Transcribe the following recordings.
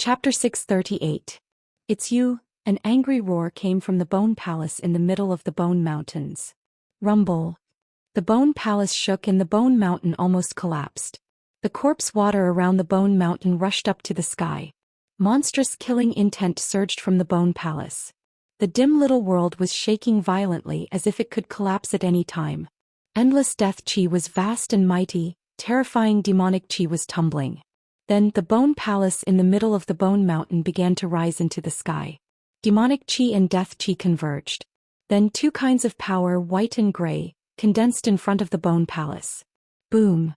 Chapter 638. It's you. An angry roar came from the Bone Palace in the middle of the Bone Mountains. Rumble. The Bone Palace shook and the Bone Mountain almost collapsed. The corpse water around the Bone Mountain rushed up to the sky. Monstrous killing intent surged from the Bone Palace. The dim little world was shaking violently as if it could collapse at any time. Endless death chi was vast and mighty, terrifying demonic chi was tumbling. Then the Bone Palace in the middle of the Bone Mountain began to rise into the sky. Demonic chi and death chi converged. Then two kinds of power, white and gray, condensed in front of the Bone Palace. Boom!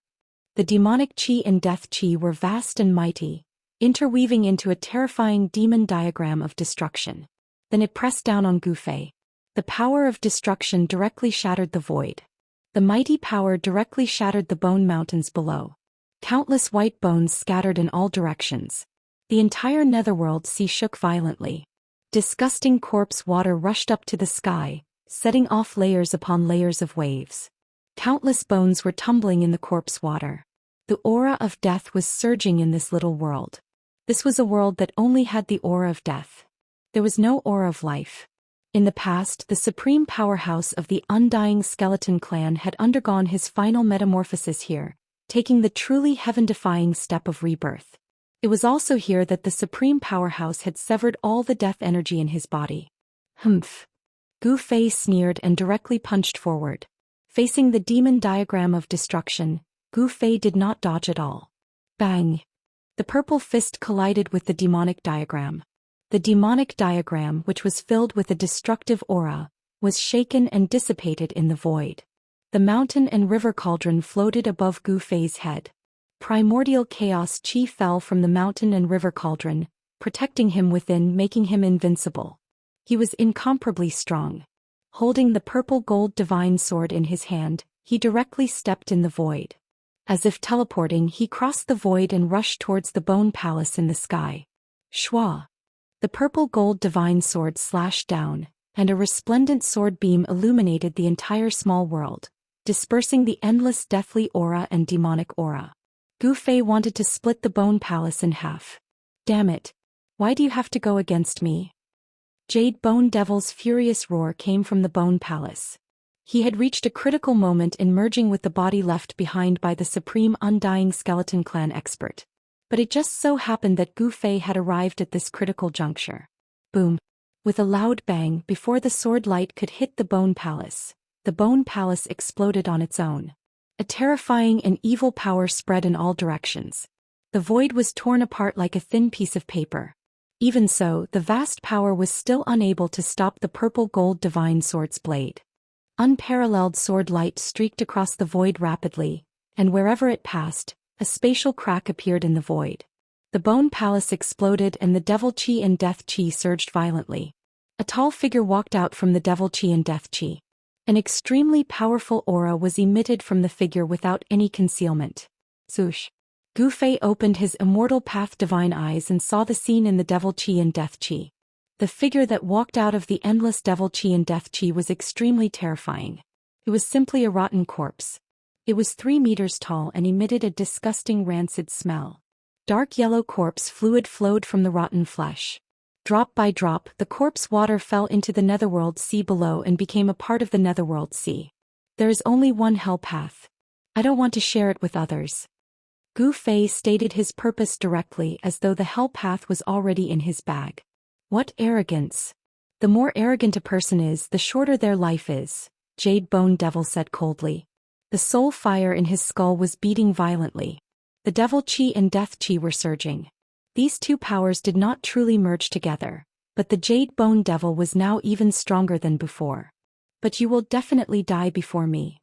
The demonic chi and death chi were vast and mighty, interweaving into a terrifying demon diagram of destruction. Then it pressed down on Gu Fei. The power of destruction directly shattered the void. The mighty power directly shattered the Bone Mountains below. Countless white bones scattered in all directions. The entire netherworld sea shook violently. Disgusting corpse water rushed up to the sky, setting off layers upon layers of waves. Countless bones were tumbling in the corpse water. The aura of death was surging in this little world. This was a world that only had the aura of death. There was no aura of life. In the past, the supreme powerhouse of the undying skeleton clan had undergone his final metamorphosis here, taking the truly heaven-defying step of rebirth. It was also here that the supreme powerhouse had severed all the death energy in his body. Humph! Gu Fei sneered and directly punched forward. Facing the demon diagram of destruction, Gu Fei did not dodge at all. Bang! The purple fist collided with the demonic diagram. The demonic diagram, which was filled with a destructive aura, was shaken and dissipated in the void. The mountain and river cauldron floated above Gu Fei's head. Primordial chaos chi fell from the mountain and river cauldron, protecting him within, making him invincible. He was incomparably strong. Holding the purple gold divine sword in his hand, he directly stepped in the void. As if teleporting, he crossed the void and rushed towards the Bone Palace in the sky. Shwa! The purple gold divine sword slashed down, and a resplendent sword beam illuminated the entire small world, dispersing the endless deathly aura and demonic aura. Gu Fei wanted to split the Bone Palace in half. Damn it! Why do you have to go against me? Jade Bone Devil's furious roar came from the Bone Palace. He had reached a critical moment in merging with the body left behind by the supreme undying skeleton clan expert. But it just so happened that Gu Fei had arrived at this critical juncture. Boom! With a loud bang, before the sword light could hit the Bone Palace, the Bone Palace exploded on its own. A terrifying and evil power spread in all directions. The void was torn apart like a thin piece of paper. Even so, the vast power was still unable to stop the purple gold divine sword's blade. Unparalleled sword light streaked across the void rapidly, and wherever it passed, a spatial crack appeared in the void. The Bone Palace exploded and the devil chi and death chi surged violently. A tall figure walked out from the devil chi and death chi. An extremely powerful aura was emitted from the figure without any concealment. Swoosh! Gu Fei opened his immortal path divine eyes and saw the scene in the devil chi and death chi. The figure that walked out of the endless devil chi and death chi was extremely terrifying. It was simply a rotten corpse. It was 3 meters tall and emitted a disgusting rancid smell. Dark yellow corpse fluid flowed from the rotten flesh. Drop by drop, the corpse water fell into the netherworld sea below and became a part of the netherworld sea. There is only one hell path. I don't want to share it with others. Gu Fei stated his purpose directly as though the hell path was already in his bag. What arrogance! The more arrogant a person is, the shorter their life is, Jade Bone Devil said coldly. The soul fire in his skull was beating violently. The devil chi and death chi were surging. These two powers did not truly merge together, but the Jade Bone Devil was now even stronger than before. But you will definitely die before me,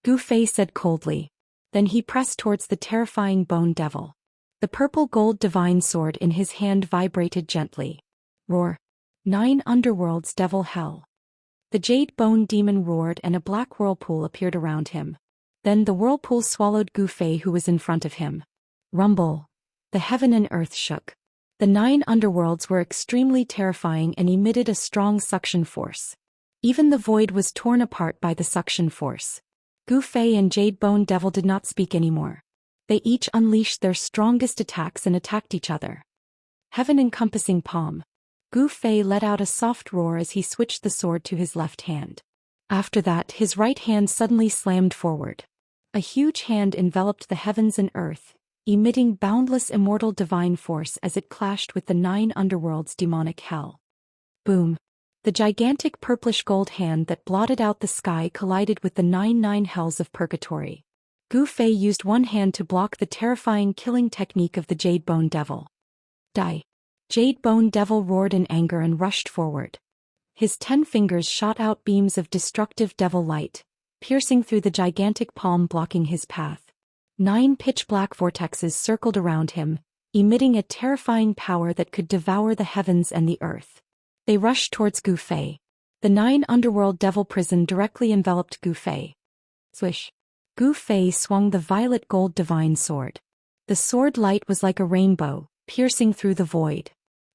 Gu Fei said coldly. Then he pressed towards the terrifying Bone Devil. The purple gold divine sword in his hand vibrated gently. Roar! 9 underworlds devil hell. The Jade Bone Demon roared and a black whirlpool appeared around him. Then the whirlpool swallowed Gu Fei, who was in front of him. Rumble! The heaven and earth shook. The 9 underworlds were extremely terrifying and emitted a strong suction force. Even the void was torn apart by the suction force. Gu Fei and Jade Bone Devil did not speak anymore. They each unleashed their strongest attacks and attacked each other. heaven-encompassing palm. Gu Fei let out a soft roar as he switched the sword to his left hand. After that, his right hand suddenly slammed forward. A huge hand enveloped the heavens and earth, emitting boundless immortal divine force as it clashed with the 9 underworlds' demonic hell. Boom! The gigantic purplish-gold hand that blotted out the sky collided with the 9 hells of purgatory. Gu Fei used one hand to block the terrifying killing technique of the Jade Bone Devil. Die! Jade Bone Devil roared in anger and rushed forward. His 10 fingers shot out beams of destructive devil light, piercing through the gigantic palm blocking his path. 9 pitch-black vortexes circled around him, emitting a terrifying power that could devour the heavens and the earth. They rushed towards Gu Fei. The 9 underworld devil prison directly enveloped Gu Fei. Swish! Gu Fei swung the violet gold divine sword. The sword light was like a rainbow, piercing through the void.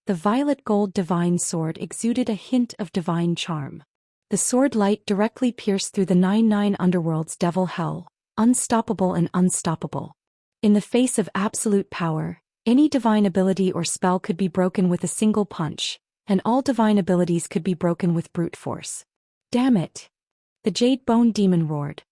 The violet gold divine sword exuded a hint of divine charm. The sword light directly pierced through the 9 underworlds devil hell, unstoppable and unstoppable. In the face of absolute power, any divine ability or spell could be broken with a single punch, and all divine abilities could be broken with brute force. Damn it! The Jade Bone Demon roared.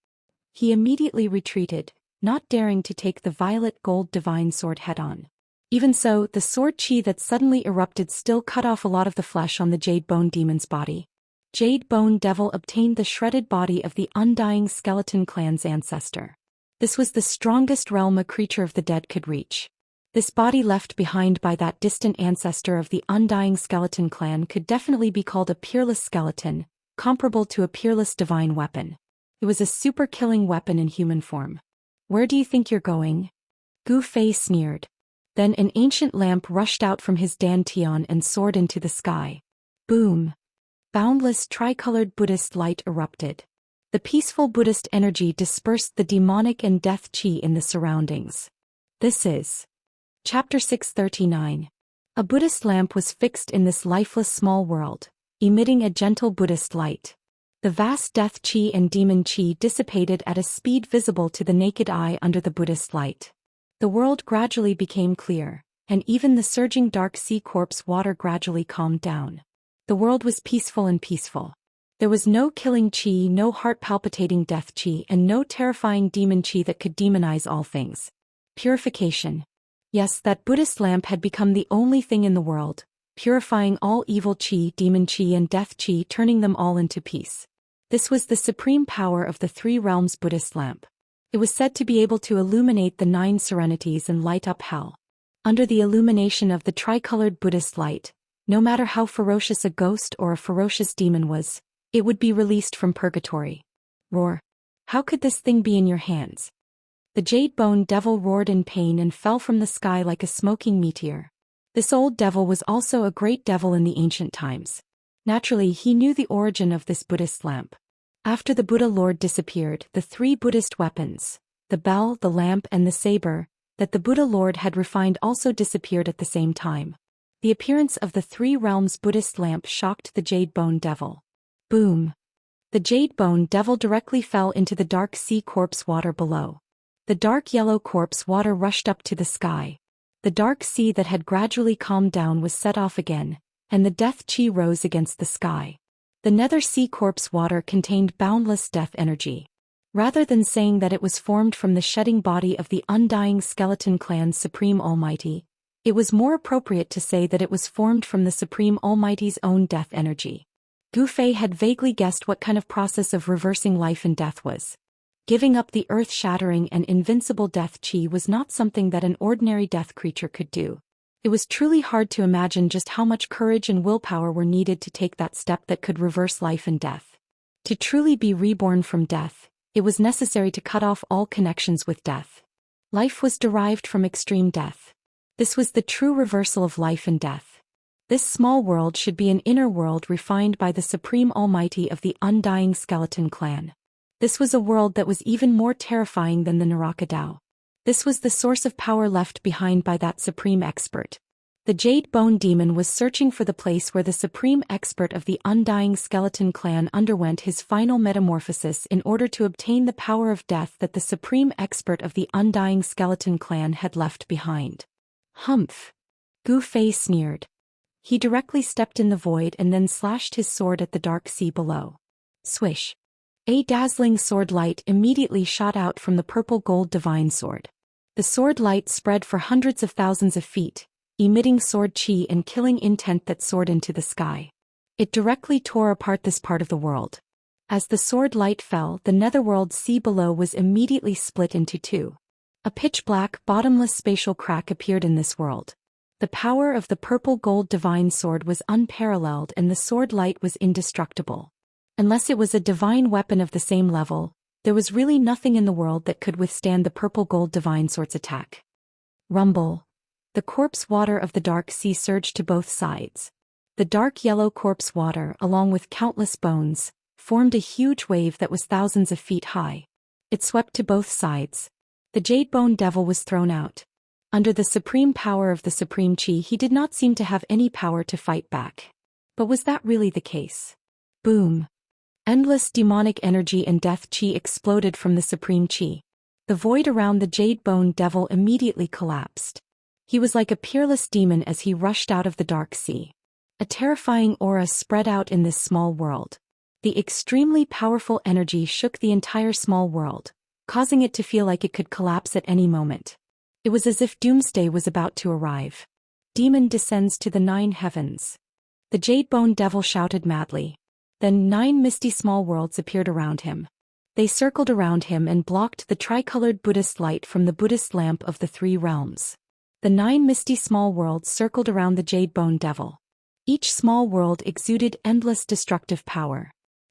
He immediately retreated, not daring to take the violet gold divine sword head-on. Even so, the sword chi that suddenly erupted still cut off a lot of the flesh on the Jade Bone Demon's body. Jade Bone Devil obtained the shredded body of the undying skeleton clan's ancestor. This was the strongest realm a creature of the dead could reach. This body left behind by that distant ancestor of the undying skeleton clan could definitely be called a peerless skeleton, comparable to a peerless divine weapon. It was a super-killing weapon in human form. Where do you think you're going? Gu Fei sneered. Then an ancient lamp rushed out from his dantian and soared into the sky. Boom! Boundless tricolored Buddhist light erupted. The peaceful Buddhist energy dispersed the demonic and death chi in the surroundings. This is Chapter 639. A Buddhist lamp was fixed in this lifeless small world, emitting a gentle Buddhist light. The vast death chi and demon chi dissipated at a speed visible to the naked eye under the Buddhist light. The world gradually became clear, and even the surging dark sea corpse water gradually calmed down. The world was peaceful and peaceful. There was no killing chi, no heart-palpitating death chi, and no terrifying demon chi that could demonize all things. Purification. Yes, that Buddhist lamp had become the only thing in the world, purifying all evil chi, demon chi, and death chi, turning them all into peace. This was the supreme power of the 3 realms Buddhist lamp. It was said to be able to illuminate the 9 serenities and light up hell. Under the illumination of the tricolored Buddhist light, no matter how ferocious a ghost or a ferocious demon was, it would be released from purgatory. Roar! How could this thing be in your hands? The Jade Bone Devil roared in pain and fell from the sky like a smoking meteor. This old devil was also a great devil in the ancient times. Naturally, he knew the origin of this Buddhist lamp. After the Buddha Lord disappeared, the 3 Buddhist weapons, the bell, the lamp, and the saber, that the Buddha Lord had refined also disappeared at the same time. The appearance of the 3 realms Buddhist lamp shocked the Jade Bone Devil. Boom! The Jade Bone Devil directly fell into the dark sea corpse water below. The dark yellow corpse water rushed up to the sky. The dark sea that had gradually calmed down was set off again, and the death chi rose against the sky. The nether sea corpse water contained boundless death energy. Rather than saying that it was formed from the shedding body of the undying skeleton clan's Supreme Almighty, it was more appropriate to say that it was formed from the Supreme Almighty's own death energy. Gu Fei had vaguely guessed what kind of process of reversing life and death was. Giving up the earth-shattering and invincible death chi was not something that an ordinary death creature could do. It was truly hard to imagine just how much courage and willpower were needed to take that step that could reverse life and death. To truly be reborn from death, it was necessary to cut off all connections with death. Life was derived from extreme death. This was the true reversal of life and death. This small world should be an inner world refined by the Supreme Almighty of the undying skeleton clan. This was a world that was even more terrifying than the Naraka Dao. This was the source of power left behind by that supreme expert. The Jade Bone Demon was searching for the place where the supreme expert of the undying skeleton clan underwent his final metamorphosis in order to obtain the power of death that the supreme expert of the undying skeleton clan had left behind. Humph! Gu Fei sneered. He directly stepped in the void and then slashed his sword at the dark sea below. Swish. A dazzling sword light immediately shot out from the purple-gold divine sword. The sword light spread for hundreds of thousands of feet, emitting sword chi and killing intent that soared into the sky. It directly tore apart this part of the world. As the sword light fell, the netherworld sea below was immediately split into two. A pitch-black, bottomless spatial crack appeared in this world. The power of the purple-gold divine sword was unparalleled and the sword light was indestructible. Unless it was a divine weapon of the same level, there was really nothing in the world that could withstand the purple-gold divine sword's attack. Rumble. The corpse water of the dark sea surged to both sides. The dark yellow corpse water, along with countless bones, formed a huge wave that was thousands of feet high. It swept to both sides. The Jade Bone Devil was thrown out. Under the supreme power of the supreme chi, he did not seem to have any power to fight back. But was that really the case? Boom. Endless demonic energy and death chi exploded from the supreme chi. The void around the Jade Bone Devil immediately collapsed. He was like a peerless demon as he rushed out of the dark sea. A terrifying aura spread out in this small world. The extremely powerful energy shook the entire small world, causing it to feel like it could collapse at any moment. It was as if doomsday was about to arrive. Demon descends to the 9 heavens. The Jade Bone Devil shouted madly. Then 9 misty small worlds appeared around him. They circled around him and blocked the tricolored Buddhist light from the Buddhist lamp of the 3 realms. The 9 misty small worlds circled around the Jade Bone Devil. Each small world exuded endless destructive power.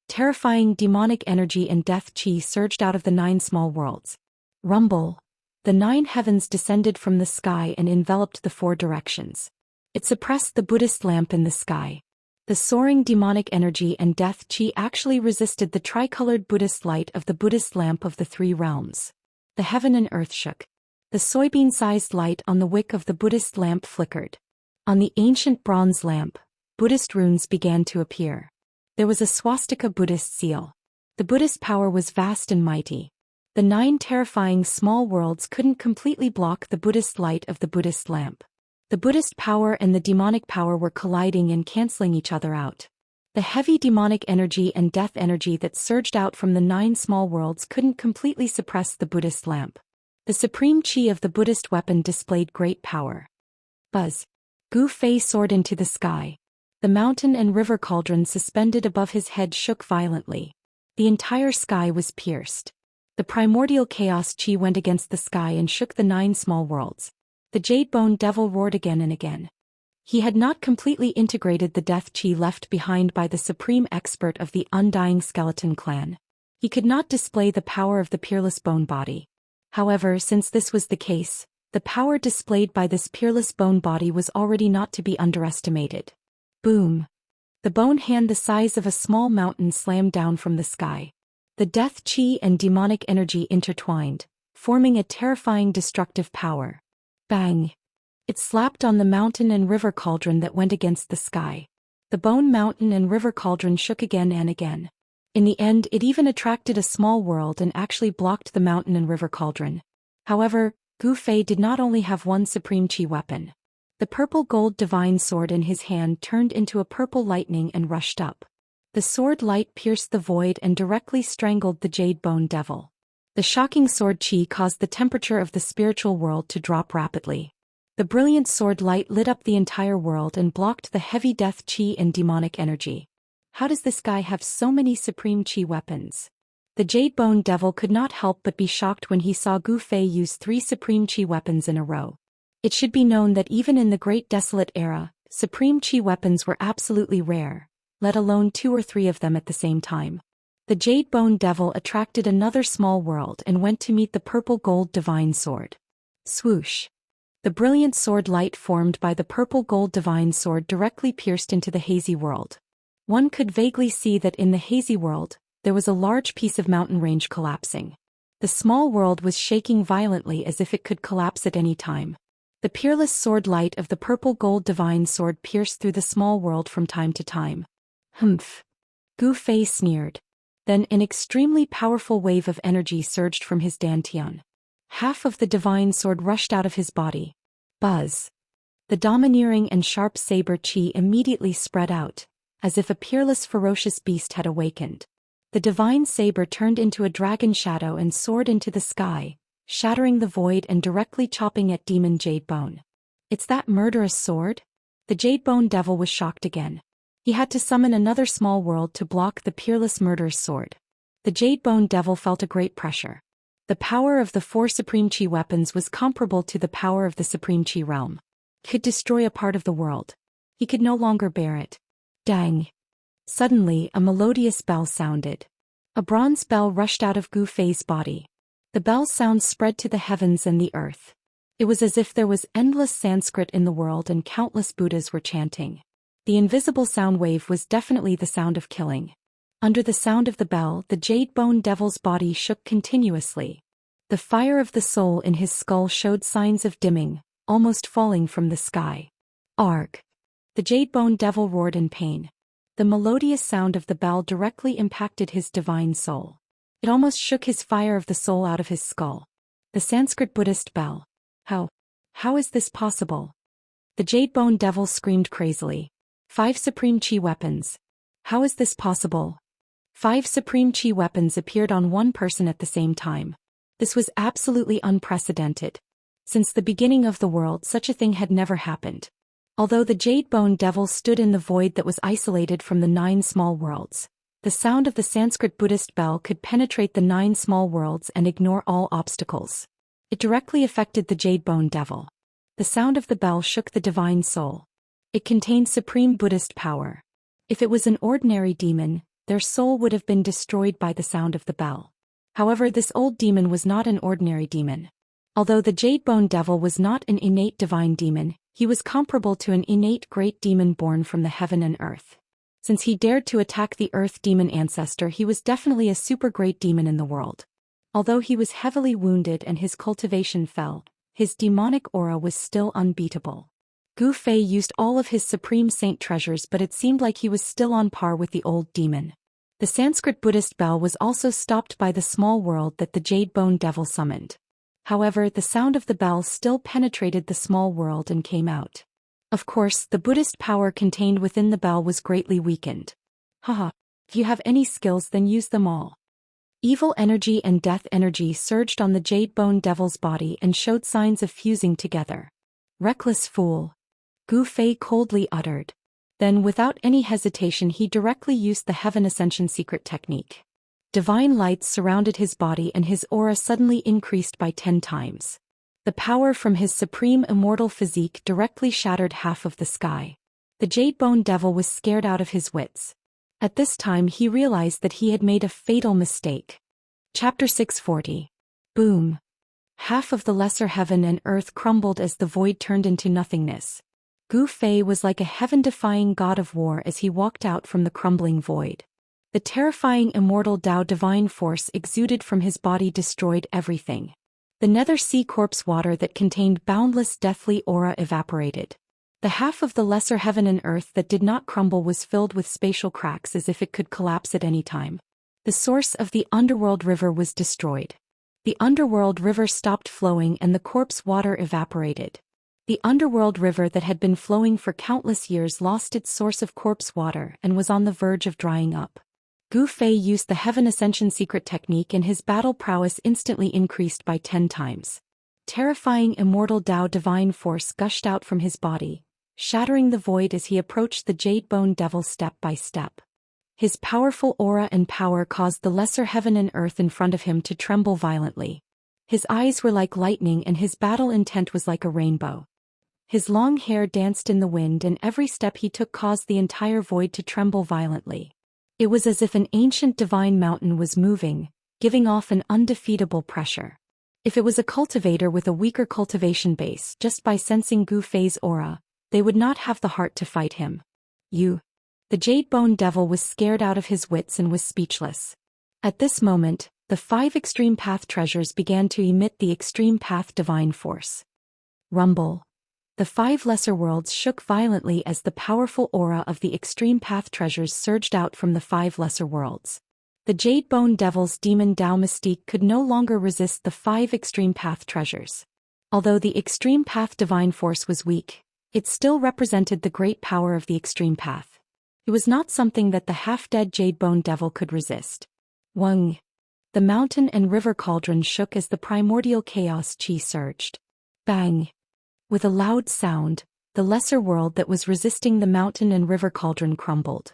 Terrifying demonic energy and death chi surged out of the 9 small worlds. Rumble. The 9 heavens descended from the sky and enveloped the 4 directions. It suppressed the Buddhist lamp in the sky. The soaring demonic energy and death chi actually resisted the tricolored Buddhist light of the Buddhist lamp of the 3 realms. The heaven and earth shook. The soybean-sized light on the wick of the Buddhist lamp flickered. On the ancient bronze lamp, Buddhist runes began to appear. There was a swastika Buddhist seal. The Buddhist power was vast and mighty. The 9 terrifying small worlds couldn't completely block the Buddhist light of the Buddhist lamp. The Buddhist power and the demonic power were colliding and canceling each other out. The heavy demonic energy and death energy that surged out from the 9 small worlds couldn't completely suppress the Buddhist lamp. The supreme chi of the Buddhist weapon displayed great power. Buzz. Gu Fei soared into the sky. The mountain and river cauldron suspended above his head shook violently. The entire sky was pierced. The primordial chaos chi went against the sky and shook the 9 small worlds. The Jade Bone Devil roared again and again. He had not completely integrated the death chi left behind by the supreme expert of the Undying Skeleton clan. He could not display the power of the peerless bone body. However, since this was the case, the power displayed by this peerless bone body was already not to be underestimated. Boom. The bone hand the size of a small mountain slammed down from the sky. The death chi and demonic energy intertwined, forming a terrifying destructive power. Bang! It slapped on the mountain and river cauldron that went against the sky. The bone mountain and river cauldron shook again and again. In the end, it even attracted a small world and actually blocked the mountain and river cauldron. However, Gu Fei did not only have one supreme chi weapon. The purple gold divine sword in his hand turned into a purple lightning and rushed up. The sword light pierced the void and directly strangled the Jade Bone Devil. The shocking sword chi caused the temperature of the spiritual world to drop rapidly. The brilliant sword light lit up the entire world and blocked the heavy death chi and demonic energy. How does this guy have so many supreme chi weapons? The Jade Bone Devil could not help but be shocked when he saw Gu Fei use 3 supreme chi weapons in a row. It should be known that even in the Great Desolate Era, supreme chi weapons were absolutely rare, let alone 2 or 3 of them at the same time. The Jade Bone Devil attracted another small world and went to meet the purple gold divine sword. Swoosh. The brilliant sword light formed by the purple gold divine sword directly pierced into the hazy world. One could vaguely see that in the hazy world, there was a large piece of mountain range collapsing. The small world was shaking violently as if it could collapse at any time. The peerless sword light of the purple gold divine sword pierced through the small world from time to time. Humph. Gu Fei sneered. Then an extremely powerful wave of energy surged from his dantian. Half of the divine sword rushed out of his body. Buzz. The domineering and sharp saber chi immediately spread out, as if a peerless ferocious beast had awakened. The divine saber turned into a dragon shadow and soared into the sky, shattering the void and directly chopping at Demon Jadebone. It's that murderous sword? The Jadebone devil was shocked again. He had to summon another small world to block the peerless murderous sword. The Jadebone devil felt a great pressure. The power of the 4 Supreme Chi weapons was comparable to the power of the Supreme Chi realm. He could destroy a part of the world. He could no longer bear it. Dang! Suddenly, a melodious bell sounded. A bronze bell rushed out of Gu Fei's body. The bell's sound spread to the heavens and the earth. It was as if there was endless Sanskrit in the world and countless Buddhas were chanting. The invisible sound wave was definitely the sound of killing. Under the sound of the bell, the Jadebone devil's body shook continuously. The fire of the soul in his skull showed signs of dimming, almost falling from the sky. Arg! The Jadebone devil roared in pain. The melodious sound of the bell directly impacted his divine soul. It almost shook his fire of the soul out of his skull. The Sanskrit Buddhist bell. How is this possible? The Jadebone devil screamed crazily. 5 Supreme Chi weapons. How is this possible? 5 Supreme Chi weapons appeared on one person at the same time. This was absolutely unprecedented. Since the beginning of the world, such a thing had never happened. Although the Jadebone devil stood in the void that was isolated from the 9 small worlds, the sound of the Sanskrit Buddhist bell could penetrate the 9 small worlds and ignore all obstacles. It directly affected the Jadebone devil. The sound of the bell shook the divine soul. It contained supreme Buddhist power. If it was an ordinary demon, their soul would have been destroyed by the sound of the bell. However, this old demon was not an ordinary demon. Although the Jadebone devil was not an innate divine demon, he was comparable to an innate great demon born from the heaven and earth. Since he dared to attack the earth demon ancestor, he was definitely a super great demon in the world. Although he was heavily wounded and his cultivation fell, his demonic aura was still unbeatable. Gu Fei used all of his supreme saint treasures, but it seemed like he was still on par with the old demon. The Sanskrit Buddhist bell was also stopped by the small world that the Jadebone devil summoned. However, the sound of the bell still penetrated the small world and came out. Of course, the Buddhist power contained within the bell was greatly weakened. Haha, if you have any skills, then use them all. Evil energy and death energy surged on the Jadebone devil's body and showed signs of fusing together. Reckless fool! Gu Fei coldly uttered. Then, without any hesitation, he directly used the Heaven Ascension secret technique. Divine lights surrounded his body and his aura suddenly increased by 10 times. The power from his supreme immortal physique directly shattered half of the sky. The Jadebone devil was scared out of his wits. At this time he realized that he had made a fatal mistake. Chapter 640. Boom. Half of the lesser heaven and earth crumbled as the void turned into nothingness. Gu Fei was like a heaven-defying god of war as he walked out from the crumbling void. The terrifying immortal Tao divine force exuded from his body destroyed everything. The nether sea corpse water that contained boundless deathly aura evaporated. The half of the lesser heaven and earth that did not crumble was filled with spatial cracks as if it could collapse at any time. The source of the underworld river was destroyed. The underworld river stopped flowing and the corpse water evaporated. The underworld river that had been flowing for countless years lost its source of corpse water and was on the verge of drying up. Gu Fei used the Heaven Ascension secret technique and his battle prowess instantly increased by 10 times. Terrifying immortal Tao divine force gushed out from his body, shattering the void as he approached the Jadebone devil step by step. His powerful aura and power caused the lesser heaven and earth in front of him to tremble violently. His eyes were like lightning and his battle intent was like a rainbow. His long hair danced in the wind and every step he took caused the entire void to tremble violently. It was as if an ancient divine mountain was moving, giving off an undefeatable pressure. If it was a cultivator with a weaker cultivation base, just by sensing Gu Fei's aura, they would not have the heart to fight him. The Jadebone devil was scared out of his wits and was speechless. At this moment, the 5 Extreme Path treasures began to emit the Extreme Path divine force. Rumble. The 5 lesser worlds shook violently as the powerful aura of the Extreme Path treasures surged out from the 5 lesser worlds. The Jadebone devil's demon Tao mystique could no longer resist the 5 Extreme Path treasures. Although the Extreme Path divine force was weak, It still represented the great power of the extreme path. It was not something that the half-dead Jade Bone Devil could resist. Wung. The mountain and river cauldron shook as the primordial chaos chi surged. Bang. With a loud sound, the lesser world that was resisting the mountain and river cauldron crumbled.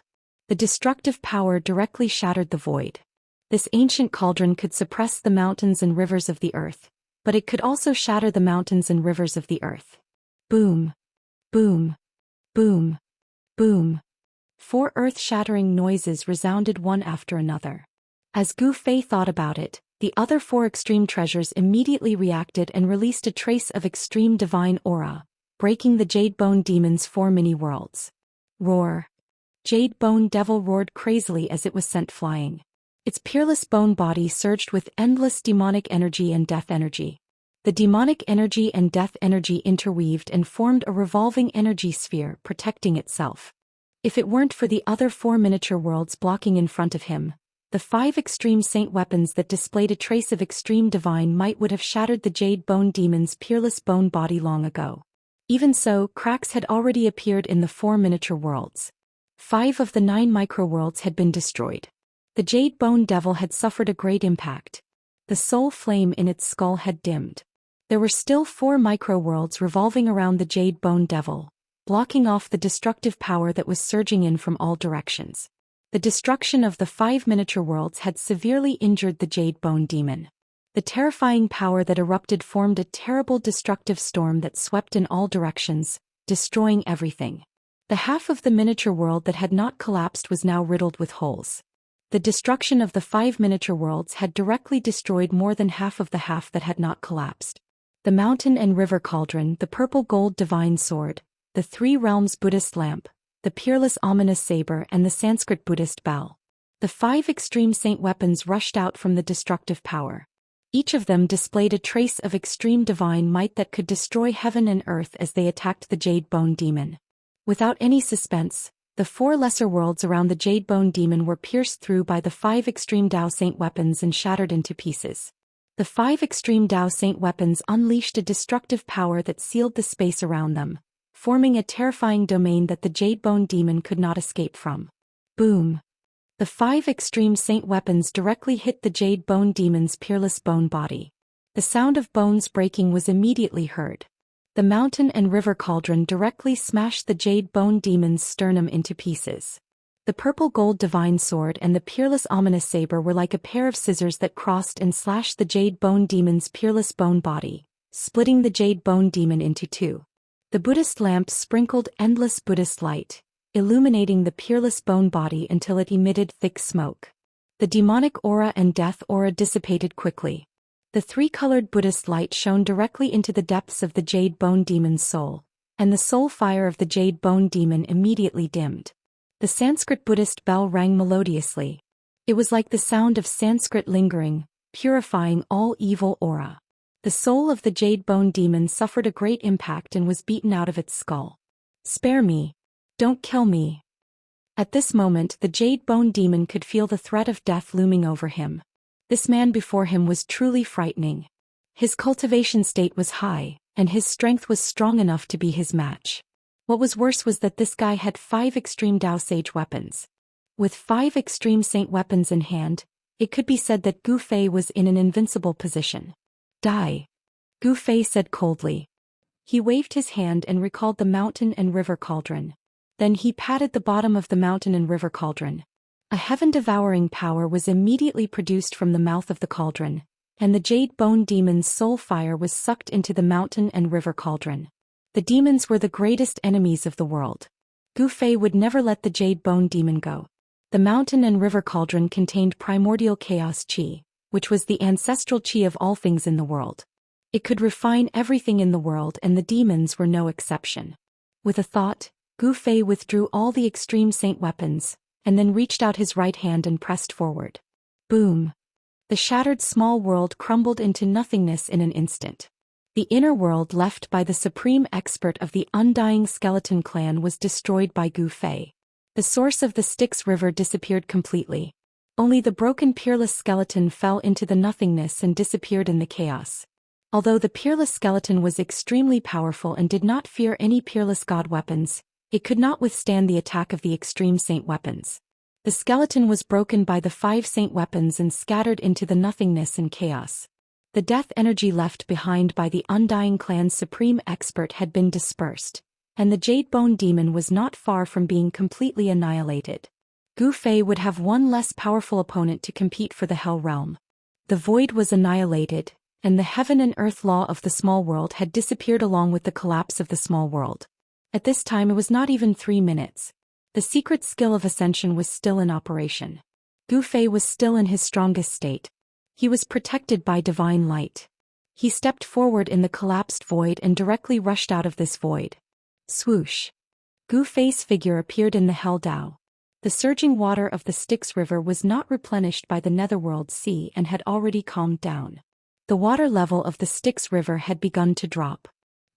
The destructive power directly shattered the void. This ancient cauldron could suppress the mountains and rivers of the earth, but it could also shatter the mountains and rivers of the earth. Boom. Boom. Boom. Boom. 4 earth-shattering noises resounded one after another. As Gu Fei thought about it, the other 4 extreme treasures immediately reacted and released a trace of extreme divine aura, breaking the Jade Bone Demon's 4 mini-worlds. Roar. Jade Bone Devil roared crazily as it was sent flying. Its peerless bone body surged with endless demonic energy and death energy. The demonic energy and death energy interweaved and formed a revolving energy sphere protecting itself. If it weren't for the other 4 miniature worlds blocking in front of him, the 5 extreme saint weapons that displayed a trace of extreme divine might would have shattered the Jade Bone Demon's peerless bone body long ago. Even so, cracks had already appeared in the 4 miniature worlds. 5 of the 9 micro-worlds had been destroyed. The Jade Bone Devil had suffered a great impact. The soul flame in its skull had dimmed. There were still 4 micro-worlds revolving around the Jade Bone Devil, blocking off the destructive power that was surging in from all directions. The destruction of the 5 miniature worlds had severely injured the Jade Bone Demon. The terrifying power that erupted formed a terrible destructive storm that swept in all directions, destroying everything. The half of the miniature world that had not collapsed was now riddled with holes. The destruction of the 5 miniature worlds had directly destroyed more than half of the half that had not collapsed. The mountain and river cauldron, the purple gold divine sword, the 3 realms Buddhist lamp, the peerless ominous saber and the Sanskrit Buddhist bell. The 5 extreme saint weapons rushed out from the destructive power. Each of them displayed a trace of extreme divine might that could destroy heaven and earth as they attacked the Jade Bone Demon. Without any suspense, the 4 lesser worlds around the Jade Bone Demon were pierced through by the 5 extreme Dao Saint weapons and shattered into pieces. The 5 extreme Dao Saint weapons unleashed a destructive power that sealed the space around them, forming a terrifying domain that the Jade Bone Demon could not escape from. Boom. The 5 extreme saint weapons directly hit the Jade Bone Demon's peerless bone body. The sound of bones breaking was immediately heard. The mountain and river cauldron directly smashed the Jade Bone Demon's sternum into pieces. The purple gold divine sword and the peerless ominous saber were like a pair of scissors that crossed and slashed the Jade Bone Demon's peerless bone body, splitting the Jade Bone Demon into 2. The Buddhist lamp sprinkled endless Buddhist light, illuminating the peerless bone body until it emitted thick smoke. The demonic aura and death aura dissipated quickly. The 3-colored Buddhist light shone directly into the depths of the Jade Bone Demon's soul, and the soul fire of the Jade Bone Demon immediately dimmed. The Sanskrit Buddhist bell rang melodiously. It was like the sound of Sanskrit lingering, purifying all evil aura. The soul of the Jade Bone Demon suffered a great impact and was beaten out of its skull. "Spare me. Don't kill me." At this moment the Jade Bone Demon could feel the threat of death looming over him. This man before him was truly frightening. His cultivation state was high, and his strength was strong enough to be his match. What was worse was that this guy had 5 extreme Dao Sage weapons. With 5 extreme saint weapons in hand, it could be said that Gu Fei was in an invincible position. "Die," Gu Fei said coldly. He waved his hand and recalled the mountain and river cauldron. Then he patted the bottom of the mountain and river cauldron. A heaven-devouring power was immediately produced from the mouth of the cauldron, and the Jade Bone Demon's soul fire was sucked into the mountain and river cauldron. The demons were the greatest enemies of the world. Gu Fei would never let the Jade Bone Demon go. The mountain and river cauldron contained primordial chaos chi, which was the ancestral chi of all things in the world. It could refine everything in the world, and the demons were no exception. With a thought, Gu Fei withdrew all the extreme saint weapons, and then reached out his right hand and pressed forward. Boom! The shattered small world crumbled into nothingness in an instant. The inner world left by the supreme expert of the undying skeleton clan was destroyed by Gu Fei. The source of the Styx River disappeared completely. Only the broken peerless skeleton fell into the nothingness and disappeared in the chaos. Although the peerless skeleton was extremely powerful and did not fear any peerless god weapons, it could not withstand the attack of the extreme saint weapons. The skeleton was broken by the 5 saint weapons and scattered into the nothingness and chaos. The death energy left behind by the Undying clan's supreme expert had been dispersed, and the Jade Bone Demon was not far from being completely annihilated. Gu Fei would have one less powerful opponent to compete for the Hell Realm. The void was annihilated, and the heaven and earth law of the small world had disappeared along with the collapse of the small world. At this time it was not even 3 minutes. The secret skill of ascension was still in operation. Gu Fei was still in his strongest state. He was protected by divine light. He stepped forward in the collapsed void and directly rushed out of this void. Swoosh! Gu Fei's figure appeared in the Hell Dao. The surging water of the Styx River was not replenished by the Netherworld Sea and had already calmed down. The water level of the Styx River had begun to drop.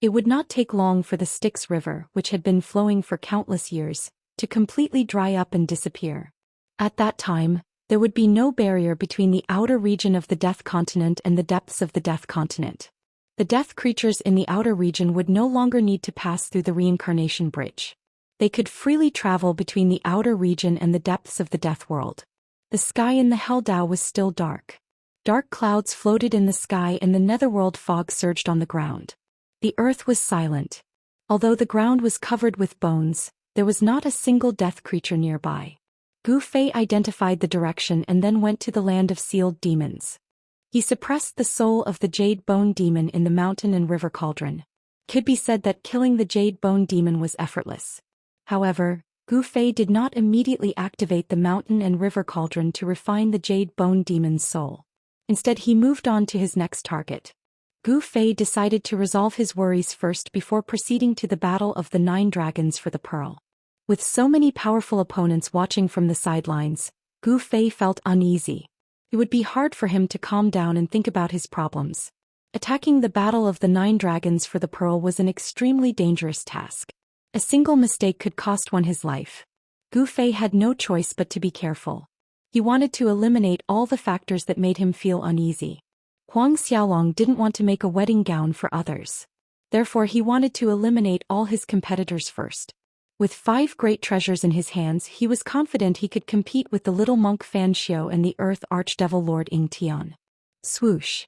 It would not take long for the Styx River, which had been flowing for countless years, to completely dry up and disappear. At that time, there would be no barrier between the outer region of the Death Continent and the depths of the Death Continent. The death creatures in the outer region would no longer need to pass through the reincarnation bridge. They could freely travel between the outer region and the depths of the Death World. The sky in the Hell Dao was still dark. Dark clouds floated in the sky and the netherworld fog surged on the ground. The earth was silent. Although the ground was covered with bones, there was not a single death creature nearby. Gu Fei identified the direction and then went to the land of sealed demons. He suppressed the soul of the Jade Bone Demon in the mountain and river cauldron. Could be said that killing the Jade Bone Demon was effortless. However, Gu Fei did not immediately activate the mountain and river cauldron to refine the Jade Bone Demon's soul. Instead he moved on to his next target. Gu Fei decided to resolve his worries first before proceeding to the battle of the 9 dragons for the pearl. With so many powerful opponents watching from the sidelines, Gu Fei felt uneasy. It would be hard for him to calm down and think about his problems. Attacking the battle of the 9 dragons for the pearl was an extremely dangerous task. A single mistake could cost one his life. Gu Fei had no choice but to be careful. He wanted to eliminate all the factors that made him feel uneasy. Huang Xiaolong didn't want to make a wedding gown for others. Therefore he wanted to eliminate all his competitors first. With 5 great treasures in his hands, he was confident he could compete with the little monk Fan Xiao and the Earth Archdevil Lord Ying Tian. Swoosh!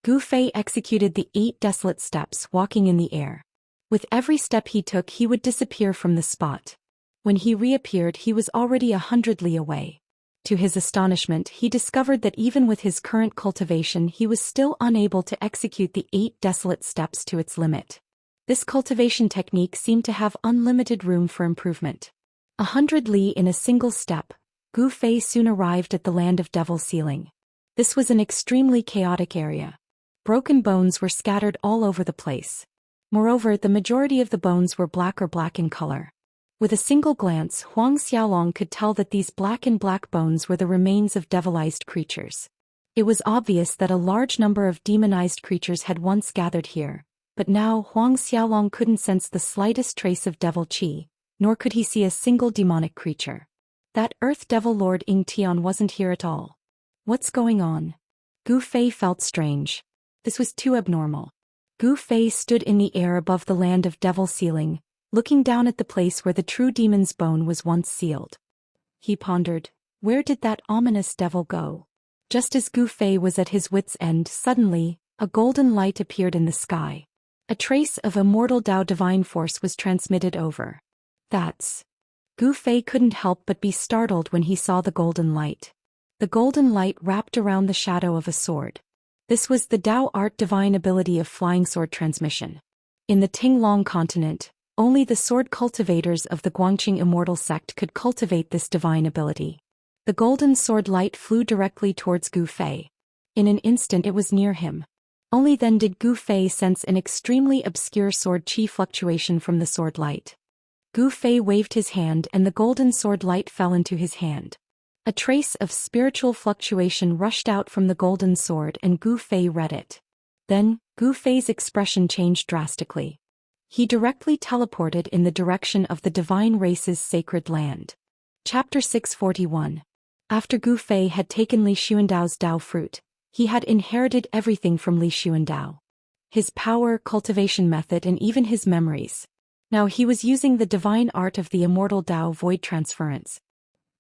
Gu Fei executed the 8 desolate steps, walking in the air. With every step he took, he would disappear from the spot. When he reappeared, he was already 100 li away. To his astonishment, he discovered that even with his current cultivation, he was still unable to execute the 8 desolate steps to its limit. This cultivation technique seemed to have unlimited room for improvement. 100 li in a single step, Gu Fei soon arrived at the land of Devil Ceiling. This was an extremely chaotic area. Broken bones were scattered all over the place. Moreover, the majority of the bones were black or black in color. With a single glance, Huang Xiaolong could tell that these black bones were the remains of devilized creatures. It was obvious that a large number of demonized creatures had once gathered here. But now Huang Xiaolong couldn't sense the slightest trace of devil qi, nor could he see a single demonic creature. That Earth Devil Lord Ying Tian wasn't here at all. What's going on? Gu Fei felt strange. This was too abnormal. Gu Fei stood in the air above the land of Devil Ceiling, looking down at the place where the true demon's bone was once sealed. He pondered, where did that ominous devil go? Just as Gu Fei was at his wit's end, suddenly, a golden light appeared in the sky. A trace of immortal Dao divine force was transmitted over. That's... Gu Fei couldn't help but be startled when he saw the golden light. The golden light wrapped around the shadow of a sword. This was the Dao art divine ability of flying sword transmission. In the Tinglong continent, only the sword cultivators of the Guangqing Immortal sect could cultivate this divine ability. The golden sword light flew directly towards Gu Fei. In an instant it was near him. Only then did Gu Fei sense an extremely obscure sword qi fluctuation from the sword light. Gu Fei waved his hand and the golden sword light fell into his hand. A trace of spiritual fluctuation rushed out from the golden sword and Gu Fei read it. Then, Gu Fei's expression changed drastically. He directly teleported in the direction of the divine race's sacred land. Chapter 641. After Gu Fei had taken Li Xuandao's Dao fruit, he had inherited everything from Li Xuandao. his power, cultivation method, and even his memories. Now he was using the divine art of the immortal Tao void transference.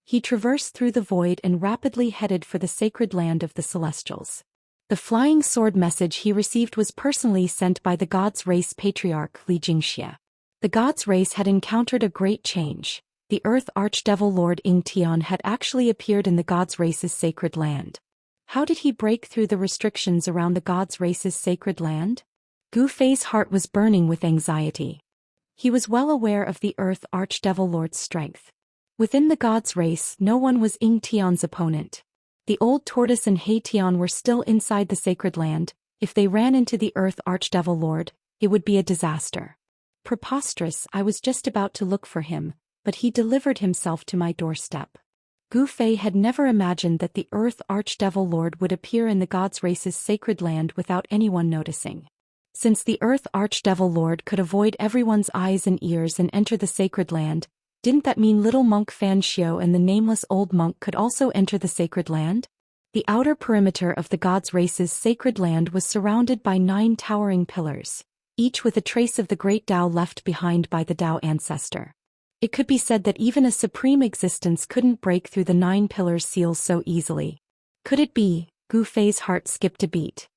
He traversed through the void and rapidly headed for the sacred land of the Celestials. The flying sword message he received was personally sent by the God's Race patriarch Li Jingxia. The God's Race had encountered a great change. The Earth Archdevil Lord Ying Tian had actually appeared in the God's Race's sacred land. How did he break through the restrictions around the God's Race's sacred land? Gu Fei's heart was burning with anxiety. He was well aware of the Earth Archdevil Lord's strength. Within the God's Race, no one was Ying Tian's opponent. The old tortoise and He Tian were still inside the sacred land. If they ran into the Earth Archdevil Lord, it would be a disaster. Preposterous, I was just about to look for him, but he delivered himself to my doorstep. Gu Fei had never imagined that the Earth Archdevil Lord would appear in the God's Race's sacred land without anyone noticing. Since the Earth Archdevil Lord could avoid everyone's eyes and ears and enter the sacred land, didn't that mean little monk Fan Xiao and the nameless old monk could also enter the sacred land? The outer perimeter of the God's Race's sacred land was surrounded by 9 towering pillars, each with a trace of the great Tao left behind by the Tao ancestor. It could be said that even a supreme existence couldn't break through the 9 pillars' seals so easily. Could it be? Gu Fei's heart skipped a beat.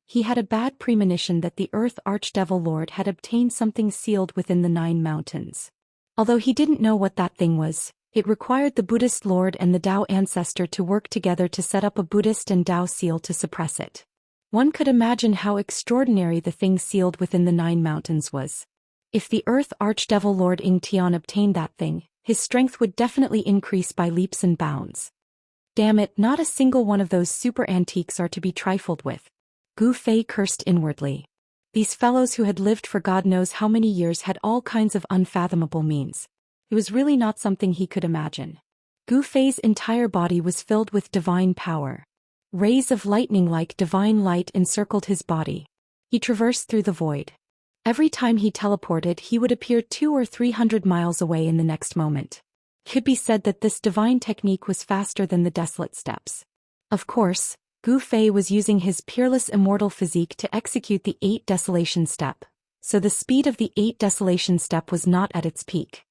He had a bad premonition that the Earth Archdevil Lord had obtained something sealed within the 9 mountains. Although he didn't know what that thing was, it required the Buddhist Lord and the Tao ancestor to work together to set up a Buddhist and Tao seal to suppress it. One could imagine how extraordinary the thing sealed within the 9 mountains was. If the Earth Archdevil Lord Ying Tian obtained that thing, his strength would definitely increase by leaps and bounds. Damn it, not a single one of those super antiques are to be trifled with. Gu Fei cursed inwardly. These fellows who had lived for God knows how many years had all kinds of unfathomable means. It was really not something he could imagine. Gu Fei's entire body was filled with divine power. Rays of lightning like divine light encircled his body. He traversed through the void. Every time he teleported, he would appear 200 or 300 miles away in the next moment. It could be said that this divine technique was faster than the desolate steps. Of course, Gu Fei was using his peerless immortal physique to execute the 8 desolation step, so the speed of the 8 desolation step was not at its peak.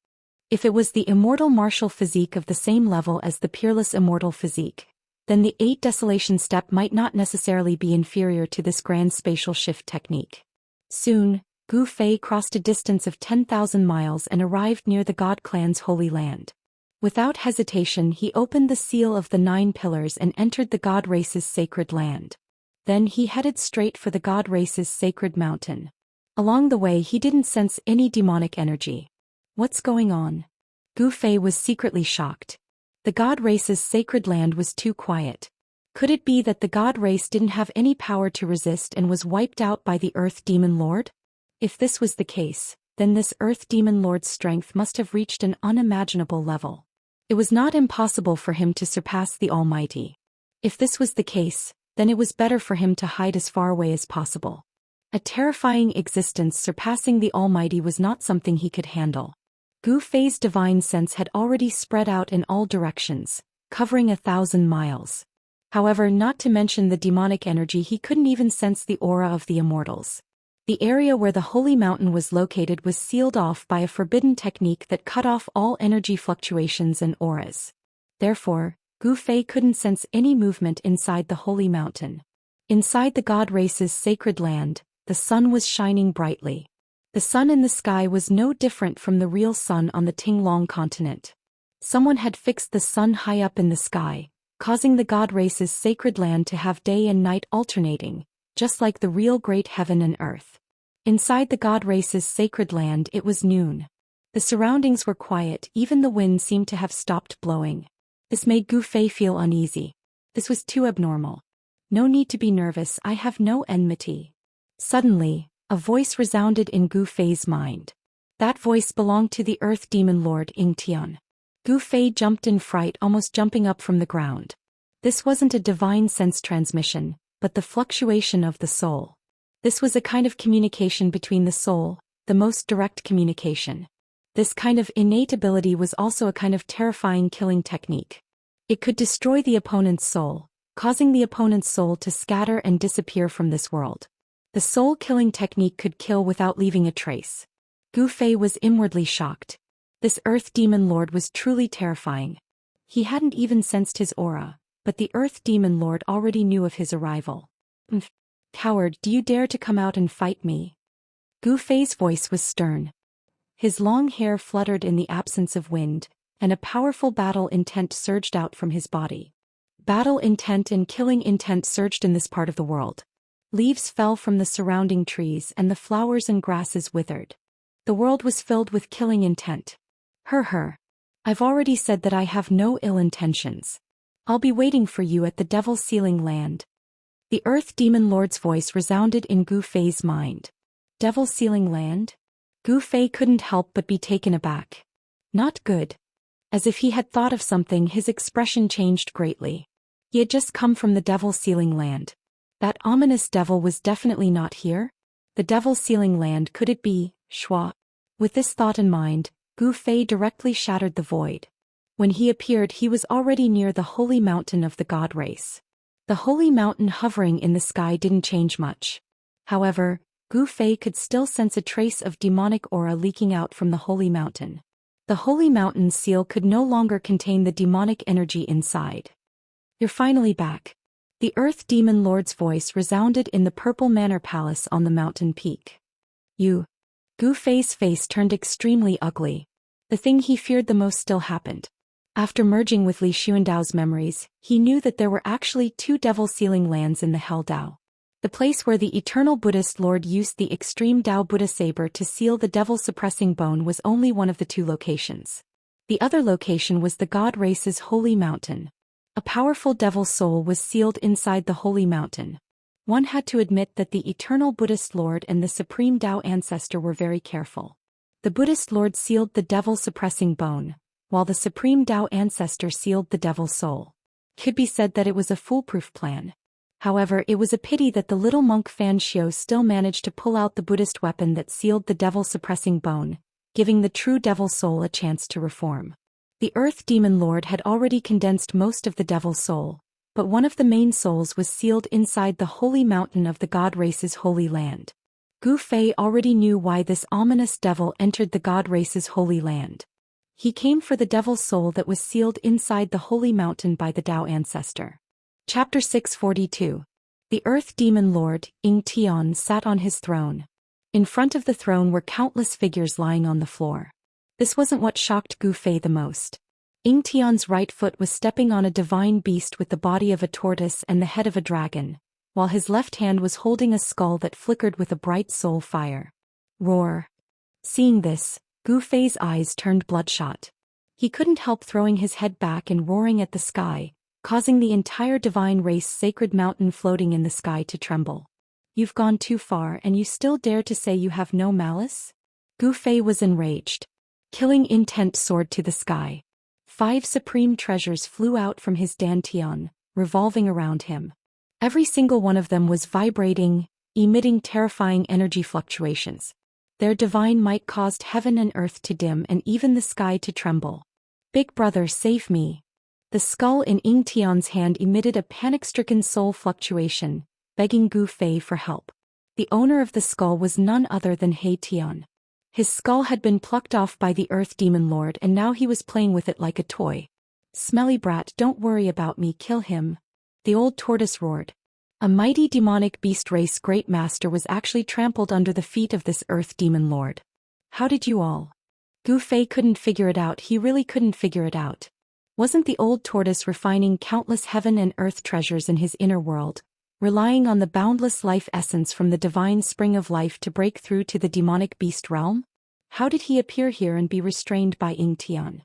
If it was the immortal martial physique of the same level as the peerless immortal physique, then the 8 desolation step might not necessarily be inferior to this grand spatial shift technique. Soon, Gu Fei crossed a distance of 10,000 miles and arrived near the God Clan's holy land. Without hesitation, he opened the seal of the 9 pillars and entered the God Race's sacred land. Then he headed straight for the God Race's sacred mountain. Along the way, he didn't sense any demonic energy. What's going on? Gu Fei was secretly shocked. The God Race's sacred land was too quiet. Could it be that the God Race didn't have any power to resist and was wiped out by the Earth Demon Lord? If this was the case, then this Earth Demon Lord's strength must have reached an unimaginable level. It was not impossible for him to surpass the Almighty. If this was the case, then it was better for him to hide as far away as possible. A terrifying existence surpassing the Almighty was not something he could handle. Gu Fei's divine sense had already spread out in all directions, covering 1,000 miles. However, not to mention the demonic energy, he couldn't even sense the aura of the Immortals. The area where the holy mountain was located was sealed off by a forbidden technique that cut off all energy fluctuations and auras. Therefore, Gu Fei couldn't sense any movement inside the holy mountain. Inside the God Race's sacred land, the sun was shining brightly. The sun in the sky was no different from the real sun on the Tinglong continent. Someone had fixed the sun high up in the sky, causing the God Race's sacred land to have day and night alternating, just like the real great heaven and earth. Inside the God Race's sacred land, it was noon. The surroundings were quiet, even the wind seemed to have stopped blowing. This made Gu Fei feel uneasy. This was too abnormal. No need to be nervous, I have no enmity. Suddenly, a voice resounded in Gu Fei's mind. That voice belonged to the Earth Demon Lord Ying Tian. Gu Fei jumped in fright, almost jumping up from the ground. This wasn't a divine sense transmission, but the fluctuation of the soul. This was a kind of communication between the soul, the most direct communication. This kind of innate ability was also a kind of terrifying killing technique. It could destroy the opponent's soul, causing the opponent's soul to scatter and disappear from this world. The soul-killing technique could kill without leaving a trace. Gu Fei was inwardly shocked. This Earth Demon Lord was truly terrifying. He hadn't even sensed his aura, but the Earth Demon Lord already knew of his arrival. Coward, do you dare to come out and fight me? Gu Fei's voice was stern. His long hair fluttered in the absence of wind, and a powerful battle intent surged out from his body. Battle intent and killing intent surged in this part of the world. Leaves fell from the surrounding trees and the flowers and grasses withered. The world was filled with killing intent. I've already said that I have no ill intentions. I'll be waiting for you at the Devil's Ceiling Land. The Earth Demon Lord's voice resounded in Gu Fei's mind. Devil's Ceiling Land? Gu Fei couldn't help but be taken aback. Not good. As if he had thought of something, his expression changed greatly. He had just come from the Devil's Ceiling Land. That ominous devil was definitely not here. The Devil's Ceiling Land, could it be, Shua? With this thought in mind, Gu Fei directly shattered the void. When he appeared, he was already near the holy mountain of the god race. The holy mountain hovering in the sky didn't change much. However, Gu Fei could still sense a trace of demonic aura leaking out from the holy mountain. The holy mountain's seal could no longer contain the demonic energy inside. You're finally back. The Earth Demon Lord's voice resounded in the Purple Manor Palace on the mountain peak. You. Gu Fei's face turned extremely ugly. The thing he feared the most still happened. After merging with Li Xuandao's memories, he knew that there were actually two Devil's Ceiling Lands in the Hell Dao. The place where the Eternal Buddhist Lord used the Extreme Dao Buddha Saber to seal the devil-suppressing bone was only one of the two locations. The other location was the God Race's Holy Mountain. A powerful devil soul was sealed inside the Holy Mountain. One had to admit that the Eternal Buddhist Lord and the Supreme Dao Ancestor were very careful. The Buddhist Lord sealed the devil-suppressing bone, while the Supreme Dao Ancestor sealed the devil soul. Could be said that it was a foolproof plan. However, it was a pity that the little monk Fan Xiao still managed to pull out the Buddhist weapon that sealed the devil-suppressing bone, giving the true devil soul a chance to reform. The Earth Demon Lord had already condensed most of the devil soul, but one of the main souls was sealed inside the holy mountain of the God Race's holy land. Gu Fei already knew why this ominous devil entered the God Race's holy land. He came for the devil soul that was sealed inside the holy mountain by the Dao Ancestor. Chapter 642. The Earth Demon Lord, Ying Tian, sat on his throne. In front of the throne were countless figures lying on the floor. This wasn't what shocked Gu Fei the most. Ying Tian's right foot was stepping on a divine beast with the body of a tortoise and the head of a dragon, while his left hand was holding a skull that flickered with a bright soul fire. Roar. Seeing this, Gu Fei's eyes turned bloodshot. He couldn't help throwing his head back and roaring at the sky, causing the entire divine race sacred mountain floating in the sky to tremble. You've gone too far and you still dare to say you have no malice? Gu Fei was enraged. Killing intent soared to the sky. 5 supreme treasures flew out from his dantian, revolving around him. Every single one of them was vibrating, emitting terrifying energy fluctuations. Their divine might caused heaven and earth to dim and even the sky to tremble. Big brother, save me. The skull in Ying Tian's hand emitted a panic-stricken soul fluctuation, begging Gu Fei for help. The owner of the skull was none other than He Tian. His skull had been plucked off by the Earth Demon Lord and now he was playing with it like a toy. Smelly brat, don't worry about me, kill him. The old tortoise roared. A mighty demonic beast race great master was actually trampled under the feet of this Earth Demon Lord. How did you all? Gu Fei couldn't figure it out, he really couldn't figure it out. Wasn't the old tortoise refining countless heaven and earth treasures in his inner world, relying on the boundless life essence from the divine spring of life to break through to the demonic beast realm? How did he appear here and be restrained by Ying Tian?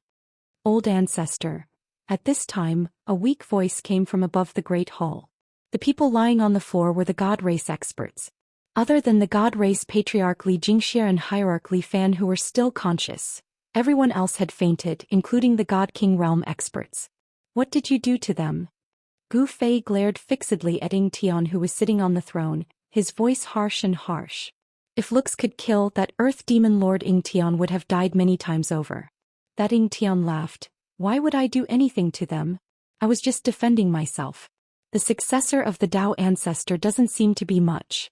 Old ancestor. At this time, a weak voice came from above the great hall. The people lying on the floor were the God Race experts. Other than the God Race Patriarch Li Xianxia and Hierarch Li Fan who were still conscious, everyone else had fainted, including the God King realm experts. What did you do to them? Gu Fei glared fixedly at Ying Tian who was sitting on the throne, his voice harsh and harsh. If looks could kill, that Earth Demon Lord Ying Tian would have died many times over. That Ying Tian laughed. Why would I do anything to them? I was just defending myself. The successor of the Dao Ancestor doesn't seem to be much.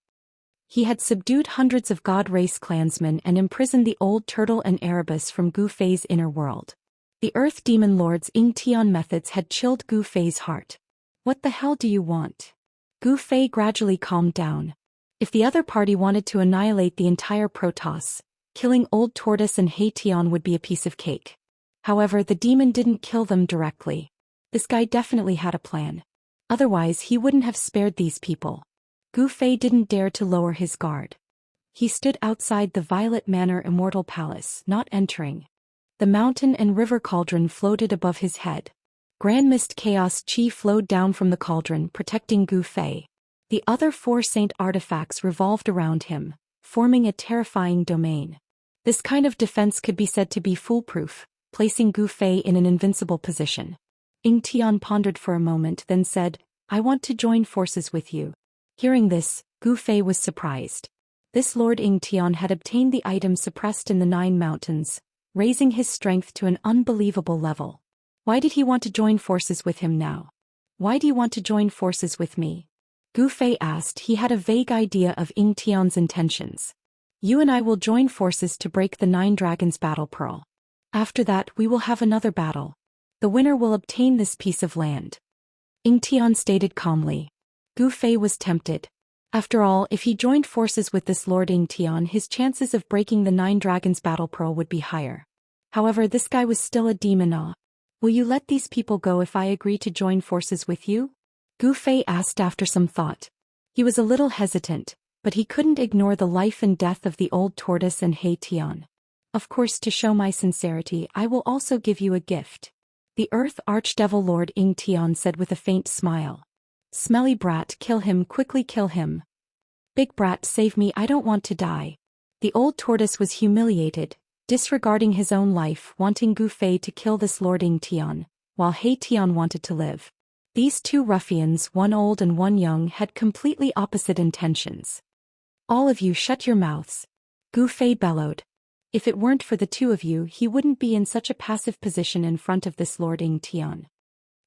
He had subdued hundreds of god race clansmen and imprisoned the old turtle and Erebus from Gu Fei's inner world. The Earth Demon Lord's Ying-Tian methods had chilled Gu Fei's heart. What the hell do you want? Gu Fei gradually calmed down. If the other party wanted to annihilate the entire Protoss, killing Old Tortoise and He-Tian would be a piece of cake. However, the demon didn't kill them directly. This guy definitely had a plan. Otherwise, he wouldn't have spared these people. Gu Fei didn't dare to lower his guard. He stood outside the Violet Manor Immortal Palace, not entering. The mountain and river cauldron floated above his head. Grand Mist Chaos Chi flowed down from the cauldron, protecting Gu Fei. The other 4 saint artifacts revolved around him, forming a terrifying domain. This kind of defense could be said to be foolproof, placing Gu Fei in an invincible position. Ying-Tian pondered for a moment, then said, "I want to join forces with you." Hearing this, Gu Fei was surprised. This Lord Ying-Tian had obtained the item suppressed in the 9 mountains, raising his strength to an unbelievable level. Why did he want to join forces with him now? Why do you want to join forces with me? Gu Fei asked. He had a vague idea of Ying-Tian's intentions. You and I will join forces to break the 9 dragons battle pearl. After that we will have another battle. The winner will obtain this piece of land. Ying-Tian stated calmly. Gu Fei was tempted. After all, if he joined forces with this Lord Ying-Tian, his chances of breaking the 9 dragons battle pearl would be higher. However, this guy was still a demon. Will you let these people go if I agree to join forces with you? Gu Fei asked after some thought. He was a little hesitant, but he couldn't ignore the life and death of the old tortoise and He-Tian. Of course, to show my sincerity, I will also give you a gift. The Earth Archdevil Lord Ying-Tian said with a faint smile. Smelly brat, kill him, quickly kill him. Big brat, save me, I don't want to die. The old tortoise was humiliated, disregarding his own life, wanting Gu Fei to kill this Lord Ying-Tian, while He-Tian wanted to live. These 2 ruffians, one old and one young, had completely opposite intentions. All of you shut your mouths. Gu Fei bellowed. If it weren't for the 2 of you, he wouldn't be in such a passive position in front of this Lord Ying-Tian.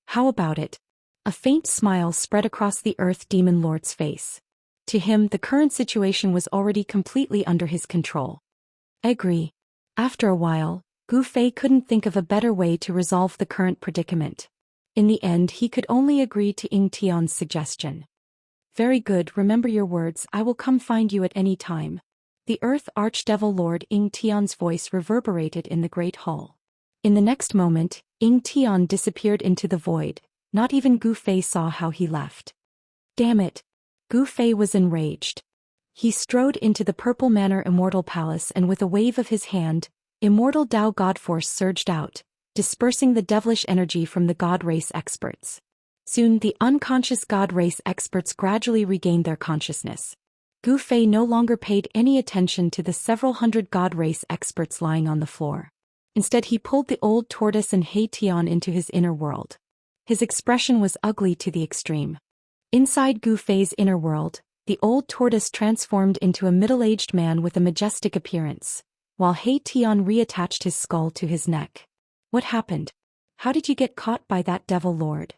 How about it? A faint smile spread across the Earth Demon Lord's face. To him, the current situation was already completely under his control. Agree. After a while, Gu Fei couldn't think of a better way to resolve the current predicament. In the end, he could only agree to Ying-Tian's suggestion. Very good, remember your words, I will come find you at any time. The Earth Archdevil Lord Ying-Tian's voice reverberated in the great hall. In the next moment, Ying-Tian disappeared into the void. Not even Gu Fei saw how he left. Damn it! Gu Fei was enraged. He strode into the Purple Manor Immortal Palace and with a wave of his hand, Immortal Dao Godforce surged out, dispersing the devilish energy from the God Race experts. Soon the unconscious God Race experts gradually regained their consciousness. Gu Fei no longer paid any attention to the several hundred God Race experts lying on the floor. Instead, he pulled the old tortoise and He-Tian into his inner world. His expression was ugly to the extreme. Inside Gu Fei's inner world, the old tortoise transformed into a middle-aged man with a majestic appearance, while He-Tian reattached his skull to his neck. What happened? How did you get caught by that devil lord?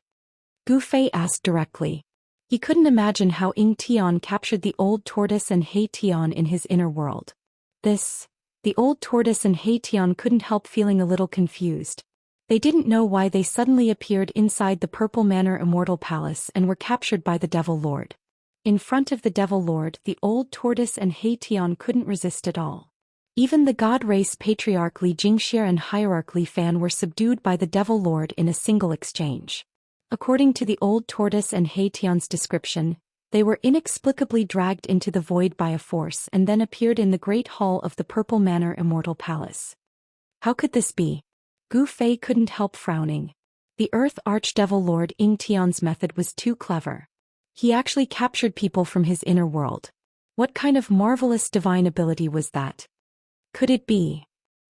Gu Fei asked directly. He couldn't imagine how Ying-Tian captured the old tortoise and He-Tian in his inner world. The old tortoise and He-Tian couldn't help feeling a little confused. They didn't know why they suddenly appeared inside the Purple Manor Immortal Palace and were captured by the Devil Lord. In front of the Devil Lord, the old tortoise and He-Tian couldn't resist at all. Even the God Race Patriarch Li Jingxia and Hierarch Li Fan were subdued by the Devil Lord in a single exchange. According to the old tortoise and He-Tian's description, they were inexplicably dragged into the void by a force and then appeared in the great hall of the Purple Manor Immortal Palace. How could this be? Gu Fei couldn't help frowning. The Earth Archdevil Lord Ying-Tian's method was too clever. He actually captured people from his inner world. What kind of marvelous divine ability was that? Could it be?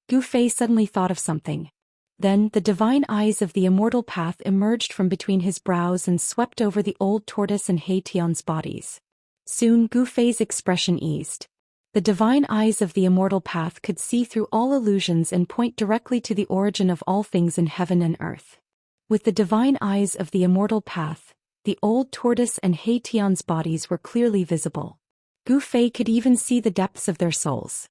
Gu Fei suddenly thought of something. Then the divine eyes of the Immortal Path emerged from between his brows and swept over the old tortoise and He-Tian's bodies. Soon Gu Fei's expression eased. The divine eyes of the Immortal Path could see through all illusions and point directly to the origin of all things in heaven and earth. With the divine eyes of the Immortal Path, the old tortoise and He-Tian's bodies were clearly visible. Gu Fei could even see the depths of their souls.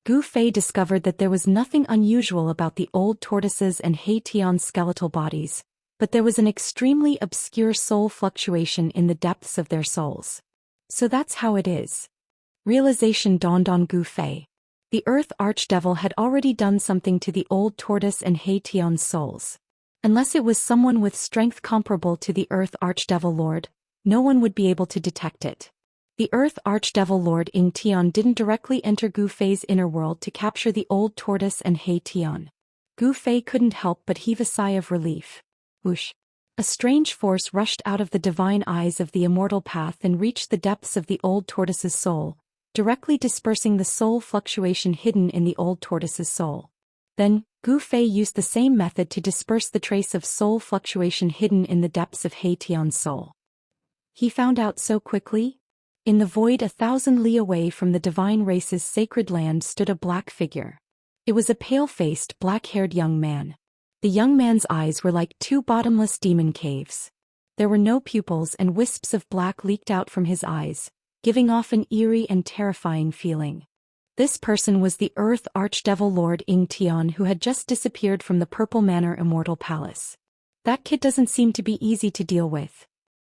Gu Fei discovered that there was nothing unusual about the old tortoises and He Tian's skeletal bodies, but there was an extremely obscure soul fluctuation in the depths of their souls. So that's how it is. Realization dawned on Gu Fei. The Earth Archdevil had already done something to the old tortoise and He Tian's souls. Unless it was someone with strength comparable to the Earth Archdevil Lord, no one would be able to detect it. The Earth Archdevil Lord Ying Tian didn't directly enter Gu Fei's inner world to capture the old tortoise and He Tian. Gu Fei couldn't help but heave a sigh of relief. Whoosh! A strange force rushed out of the divine eyes of the immortal path and reached the depths of the old tortoise's soul, directly dispersing the soul fluctuation hidden in the old tortoise's soul. Then, Gu Fei used the same method to disperse the trace of soul fluctuation hidden in the depths of He Tian's soul. He found out so quickly? In the void 1,000 li away from the divine race's sacred land stood a black figure. It was a pale-faced, black-haired young man. The young man's eyes were like two bottomless demon caves. There were no pupils and wisps of black leaked out from his eyes, giving off an eerie and terrifying feeling. This person was the Earth Archdevil Lord Ying Tian, who had just disappeared from the Purple Manor Immortal Palace. That kid doesn't seem to be easy to deal with.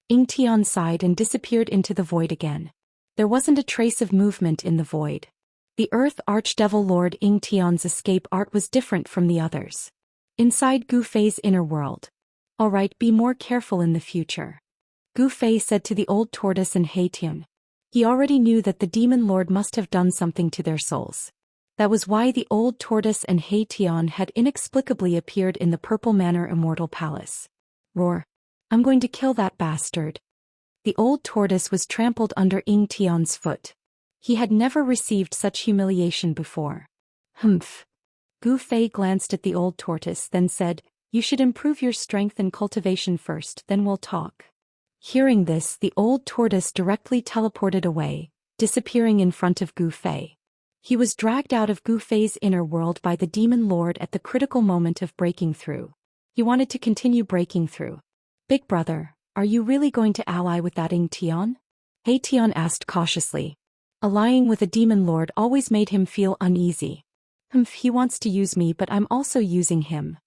Ying Tian sighed and disappeared into the void again. There wasn't a trace of movement in the void. The Earth Archdevil Lord Ying Tian's escape art was different from the others. Inside Gu Fei's inner world. All right, be more careful in the future. Gu Fei said to the old tortoise and He Tian. He already knew that the demon lord must have done something to their souls. That was why the old tortoise and He Tian had inexplicably appeared in the Purple Manor Immortal Palace. Roar! I'm going to kill that bastard. The old tortoise was trampled under Ying Tian's foot. He had never received such humiliation before. Humph. Gu Fei glanced at the old tortoise, then said, "You should improve your strength and cultivation first, then we'll talk." Hearing this, the old tortoise directly teleported away, disappearing in front of Gu Fei. He was dragged out of Gu Fei's inner world by the demon lord at the critical moment of breaking through. He wanted to continue breaking through. "Big brother, are you really going to ally with that Ying Tian?" He Tian asked cautiously. Allying with a demon lord always made him feel uneasy. He wants to use me, but I'm also using him.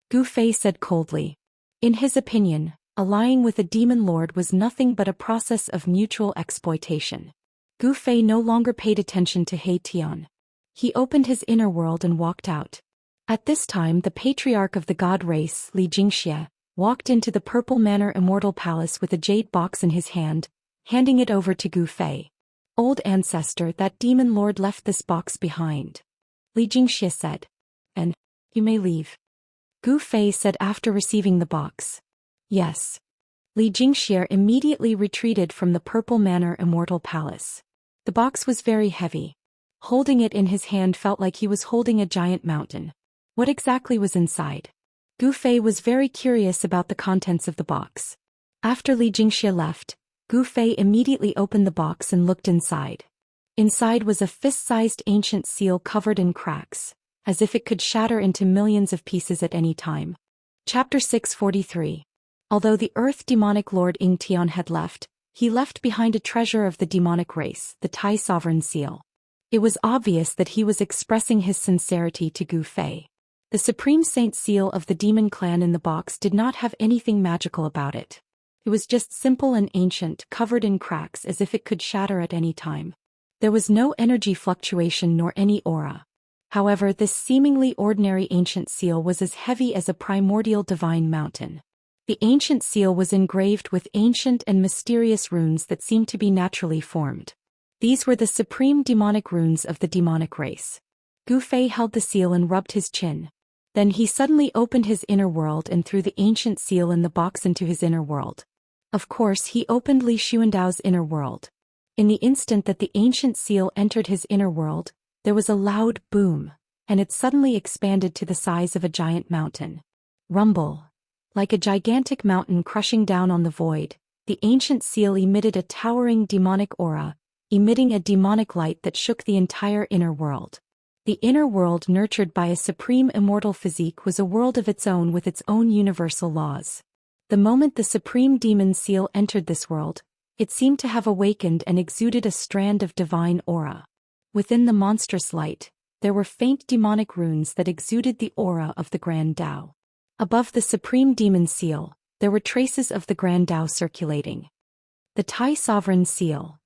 Gu Fei said coldly. In his opinion, allying with a demon lord was nothing but a process of mutual exploitation. Gu Fei no longer paid attention to He Tian. He opened his inner world and walked out. At this time, the patriarch of the god race, Xianxia, walked into the Purple Manor Immortal Palace with a jade box in his hand, handing it over to Gu Fei. "Old ancestor, that demon lord left this box behind," Xianxia said. "And you may leave," Gu Fei said after receiving the box. "Yes." Xianxia immediately retreated from the Purple Manor Immortal Palace. The box was very heavy. Holding it in his hand felt like he was holding a giant mountain. What exactly was inside? Gu Fei was very curious about the contents of the box. After Xianxia left, Gu Fei immediately opened the box and looked inside. Inside was a fist-sized ancient seal covered in cracks, as if it could shatter into millions of pieces at any time. Chapter 643. Although the Earth Demonic Lord Ying Tian had left, he left behind a treasure of the demonic race, the Tai Sovereign Seal. It was obvious that he was expressing his sincerity to Gu Fei. The Supreme Saint Seal of the Demon Clan in the box did not have anything magical about it. It was just simple and ancient, covered in cracks as if it could shatter at any time. There was no energy fluctuation nor any aura. However, this seemingly ordinary ancient seal was as heavy as a primordial divine mountain. The ancient seal was engraved with ancient and mysterious runes that seemed to be naturally formed. These were the supreme demonic runes of the demonic race. Gu Fei held the seal and rubbed his chin. Then he suddenly opened his inner world and threw the ancient seal in the box into his inner world. Of course, he opened Li Xuandao's inner world. In the instant that the ancient seal entered his inner world, there was a loud boom, and it suddenly expanded to the size of a giant mountain. Rumble. Like a gigantic mountain crushing down on the void, the ancient seal emitted a towering demonic aura, emitting a demonic light that shook the entire inner world. The inner world, nurtured by a supreme immortal physique, was a world of its own with its own universal laws. The moment the supreme demon seal entered this world, It seemed to have awakened and exuded a strand of divine aura. Within the monstrous light, there were faint demonic runes that exuded the aura of the Grand Tao. Above the supreme demon seal, there were traces of the Grand Tao circulating. The Tai Sovereign Seal.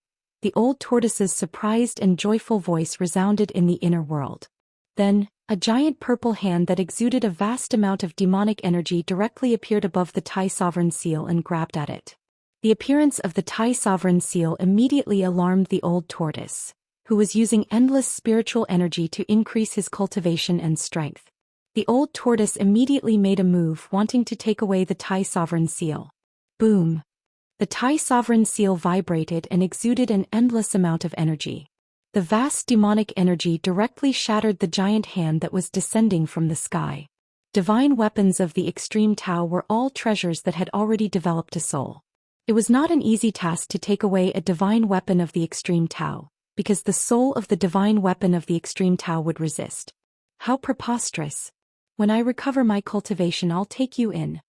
The old tortoise's surprised and joyful voice resounded in the inner world. Then, a giant purple hand that exuded a vast amount of demonic energy directly appeared above the Tai Sovereign Seal and grabbed at it. The appearance of the Tai Sovereign Seal immediately alarmed the old tortoise, who was using endless spiritual energy to increase his cultivation and strength. The old tortoise immediately made a move wanting to take away the Tai Sovereign Seal. Boom! The Tai Sovereign Seal vibrated and exuded an endless amount of energy. The vast demonic energy directly shattered the giant hand that was descending from the sky. Divine weapons of the extreme Tao were all treasures that had already developed a soul. It was not an easy task to take away a divine weapon of the extreme Tao, because the soul of the divine weapon of the extreme Tao would resist. How preposterous! When I recover my cultivation, I'll take you in.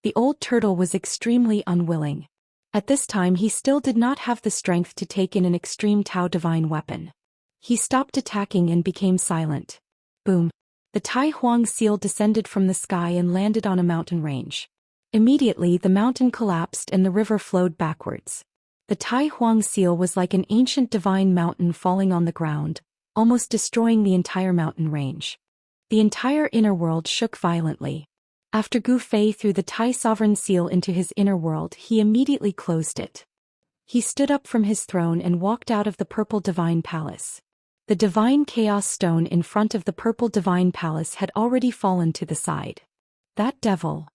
The old turtle was extremely unwilling. At this time he still did not have the strength to take in an extreme Tao divine weapon. He stopped attacking and became silent. Boom! The Tai Huang Seal descended from the sky and landed on a mountain range. Immediately the mountain collapsed and the river flowed backwards. The Tai Huang Seal was like an ancient divine mountain falling on the ground, almost destroying the entire mountain range. The entire inner world shook violently. After Gu Fei threw the Tai Sovereign Seal into his inner world, he immediately closed it. He stood up from his throne and walked out of the purple divine palace. The divine chaos stone in front of the purple divine palace had already fallen to the side. That devil!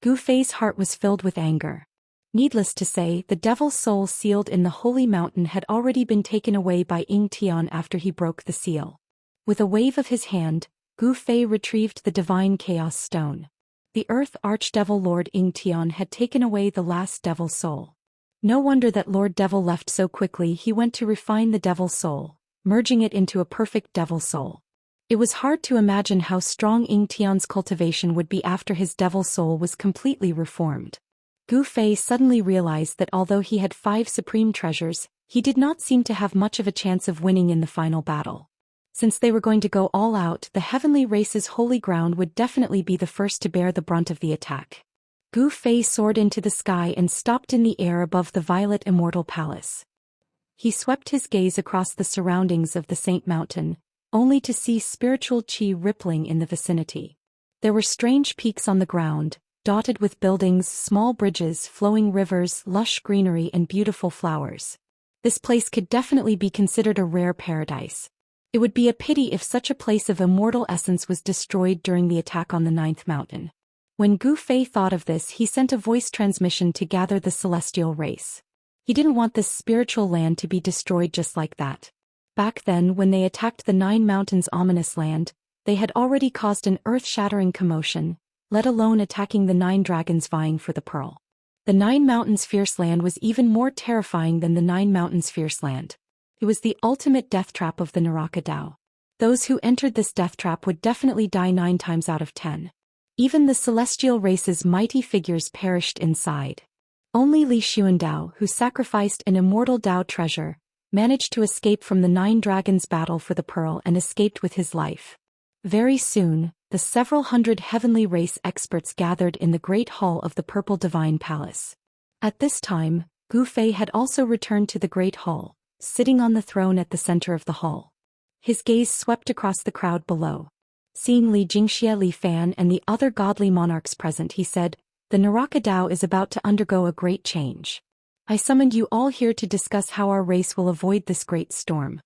Gu Fei's heart was filled with anger. Needless to say, the devil's soul sealed in the holy mountain had already been taken away by Ying Tian after he broke the seal. With a wave of his hand, Gu Fei retrieved the divine chaos stone. The earth archdevil Lord Ying Tian had taken away the last devil soul. No wonder that Lord Devil left so quickly. He went to refine the devil soul, merging it into a perfect devil soul. It was hard to imagine how strong Ying Tian's cultivation would be after his devil soul was completely reformed. Gu Fei suddenly realized that although he had 5 supreme treasures, he did not seem to have much of a chance of winning in the final battle. Since they were going to go all out, the heavenly race's holy ground would definitely be the first to bear the brunt of the attack. Gu Fei soared into the sky and stopped in the air above the violet Immortal Palace. He swept his gaze across the surroundings of the Saint Mountain, only to see spiritual qi rippling in the vicinity. There were strange peaks on the ground, dotted with buildings, small bridges, flowing rivers, lush greenery and beautiful flowers. This place could definitely be considered a rare paradise. It would be a pity if such a place of immortal essence was destroyed during the attack on the 9th mountain. When Gu Fei thought of this, he sent a voice transmission to gather the celestial race. He didn't want this spiritual land to be destroyed just like that. Back then, when they attacked the 9 mountains' ominous land, they had already caused an earth-shattering commotion, let alone attacking the 9 dragons vying for the pearl. The 9 mountains' fierce land was even more terrifying than the 9 mountains' fierce land. It was the ultimate death trap of the Naraka Tao. Those who entered this death trap would definitely die 9 times out of 10. Even the celestial race's mighty figures perished inside. Only Li Xuandao, who sacrificed an immortal Tao treasure, managed to escape from the 9 dragons' battle for the pearl and escaped with his life. Very soon, the several hundred heavenly race experts gathered in the great hall of the Purple Divine Palace. At this time, Gu Fei had also returned to the great hall, sitting on the throne at the center of the hall. His gaze swept across the crowd below. Seeing Li Jingxia, Li Fan and the other godly monarchs present, he said, "The Naraka Tao is about to undergo a great change. I summoned you all here to discuss how our race will avoid this great storm.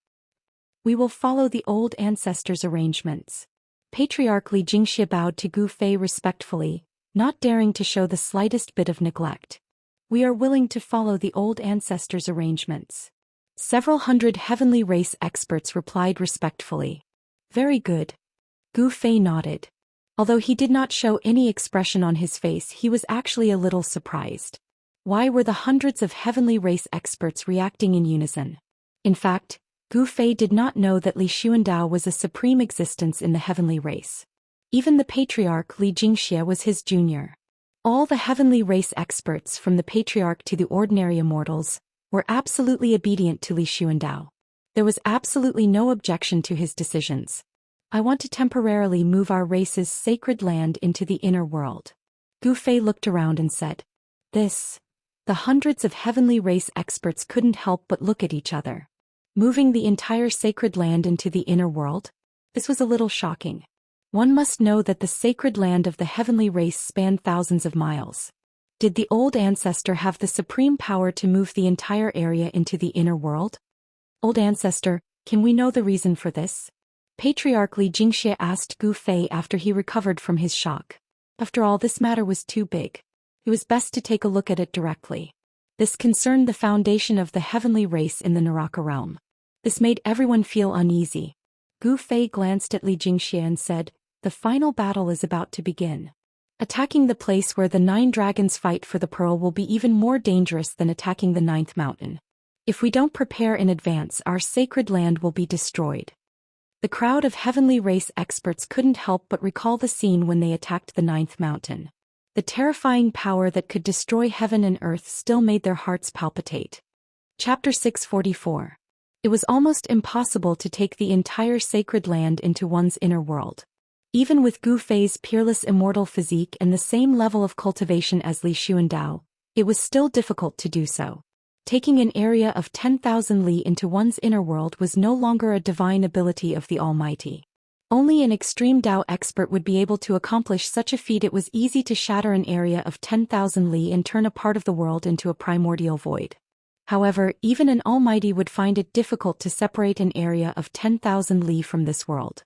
We will follow the old ancestors' arrangements." Patriarch Li Jingxia bowed to Gu Fei respectfully, not daring to show the slightest bit of neglect. "We are willing to follow the old ancestors' arrangements." Several hundred heavenly race experts replied respectfully. "Very good." Gu Fei nodded. Although he did not show any expression on his face, he was actually a little surprised. Why were the hundreds of heavenly race experts reacting in unison? In fact, Gu Fei did not know that Li Xuandao was a supreme existence in the heavenly race. Even the patriarch Li Jingxia was his junior. All the heavenly race experts, from the patriarch to the ordinary immortals, were absolutely obedient to Li Xuandao. There was absolutely no objection to his decisions. I want to temporarily move our race's sacred land into the inner world. Gu Fei looked around and said. The hundreds of heavenly race experts couldn't help but look at each other. Moving the entire sacred land into the inner world? This was a little shocking. One must know that the sacred land of the heavenly race spanned thousands of miles. Did the old ancestor have the supreme power to move the entire area into the inner world? Old ancestor, can we know the reason for this? Patriarch Li Xianxia asked Gu Fei after he recovered from his shock. After all, this matter was too big. It was best to take a look at it directly. This concerned the foundation of the heavenly race in the Naraka realm. This made everyone feel uneasy. Gu Fei glanced at Li Xianxia and said, "The final battle is about to begin. Attacking the place where the 9 dragons fight for the pearl will be even more dangerous than attacking the 9th mountain. If we don't prepare in advance, our sacred land will be destroyed." The crowd of heavenly race experts couldn't help but recall the scene when they attacked the 9th mountain. The terrifying power that could destroy heaven and earth still made their hearts palpitate. Chapter 644. It was almost impossible to take the entire sacred land into one's inner world. Even with Gu Fei's peerless immortal physique and the same level of cultivation as Li Xuandao, it was still difficult to do so. Taking an area of 10,000 li into one's inner world was no longer a divine ability of the Almighty. Only an extreme Dao expert would be able to accomplish such a feat. It was easy to shatter an area of 10,000 li and turn a part of the world into a primordial void. However, even an almighty would find it difficult to separate an area of 10,000 li from this world.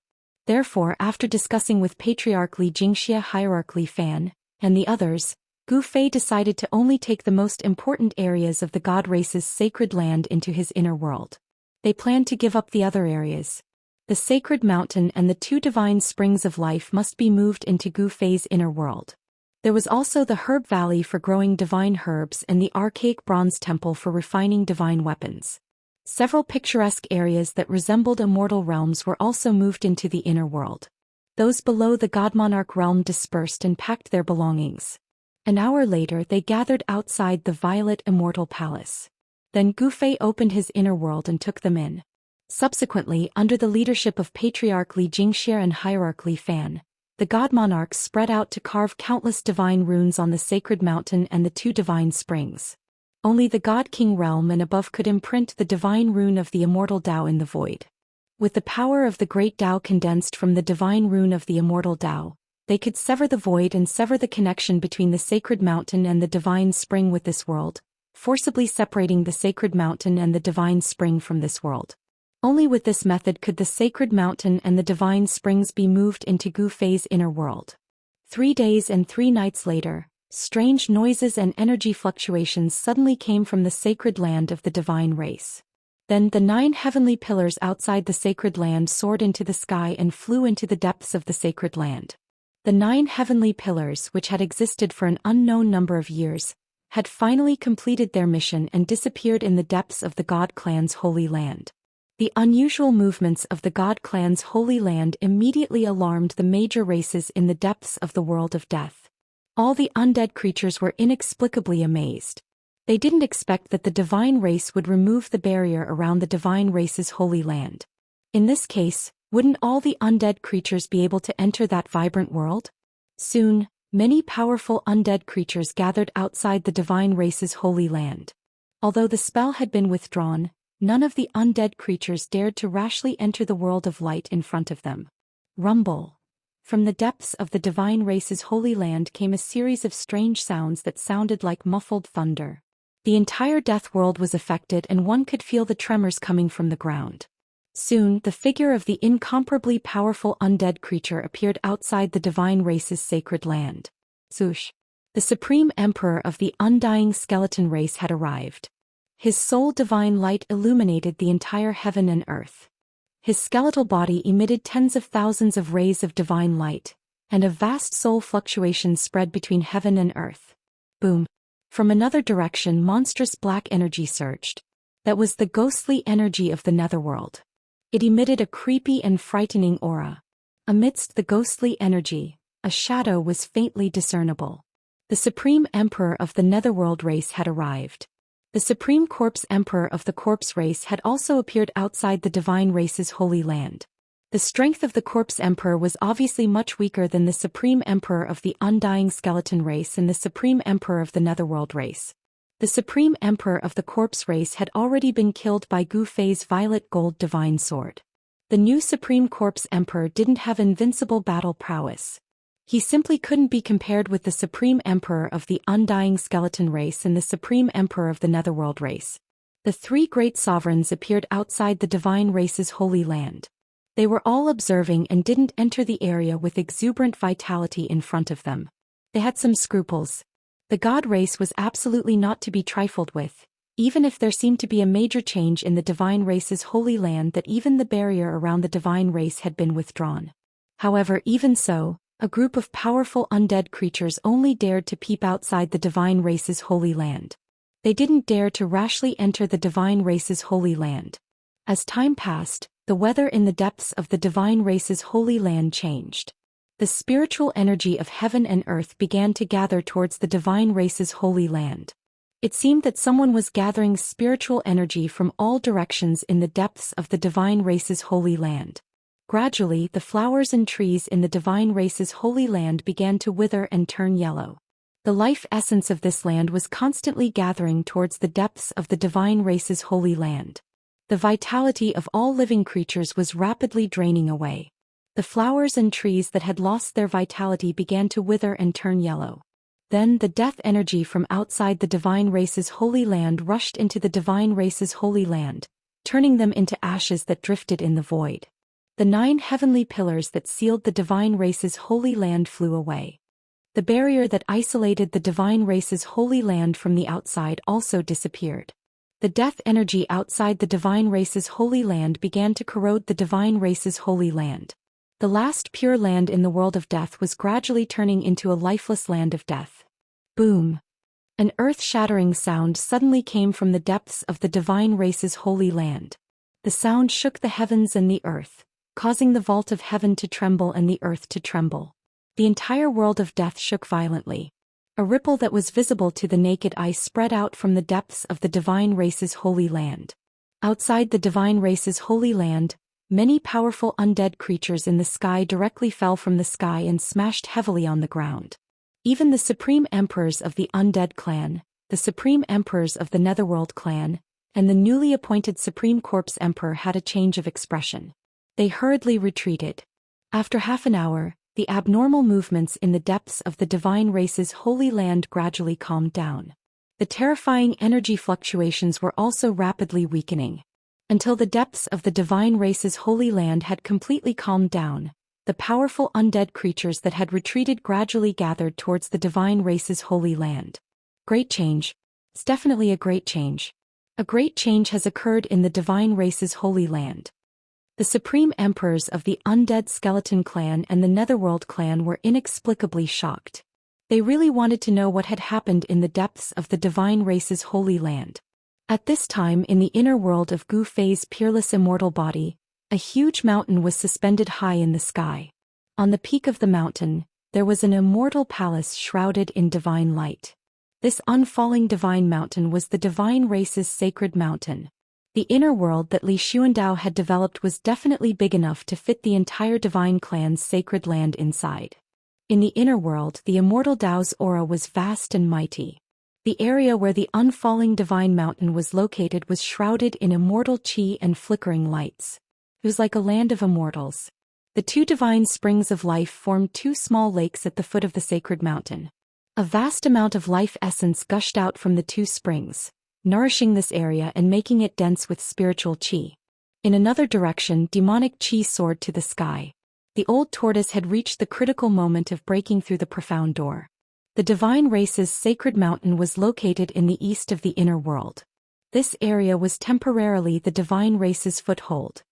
Therefore, after discussing with Patriarch Li Xianxia, Hierarch Li Fan, and the others, Gu Fei decided to only take the most important areas of the god race's sacred land into his inner world. They planned to give up the other areas. The sacred mountain and the 2 divine springs of life must be moved into Gu Fei's inner world. There was also the herb valley for growing divine herbs and the archaic bronze temple for refining divine weapons. Several picturesque areas that resembled immortal realms were also moved into the inner world. Those below the godmonarch realm dispersed and packed their belongings. An hour later they gathered outside the violet immortal palace. Then Gu Fei opened his inner world and took them in. Subsequently, under the leadership of Patriarch Li Xianxia and Hierarch Li Fan, the god monarchs spread out to carve countless divine runes on the sacred mountain and the 2 divine springs. Only the God King realm and above could imprint the divine rune of the immortal Dao in the void. With the power of the great Dao condensed from the divine rune of the immortal Dao, they could sever the void and sever the connection between the sacred mountain and the divine spring with this world, forcibly separating the sacred mountain and the divine spring from this world. Only with this method could the sacred mountain and the divine springs be moved into Gu Fei's inner world. 3 days and 3 nights later, strange noises and energy fluctuations suddenly came from the sacred land of the divine race. Then the 9 heavenly pillars outside the sacred land soared into the sky and flew into the depths of the sacred land. The 9 heavenly pillars, which had existed for an unknown number of years, had finally completed their mission and disappeared in the depths of the God clan's holy land. The unusual movements of the God clan's holy land immediately alarmed the major races in the depths of the world of death. All the undead creatures were inexplicably amazed. They didn't expect that the divine race would remove the barrier around the divine race's holy land. In this case, wouldn't all the undead creatures be able to enter that vibrant world? Soon, many powerful undead creatures gathered outside the divine race's holy land. Although the spell had been withdrawn, none of the undead creatures dared to rashly enter the world of light in front of them. Rumble. From the depths of the divine race's holy land came a series of strange sounds that sounded like muffled thunder. The entire death world was affected and one could feel the tremors coming from the ground. Soon, the figure of the incomparably powerful undead creature appeared outside the divine race's sacred land. Zush. The supreme emperor of the undying skeleton race had arrived. His sole divine light illuminated the entire heaven and earth. His skeletal body emitted tens of thousands of rays of divine light, and a vast soul fluctuation spread between heaven and earth. Boom. From another direction, monstrous black energy surged. That was the ghostly energy of the netherworld. It emitted a creepy and frightening aura. Amidst the ghostly energy, a shadow was faintly discernible. The supreme emperor of the netherworld race had arrived. The Supreme Corpse Emperor of the Corpse race had also appeared outside the divine race's holy land. The strength of the Corpse Emperor was obviously much weaker than the Supreme Emperor of the Undying Skeleton race and the Supreme Emperor of the Netherworld race. The Supreme Emperor of the Corpse race had already been killed by Gu Fei's violet gold divine sword. The new Supreme Corpse Emperor didn't have invincible battle prowess. He simply couldn't be compared with the Supreme Emperor of the Undying Skeleton race and the Supreme Emperor of the Netherworld race. The three great sovereigns appeared outside the divine race's holy land. They were all observing and didn't enter the area with exuberant vitality in front of them. They had some scruples. The god race was absolutely not to be trifled with, even if there seemed to be a major change in the divine race's holy land that even the barrier around the divine race had been withdrawn. However, even so, a group of powerful undead creatures only dared to peep outside the divine race's holy land. They didn't dare to rashly enter the divine race's holy land. As time passed, the weather in the depths of the divine race's holy land changed. The spiritual energy of heaven and earth began to gather towards the divine race's holy land. It seemed that someone was gathering spiritual energy from all directions in the depths of the divine race's holy land. Gradually, the flowers and trees in the divine race's holy land began to wither and turn yellow. The life essence of this land was constantly gathering towards the depths of the divine race's holy land. The vitality of all living creatures was rapidly draining away. The flowers and trees that had lost their vitality began to wither and turn yellow. Then the death energy from outside the divine race's holy land rushed into the divine race's holy land, turning them into ashes that drifted in the void. The 9 heavenly pillars that sealed the divine race's holy land flew away. The barrier that isolated the divine race's holy land from the outside also disappeared. The death energy outside the divine race's holy land began to corrode the divine race's holy land. The last pure land in the world of death was gradually turning into a lifeless land of death. Boom! An earth-shattering sound suddenly came from the depths of the divine race's holy land. The sound shook the heavens and the earth, causing the vault of heaven to tremble and the earth to tremble. The entire world of death shook violently. A ripple that was visible to the naked eye spread out from the depths of the divine race's holy land. Outside the divine race's holy land, many powerful undead creatures in the sky directly fell from the sky and smashed heavily on the ground. Even the supreme emperors of the undead clan, the supreme emperors of the Netherworld clan, and the newly appointed Supreme Corpse Emperor had a change of expression. They hurriedly retreated. After half an hour, the abnormal movements in the depths of the divine race's holy land gradually calmed down. The terrifying energy fluctuations were also rapidly weakening. Until the depths of the divine race's holy land had completely calmed down, the powerful undead creatures that had retreated gradually gathered towards the divine race's holy land. Great change. It's definitely a great change. A great change has occurred in the divine race's holy land. The supreme emperors of the Undead Skeleton clan and the Netherworld clan were inexplicably shocked. They really wanted to know what had happened in the depths of the divine race's holy land. At this time in the inner world of Gu Fei's peerless immortal body, a huge mountain was suspended high in the sky. On the peak of the mountain, there was an immortal palace shrouded in divine light. This unfalling divine mountain was the divine race's sacred mountain. The inner world that Li Xuandao had developed was definitely big enough to fit the entire divine clan's sacred land inside. In the inner world, the immortal Dao's aura was vast and mighty. The area where the unfalling divine mountain was located was shrouded in immortal qi and flickering lights. It was like a land of immortals. The 2 divine springs of life formed 2 small lakes at the foot of the sacred mountain. A vast amount of life essence gushed out from the 2 springs, nourishing this area and making it dense with spiritual qi. In another direction, demonic qi soared to the sky. The old tortoise had reached the critical moment of breaking through the profound door. The divine race's sacred mountain was located in the east of the inner world. This area was temporarily the divine race's foothold.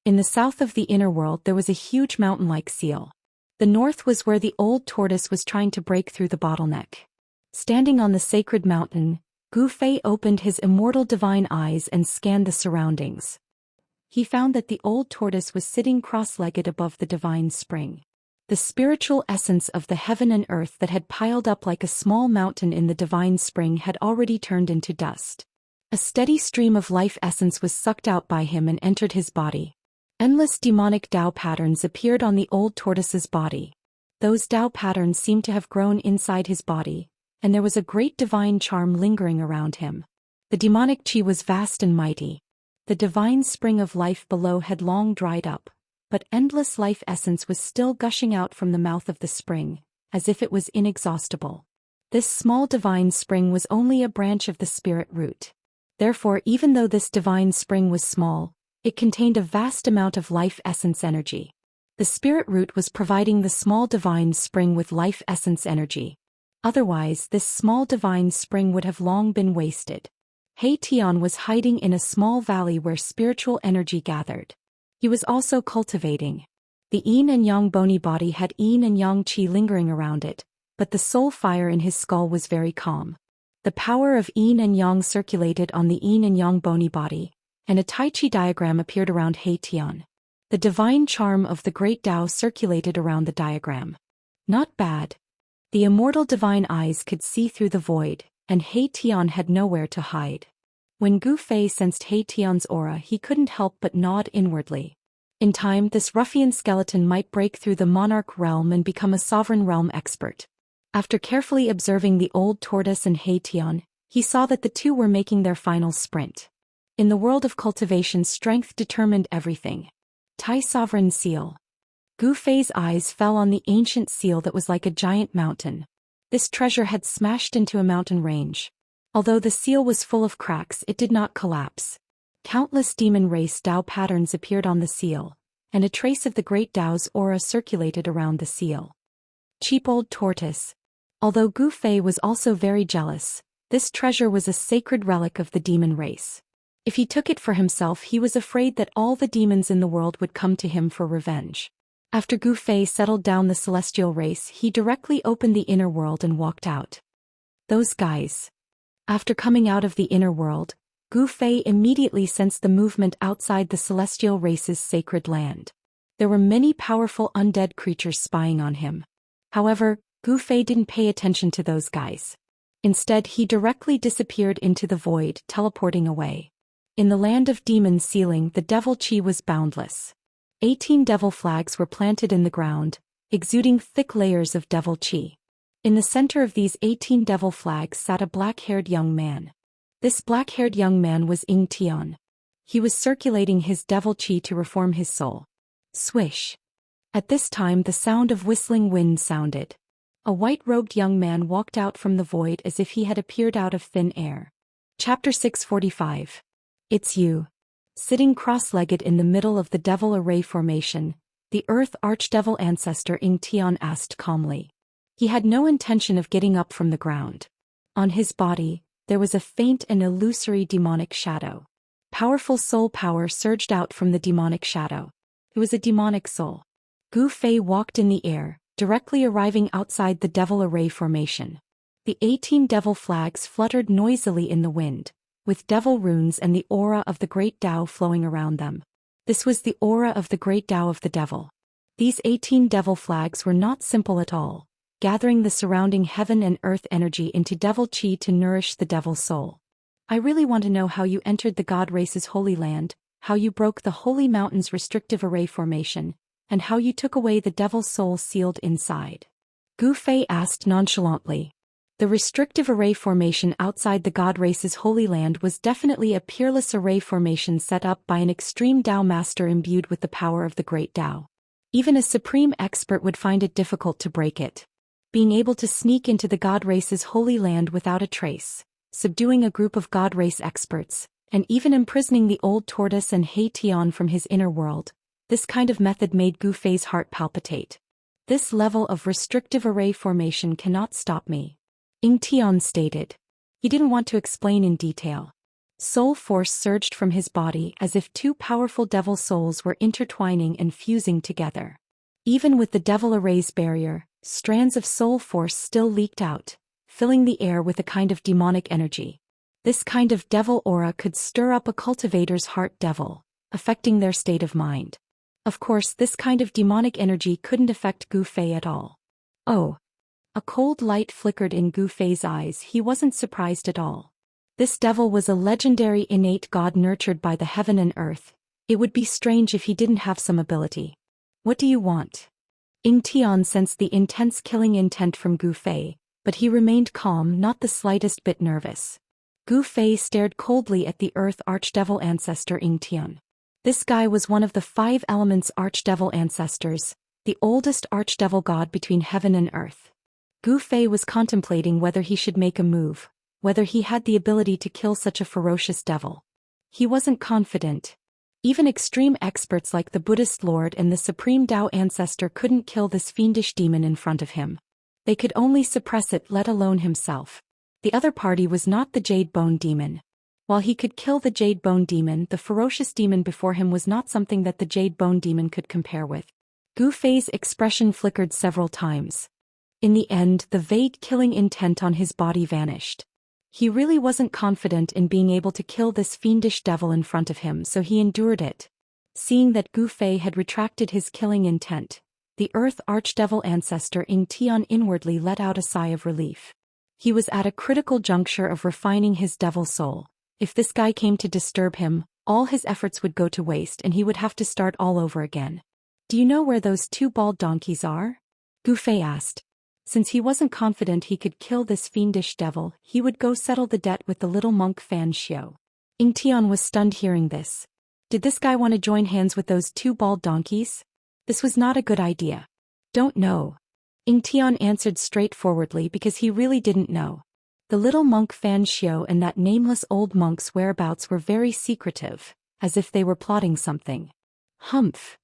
In the south of the inner world there was a huge mountain-like seal. The north was where the old tortoise was trying to break through the bottleneck. Standing on the sacred mountain, Gu Fei opened his immortal divine eyes and scanned the surroundings. He found that the old tortoise was sitting cross-legged above the divine spring. The spiritual essence of the heaven and earth that had piled up like a small mountain in the divine spring had already turned into dust. A steady stream of life essence was sucked out by him and entered his body. Endless demonic Dao patterns appeared on the old tortoise's body. Those Dao patterns seemed to have grown inside his body, and there was a great divine charm lingering around him. The demonic chi was vast and mighty. The divine spring of life below had long dried up, but endless life essence was still gushing out from the mouth of the spring, as if it was inexhaustible. This small divine spring was only a branch of the spirit root. Therefore, even though this divine spring was small, it contained a vast amount of life essence energy. The spirit root was providing the small divine spring with life essence energy. Otherwise, this small divine spring would have long been wasted. He Tian was hiding in a small valley where spiritual energy gathered. He was also cultivating. The yin and yang bony body had yin and yang qi lingering around it, but the soul fire in his skull was very calm. The power of yin and yang circulated on the yin and yang bony body, and a Tai Chi diagram appeared around He Tian. The divine charm of the great Tao circulated around the diagram. Not bad. The immortal divine eyes could see through the void, and He Tian had nowhere to hide. When Gu Fei sensed He Tian's aura, he couldn't help but nod inwardly. In time, this ruffian skeleton might break through the monarch realm and become a sovereign realm expert. After carefully observing the old tortoise and He Tian, he saw that the two were making their final sprint. In the world of cultivation, strength determined everything. Tai Sovereign Seal. Gu Fei's eyes fell on the ancient seal that was like a giant mountain. This treasure had smashed into a mountain range. Although the seal was full of cracks, it did not collapse. Countless demon race Dao patterns appeared on the seal, and a trace of the great Dao's aura circulated around the seal. Cheap old tortoise. Although Gu Fei was also very jealous, this treasure was a sacred relic of the demon race. If he took it for himself, he was afraid that all the demons in the world would come to him for revenge. After Gu Fei settled down the celestial race, he directly opened the inner world and walked out. Those guys. After coming out of the inner world, Gu Fei immediately sensed the movement outside the celestial race's sacred land. There were many powerful undead creatures spying on him. However, Gu Fei didn't pay attention to those guys. Instead, he directly disappeared into the void, teleporting away. In the land of demon sealing, the devil chi was boundless. 18 devil flags were planted in the ground, exuding thick layers of devil chi. In the center of these 18 devil flags sat a black-haired young man. This black-haired young man was Ying Tian. He was circulating his devil chi to reform his soul. Swish. At this time, the sound of whistling wind sounded. A white-robed young man walked out from the void as if he had appeared out of thin air. Chapter 645. It's you. Sitting cross-legged in the middle of the devil array formation, the Earth Archdevil ancestor Ying Tian asked calmly. He had no intention of getting up from the ground. On his body, there was a faint and illusory demonic shadow. Powerful soul power surged out from the demonic shadow. It was a demonic soul. Gu Fei walked in the air, directly arriving outside the devil array formation. The 18 devil flags fluttered noisily in the wind, with devil runes and the aura of the great Tao flowing around them. This was the aura of the great Tao of the devil. These 18 devil flags were not simple at all, gathering the surrounding heaven and earth energy into devil chi to nourish the devil soul. I really want to know how you entered the god race's holy land, how you broke the holy mountain's restrictive array formation, and how you took away the devil soul sealed inside. Gu Fei asked nonchalantly. The restrictive array formation outside the god race's holy land was definitely a peerless array formation set up by an extreme Tao master imbued with the power of the great Tao. Even a supreme expert would find it difficult to break it. Being able to sneak into the god race's holy land without a trace, subduing a group of god race experts, and even imprisoning the old tortoise and He Tian from his inner world, this kind of method made Gu Fei's heart palpitate. This level of restrictive array formation cannot stop me. Ying Tian stated. He didn't want to explain in detail. Soul force surged from his body as if two powerful devil souls were intertwining and fusing together. Even with the devil array's barrier, strands of soul force still leaked out, filling the air with a kind of demonic energy. This kind of devil aura could stir up a cultivator's heart devil, affecting their state of mind. Of course, this kind of demonic energy couldn't affect Gu Fei at all. Oh. A cold light flickered in Gu Fei's eyes. He wasn't surprised at all. This devil was a legendary innate god nurtured by the heaven and earth. It would be strange if he didn't have some ability. What do you want? Ying Tian sensed the intense killing intent from Gu Fei, but he remained calm, not the slightest bit nervous. Gu Fei stared coldly at the earth archdevil ancestor Ying Tian. This guy was one of the 5 elements archdevil ancestors, the oldest archdevil god between heaven and earth. Gu Fei was contemplating whether he should make a move, whether he had the ability to kill such a ferocious devil. He wasn't confident. Even extreme experts like the Buddhist Lord and the Supreme Tao ancestor couldn't kill this fiendish demon in front of him. They could only suppress it, let alone himself. The other party was not the Jade Bone Demon. While he could kill the Jade Bone Demon, the ferocious demon before him was not something that the Jade Bone Demon could compare with. Gu Fei's expression flickered several times. In the end, the vague killing intent on his body vanished. He really wasn't confident in being able to kill this fiendish devil in front of him, so he endured it. Seeing that Gu Fei had retracted his killing intent, the Earth Archdevil ancestor Ying Tian inwardly let out a sigh of relief. He was at a critical juncture of refining his devil soul. If this guy came to disturb him, all his efforts would go to waste and he would have to start all over again. Do you know where those 2 bald donkeys are? Gu Fei asked. Since he wasn't confident he could kill this fiendish devil, he would go settle the debt with the little monk Fan Xiao. Ying Tian was stunned hearing this. Did this guy want to join hands with those 2 bald donkeys? This was not a good idea. Don't know. Ying Tian answered straightforwardly because he really didn't know. The little monk Fan Xiao and that nameless old monk's whereabouts were very secretive, as if they were plotting something. Humph.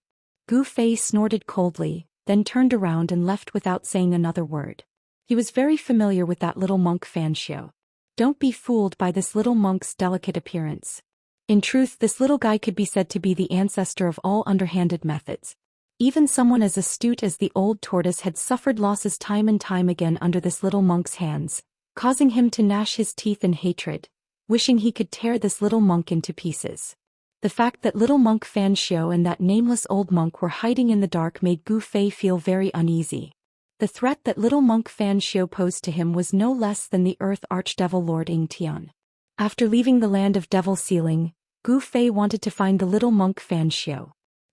Gu Fei snorted coldly, then turned around and left without saying another word. He was very familiar with that little monk Fan Xiao. Don't be fooled by this little monk's delicate appearance. In truth, this little guy could be said to be the ancestor of all underhanded methods. Even someone as astute as the old tortoise had suffered losses time and time again under this little monk's hands, causing him to gnash his teeth in hatred, wishing he could tear this little monk into pieces. The fact that little monk Fan Xiao and that nameless old monk were hiding in the dark made Gu Fei feel very uneasy. The threat that little monk Fan Xiao posed to him was no less than the Earth Archdevil Lord Ying Tian. After leaving the land of Devil Sealing, Gu Fei wanted to find the little monk Fan Xiao.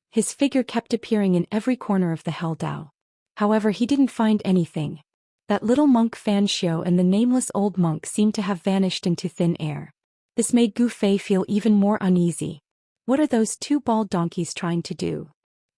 His figure kept appearing in every corner of the Hell Dao. However, he didn't find anything. That little monk Fan Xiao and the nameless old monk seemed to have vanished into thin air. This made Gu Fei feel even more uneasy. What are those 2 bald donkeys trying to do?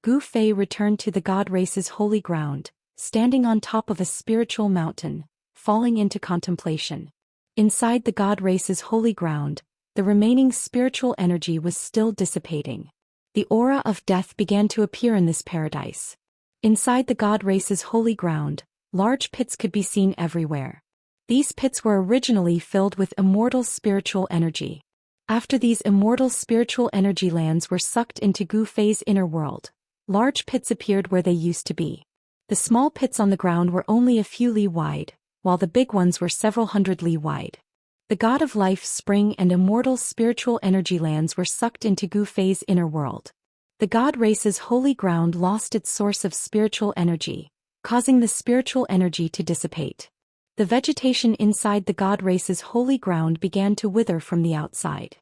Gu Fei returned to the god race's holy ground, standing on top of a spiritual mountain, falling into contemplation. Inside the god race's holy ground, the remaining spiritual energy was still dissipating. The aura of death began to appear in this paradise. Inside the god race's holy ground, large pits could be seen everywhere. These pits were originally filled with immortal spiritual energy. After these immortal spiritual energy lands were sucked into Gu Fei's inner world, large pits appeared where they used to be. The small pits on the ground were only a few li wide, while the big ones were several hundred li wide. The god of life, spring, and immortal spiritual energy lands were sucked into Gu Fei's inner world. The god race's holy ground lost its source of spiritual energy, causing the spiritual energy to dissipate. The vegetation inside the god race's holy ground began to wither from the outside.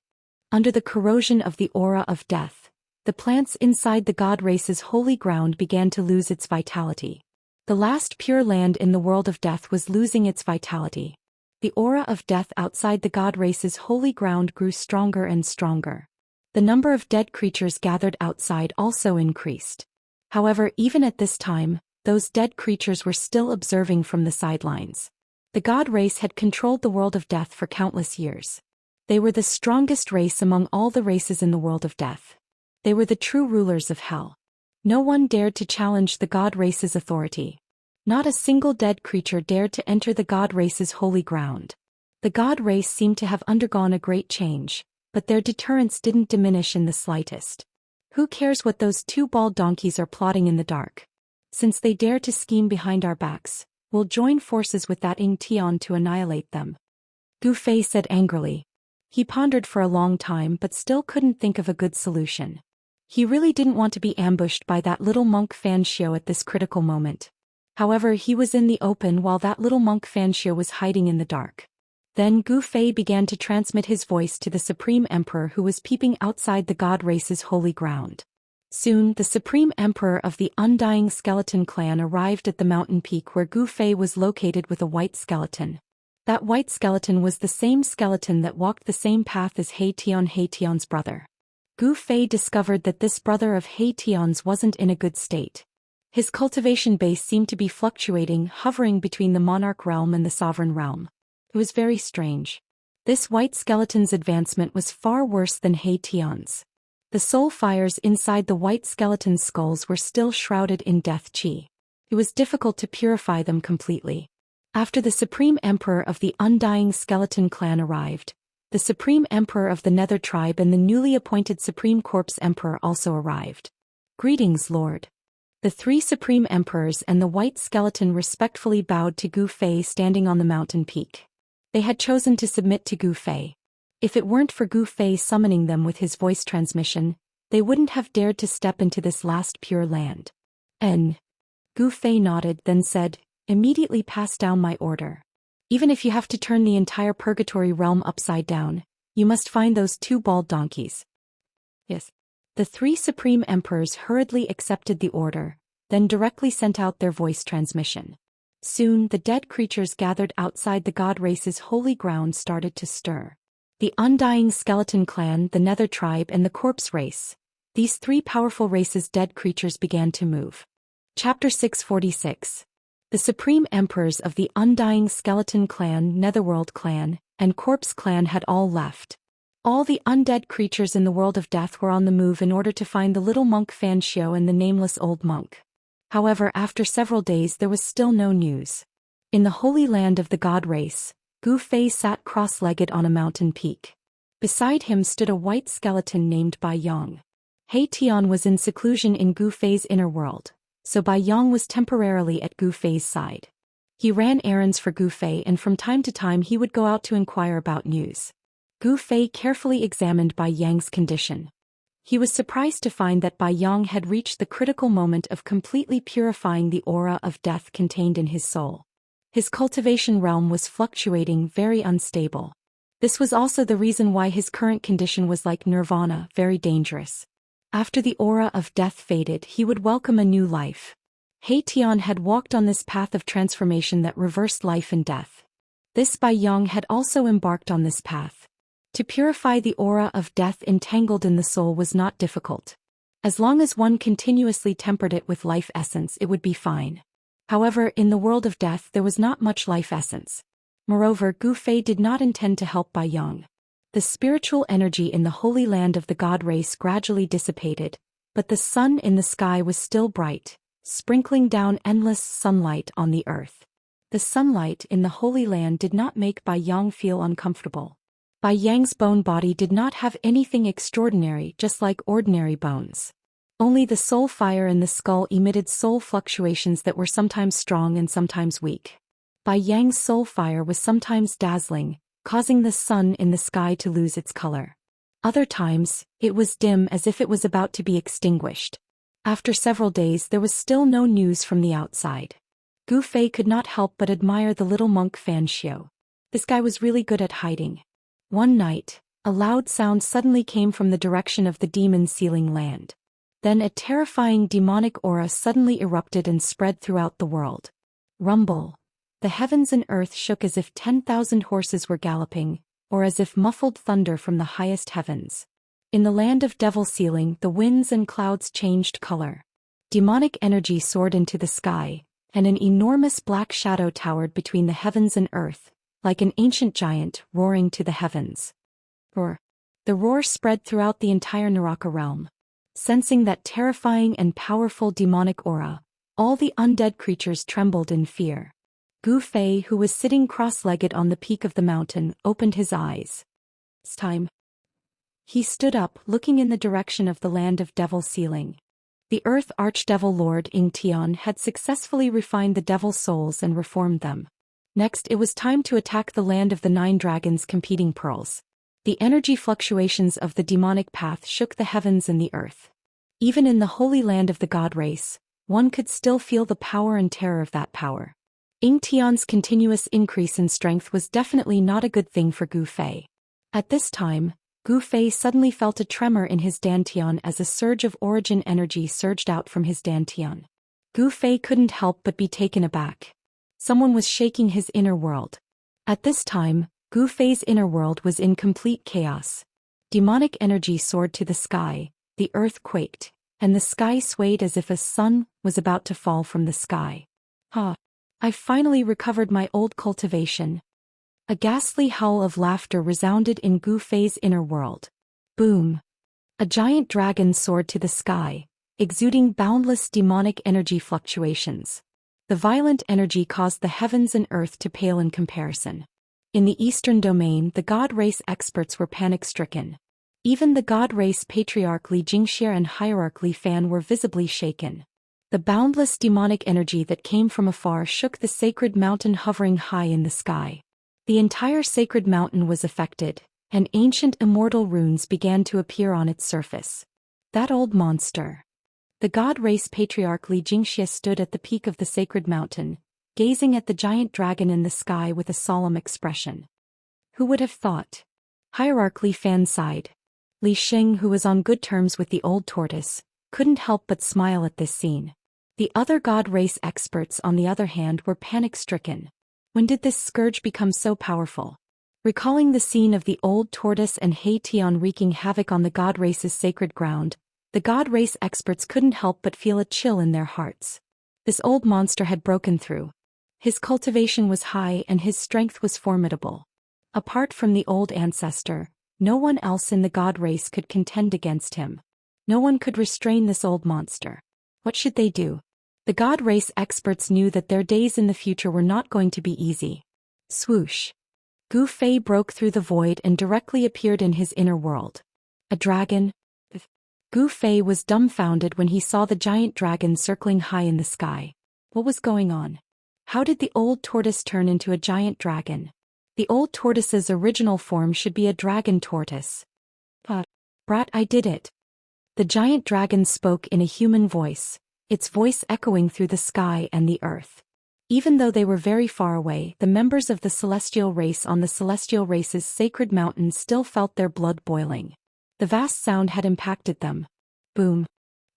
Under the corrosion of the aura of death, the plants inside the god race's holy ground began to lose its vitality. The last pure land in the world of death was losing its vitality. The aura of death outside the god race's holy ground grew stronger and stronger. The number of dead creatures gathered outside also increased. However, even at this time, those dead creatures were still observing from the sidelines. The god race had controlled the world of death for countless years. They were the strongest race among all the races in the world of death. They were the true rulers of hell. No one dared to challenge the god race's authority. Not a single dead creature dared to enter the god race's holy ground. The god race seemed to have undergone a great change, but their deterrence didn't diminish in the slightest. Who cares what those 2 bald donkeys are plotting in the dark? Since they dare to scheme behind our backs, we'll join forces with that Ying Tian to annihilate them. Gu Fei said angrily. He pondered for a long time but still couldn't think of a good solution. He really didn't want to be ambushed by that little monk Fan Xiao at this critical moment. However, he was in the open while that little monk Fan Xiao was hiding in the dark. Then Gu Fei began to transmit his voice to the Supreme Emperor who was peeping outside the god race's holy ground. Soon, the Supreme Emperor of the Undying Skeleton clan arrived at the mountain peak where Gu Fei was located with a white skeleton. That white skeleton was the same skeleton that walked the same path as He Tion's brother. Gu Fei discovered that this brother of He Tion's wasn't in a good state. His cultivation base seemed to be fluctuating, hovering between the monarch realm and the sovereign realm. It was very strange. This white skeleton's advancement was far worse than He Tion's. The soul fires inside the white skeleton's skulls were still shrouded in death qi. It was difficult to purify them completely. After the Supreme Emperor of the Undying Skeleton clan arrived, the Supreme Emperor of the Nether tribe and the newly appointed Supreme Corpse Emperor also arrived. "Greetings, Lord." The three Supreme Emperors and the white skeleton respectfully bowed to Gu Fei standing on the mountain peak. They had chosen to submit to Gu Fei. If it weren't for Gu Fei summoning them with his voice transmission, they wouldn't have dared to step into this last pure land. Gu Fei nodded, then said, "Immediately pass down my order. Even if you have to turn the entire purgatory realm upside down, you must find those two bald donkeys." Yes. The three Supreme Emperors hurriedly accepted the order, then directly sent out their voice transmission. Soon, the dead creatures gathered outside the god race's holy ground started to stir. The Undying Skeleton clan, the Nether tribe and the Corpse race. These three powerful races' dead creatures began to move. Chapter 646. The Supreme Emperors of the Undying Skeleton clan, Netherworld clan, and Corpse clan had all left. All the undead creatures in the world of death were on the move in order to find the little monk Xianxia and the nameless old monk. However, after several days there was still no news. In the holy land of the god race, Gu Fei sat cross-legged on a mountain peak. Beside him stood a white skeleton named Bai Yang. He Tian was in seclusion in Gu Fei's inner world, so Bai Yang was temporarily at Gu Fei's side. He ran errands for Gu Fei and from time to time he would go out to inquire about news. Gu Fei carefully examined Bai Yang's condition. He was surprised to find that Bai Yang had reached the critical moment of completely purifying the aura of death contained in his soul. His cultivation realm was fluctuating, very unstable. This was also the reason why his current condition was like nirvana, very dangerous. After the aura of death faded, he would welcome a new life. He Tian had walked on this path of transformation that reversed life and death. This Bai Yang had also embarked on this path. To purify the aura of death entangled in the soul was not difficult. As long as one continuously tempered it with life essence, it would be fine. However, in the world of death there was not much life essence. Moreover, Gu Fei did not intend to help Bai Yang. The spiritual energy in the holy land of the god race gradually dissipated, but the sun in the sky was still bright, sprinkling down endless sunlight on the earth. The sunlight in the holy land did not make Bai Yang feel uncomfortable. Bai Yang's bone body did not have anything extraordinary, just like ordinary bones. Only the soul fire in the skull emitted soul fluctuations that were sometimes strong and sometimes weak. Bai Yang's soul fire was sometimes dazzling, causing the sun in the sky to lose its color. Other times, it was dim as if it was about to be extinguished. After several days there was still no news from the outside. Gu Fei could not help but admire the little monk Xianxia. This guy was really good at hiding. One night, a loud sound suddenly came from the direction of the demon-sealing land. Then a terrifying demonic aura suddenly erupted and spread throughout the world. Rumble. The heavens and earth shook as if 10,000 horses were galloping, or as if muffled thunder from the highest heavens. In the land of devil sealing, the winds and clouds changed color. Demonic energy soared into the sky, and an enormous black shadow towered between the heavens and earth, like an ancient giant roaring to the heavens. Roar. The roar spread throughout the entire Naraka realm. Sensing that terrifying and powerful demonic aura, all the undead creatures trembled in fear. Gu Fei, who was sitting cross-legged on the peak of the mountain, opened his eyes. It's time. He stood up, looking in the direction of the land of devil sealing. The Earth Archdevil Lord Ing Tian had successfully refined the devil souls and reformed them. Next, it was time to attack the land of the 9 dragons competing pearls. The energy fluctuations of the demonic path shook the heavens and the earth. Even in the holy land of the god race, one could still feel the power and terror of that power. Tian's continuous increase in strength was definitely not a good thing for Gu Fei. At this time, Gu Fei suddenly felt a tremor in his dantian as a surge of origin energy surged out from his dantian. Gu Fei couldn't help but be taken aback. Someone was shaking his inner world. At this time, Gu Fei's inner world was in complete chaos. Demonic energy soared to the sky, the earth quaked, and the sky swayed as if a sun was about to fall from the sky. I finally recovered my old cultivation. A ghastly howl of laughter resounded in Gu Fei's inner world. Boom! A giant dragon soared to the sky, exuding boundless demonic energy fluctuations. The violent energy caused the heavens and earth to pale in comparison. In the eastern domain, the god race experts were panic-stricken. Even the god race patriarch Li Xianxia and hierarch Li Fan were visibly shaken. The boundless demonic energy that came from afar shook the sacred mountain hovering high in the sky. The entire sacred mountain was affected, and ancient immortal runes began to appear on its surface. That old monster. The god race patriarch Li Xianxia stood at the peak of the sacred mountain, gazing at the giant dragon in the sky with a solemn expression. Who would have thought? Hierarch Li Fan sighed. Li Xing, who was on good terms with the old tortoise, couldn't help but smile at this scene. The other god race experts, on the other hand, were panic-stricken. When did this scourge become so powerful? Recalling the scene of the old tortoise and He Tian wreaking havoc on the god race's sacred ground, the god race experts couldn't help but feel a chill in their hearts. This old monster had broken through. His cultivation was high and his strength was formidable. Apart from the old ancestor, no one else in the god race could contend against him. No one could restrain this old monster. What should they do? The god race experts knew that their days in the future were not going to be easy. Swoosh! Gu Fei broke through the void and directly appeared in his inner world. A dragon? Gu Fei was dumbfounded when he saw the giant dragon circling high in the sky. What was going on? How did the old tortoise turn into a giant dragon? The old tortoise's original form should be a dragon tortoise. Brat, I did it. The giant dragon spoke in a human voice, its voice echoing through the sky and the earth. Even though they were very far away, the members of the celestial race on the celestial race's sacred mountain still felt their blood boiling. The vast sound had impacted them. Boom!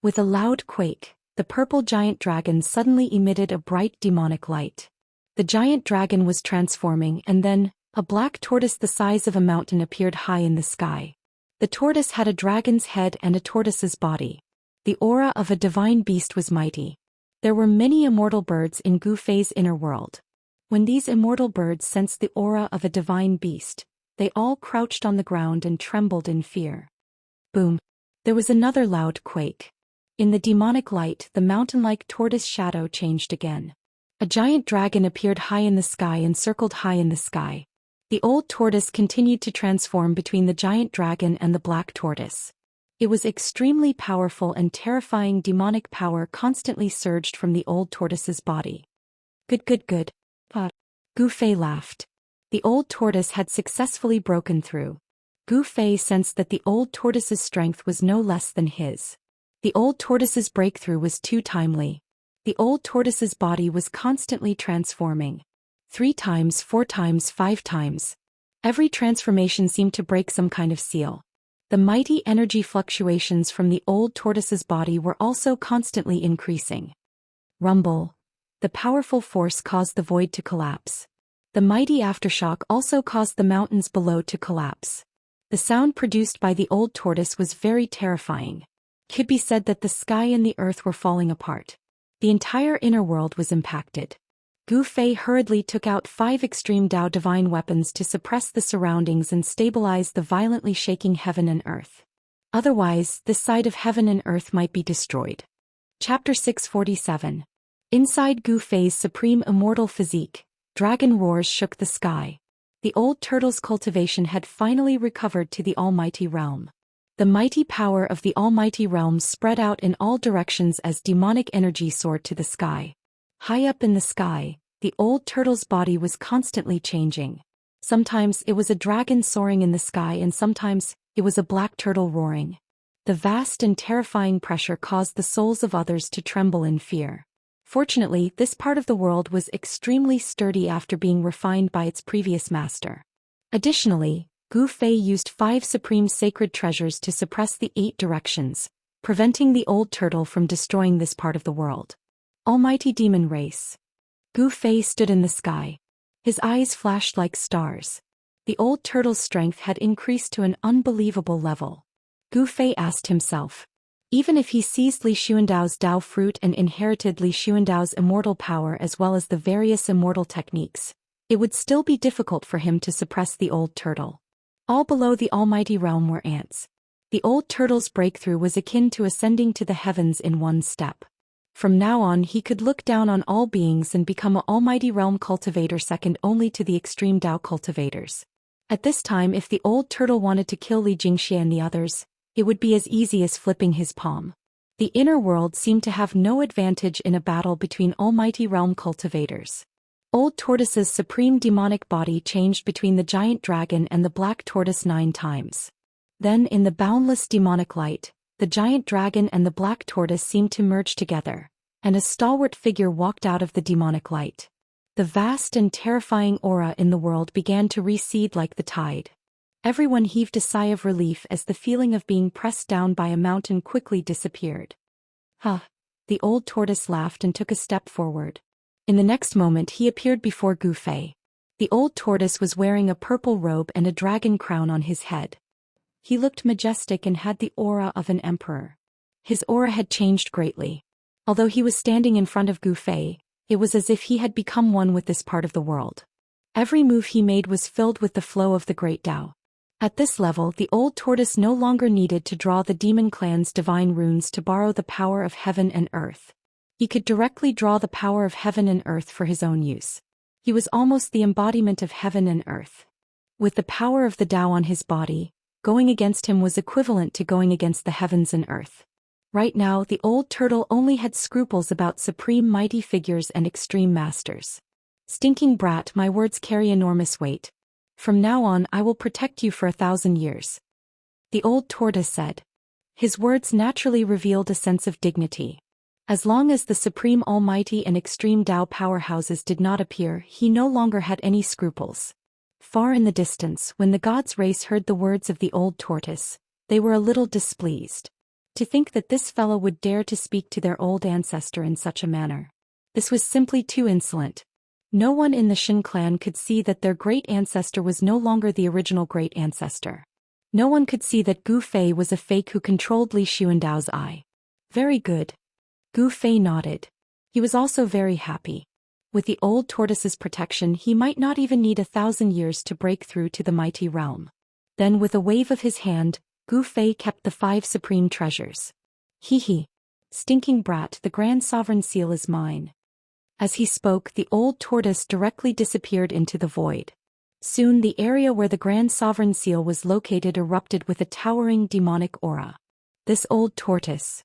With a loud quake, the purple giant dragon suddenly emitted a bright demonic light. The giant dragon was transforming, and then, a black tortoise the size of a mountain appeared high in the sky. The tortoise had a dragon's head and a tortoise's body. The aura of a divine beast was mighty. There were many immortal birds in Gu Fei's inner world. When these immortal birds sensed the aura of a divine beast, they all crouched on the ground and trembled in fear. Boom! There was another loud quake. In the demonic light, the mountain-like tortoise shadow changed again. A giant dragon appeared high in the sky and circled high in the sky. The old tortoise continued to transform between the giant dragon and the black tortoise. It was extremely powerful, and terrifying demonic power constantly surged from the old tortoise's body. Good. Gu Fei laughed. The old tortoise had successfully broken through. Gu Fei sensed that the old tortoise's strength was no less than his. The old tortoise's breakthrough was too timely. The old tortoise's body was constantly transforming. 3 times, 4 times, 5 times. Every transformation seemed to break some kind of seal. The mighty energy fluctuations from the old tortoise's body were also constantly increasing. Rumble. The powerful force caused the void to collapse. The mighty aftershock also caused the mountains below to collapse. The sound produced by the old tortoise was very terrifying. It could be said that the sky and the earth were falling apart. The entire inner world was impacted. Gu Fei hurriedly took out 5 extreme Dao divine weapons to suppress the surroundings and stabilize the violently shaking heaven and earth. Otherwise, this side of heaven and earth might be destroyed. Chapter 647. Inside Gu Fei's supreme immortal physique, dragon roars shook the sky. The old turtle's cultivation had finally recovered to the almighty realm. The mighty power of the almighty realm spread out in all directions as demonic energy soared to the sky. High up in the sky, the old turtle's body was constantly changing. Sometimes it was a dragon soaring in the sky, and sometimes it was a black turtle roaring. The vast and terrifying pressure caused the souls of others to tremble in fear. Fortunately, this part of the world was extremely sturdy after being refined by its previous master. Additionally, Gu Fei used 5 supreme sacred treasures to suppress the 8 directions, preventing the old turtle from destroying this part of the world. Almighty demon race. Gu Fei stood in the sky. His eyes flashed like stars. The old turtle's strength had increased to an unbelievable level. Gu Fei asked himself, even if he seized Li Xuandao's Dao fruit and inherited Li Xuandao's immortal power as well as the various immortal techniques, it would still be difficult for him to suppress the old turtle. All below the almighty realm were ants. The old turtle's breakthrough was akin to ascending to the heavens in one step. From now on he could look down on all beings and become an almighty realm cultivator second only to the extreme Dao cultivators. At this time, if the old turtle wanted to kill Li Xianxia and the others, it would be as easy as flipping his palm. The inner world seemed to have no advantage in a battle between almighty realm cultivators. Old Tortoise's supreme demonic body changed between the giant dragon and the black tortoise 9 times. Then in the boundless demonic light, the giant dragon and the black tortoise seemed to merge together, and a stalwart figure walked out of the demonic light. The vast and terrifying aura in the world began to recede like the tide. Everyone heaved a sigh of relief as the feeling of being pressed down by a mountain quickly disappeared. Huh! The old tortoise laughed and took a step forward. In the next moment he appeared before Gu Fei. The old tortoise was wearing a purple robe and a dragon crown on his head. He looked majestic and had the aura of an emperor. His aura had changed greatly. Although he was standing in front of Gu Fei, it was as if he had become one with this part of the world. Every move he made was filled with the flow of the great Dao. At this level, the old tortoise no longer needed to draw the demon clan's divine runes to borrow the power of heaven and earth. He could directly draw the power of heaven and earth for his own use. He was almost the embodiment of heaven and earth. With the power of the Dao on his body, going against him was equivalent to going against the heavens and earth. Right now, the old turtle only had scruples about supreme mighty figures and extreme masters. Stinking brat, my words carry enormous weight. From now on I will protect you for 1,000 years. The old tortoise said. His words naturally revealed a sense of dignity. As long as the supreme almighty and extreme Dao powerhouses did not appear, he no longer had any scruples. Far in the distance, when the gods' race heard the words of the old tortoise, they were a little displeased. To think that this fellow would dare to speak to their old ancestor in such a manner. This was simply too insolent. No one in the Shen clan could see that their great ancestor was no longer the original great ancestor. No one could see that Gu Fei was a fake who controlled Li Xuandao's eye. Very good. Gu Fei nodded. He was also very happy. With the old tortoise's protection he might not even need 1,000 years to break through to the mighty realm. Then with a wave of his hand, Gu Fei kept the 5 supreme treasures. Hee. Stinking brat, the grand sovereign seal is mine. As he spoke, the old tortoise directly disappeared into the void. Soon the area where the grand sovereign seal was located erupted with a towering demonic aura. This old tortoise.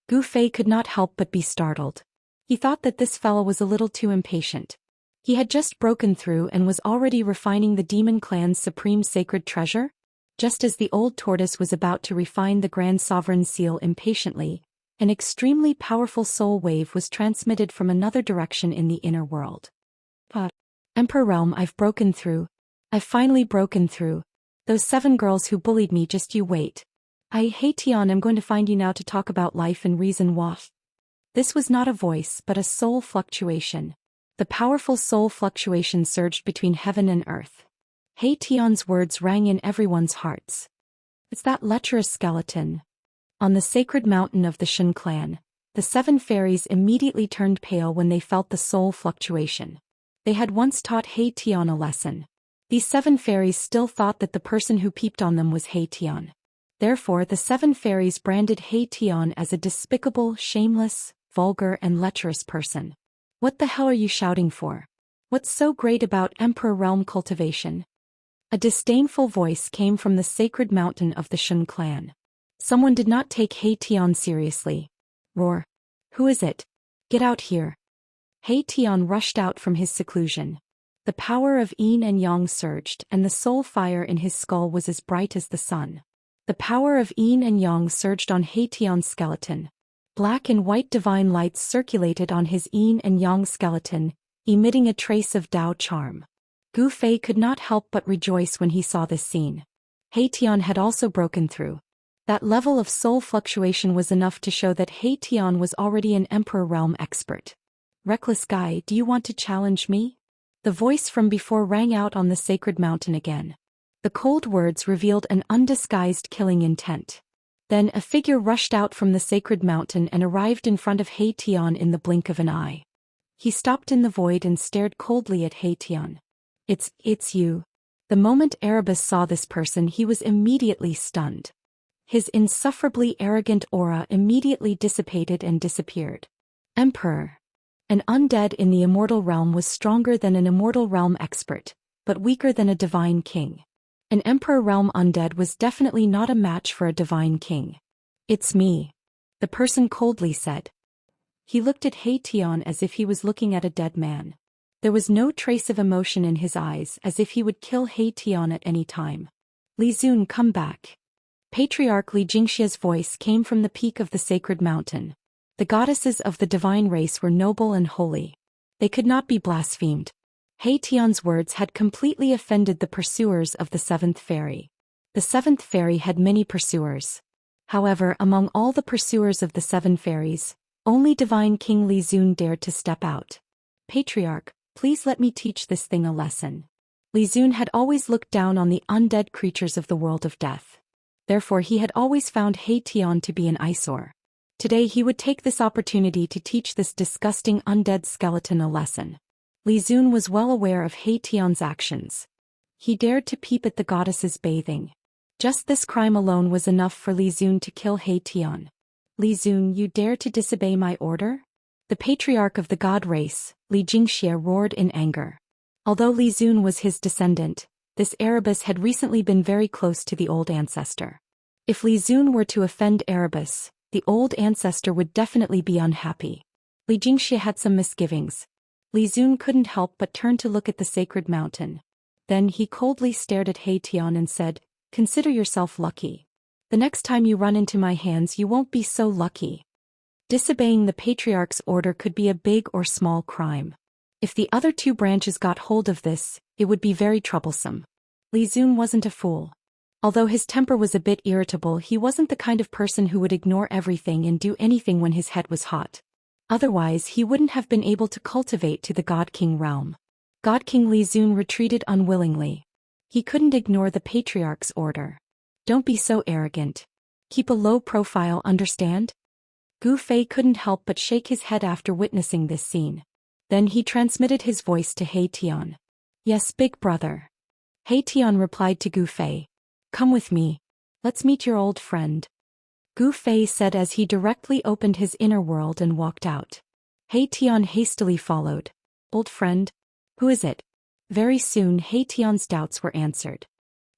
Gu Fei could not help but be startled. He thought that this fellow was a little too impatient. He had just broken through and was already refining the demon clan's supreme sacred treasure? Just as the old tortoise was about to refine the grand sovereign seal impatiently, an extremely powerful soul wave was transmitted from another direction in the inner world. Emperor realm, I've broken through. I've finally broken through. Those 7 girls who bullied me, just you wait. Hey Tian, I'm going to find you now to talk about life and reason what. This was not a voice but a soul fluctuation. The powerful soul fluctuation surged between heaven and earth. Hey Tian's words rang in everyone's hearts. It's that lecherous skeleton. On the sacred mountain of the Shen clan, the 7 fairies immediately turned pale when they felt the soul fluctuation. They had once taught He Tian a lesson. These 7 fairies still thought that the person who peeped on them was He Tian. Therefore the 7 fairies branded He Tian as a despicable, shameless, vulgar and lecherous person. What the hell are you shouting for? What's so great about Emperor Realm Cultivation? A disdainful voice came from the sacred mountain of the Shen clan. Someone did not take He Tian seriously. Roar. Who is it? Get out here. He Tian rushed out from his seclusion. The power of yin and yang surged, and the soul fire in his skull was as bright as the sun. The power of yin and yang surged on He Tian's skeleton. Black and white divine lights circulated on his yin and yang skeleton, emitting a trace of Dao charm. Gu Fei could not help but rejoice when he saw this scene. He Tian had also broken through. That level of soul fluctuation was enough to show that He Tian was already an Emperor Realm expert. "Reckless guy, do you want to challenge me?" The voice from before rang out on the sacred mountain again. The cold words revealed an undisguised killing intent. Then a figure rushed out from the sacred mountain and arrived in front of He Tian in the blink of an eye. He stopped in the void and stared coldly at He Tian. It's you." The moment Erebus saw this person, he was immediately stunned. His insufferably arrogant aura immediately dissipated and disappeared. Emperor. An undead in the immortal realm was stronger than an immortal realm expert, but weaker than a divine king. An emperor realm undead was definitely not a match for a divine king. "It's me," the person coldly said. He looked at He Tian as if he was looking at a dead man. There was no trace of emotion in his eyes, as if he would kill He Tian at any time. "Li Zun, come back." Patriarch Li Jingxia's voice came from the peak of the sacred mountain. The goddesses of the divine race were noble and holy. They could not be blasphemed. He Tian's words had completely offended the pursuers of the seventh fairy. The seventh fairy had many pursuers. However, among all the pursuers of the seven fairies, only divine King Li Zun dared to step out. "Patriarch, please let me teach this thing a lesson." Li Zun had always looked down on the undead creatures of the world of death. Therefore he had always found He Tian to be an eyesore. Today he would take this opportunity to teach this disgusting undead skeleton a lesson. Li Zun was well aware of He Tian's actions. He dared to peep at the goddesses bathing. Just this crime alone was enough for Li Zun to kill He Tian. "Li Zun, you dare to disobey my order?" The patriarch of the god race, Li Jingxia, roared in anger. Although Li Zun was his descendant, this Erebus had recently been very close to the old ancestor. If Li Zun were to offend Erebus, the old ancestor would definitely be unhappy. Li Jingxia had some misgivings. Li Zun couldn't help but turn to look at the sacred mountain. Then he coldly stared at He Tian and said, "Consider yourself lucky. The next time you run into my hands you won't be so lucky." Disobeying the patriarch's order could be a big or small crime. If the other two branches got hold of this, it would be very troublesome. Li Zun wasn't a fool. Although his temper was a bit irritable, he wasn't the kind of person who would ignore everything and do anything when his head was hot. Otherwise he wouldn't have been able to cultivate to the God King realm. God King Li Zun retreated unwillingly. He couldn't ignore the patriarch's order. "Don't be so arrogant. Keep a low profile, understand?" Gu Fei couldn't help but shake his head after witnessing this scene. Then he transmitted his voice to He Tian. "Yes, big brother." He Tian replied to Gu Fei. "Come with me. Let's meet your old friend." Gu Fei said as he directly opened his inner world and walked out. He Tian hastily followed. "Old friend? Who is it?" Very soon He Tian's doubts were answered.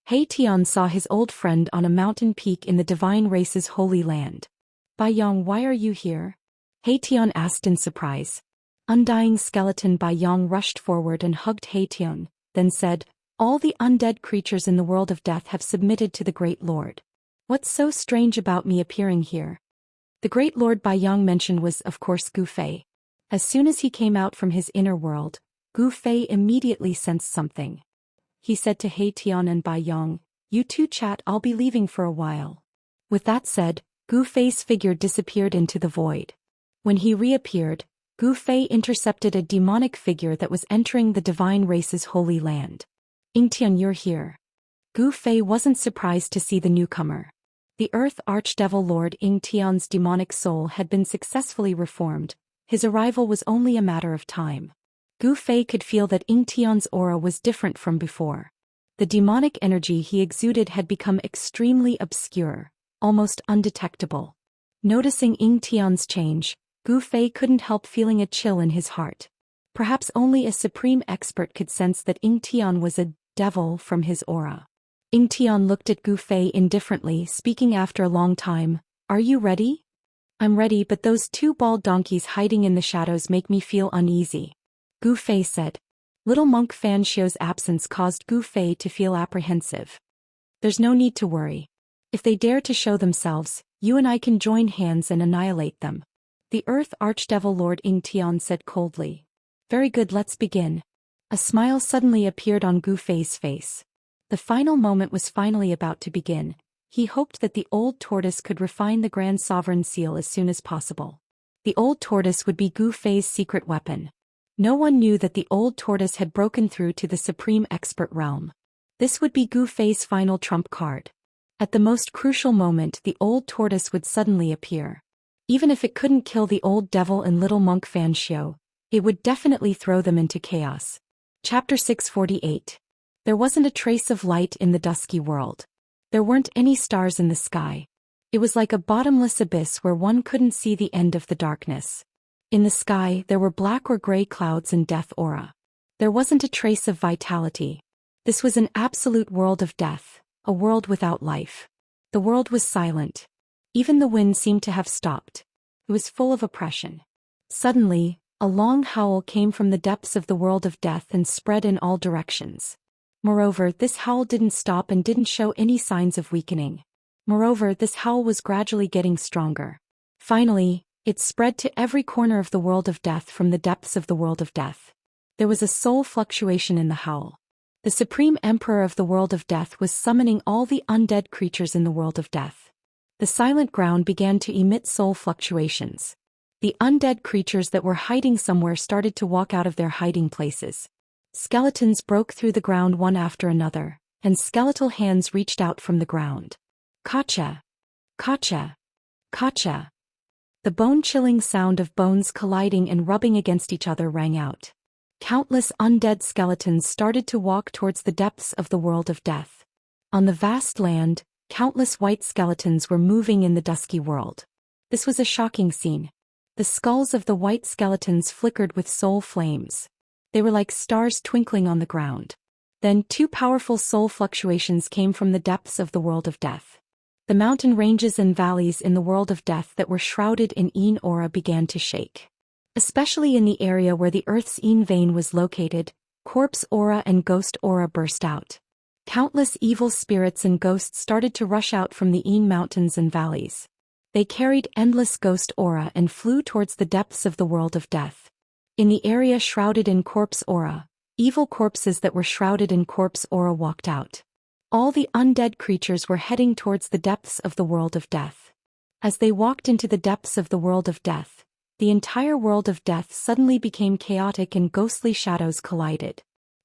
He Tian saw his old friend on a mountain peak in the divine race's holy land. "Bai Yang, why are you here?" He Tian asked in surprise. Undying skeleton Bai Yang rushed forward and hugged He Tian, then said, "All the undead creatures in the world of death have submitted to the Great Lord. What's so strange about me appearing here?" The Great Lord Bai Yang mentioned was, of course, Gu Fei. As soon as he came out from his inner world, Gu Fei immediately sensed something. He said to He Tian and Bai Yang, "You two chat, I'll be leaving for a while." With that said, Gu Fei's figure disappeared into the void. When he reappeared, Gu Fei intercepted a demonic figure that was entering the divine race's holy land. "Yingtian, you're here." Gu Fei wasn't surprised to see the newcomer. The Earth Archdevil Lord Yingtian's demonic soul had been successfully reformed. His arrival was only a matter of time. Gu Fei could feel that Yingtian's aura was different from before. The demonic energy he exuded had become extremely obscure, almost undetectable. Noticing Yingtian's change, Gu Fei couldn't help feeling a chill in his heart. Perhaps only a supreme expert could sense that Yingtian was a devil from his aura. Yingtian looked at Gu Fei indifferently, speaking after a long time. "Are you ready?" "I'm ready, but those two bald donkeys hiding in the shadows make me feel uneasy," Gu Fei said. Little monk Fan Xiu's absence caused Gu Fei to feel apprehensive. "There's no need to worry. If they dare to show themselves, You and I can join hands and annihilate them. The Earth Archdevil Lord Ingtian said coldly. Very good, let's begin. A smile suddenly appeared on Gu Fei's face. The final moment was finally about to begin. He hoped that the old tortoise could refine the Grand Sovereign Seal as soon as possible. The old tortoise would be Gu Fei's secret weapon. No one knew that the old tortoise had broken through to the Supreme Expert realm. This would be Gu Fei's final trump card. At the most crucial moment, the old tortoise would suddenly appear. Even if it couldn't kill the old devil and little monk Xianxia, it would definitely throw them into chaos. Chapter 648. There wasn't a trace of light in the dusky world. There weren't any stars in the sky. It was like a bottomless abyss where one couldn't see the end of the darkness. In the sky, there were black or gray clouds and death aura. There wasn't a trace of vitality. This was an absolute world of death, a world without life. The world was silent. Even the wind seemed to have stopped. It was full of oppression. Suddenly, a long howl came from the depths of the world of death and spread in all directions. Moreover, this howl didn't stop and didn't show any signs of weakening. Moreover, this howl was gradually getting stronger. Finally, it spread to every corner of the world of death from the depths of the world of death. There was a soul fluctuation in the howl. The Supreme Emperor of the world of death was summoning all the undead creatures in the world of death. The silent ground began to emit soul fluctuations. The undead creatures that were hiding somewhere started to walk out of their hiding places. Skeletons broke through the ground one after another, and skeletal hands reached out from the ground. Kacha! Kacha! Kacha! The bone-chilling sound of bones colliding and rubbing against each other rang out. Countless undead skeletons started to walk towards the depths of the world of death. On the vast land, countless white skeletons were moving in the dusky world. This was a shocking scene. The skulls of the white skeletons flickered with soul flames. They were like stars twinkling on the ground. Then two powerful soul fluctuations came from the depths of the world of death. The mountain ranges and valleys in the world of death that were shrouded in Yin aura began to shake. Especially in the area where the Earth's Yin vein was located, corpse aura and ghost aura burst out. Countless evil spirits and ghosts started to rush out from the Yin mountains and valleys. They carried endless ghost aura and flew towards the depths of the world of death. In the area shrouded in corpse aura, evil corpses that were shrouded in corpse aura walked out. All the undead creatures were heading towards the depths of the world of death. As they walked into the depths of the world of death, the entire world of death suddenly became chaotic and ghostly shadows collided.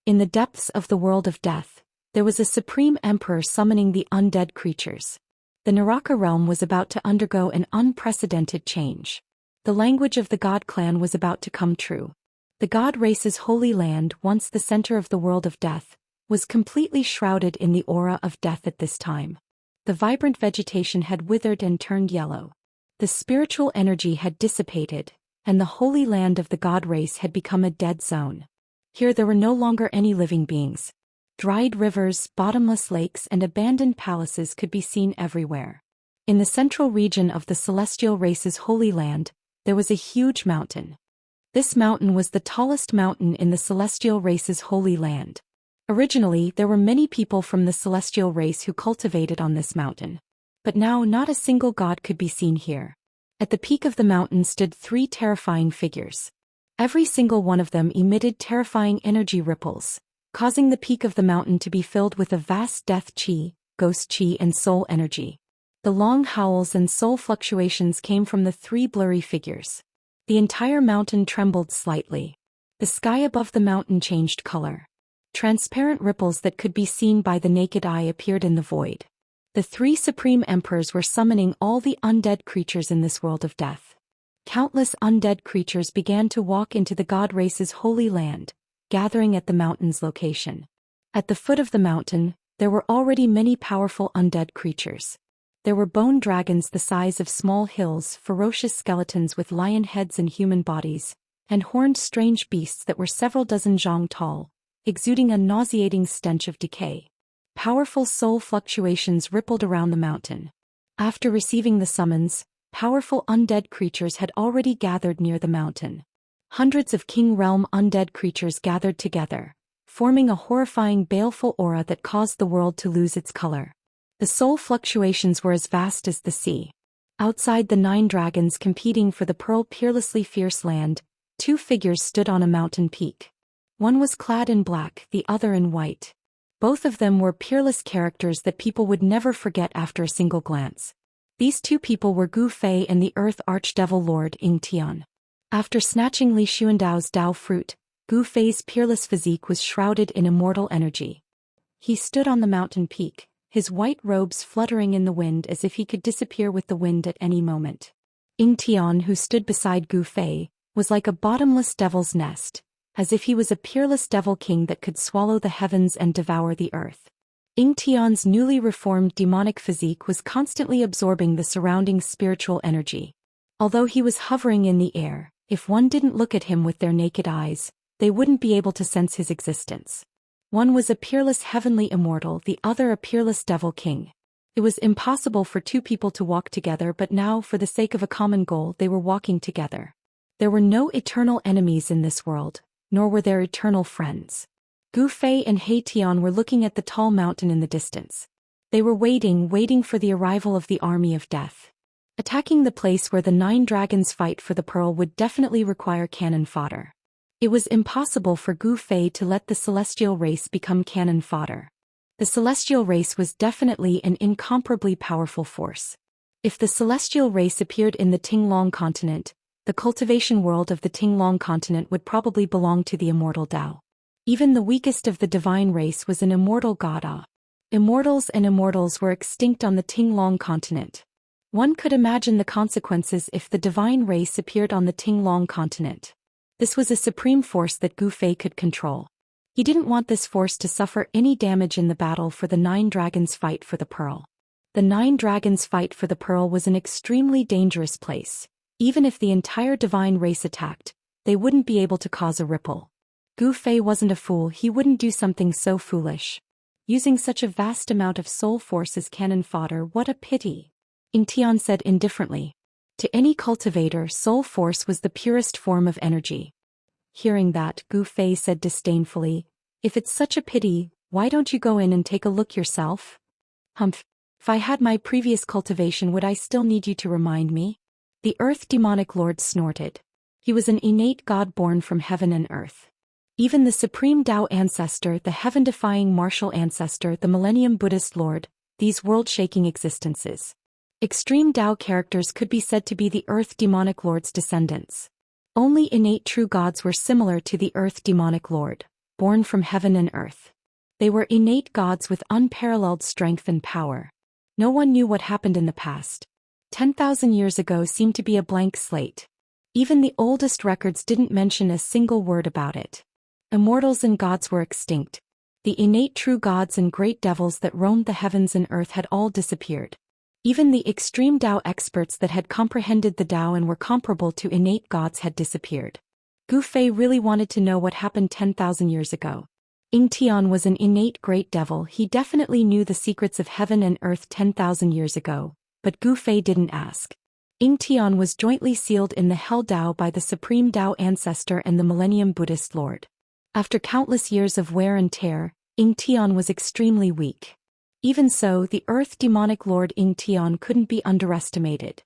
In the depths of the world of death, there was a supreme emperor summoning the undead creatures. The Naraka realm was about to undergo an unprecedented change. The language of the god clan was about to come true. The god race's holy land, once the center of the world of death, was completely shrouded in the aura of death at this time. The vibrant vegetation had withered and turned yellow. The spiritual energy had dissipated, and the holy land of the god race had become a dead zone. Here there were no longer any living beings. Dried rivers, bottomless lakes, and abandoned palaces could be seen everywhere. In the central region of the celestial race's holy land, there was a huge mountain. This mountain was the tallest mountain in the celestial race's holy land. Originally, there were many people from the celestial race who cultivated on this mountain. But now not a single god could be seen here. At the peak of the mountain stood three terrifying figures. Every single one of them emitted terrifying energy ripples, causing the peak of the mountain to be filled with a vast death chi, ghost chi, and soul energy. The long howls and soul fluctuations came from the three blurry figures. The entire mountain trembled slightly. The sky above the mountain changed color. Transparent ripples that could be seen by the naked eye appeared in the void. The three supreme emperors were summoning all the undead creatures in this world of death. Countless undead creatures began to walk into the god race's holy land, gathering at the mountain's location. At the foot of the mountain, there were already many powerful undead creatures. There were bone dragons the size of small hills, ferocious skeletons with lion heads and human bodies, and horned strange beasts that were several dozen zhang tall, exuding a nauseating stench of decay. Powerful soul fluctuations rippled around the mountain. After receiving the summons, powerful undead creatures had already gathered near the mountain. Hundreds of King Realm undead creatures gathered together, forming a horrifying baleful aura that caused the world to lose its color. The soul fluctuations were as vast as the sea. Outside the 9 dragons competing for the Pearl Peerlessly Fierce Land, 2 figures stood on a mountain peak. One was clad in black, the other in white. Both of them were peerless characters that people would never forget after a single glance. These 2 people were Gu Fei and the Earth Archdevil Lord Ying Tian. After snatching Li Xuandao's Dao fruit, Gu Fei's peerless physique was shrouded in immortal energy. He stood on the mountain peak, his white robes fluttering in the wind as if he could disappear with the wind at any moment. Ying Tian, who stood beside Gu Fei, was like a bottomless devil's nest, as if he was a peerless devil king that could swallow the heavens and devour the earth. Ying Tian's newly reformed demonic physique was constantly absorbing the surrounding spiritual energy. Although he was hovering in the air, if one didn't look at him with their naked eyes, they wouldn't be able to sense his existence. One was a peerless heavenly immortal, the other a peerless devil king. It was impossible for 2 people to walk together, but now, for the sake of a common goal, they were walking together. There were no eternal enemies in this world, nor were there eternal friends. Gu Fei and He Tian were looking at the tall mountain in the distance. They were waiting for the arrival of the army of death. Attacking the place where the 9 dragons fight for the pearl would definitely require cannon fodder. It was impossible for Gu Fei to let the celestial race become cannon fodder. The celestial race was definitely an incomparably powerful force. If the celestial race appeared in the Tinglong continent, the cultivation world of the Tinglong continent would probably belong to the immortal Dao. Even the weakest of the divine race was an immortal god. Immortals and immortals were extinct on the Tinglong continent. One could imagine the consequences if the divine race appeared on the Tinglong continent. This was a supreme force that Gu Fei could control. He didn't want this force to suffer any damage in the battle for the 9 dragons' fight for the pearl. The 9 dragons' fight for the pearl was an extremely dangerous place. Even if the entire divine race attacked, they wouldn't be able to cause a ripple. Gu Fei wasn't a fool, he wouldn't do something so foolish. Using such a vast amount of soul force as cannon fodder, what a pity. Ying Tian said indifferently. To any cultivator, soul force was the purest form of energy. Hearing that, Gu Fei said disdainfully, "If it's such a pity, why don't you go in and take a look yourself?" "Humph. If I had my previous cultivation, would I still need you to remind me?" The Earth Demonic Lord snorted. He was an innate god born from heaven and earth. Even the Supreme Dao Ancestor, the heaven-defying martial ancestor, the Millennium Buddhist Lord, these world-shaking existences. Extreme Dao characters could be said to be the Earth Demonic Lord's descendants. Only innate true gods were similar to the Earth Demonic Lord, born from heaven and earth. They were innate gods with unparalleled strength and power. No one knew what happened in the past. 10,000 years ago seemed to be a blank slate. Even the oldest records didn't mention a single word about it. Immortals and gods were extinct. The innate true gods and great devils that roamed the heavens and earth had all disappeared. Even the extreme Dao experts that had comprehended the Dao and were comparable to innate gods had disappeared. Gu Fei really wanted to know what happened 10,000 years ago. Ying Tian was an innate great devil, he definitely knew the secrets of heaven and earth 10,000 years ago, but Gu Fei didn't ask. Ying Tian was jointly sealed in the Hell Dao by the Supreme Dao Ancestor and the Millennium Buddhist Lord. After countless years of wear and tear, Ying Tian was extremely weak. Even so, the Earth Demonic Lord Ying Tian couldn't be underestimated.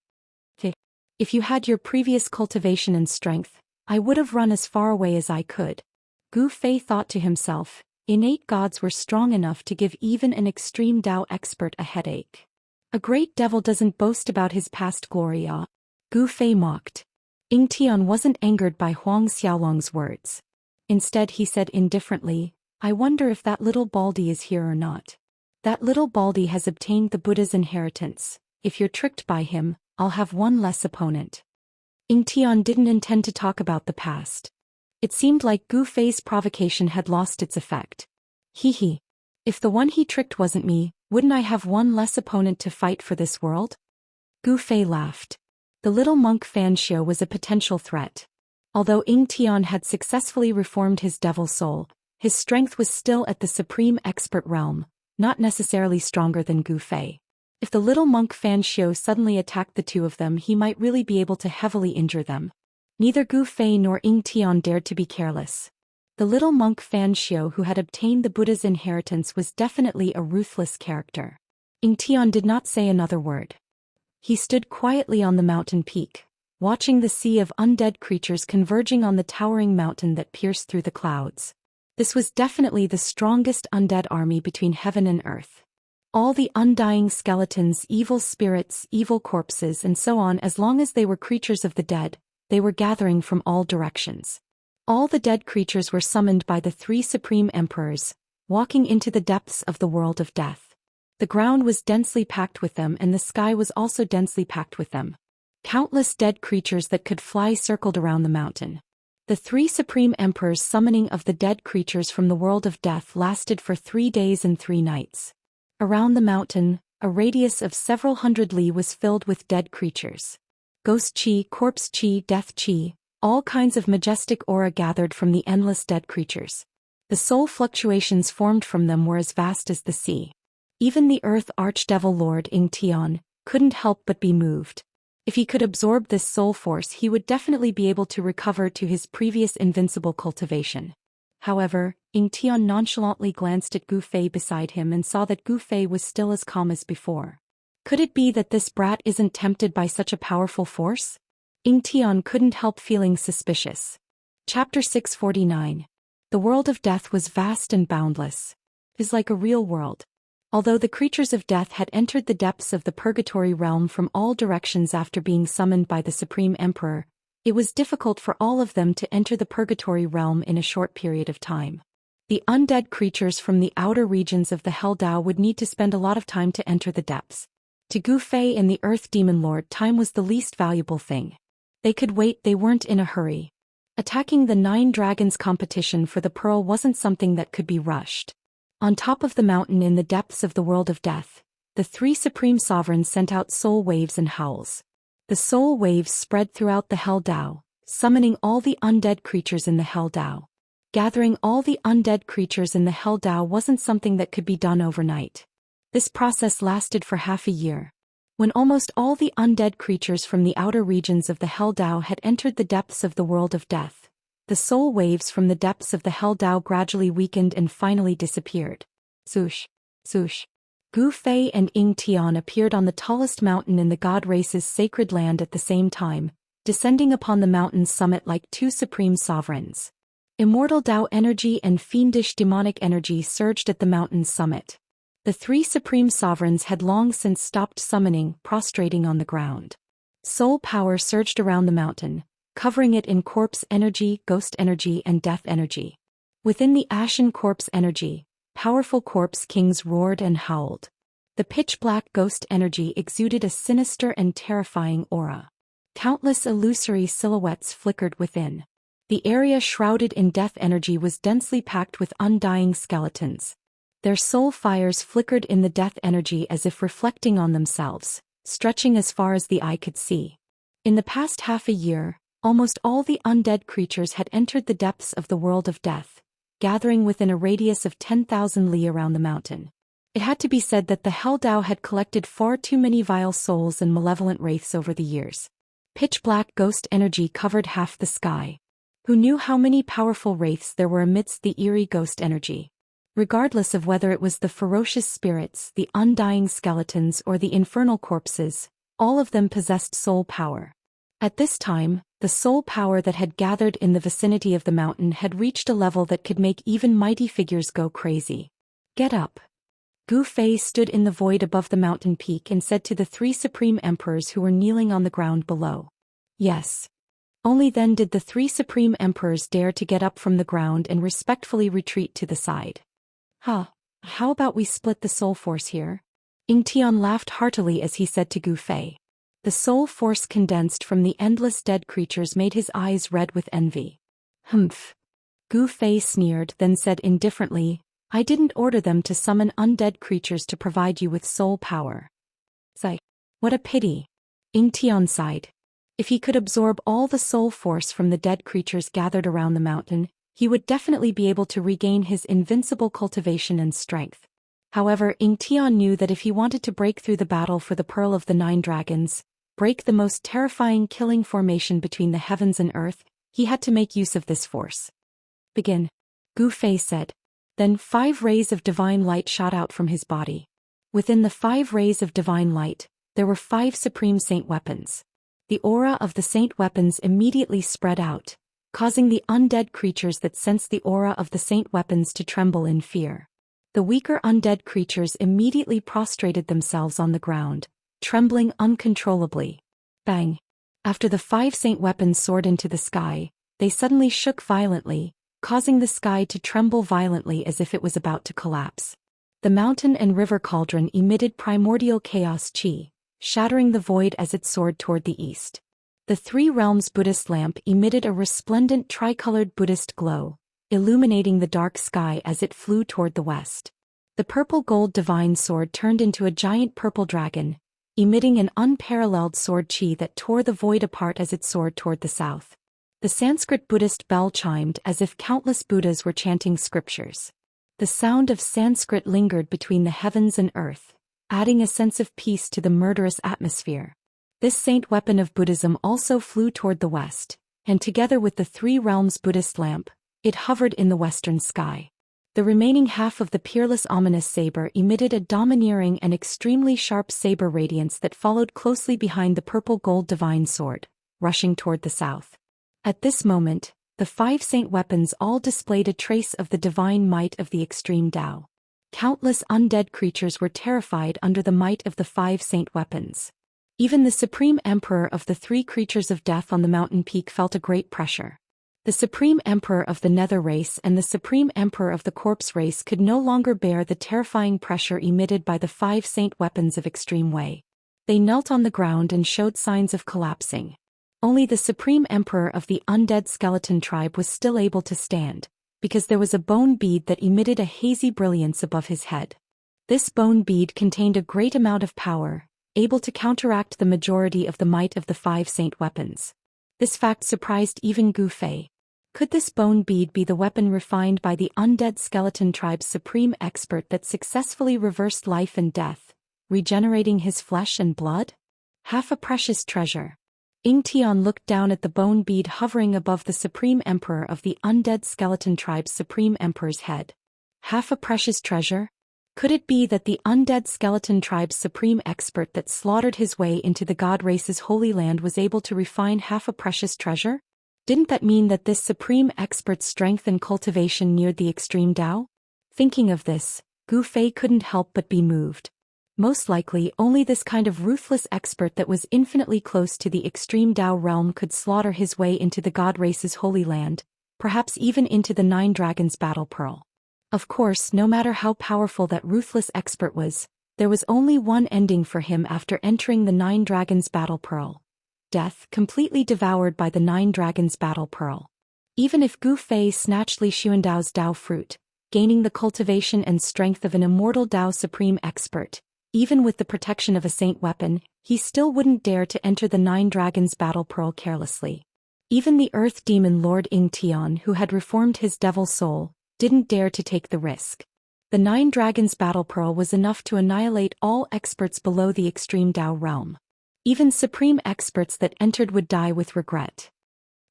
If you had your previous cultivation and strength, I would have run as far away as I could. Gu Fei thought to himself, innate gods were strong enough to give even an extreme Dao expert a headache. A great devil doesn't boast about his past glory. Gu Fei mocked. Ying Tian wasn't angered by Huang Xiaolong's words. Instead he said indifferently, "I wonder if that little baldy is here or not. That little baldy has obtained the Buddha's inheritance. If you're tricked by him, I'll have one less opponent." Ying Tian didn't intend to talk about the past. It seemed like Gu Fei's provocation had lost its effect. Hee. If the one he tricked wasn't me, wouldn't I have one less opponent to fight for this world? Gu Fei laughed. The little monk Xianxia was a potential threat. Although Ying Tian had successfully reformed his devil soul, his strength was still at the supreme expert realm, not necessarily stronger than Gu Fei. If the little monk Xianxia suddenly attacked the two of them, he might really be able to heavily injure them. Neither Gu Fei nor Ying Tian dared to be careless. The little monk Xianxia who had obtained the Buddha's inheritance was definitely a ruthless character. Ying Tian did not say another word. He stood quietly on the mountain peak, watching the sea of undead creatures converging on the towering mountain that pierced through the clouds. This was definitely the strongest undead army between heaven and earth. All the undying skeletons, evil spirits, evil corpses, and so on, as long as they were creatures of the dead, they were gathering from all directions. All the dead creatures were summoned by the three supreme emperors, walking into the depths of the world of death. The ground was densely packed with them, and the sky was also densely packed with them. Countless dead creatures that could fly circled around the mountain. The three supreme emperors' summoning of the dead creatures from the world of death lasted for 3 days and 3 nights. Around the mountain, a radius of several hundred li was filled with dead creatures. Ghost chi, corpse chi, death chi, all kinds of majestic aura gathered from the endless dead creatures. The soul fluctuations formed from them were as vast as the sea. Even the Earth Archdevil Lord Ingtian couldn't help but be moved. If he could absorb this soul force, he would definitely be able to recover to his previous invincible cultivation. However, Ingtian nonchalantly glanced at Gu Fei beside him and saw that Gu Fei was still as calm as before. Could it be that this brat isn't tempted by such a powerful force? Ingtian couldn't help feeling suspicious. Chapter 649. The world of death was vast and boundless. It is like a real world. Although the creatures of death had entered the depths of the purgatory realm from all directions after being summoned by the Supreme Emperor, it was difficult for all of them to enter the purgatory realm in a short period of time. The undead creatures from the outer regions of the Hell Dao would need to spend a lot of time to enter the depths. To Gu Fei and the Earth Demon Lord, time was the least valuable thing. They could wait, they weren't in a hurry. Attacking the 9 dragons competition for the pearl wasn't something that could be rushed. On top of the mountain in the depths of the world of death, the 3 supreme sovereigns sent out soul waves and howls. The soul waves spread throughout the Hell Dao, summoning all the undead creatures in the Hell Dao. Gathering all the undead creatures in the Hell Dao wasn't something that could be done overnight. This process lasted for half a year. When almost all the undead creatures from the outer regions of the Hell Dao had entered the depths of the world of death, the soul waves from the depths of the Hell Dao gradually weakened and finally disappeared. Swoosh, swoosh. Gu Fei and Ingtian appeared on the tallest mountain in the god race's sacred land at the same time, descending upon the mountain's summit like 2 supreme sovereigns. Immortal Dao energy and fiendish demonic energy surged at the mountain's summit. The 3 supreme sovereigns had long since stopped summoning, prostrating on the ground. Soul power surged around the mountain, covering it in corpse energy, ghost energy, and death energy. Within the ashen corpse energy, powerful corpse kings roared and howled. The pitch-black ghost energy exuded a sinister and terrifying aura. Countless illusory silhouettes flickered within. The area shrouded in death energy was densely packed with undying skeletons. Their soul fires flickered in the death energy as if reflecting on themselves, stretching as far as the eye could see. In the past half a year, almost all the undead creatures had entered the depths of the world of death, gathering within a radius of 10,000 li around the mountain. It had to be said that the Hell Dao had collected far too many vile souls and malevolent wraiths over the years. Pitch-black ghost energy covered half the sky. Who knew how many powerful wraiths there were amidst the eerie ghost energy? Regardless of whether it was the ferocious spirits, the undying skeletons, or the infernal corpses, all of them possessed soul power. At this time, the soul power that had gathered in the vicinity of the mountain had reached a level that could make even mighty figures go crazy. Get up. Gu Fei stood in the void above the mountain peak and said to the 3 supreme emperors who were kneeling on the ground below. Yes. Only then did the 3 supreme emperors dare to get up from the ground and respectfully retreat to the side. How about we split the soul force here? Ingtian laughed heartily as he said to Gu Fei. The soul force condensed from the endless dead creatures made his eyes red with envy. Humph. Gu Fei sneered, then said indifferently, I didn't order them to summon undead creatures to provide you with soul power. Sigh. What a pity. Ingtian sighed. If he could absorb all the soul force from the dead creatures gathered around the mountain, he would definitely be able to regain his invincible cultivation and strength. However, Ingtian knew that if he wanted to break through the battle for the Pearl of the 9 Dragons, break the most terrifying killing formation between the heavens and earth, he had to make use of this force. Begin. Gu Fei said. Then 5 rays of divine light shot out from his body. Within the 5 rays of divine light, there were 5 supreme saint weapons. The aura of the saint weapons immediately spread out, causing the undead creatures that sensed the aura of the saint weapons to tremble in fear. The weaker undead creatures immediately prostrated themselves on the ground, trembling uncontrollably. Bang! After the 5 saint weapons soared into the sky, they suddenly shook violently, causing the sky to tremble violently as if it was about to collapse. The mountain and river cauldron emitted primordial chaos chi, shattering the void as it soared toward the east. The 3 realms Buddhist lamp emitted a resplendent tricolored Buddhist glow, illuminating the dark sky as it flew toward the west. The purple gold divine sword turned into a giant purple dragon, emitting an unparalleled sword chi that tore the void apart as it soared toward the south. The Sanskrit Buddhist bell chimed as if countless Buddhas were chanting scriptures. The sound of Sanskrit lingered between the heavens and earth, adding a sense of peace to the murderous atmosphere. This saint weapon of Buddhism also flew toward the west, and together with the 3 realms Buddhist lamp, it hovered in the western sky. The remaining half of the peerless ominous saber emitted a domineering and extremely sharp saber radiance that followed closely behind the purple gold divine sword, rushing toward the south. At this moment, the 5 saint weapons all displayed a trace of the divine might of the extreme Tao. Countless undead creatures were terrified under the might of the 5 saint weapons. Even the supreme emperor of the 3 creatures of death on the mountain peak felt a great pressure. The supreme emperor of the nether race and the supreme emperor of the corpse race could no longer bear the terrifying pressure emitted by the 5 saint weapons of extreme way. They knelt on the ground and showed signs of collapsing. Only the supreme emperor of the undead skeleton tribe was still able to stand, because there was a bone bead that emitted a hazy brilliance above his head. This bone bead contained a great amount of power, able to counteract the majority of the might of the 5 saint weapons. This fact surprised even Gu Fei. Could this bone bead be the weapon refined by the undead skeleton tribe's supreme expert that successfully reversed life and death, regenerating his flesh and blood? Half a precious treasure. Ying Tian looked down at the bone bead hovering above the supreme emperor of the undead skeleton tribe's supreme emperor's head. Half a precious treasure? Could it be that the undead skeleton tribe's supreme expert that slaughtered his way into the god race's holy land was able to refine half a precious treasure? Didn't that mean that this supreme expert's strength and cultivation neared the extreme Tao? Thinking of this, Gu Fei couldn't help but be moved. Most likely only this kind of ruthless expert that was infinitely close to the extreme Tao realm could slaughter his way into the god race's holy land, perhaps even into the 9 dragons battle pearl. Of course, no matter how powerful that ruthless expert was, there was only one ending for him after entering the 9 dragons battle pearl. Death, completely devoured by the 9 dragons battle pearl. Even if Gu Fei snatched Li Xuandao's Dao fruit, gaining the cultivation and strength of an immortal Dao supreme expert, even with the protection of a saint weapon, he still wouldn't dare to enter the 9 dragons battle pearl carelessly. Even the earth demon Lord Ying Tian, who had reformed his devil soul, didn't dare to take the risk. The 9 dragons battle pearl was enough to annihilate all experts below the extreme Tao realm. Even supreme experts that entered would die with regret.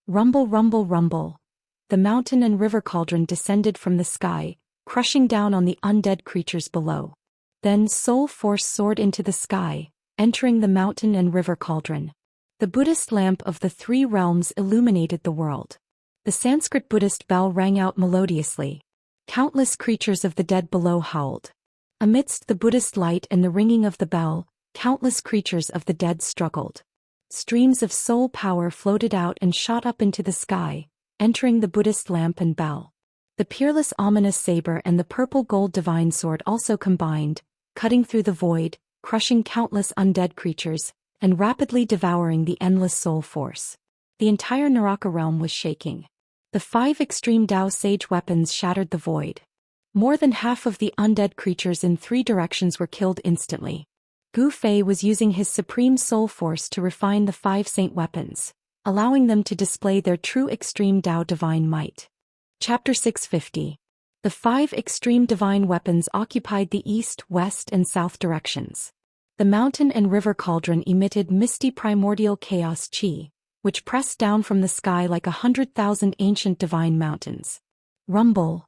Rumble, rumble, rumble. The mountain and river cauldron descended from the sky, crushing down on the undead creatures below. Then soul force soared into the sky, entering the mountain and river cauldron. The Buddhist lamp of the 3 realms illuminated the world. The Sanskrit Buddhist bell rang out melodiously. Countless creatures of the dead below howled. Amidst the Buddhist light and the ringing of the bell, countless creatures of the dead struggled. Streams of soul power floated out and shot up into the sky, entering the Buddhist lamp and bell. The peerless ominous saber and the purple gold divine sword also combined, cutting through the void, crushing countless undead creatures, and rapidly devouring the endless soul force. The entire Naraka realm was shaking. The 5 extreme Tao sage weapons shattered the void. More than half of the undead creatures in 3 directions were killed instantly. Gu Fei was using his supreme soul force to refine the 5 saint weapons, allowing them to display their true extreme Tao divine might. Chapter 650. The 5 extreme divine weapons occupied the east, west, and south directions. The mountain and river cauldron emitted misty primordial chaos chi, which pressed down from the sky like 100,000 ancient divine mountains. Rumble.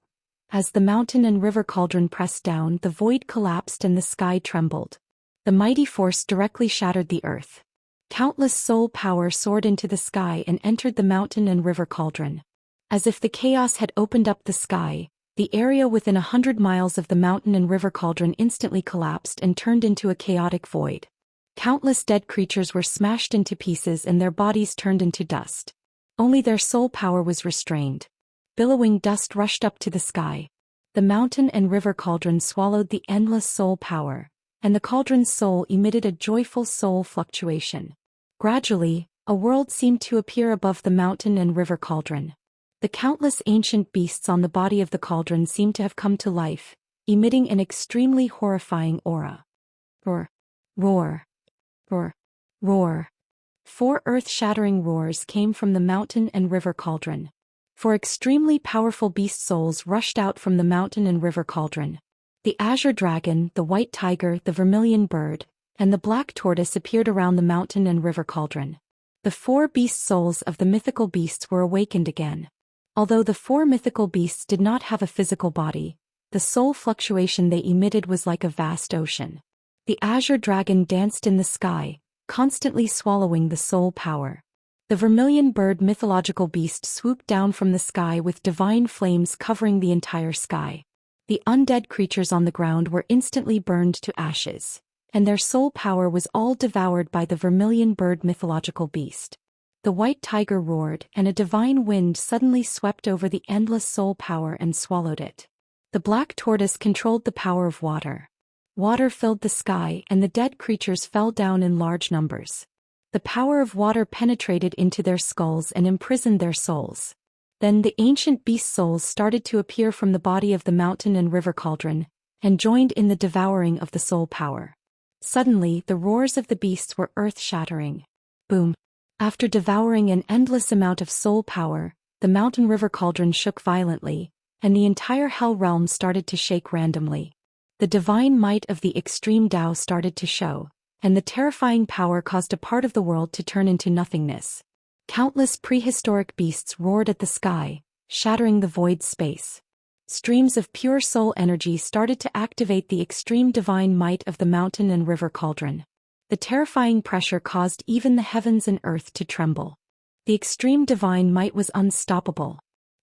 As the mountain and river cauldron pressed down, the void collapsed and the sky trembled. The mighty force directly shattered the earth. Countless soul power soared into the sky and entered the mountain and river cauldron. As if the chaos had opened up the sky, the area within 100 miles of the mountain and river cauldron instantly collapsed and turned into a chaotic void. Countless dead creatures were smashed into pieces and their bodies turned into dust. Only their soul power was restrained. Billowing dust rushed up to the sky. The mountain and river cauldron swallowed the endless soul power, and the cauldron's soul emitted a joyful soul fluctuation. Gradually, a world seemed to appear above the mountain and river cauldron. The countless ancient beasts on the body of the cauldron seemed to have come to life, emitting an extremely horrifying aura. Roar, roar, roar, roar. 4 earth-shattering roars came from the mountain and river cauldron. 4 extremely powerful beast souls rushed out from the mountain and river cauldron. The azure dragon, the white tiger, the vermilion bird, and the black tortoise appeared around the mountain and river cauldron. The 4 beast souls of the mythical beasts were awakened again. Although the 4 mythical beasts did not have a physical body, the soul fluctuation they emitted was like a vast ocean. The azure dragon danced in the sky, constantly swallowing the soul power. The vermilion bird mythological beast swooped down from the sky with divine flames covering the entire sky. The undead creatures on the ground were instantly burned to ashes, and their soul power was all devoured by the vermilion bird mythological beast. The white tiger roared, and a divine wind suddenly swept over the endless soul power and swallowed it. The black tortoise controlled the power of water. Water filled the sky, and the dead creatures fell down in large numbers. The power of water penetrated into their skulls and imprisoned their souls. Then the ancient beast souls started to appear from the body of the mountain and river cauldron, and joined in the devouring of the soul power. Suddenly, the roars of the beasts were earth-shattering. Boom! After devouring an endless amount of soul power, the mountain river cauldron shook violently, and the entire hell realm started to shake randomly. The divine might of the extreme Tao started to show, and the terrifying power caused a part of the world to turn into nothingness. Countless prehistoric beasts roared at the sky, shattering the void space. Streams of pure soul energy started to activate the extreme divine might of the mountain and river cauldron. The terrifying pressure caused even the heavens and earth to tremble. The extreme divine might was unstoppable.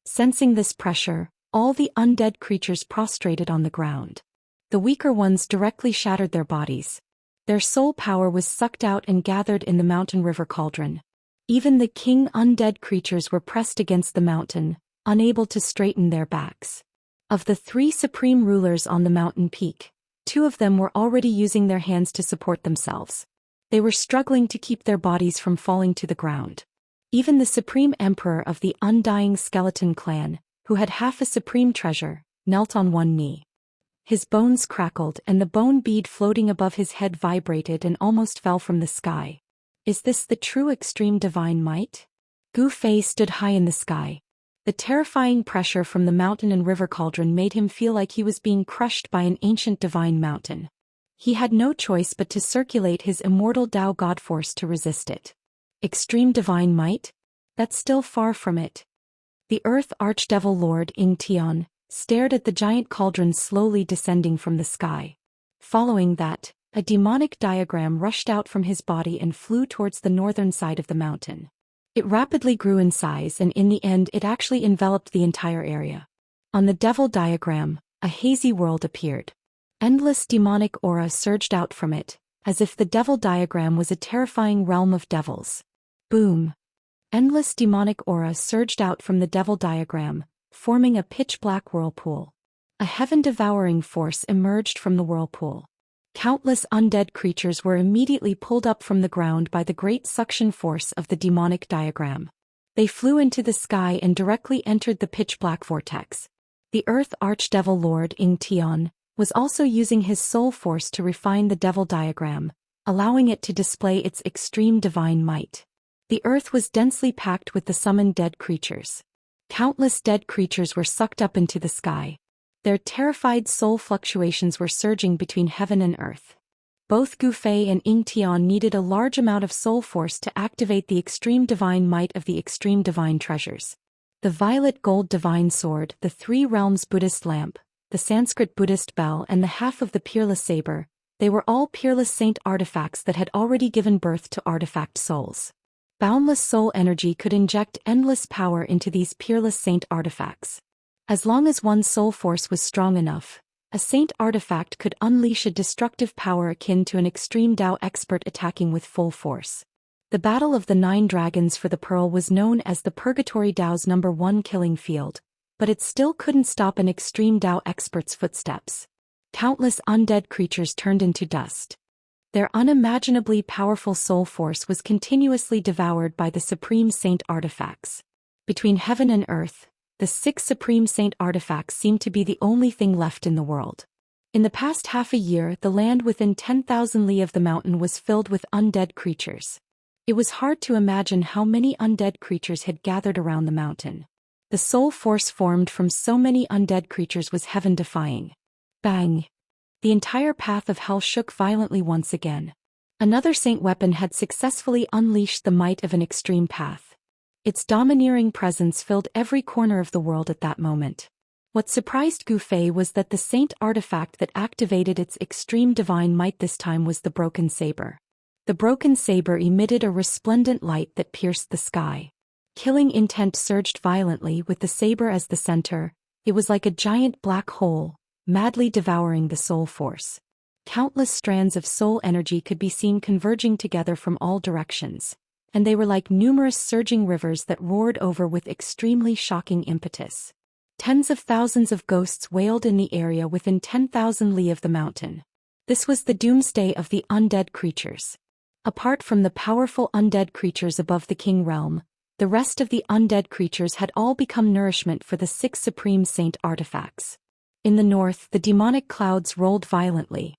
Sensing this pressure, all the undead creatures prostrated on the ground. The weaker ones directly shattered their bodies. Their soul power was sucked out and gathered in the mountain river cauldron. Even the king undead creatures were pressed against the mountain, unable to straighten their backs. Of the 3 supreme rulers on the mountain peak, 2 of them were already using their hands to support themselves. They were struggling to keep their bodies from falling to the ground. Even the supreme emperor of the undying skeleton clan, who had half a supreme treasure, knelt on one knee. His bones crackled and the bone bead floating above his head vibrated and almost fell from the sky. Is this the true extreme divine might? Gu Fei stood high in the sky. The terrifying pressure from the mountain and river cauldron made him feel like he was being crushed by an ancient divine mountain. He had no choice but to circulate his immortal Tao God force to resist it. Extreme divine might? That's still far from it. The Earth Archdevil Lord Ing Tian stared at the giant cauldron slowly descending from the sky. Following that, a demonic diagram rushed out from his body and flew towards the northern side of the mountain. It rapidly grew in size and in the end it actually enveloped the entire area. On the devil diagram, a hazy world appeared. Endless demonic aura surged out from it, as if the devil diagram was a terrifying realm of devils. Boom! Endless demonic aura surged out from the devil diagram, forming a pitch-black whirlpool. A heaven-devouring force emerged from the whirlpool. Countless undead creatures were immediately pulled up from the ground by the great suction force of the demonic diagram. They flew into the sky and directly entered the pitch-black vortex. The Earth Archdevil Lord Ing Tian was also using his soul force to refine the devil diagram, allowing it to display its extreme divine might. The earth was densely packed with the summoned dead creatures. Countless dead creatures were sucked up into the sky. Their terrified soul fluctuations were surging between heaven and earth. Both Gu Fei and Ing Tian needed a large amount of soul force to activate the extreme divine might of the extreme divine treasures. The violet gold divine sword, the 3 realms Buddhist lamp, the Sanskrit Buddhist bell and the half of the peerless saber, They were all peerless saint artifacts that had already given birth to artifact souls. Boundless soul energy could inject endless power into these peerless saint artifacts. As long as one soul force was strong enough, a saint artifact could unleash a destructive power akin to an extreme Dao expert attacking with full force. The Battle of the Nine Dragons for the Pearl was known as the Purgatory Dao's #1 killing field, but it still couldn't stop an extreme Dao expert's footsteps. Countless undead creatures turned into dust. Their unimaginably powerful soul force was continuously devoured by the Supreme Saint artifacts. Between heaven and earth, the 6 Supreme Saint artifacts seemed to be the only thing left in the world. In the past half a year, the land within 10,000 li of the mountain was filled with undead creatures. It was hard to imagine how many undead creatures had gathered around the mountain. The soul force formed from so many undead creatures was heaven-defying. Bang! The entire path of hell shook violently once again. Another saint weapon had successfully unleashed the might of an extreme path. Its domineering presence filled every corner of the world at that moment. What surprised Gu Fei was that the saint artifact that activated its extreme divine might this time was the broken saber. The broken saber emitted a resplendent light that pierced the sky. Killing intent surged violently with the saber as the center. It was like a giant black hole, madly devouring the soul force. Countless strands of soul energy could be seen converging together from all directions, and they were like numerous surging rivers that roared over with extremely shocking impetus. Tens of thousands of ghosts wailed in the area within 10,000 li of the mountain. This was the doomsday of the undead creatures. Apart from the powerful undead creatures above the king realm, the rest of the undead creatures had all become nourishment for the 6 Supreme Saint artifacts. In the north, the demonic clouds rolled violently.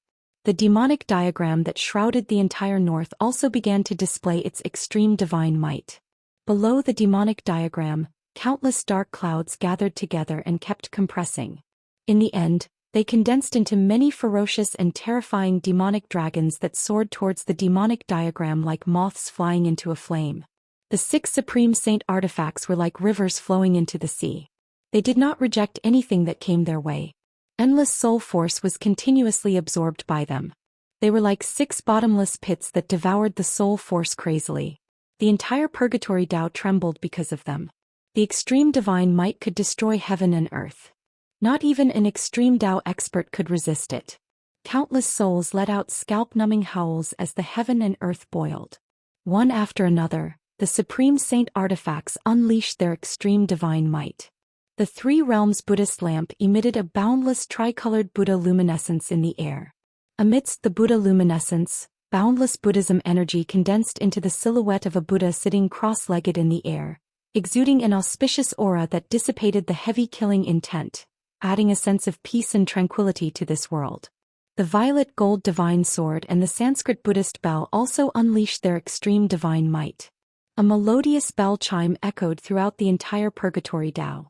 The demonic diagram that shrouded the entire north also began to display its extreme divine might. Below the demonic diagram, countless dark clouds gathered together and kept compressing. In the end, they condensed into many ferocious and terrifying demonic dragons that soared towards the demonic diagram like moths flying into a flame. The 6 Supreme Saint artifacts were like rivers flowing into the sea. They did not reject anything that came their way. Endless soul force was continuously absorbed by them. They were like 6 bottomless pits that devoured the soul force crazily. The entire Purgatory Dao trembled because of them. The extreme divine might could destroy heaven and earth. Not even an extreme Dao expert could resist it. Countless souls let out scalp-numbing howls as the heaven and earth boiled. One after another, the Supreme Saint artifacts unleashed their extreme divine might. The 3 Realms Buddhist lamp emitted a boundless tricolored Buddha luminescence in the air. Amidst the Buddha luminescence, boundless Buddhism energy condensed into the silhouette of a Buddha sitting cross-legged in the air, exuding an auspicious aura that dissipated the heavy killing intent, adding a sense of peace and tranquility to this world. The violet gold divine sword and the Sanskrit Buddhist bell also unleashed their extreme divine might. A melodious bell chime echoed throughout the entire Purgatory Dao.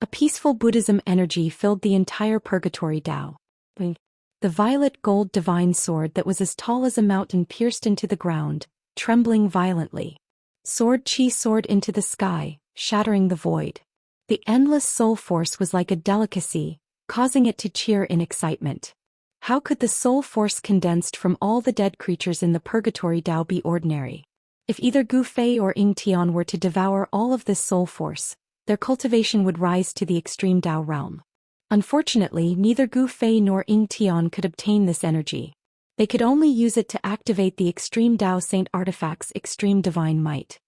A peaceful Buddhism energy filled the entire Purgatory Dao. The violet gold divine sword that was as tall as a mountain pierced into the ground, trembling violently. Sword chi soared into the sky, shattering the void. The endless soul force was like a delicacy, causing it to cheer in excitement. How could the soul force condensed from all the dead creatures in the Purgatory Dao be ordinary? If either Gu Fei or Ying Tian were to devour all of this soul force, their cultivation would rise to the extreme Dao realm. Unfortunately, neither Gu Fei nor Ying Tian could obtain this energy. They could only use it to activate the extreme Dao Saint artifact's extreme divine might.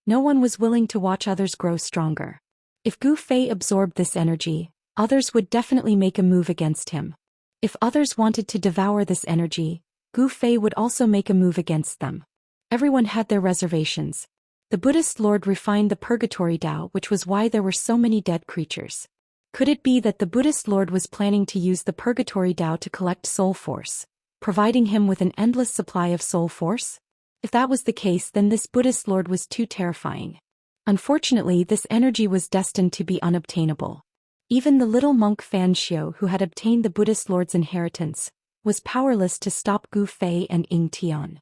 No one was willing to watch others grow stronger. If Gu Fei absorbed this energy, others would definitely make a move against him. If others wanted to devour this energy, Gu Fei would also make a move against them. Everyone had their reservations. The Buddhist Lord refined the Purgatory Dao, which was why there were so many dead creatures. Could it be that the Buddhist Lord was planning to use the Purgatory Dao to collect soul force, providing him with an endless supply of soul force? If that was the case, then this Buddhist Lord was too terrifying. Unfortunately, this energy was destined to be unobtainable. Even the little monk Fan Xiao, who had obtained the Buddhist Lord's inheritance, was powerless to stop Gu Fei and Ying Tian.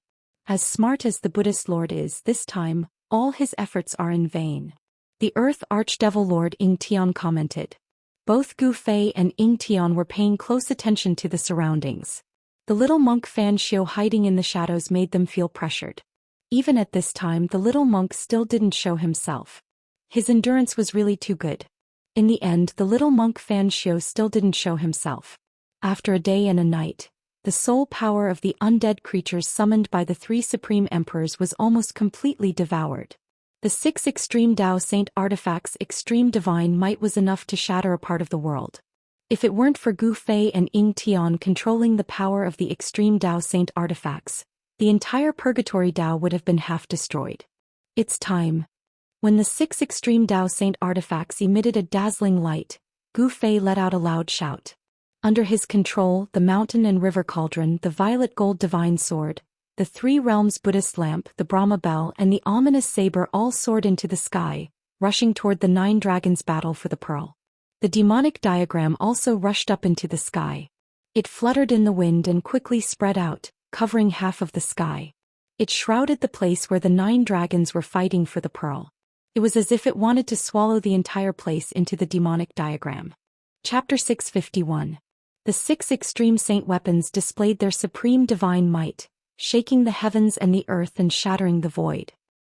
As smart as the Buddhist Lord is, this time, all his efforts are in vain. The Earth Archdevil Lord Ying Tian commented. Both Gu Fei and Ying Tian were paying close attention to the surroundings. The little monk Xianxia hiding in the shadows made them feel pressured. Even at this time, the little monk still didn't show himself. His endurance was really too good. In the end, the little monk Xianxia still didn't show himself. After a day and a night, the soul power of the undead creatures summoned by the 3 supreme emperors was almost completely devoured. The 6 extreme Dao Saint artifacts' extreme divine might was enough to shatter a part of the world. If it weren't for Gu Fei and Ying Tian controlling the power of the extreme Dao Saint artifacts, the entire Purgatory Dao would have been half destroyed. It's time. When the 6 extreme Dao Saint artifacts emitted a dazzling light, Gu Fei let out a loud shout. Under his control, the mountain and river cauldron, the violet gold divine sword, the 3 realms Buddhist lamp, the Brahma bell and the ominous saber all soared into the sky, rushing toward the 9 dragons' battle for the pearl. The demonic diagram also rushed up into the sky. It fluttered in the wind and quickly spread out, covering half of the sky. It shrouded the place where the 9 dragons were fighting for the pearl. It was as if it wanted to swallow the entire place into the demonic diagram. Chapter 651. The 6 extreme saint weapons displayed their supreme divine might, shaking the heavens and the earth and shattering the void.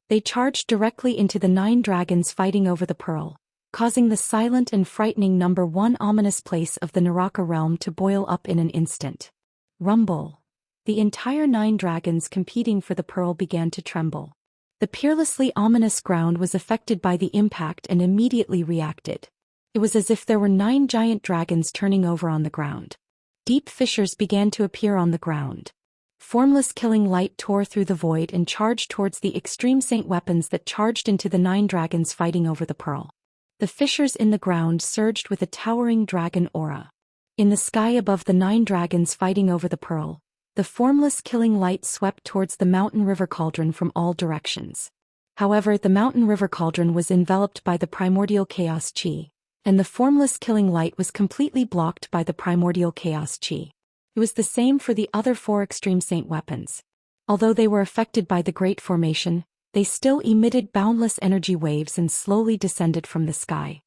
They charged directly into the 9 dragons fighting over the pearl, causing the silent and frightening number 1 ominous place of the Naraka realm to boil up in an instant. Rumble. The entire 9 dragons competing for the pearl began to tremble. The peerlessly ominous ground was affected by the impact and immediately reacted. It was as if there were 9 giant dragons turning over on the ground. Deep fissures began to appear on the ground. Formless killing light tore through the void and charged towards the extreme saint weapons that charged into the 9 dragons fighting over the pearl. The fissures in the ground surged with a towering dragon aura. In the sky above the 9 dragons fighting over the pearl, the formless killing light swept towards the mountain river cauldron from all directions. However, the mountain river cauldron was enveloped by the primordial chaos chi, and the formless killing light was completely blocked by the primordial chaos chi. It was the same for the other 4 extreme saint weapons. Although they were affected by the Great Formation, they still emitted boundless energy waves and slowly descended from the sky.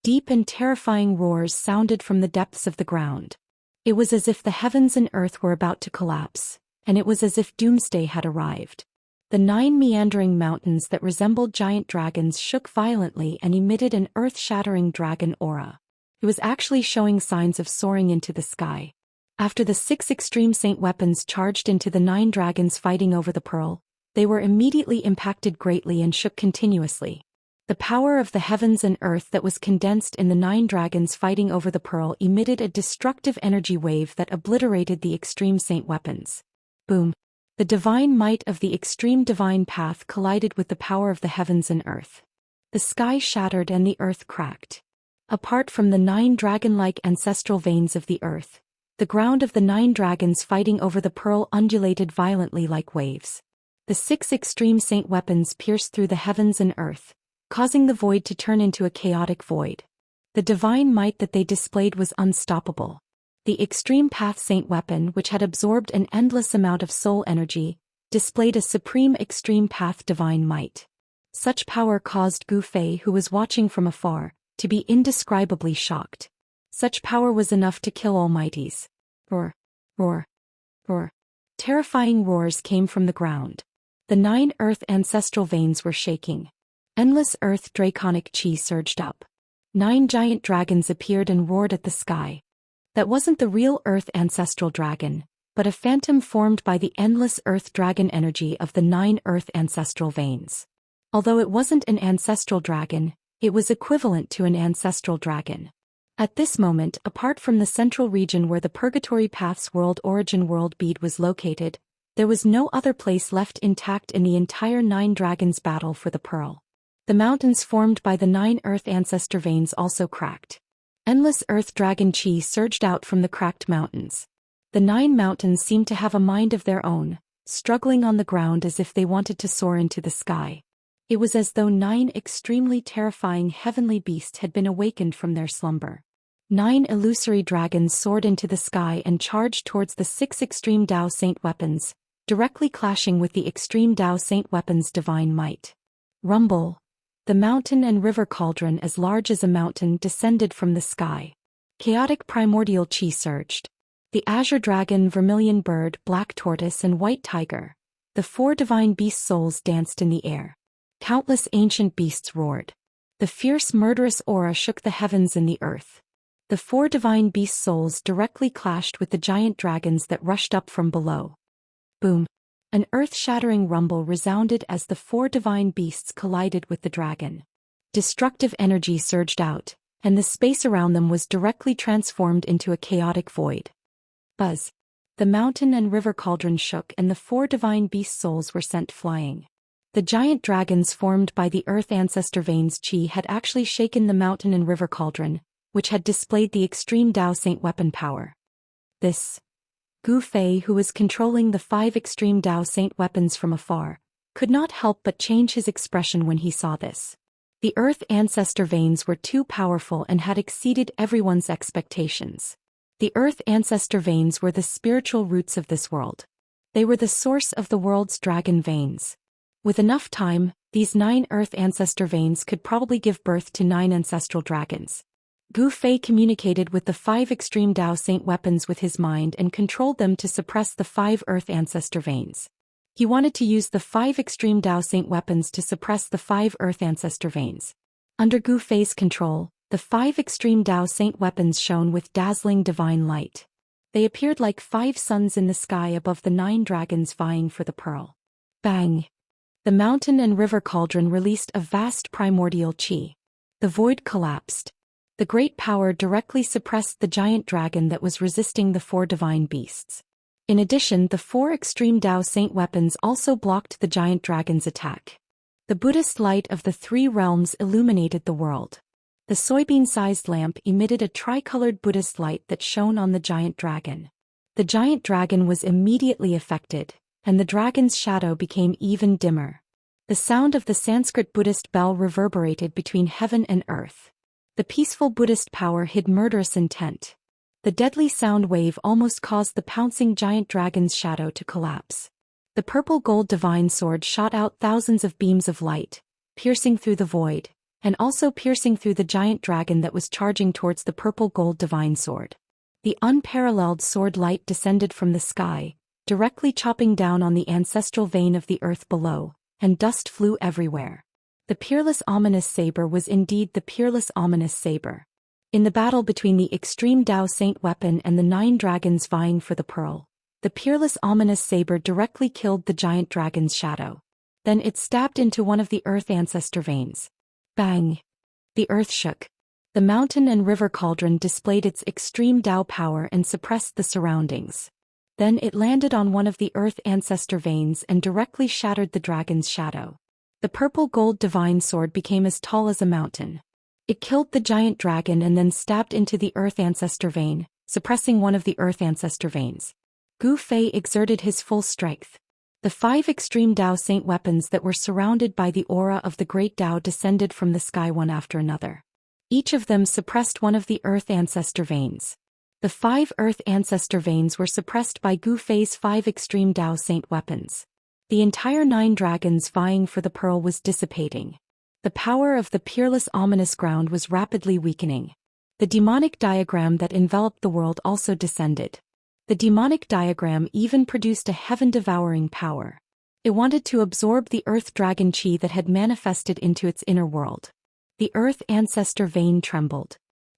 Deep and terrifying roars sounded from the depths of the ground. It was as if the heavens and earth were about to collapse, and it was as if doomsday had arrived. The 9 meandering mountains that resembled giant dragons shook violently and emitted an earth-shattering dragon aura. It was actually showing signs of soaring into the sky. After the 6 extreme saint weapons charged into the 9 dragons fighting over the pearl, they were immediately impacted greatly and shook continuously. The power of the heavens and earth that was condensed in the 9 dragons fighting over the pearl emitted a destructive energy wave that obliterated the extreme saint weapons. Boom! The divine might of the extreme divine path collided with the power of the heavens and earth. The sky shattered and the earth cracked. Apart from the 9 dragon-like ancestral veins of the earth, the ground of the 9 dragons fighting over the pearl undulated violently like waves. The 6 extreme saint weapons pierced through the heavens and earth, causing the void to turn into a chaotic void. The divine might that they displayed was unstoppable. The extreme path saint weapon, which had absorbed an endless amount of soul energy, displayed a supreme extreme path divine might. Such power caused Gu Fei, who was watching from afar, to be indescribably shocked. Such power was enough to kill almighties. Roar, roar, roar. Terrifying roars came from the ground. The 9 earth ancestral veins were shaking. Endless earth draconic chi surged up. 9 giant dragons appeared and roared at the sky. That wasn't the real earth ancestral dragon, but a phantom formed by the endless earth dragon energy of the 9 earth ancestral veins. Although it wasn't an ancestral dragon, it was equivalent to an ancestral dragon. At this moment, apart from the central region where the Purgatory Path's world origin world bead was located, there was no other place left intact in the entire 9 dragons battle for the pearl. The mountains formed by the 9 earth ancestor veins also cracked. Endless earth dragon chi surged out from the cracked mountains. The 9 mountains seemed to have a mind of their own, struggling on the ground as if they wanted to soar into the sky. It was as though 9 extremely terrifying heavenly beasts had been awakened from their slumber. 9 illusory dragons soared into the sky and charged towards the 6 extreme Dao Saint weapons, directly clashing with the extreme Dao Saint weapons' divine might. Rumble! The mountain and river cauldron as large as a mountain descended from the sky. Chaotic primordial chi surged. The azure dragon, vermilion bird, black tortoise and white tiger. The 4 divine beast souls danced in the air. Countless ancient beasts roared. The fierce murderous aura shook the heavens and the earth. The 4 divine beast souls directly clashed with the giant dragons that rushed up from below. Boom! An earth-shattering rumble resounded as the 4 divine beasts collided with the dragon. Destructive energy surged out, and the space around them was directly transformed into a chaotic void. Buzz! The mountain and river cauldron shook and the 4 divine beast souls were sent flying. The giant dragons formed by the earth ancestor veins chi had actually shaken the mountain and river cauldron, which had displayed the extreme Dao Saint weapon power. This Gu Fei, who was controlling the 5 extreme Dao Saint weapons from afar, could not help but change his expression when he saw this. The earth ancestor veins were too powerful and had exceeded everyone's expectations. The earth ancestor veins were the spiritual roots of this world. They were the source of the world's dragon veins. With enough time, these 9 earth ancestor veins could probably give birth to 9 ancestral dragons. Gu Fei communicated with the 5 extreme Dao Saint weapons with his mind and controlled them to suppress the 5 earth ancestor veins. He wanted to use the 5 extreme Dao Saint weapons to suppress the 5 earth ancestor veins. Under Gu Fei's control, the 5 extreme Dao Saint weapons shone with dazzling divine light. They appeared like 5 suns in the sky above the 9 dragons vying for the pearl. Bang! The mountain and river cauldron released a vast primordial chi. The void collapsed. The great power directly suppressed the giant dragon that was resisting the 4 divine beasts. In addition, the 4 extreme Dao Saint weapons also blocked the giant dragon's attack. The Buddhist light of the 3 realms illuminated the world. The soybean-sized lamp emitted a tricolored Buddhist light that shone on the giant dragon. The giant dragon was immediately affected, and the dragon's shadow became even dimmer. The sound of the Sanskrit Buddhist bell reverberated between heaven and earth. The peaceful Buddhist power hid murderous intent. The deadly sound wave almost caused the pouncing giant dragon's shadow to collapse. The purple gold divine sword shot out thousands of beams of light, piercing through the void, and also piercing through the giant dragon that was charging towards the purple gold divine sword. The unparalleled sword light descended from the sky, directly chopping down on the ancestral vein of the earth below, and dust flew everywhere. The peerless ominous saber was indeed the peerless ominous saber. In the battle between the extreme Dao Saint weapon and the 9 dragons vying for the pearl, the peerless ominous saber directly killed the giant dragon's shadow. Then it stabbed into one of the earth ancestor veins. Bang! The earth shook. The mountain and river cauldron displayed its extreme Dao power and suppressed the surroundings. Then it landed on one of the earth ancestor veins and directly shattered the dragon's shadow. The purple gold divine sword became as tall as a mountain. It killed the giant dragon and then stabbed into the earth ancestor vein, suppressing one of the earth ancestor veins. Gu Fei exerted his full strength. The 5 extreme Dao Saint weapons that were surrounded by the aura of the great Dao descended from the sky one after another. Each of them suppressed one of the earth ancestor veins. The 5 earth ancestor veins were suppressed by Gu Fei's 5 extreme Dao Saint weapons. The entire 9 dragons vying for the pearl was dissipating. The power of the peerless ominous ground was rapidly weakening. The demonic diagram that enveloped the world also descended. The demonic diagram even produced a heaven-devouring power. It wanted to absorb the earth dragon chi that had manifested into its inner world. The earth ancestor vein trembled.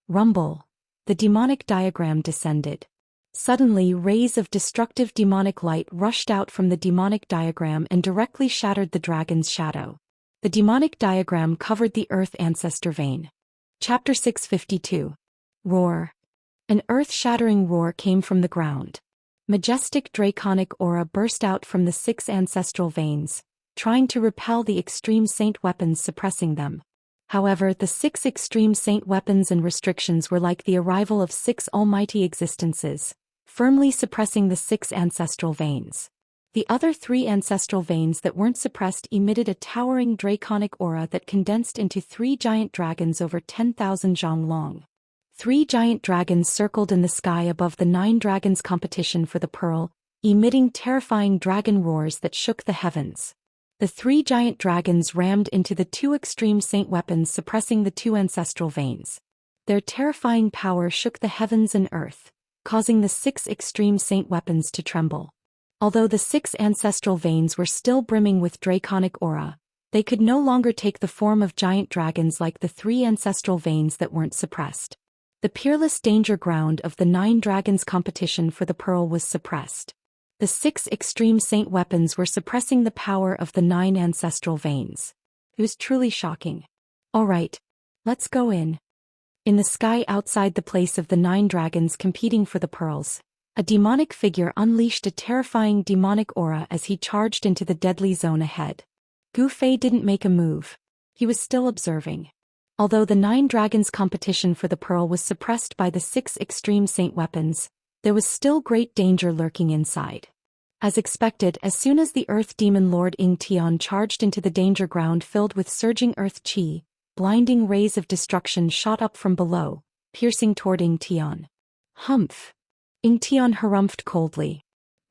Rumble! The demonic diagram descended. Suddenly, rays of destructive demonic light rushed out from the demonic diagram and directly shattered the dragon's shadow. The demonic diagram covered the earth ancestor vein. Chapter 652. Roar. An earth-shattering roar came from the ground. Majestic draconic aura burst out from the 6 ancestral veins, trying to repel the extreme saint weapons suppressing them. However, the 6 extreme saint weapons and restrictions were like the arrival of 6 almighty existences, firmly suppressing the 6 ancestral veins. The other 3 ancestral veins that weren't suppressed emitted a towering draconic aura that condensed into 3 giant dragons over 10,000 zhang long. 3 giant dragons circled in the sky above the 9 dragons' competition for the pearl, emitting terrifying dragon roars that shook the heavens. The 3 giant dragons rammed into the 2 extreme saint weapons, suppressing the 2 ancestral veins. Their terrifying power shook the heavens and earth, causing the 6 extreme saint weapons to tremble. Although the 6 ancestral veins were still brimming with draconic aura, they could no longer take the form of giant dragons like the 3 ancestral veins that weren't suppressed. The peerless danger ground of the 9 dragons competition for the pearl was suppressed. The 6 extreme saint weapons were suppressing the power of the 9 ancestral veins. It was truly shocking. Alright, let's go in. In the sky outside the place of the 9 dragons competing for the pearls, a demonic figure unleashed a terrifying demonic aura as he charged into the deadly zone ahead. Gu Fei didn't make a move. He was still observing. Although the 9 dragons competition for the pearl was suppressed by the 6 extreme saint weapons, there was still great danger lurking inside. As expected, as soon as the Earth Demon Lord Tian charged into the danger ground filled with surging earth qi, blinding rays of destruction shot up from below, piercing toward Tian. Humph! Tian harumphed coldly.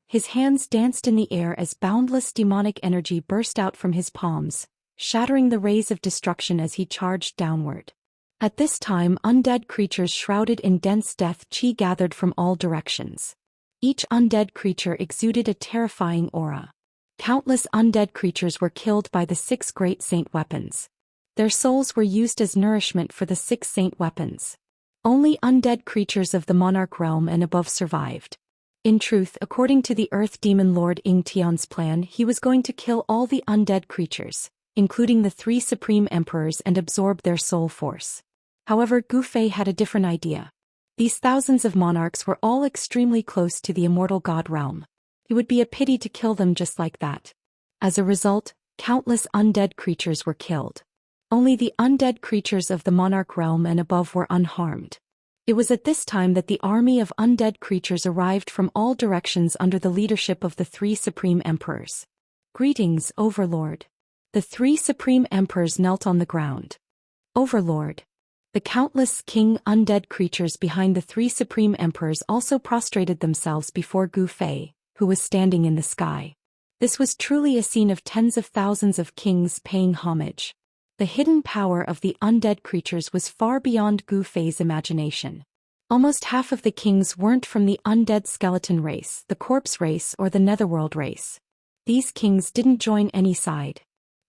His hands danced in the air as boundless demonic energy burst out from his palms, shattering the rays of destruction as he charged downward. At this time, undead creatures shrouded in dense death qi gathered from all directions. Each undead creature exuded a terrifying aura. Countless undead creatures were killed by the 6 great saint weapons. Their souls were used as nourishment for the 6 saint weapons. Only undead creatures of the monarch realm and above survived. In truth, according to the Earth Demon Lord Tian's plan, he was going to kill all the undead creatures, including the 3 supreme emperors, and absorb their soul force. However, Gu Fei had a different idea. These thousands of monarchs were all extremely close to the immortal god realm. It would be a pity to kill them just like that. As a result, countless undead creatures were killed. Only the undead creatures of the monarch realm and above were unharmed. It was at this time that the army of undead creatures arrived from all directions under the leadership of the 3 supreme emperors. Greetings, Overlord. The 3 supreme emperors knelt on the ground. Overlord. The countless king undead creatures behind the 3 supreme emperors also prostrated themselves before Gu Fei, who was standing in the sky. This was truly a scene of tens of thousands of kings paying homage. The hidden power of the undead creatures was far beyond Gu Fei's imagination. Almost half of the kings weren't from the undead skeleton race, the corpse race, or the netherworld race. These kings didn't join any side.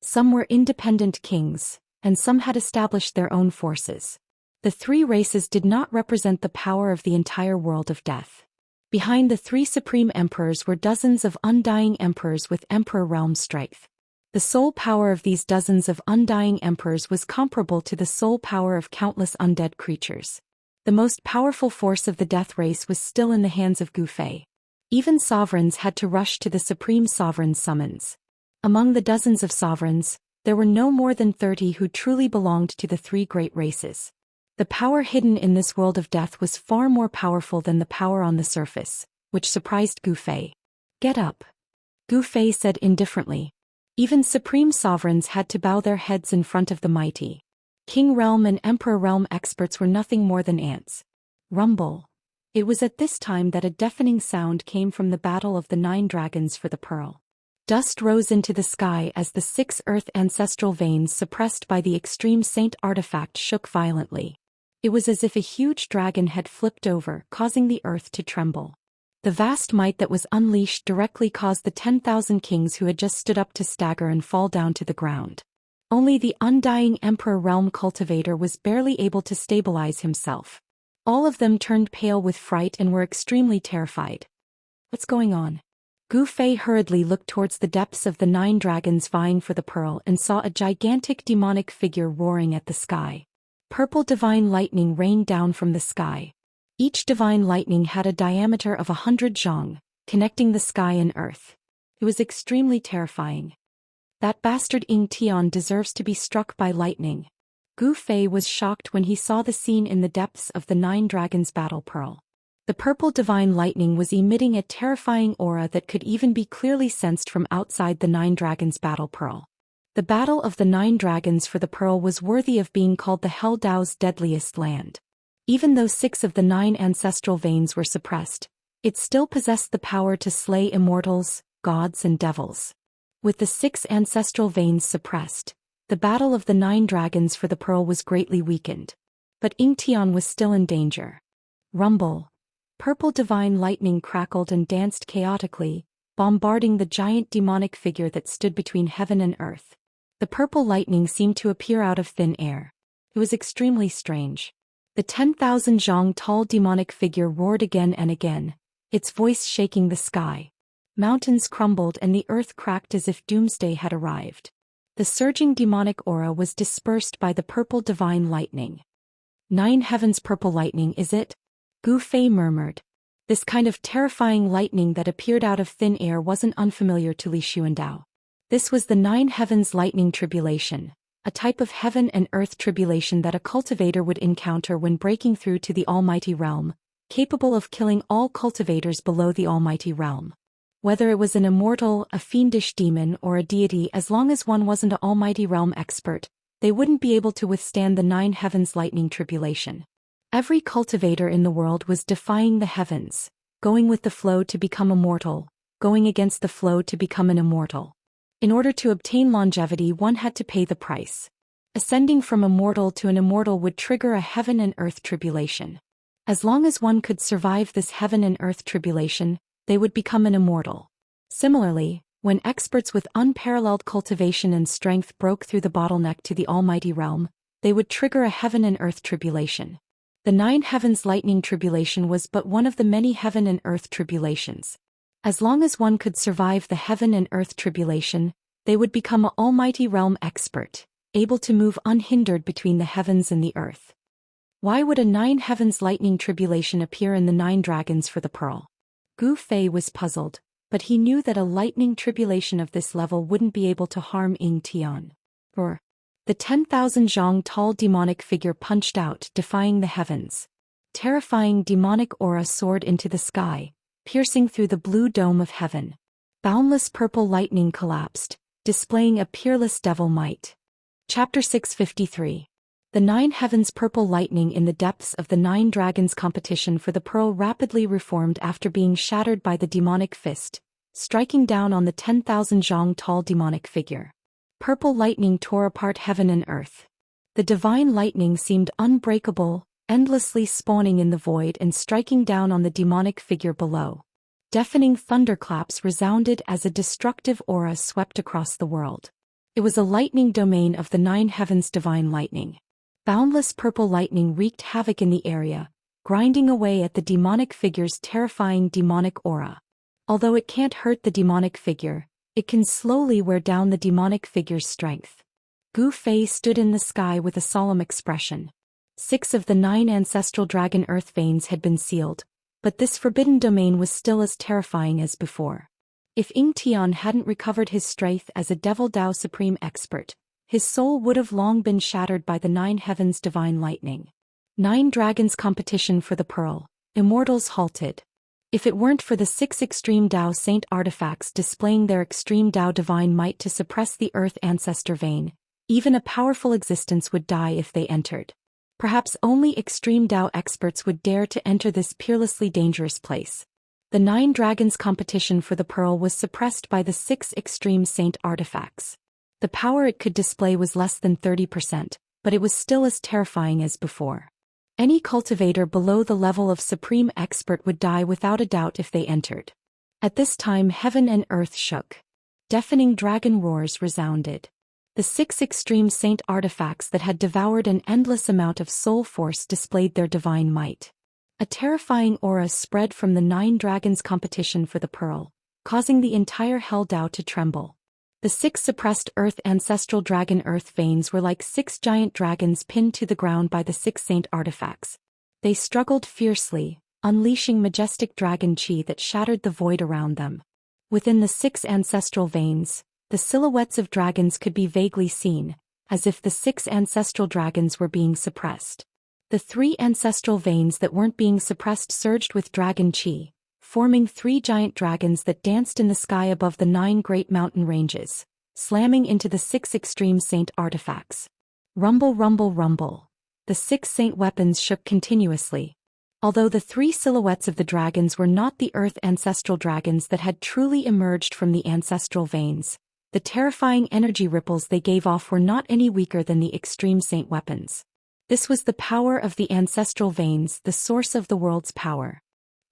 Some were independent kings, and some had established their own forces. The 3 races did not represent the power of the entire world of death. Behind the 3 supreme emperors were dozens of undying emperors with emperor realm strength. The soul power of these dozens of undying emperors was comparable to the soul power of countless undead creatures. The most powerful force of the death race was still in the hands of Gu Fei. Even sovereigns had to rush to the supreme sovereign's summons. Among the dozens of sovereigns, there were no more than 30 who truly belonged to the 3 great races. The power hidden in this world of death was far more powerful than the power on the surface, which surprised Gu Fei. Get up. Gu Fei said indifferently. Even supreme sovereigns had to bow their heads in front of the mighty. King realm and emperor realm experts were nothing more than ants. Rumble. It was at this time that a deafening sound came from the battle of the 9 dragons for the pearl. Dust rose into the sky as the 6 earth ancestral veins suppressed by the extreme saint artifact shook violently. It was as if a huge dragon had flipped over, causing the earth to tremble. The vast might that was unleashed directly caused the 10,000 kings who had just stood up to stagger and fall down to the ground. Only the undying Emperor Realm Cultivator was barely able to stabilize himself. All of them turned pale with fright and were extremely terrified. What's going on? Gu Fei hurriedly looked towards the depths of the 9 dragons vying for the pearl and saw a gigantic demonic figure roaring at the sky. Purple divine lightning rained down from the sky. Each divine lightning had a diameter of 100 zhang, connecting the sky and earth. It was extremely terrifying. That bastard Tian deserves to be struck by lightning. Gu Fei was shocked when he saw the scene in the depths of the 9 dragons battle pearl. The purple divine lightning was emitting a terrifying aura that could even be clearly sensed from outside the 9 dragons battle pearl. The battle of the 9 dragons for the pearl was worthy of being called the Hell Dao's deadliest land. Even though 6 of the 9 ancestral veins were suppressed, it still possessed the power to slay immortals, gods and devils. With the 6 ancestral veins suppressed, the battle of the 9 dragons for the pearl was greatly weakened. But Tian was still in danger. Rumble. Purple divine lightning crackled and danced chaotically, bombarding the giant demonic figure that stood between heaven and earth. The purple lightning seemed to appear out of thin air. It was extremely strange. The 10,000 zhang tall demonic figure roared again and again, its voice shaking the sky. Mountains crumbled and the earth cracked as if doomsday had arrived. The surging demonic aura was dispersed by the purple divine lightning. 9 heavens purple lightning, is it? Gu Fei murmured. This kind of terrifying lightning that appeared out of thin air wasn't unfamiliar to Li Xuandao. This was the 9 heavens lightning tribulation, a type of heaven and earth tribulation that a cultivator would encounter when breaking through to the Almighty Realm, capable of killing all cultivators below the Almighty Realm. Whether it was an immortal, a fiendish demon, or a deity, as long as one wasn't an Almighty Realm expert, they wouldn't be able to withstand the 9 heavens lightning tribulation. Every cultivator in the world was defying the heavens, going with the flow to become immortal, going against the flow to become an immortal. In order to obtain longevity, one had to pay the price. Ascending from immortal to an immortal would trigger a heaven and earth tribulation. As long as one could survive this heaven and earth tribulation, they would become an immortal. Similarly, when experts with unparalleled cultivation and strength broke through the bottleneck to the Almighty Realm, they would trigger a heaven and earth tribulation. The 9 heavens lightning tribulation was but one of the many heaven and earth tribulations. As long as one could survive the heaven and earth tribulation, they would become an Almighty Realm expert, able to move unhindered between the heavens and the earth. Why would a 9 heavens lightning tribulation appear in the 9 dragons for the pearl? Gu Fei was puzzled, but he knew that a lightning tribulation of this level wouldn't be able to harm Ying Tian. Or, the 10,000 zhang tall demonic figure punched out, defying the heavens. Terrifying demonic aura soared into the sky, piercing through the blue dome of heaven. Boundless purple lightning collapsed, displaying a peerless devil might. Chapter 653. The 9 heavens purple lightning in the depths of the 9 dragons competition for the pearl rapidly reformed after being shattered by the demonic fist, striking down on the 10,000 zhang tall demonic figure. Purple lightning tore apart heaven and earth. The divine lightning seemed unbreakable, endlessly spawning in the void and striking down on the demonic figure below. Deafening thunderclaps resounded as a destructive aura swept across the world. It was a lightning domain of the 9 heavens divine lightning. Boundless purple lightning wreaked havoc in the area, grinding away at the demonic figure's terrifying demonic aura. Although it can't hurt the demonic figure, it can slowly wear down the demonic figure's strength. Gu Fei stood in the sky with a solemn expression. 6 of the 9 ancestral dragon earth veins had been sealed, but this forbidden domain was still as terrifying as before. If Ying Tian hadn't recovered his strength as a Devil Dao Supreme expert, his soul would have long been shattered by the 9 heavens divine lightning. 9 dragons competition for the pearl. Immortals halted. If it weren't for the 6 extreme Dao Saint artifacts displaying their extreme Dao divine might to suppress the earth ancestor vein, even a powerful existence would die if they entered. Perhaps only extreme Dao experts would dare to enter this peerlessly dangerous place. The 9 dragons competition for the pearl was suppressed by the 6 extreme Saint artifacts. The power it could display was less than 30%, but it was still as terrifying as before. Any cultivator below the level of Supreme Expert would die without a doubt if they entered. At this time heaven and earth shook. Deafening dragon roars resounded. The 6 extreme Saint artifacts that had devoured an endless amount of soul force displayed their divine might. A terrifying aura spread from the 9 dragons competition for the pearl, causing the entire Hell Dao to tremble. The 6 suppressed earth ancestral dragon earth veins were like 6 giant dragons pinned to the ground by the 6 Saint artifacts. They struggled fiercely, unleashing majestic dragon chi that shattered the void around them. Within the 6 ancestral veins, the silhouettes of dragons could be vaguely seen, as if the 6 ancestral dragons were being suppressed. The 3 ancestral veins that weren't being suppressed surged with dragon chi, forming 3 giant dragons that danced in the sky above the 9 great mountain ranges, slamming into the 6 extreme Saint artifacts. Rumble, rumble, rumble. The 6 Saint weapons shook continuously. Although the 3 silhouettes of the dragons were not the earth ancestral dragons that had truly emerged from the ancestral veins, the terrifying energy ripples they gave off were not any weaker than the extreme Saint weapons. This was the power of the ancestral veins, the source of the world's power.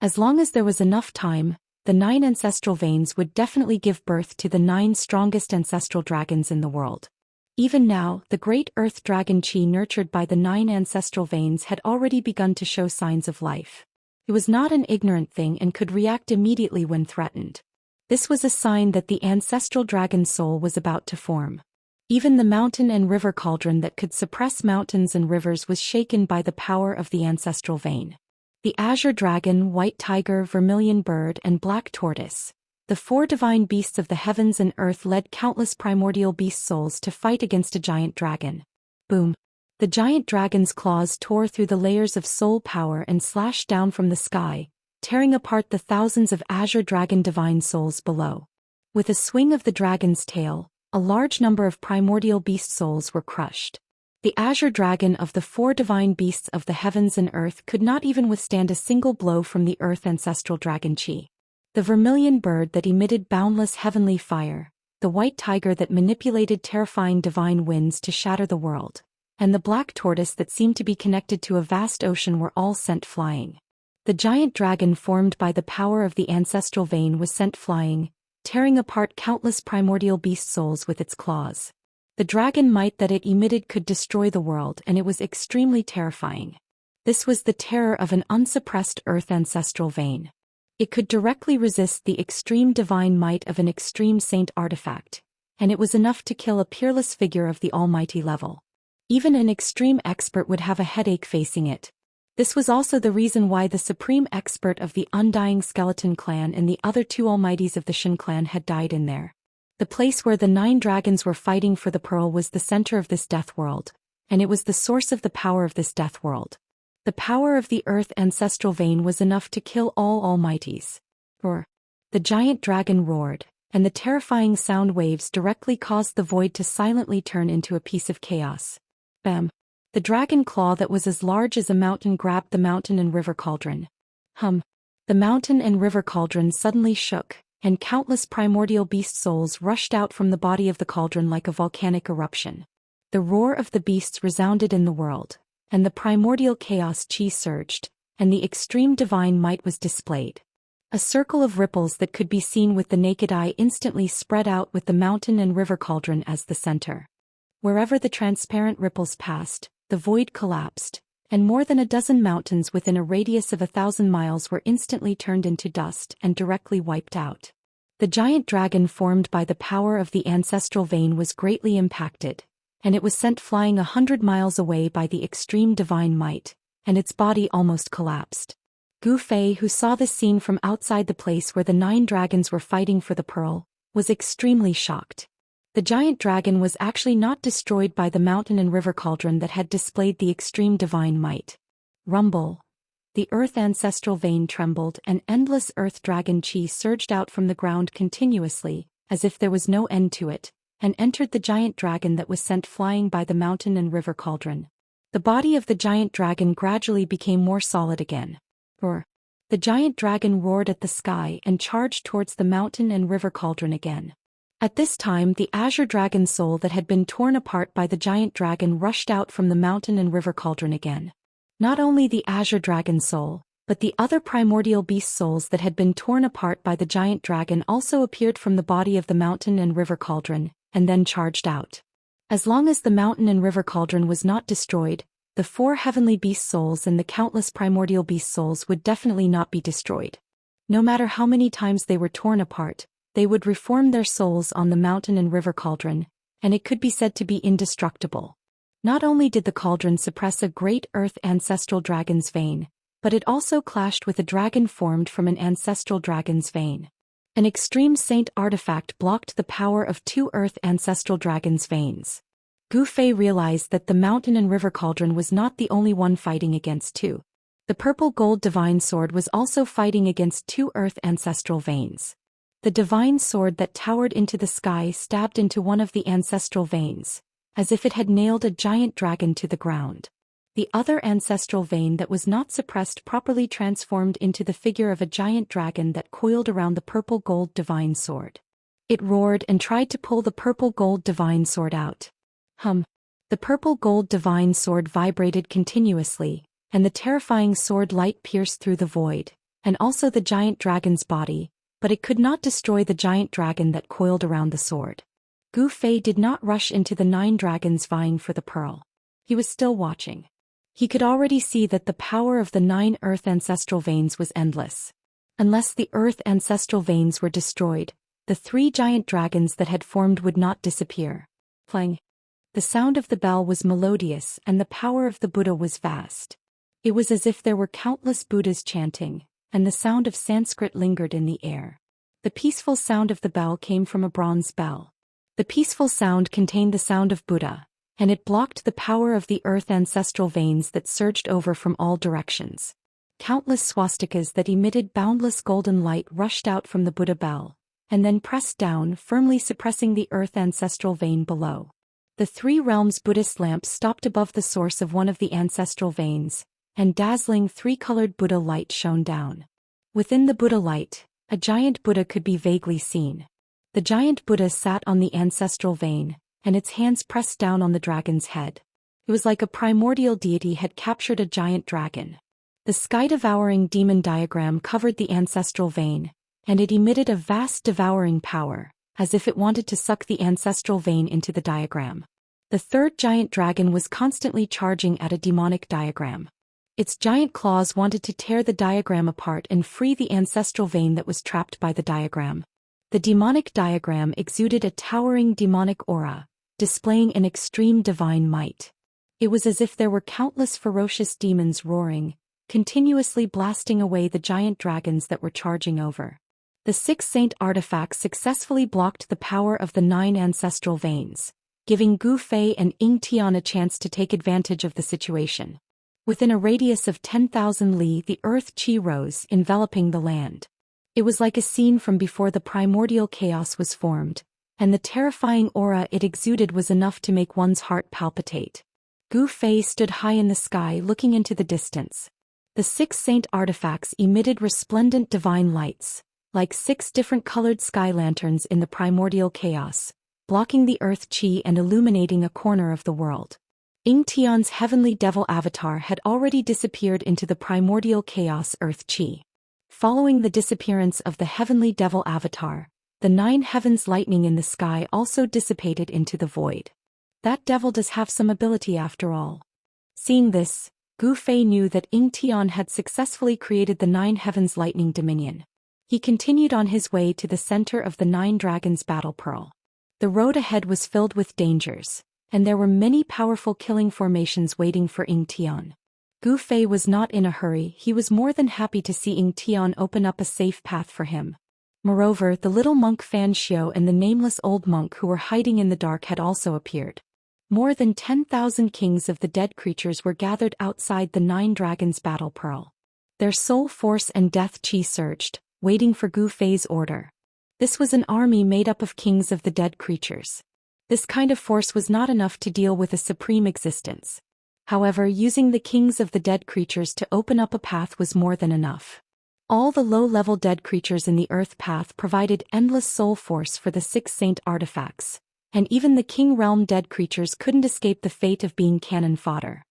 As long as there was enough time, the 9 ancestral veins would definitely give birth to the 9 strongest ancestral dragons in the world. Even now, the great earth dragon Qi nurtured by the 9 ancestral veins had already begun to show signs of life. It was not an ignorant thing and could react immediately when threatened. This was a sign that the ancestral dragon soul was about to form. Even the mountain and river cauldron that could suppress mountains and rivers was shaken by the power of the ancestral vein. The azure dragon, white tiger, vermilion bird, and black tortoise, the 4 divine beasts of the heavens and earth, led countless primordial beast souls to fight against a giant dragon. Boom! The giant dragon's claws tore through the layers of soul power and slashed down from the sky, tearing apart the thousands of azure dragon divine souls below. With a swing of the dragon's tail, a large number of primordial beast souls were crushed. The azure dragon of the 4 divine beasts of the heavens and earth could not even withstand a single blow from the earth ancestral dragon Qi. The vermilion bird that emitted boundless heavenly fire, the white tiger that manipulated terrifying divine winds to shatter the world, and the black tortoise that seemed to be connected to a vast ocean were all sent flying. The giant dragon formed by the power of the ancestral vein was sent flying, tearing apart countless primordial beast souls with its claws. The dragon might that it emitted could destroy the world, and it was extremely terrifying. This was the terror of an unsuppressed earth ancestral vein. It could directly resist the extreme divine might of an extreme saint artifact, and it was enough to kill a peerless figure of the almighty level. Even an extreme expert would have a headache facing it. This was also the reason why the supreme expert of the Undying Skeleton clan and the other 2 almighties of the Shen clan had died in there. The place where the 9 dragons were fighting for the pearl was the center of this death world, and it was the source of the power of this death world. The power of the earth ancestral vein was enough to kill all almighties. Roar! The giant dragon roared, and the terrifying sound waves directly caused the void to silently turn into a piece of chaos. Bam! The dragon claw that was as large as a mountain grabbed the mountain and river cauldron. Hum! The mountain and river cauldron suddenly shook, and countless primordial beast souls rushed out from the body of the cauldron like a volcanic eruption. The roar of the beasts resounded in the world, and the primordial chaos Qi surged, and the extreme divine might was displayed. A circle of ripples that could be seen with the naked eye instantly spread out with the mountain and river cauldron as the center. Wherever the transparent ripples passed, the void collapsed, and more than a dozen mountains within a radius of 1,000 miles were instantly turned into dust and directly wiped out. The giant dragon formed by the power of the ancestral vein was greatly impacted, and it was sent flying 100 miles away by the extreme divine might, and its body almost collapsed. Gu Fei, who saw this scene from outside the place where the 9 dragons were fighting for the pearl, was extremely shocked. The giant dragon was actually not destroyed by the mountain and river cauldron that had displayed the extreme divine might. Rumble! The earth ancestral vein trembled, and endless earth dragon Qi surged out from the ground continuously, as if there was no end to it, and entered the giant dragon that was sent flying by the mountain and river cauldron. The body of the giant dragon gradually became more solid again. Roar! The giant dragon roared at the sky and charged towards the mountain and river cauldron again. At this time, the azure dragon soul that had been torn apart by the giant dragon rushed out from the mountain and river cauldron again. Not only the azure dragon soul, but the other primordial beast souls that had been torn apart by the giant dragon also appeared from the body of the mountain and river cauldron, and then charged out. As long as the mountain and river cauldron was not destroyed, the 4 heavenly beast souls and the countless primordial beast souls would definitely not be destroyed. No matter how many times they were torn apart, they would reform their souls on the mountain and river cauldron, and it could be said to be indestructible. Not only did the cauldron suppress a great earth ancestral dragon's vein, but it also clashed with a dragon formed from an ancestral dragon's vein. An extreme saint artifact blocked the power of 2 earth ancestral dragons' veins. Gu Fei realized that the mountain and river cauldron was not the only one fighting against 2. The purple gold divine sword was also fighting against 2 earth ancestral veins. The divine sword that towered into the sky stabbed into one of the ancestral veins, as if it had nailed a giant dragon to the ground. The other ancestral vein that was not suppressed properly transformed into the figure of a giant dragon that coiled around the purple gold divine sword. It roared and tried to pull the purple gold divine sword out. Hum! The purple gold divine sword vibrated continuously, and the terrifying sword light pierced through the void, and also the giant dragon's body, but it could not destroy the giant dragon that coiled around the sword. Gu Fei did not rush into the 9 dragons vying for the pearl. He was still watching. He could already see that the power of the 9 earth ancestral veins was endless. Unless the earth ancestral veins were destroyed, the 3 giant dragons that had formed would not disappear. Clang. The sound of the bell was melodious and the power of the Buddha was vast. It was as if there were countless Buddhas chanting, and the sound of Sanskrit lingered in the air. The peaceful sound of the bell came from a bronze bell. The peaceful sound contained the sound of Buddha, and it blocked the power of the earth ancestral veins that surged over from all directions. Countless swastikas that emitted boundless golden light rushed out from the Buddha bell, and then pressed down, firmly suppressing the earth ancestral vein below. The 3 realms Buddhist lamps stopped above the source of one of the ancestral veins, and dazzling 3-colored Buddha light shone down. Within the Buddha light, a giant Buddha could be vaguely seen. The giant Buddha sat on the ancestral vein, and its hands pressed down on the dragon's head. It was like a primordial deity had captured a giant dragon. The sky-devouring demon diagram covered the ancestral vein, and it emitted a vast devouring power, as if it wanted to suck the ancestral vein into the diagram. The 3rd giant dragon was constantly charging at a demonic diagram. Its giant claws wanted to tear the diagram apart and free the ancestral vein that was trapped by the diagram. The demonic diagram exuded a towering demonic aura, displaying an extreme divine might. It was as if there were countless ferocious demons roaring, continuously blasting away the giant dragons that were charging over. The 6 saint artifacts successfully blocked the power of the 9 ancestral veins, giving Gu Fei and Ying Tian a chance to take advantage of the situation. Within a radius of 10,000 li, the earth qi rose, enveloping the land. It was like a scene from before the primordial chaos was formed, and the terrifying aura it exuded was enough to make one's heart palpitate. Gu Fei stood high in the sky looking into the distance. The 6 saint artifacts emitted resplendent divine lights, like 6 different colored sky lanterns in the primordial chaos, blocking the earth qi and illuminating a corner of the world. Ying Tian's heavenly devil avatar had already disappeared into the primordial chaos earth qi. Following the disappearance of the heavenly devil avatar, the 9 heavens lightning in the sky also dissipated into the void. That devil does have some ability after all. Seeing this, Gu Fei knew that Ying Tian had successfully created the 9 heavens lightning dominion. He continued on his way to the center of the 9 dragons battle pearl. The road ahead was filled with dangers, and there were many powerful killing formations waiting for Ying Tian. Gu Fei was not in a hurry. He was more than happy to see Ying Tian open up a safe path for him. Moreover, the little monk Fan Xiao and the nameless old monk who were hiding in the dark had also appeared. More than 10,000 kings of the dead creatures were gathered outside the 9 dragons battle pearl. Their soul force and death qi surged, waiting for Gu Fei's order. This was an army made up of kings of the dead creatures. This kind of force was not enough to deal with a supreme existence. However, using the kings of the dead creatures to open up a path was more than enough. All the low-level dead creatures in the earth path provided endless soul force for the 6 saint artifacts, and even the king realm dead creatures couldn't escape the fate of being cannon fodder.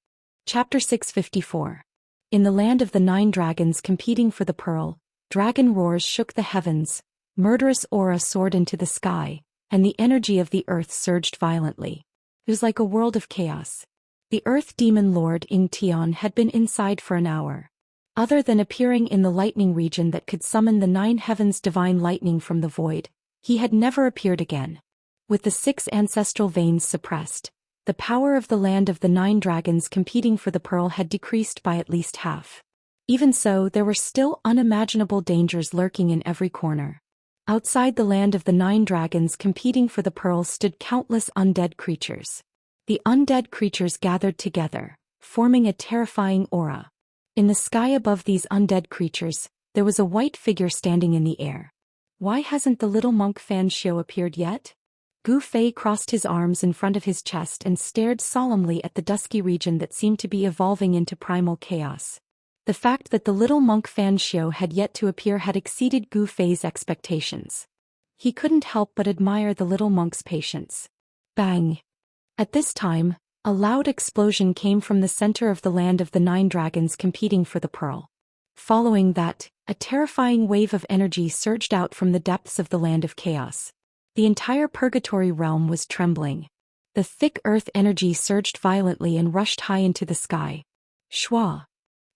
Chapter 654. In the land of the 9 dragons competing for the pearl, dragon roars shook the heavens, murderous aura soared into the sky, and the energy of the earth surged violently. It was like a world of chaos. The earth demon lord Ying Tian had been inside for an hour. Other than appearing in the lightning region that could summon the 9 heavens divine lightning from the void, he had never appeared again. With the 6 ancestral veins suppressed, the power of the land of the 9 dragons competing for the pearl had decreased by at least half. Even so, there were still unimaginable dangers lurking in every corner. Outside the land of the 9 dragons competing for the pearl stood countless undead creatures. The undead creatures gathered together, forming a terrifying aura. In the sky above these undead creatures, there was a white figure standing in the air. Why hasn't the little monk Fan Xiao appeared yet? Gu Fei crossed his arms in front of his chest and stared solemnly at the dusky region that seemed to be evolving into primal chaos. The fact that the little monk Fan Xiao had yet to appear had exceeded Gu Fei's expectations. He couldn't help but admire the little monk's patience. Bang! At this time, a loud explosion came from the center of the land of the 9 dragons competing for the pearl. Following that, A terrifying wave of energy surged out from the depths of the land of chaos. The entire purgatory realm was trembling. The thick earth energy surged violently and rushed high into the sky. Shwa!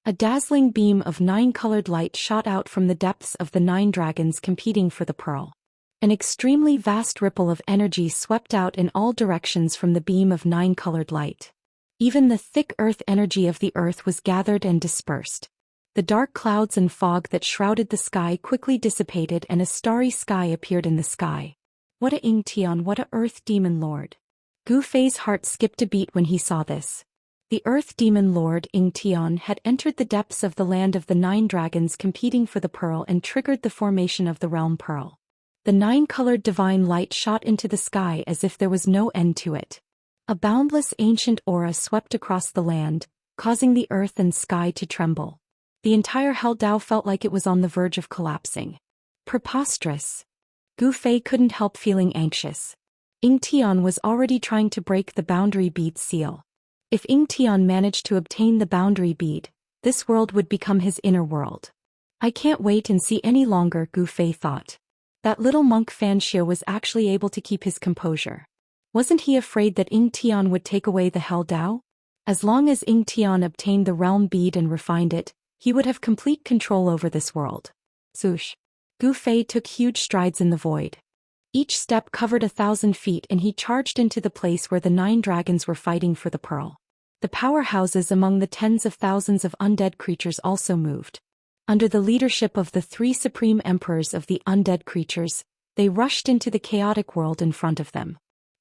A dazzling beam of 9-colored light shot out from the depths of the 9 dragons competing for the pearl. An extremely vast ripple of energy swept out in all directions from the beam of 9-colored light. Even the thick earth energy of the earth was gathered and dispersed. The dark clouds and fog that shrouded the sky quickly dissipated and a starry sky appeared in the sky. What a Ingtian, what a earth demon lord! Gu Fei's heart skipped a beat when he saw this. The earth demon lord Ingtian had entered the depths of the land of the 9 dragons competing for the pearl and triggered the formation of the realm pearl. The 9-colored divine light shot into the sky as if there was no end to it. A boundless ancient aura swept across the land, causing the earth and sky to tremble. The entire Hell Dao felt like it was on the verge of collapsing. Preposterous. Gu Fei couldn't help feeling anxious. Ingtian was already trying to break the boundary bead seal. If Ingtian managed to obtain the boundary bead, this world would become his inner world. I can't wait and see any longer, Gu Fei thought. That little monk Xianxia was actually able to keep his composure. Wasn't he afraid that Ingtian would take away the Hell Dao? As long as Ingtian obtained the realm bead and refined it, he would have complete control over this world. Swoosh! Gu Fei took huge strides in the void. Each step covered 1,000 feet and he charged into the place where the 9 dragons were fighting for the pearl. The powerhouses among the tens of thousands of undead creatures also moved. Under the leadership of the 3 supreme emperors of the undead creatures, they rushed into the chaotic world in front of them.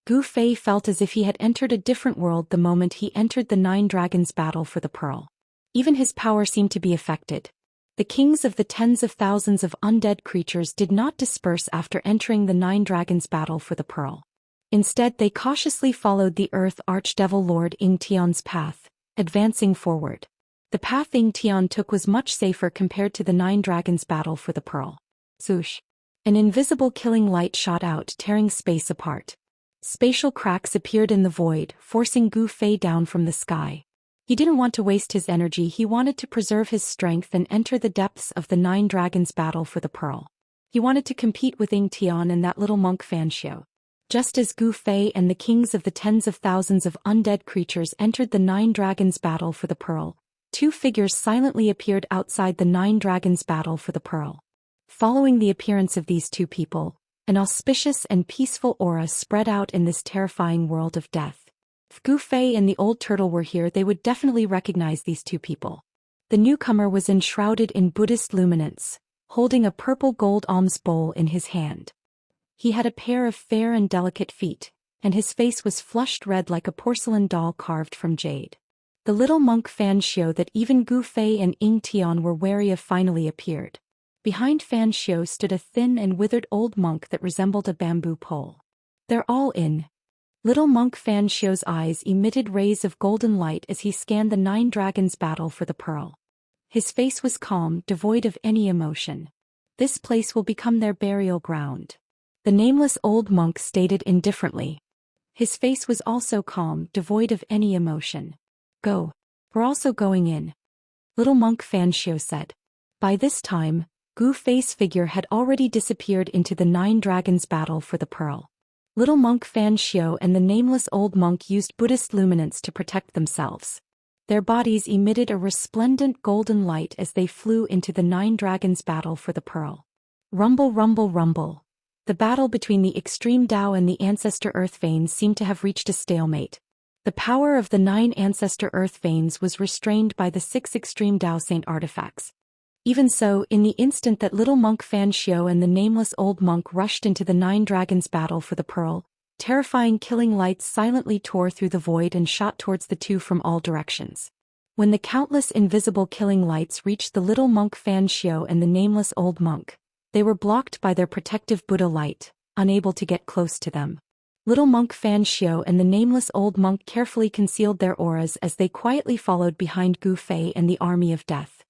Gu Fei felt as if he had entered a different world the moment he entered the 9 dragons' battle for the pearl. Even his power seemed to be affected. The kings of the tens of thousands of undead creatures did not disperse after entering the 9 dragons' battle for the pearl. Instead, they cautiously followed the Earth Archdevil Lord Ingtian's path, advancing forward. The path Ingtian took was much safer compared to the 9 dragons' battle for the pearl. Swoosh! An invisible killing light shot out, tearing space apart. Spatial cracks appeared in the void, forcing Gu Fei down from the sky. He didn't want to waste his energy, he wanted to preserve his strength and enter the depths of the 9 dragons' battle for the pearl. He wanted to compete with Ingtian and that little monk Xianxia. Just as Gu Fei and the kings of the tens of thousands of undead creatures entered the 9 dragons' battle for the pearl, 2 figures silently appeared outside the 9 dragons' battle for the pearl. Following the appearance of these 2 people, an auspicious and peaceful aura spread out in this terrifying world of death. If Gu Fei and the old turtle were here, they would definitely recognize these 2 people. The newcomer was enshrouded in Buddhist luminance, holding a purple gold alms bowl in his hand. He had a pair of fair and delicate feet, and his face was flushed red like a porcelain doll carved from jade. The little monk Xianxia that even Gu Fei and Ingtian were wary of finally appeared. Behind Xianxia stood a thin and withered old monk that resembled a bamboo pole. They're all in. Little monk Xianxia's eyes emitted rays of golden light as he scanned the 9 dragons' battle for the pearl. His face was calm, devoid of any emotion. This place will become their burial ground. The nameless old monk stated indifferently. His face was also calm, devoid of any emotion. Go. We're also going in. Little monk Xianxia said. By this time, Gu Fei's figure had already disappeared into the 9 dragons' battle for the pearl. Little monk Xianxia and the nameless old monk used Buddhist luminance to protect themselves. Their bodies emitted a resplendent golden light as they flew into the 9 dragons' battle for the pearl. Rumble, rumble, rumble. The battle between the extreme Dao and the ancestor earth veins seemed to have reached a stalemate. The power of the 9 ancestor earth veins was restrained by the 6 extreme Dao saint artifacts. Even so, in the instant that little monk Xianxia and the nameless old monk rushed into the 9 dragons' battle for the pearl, terrifying killing lights silently tore through the void and shot towards the 2 from all directions. When the countless invisible killing lights reached the little monk Xianxia and the nameless old monk, they were blocked by their protective Buddha light, unable to get close to them. Little monk Xianxia and the nameless old monk carefully concealed their auras as they quietly followed behind Gu Fei and the army of death.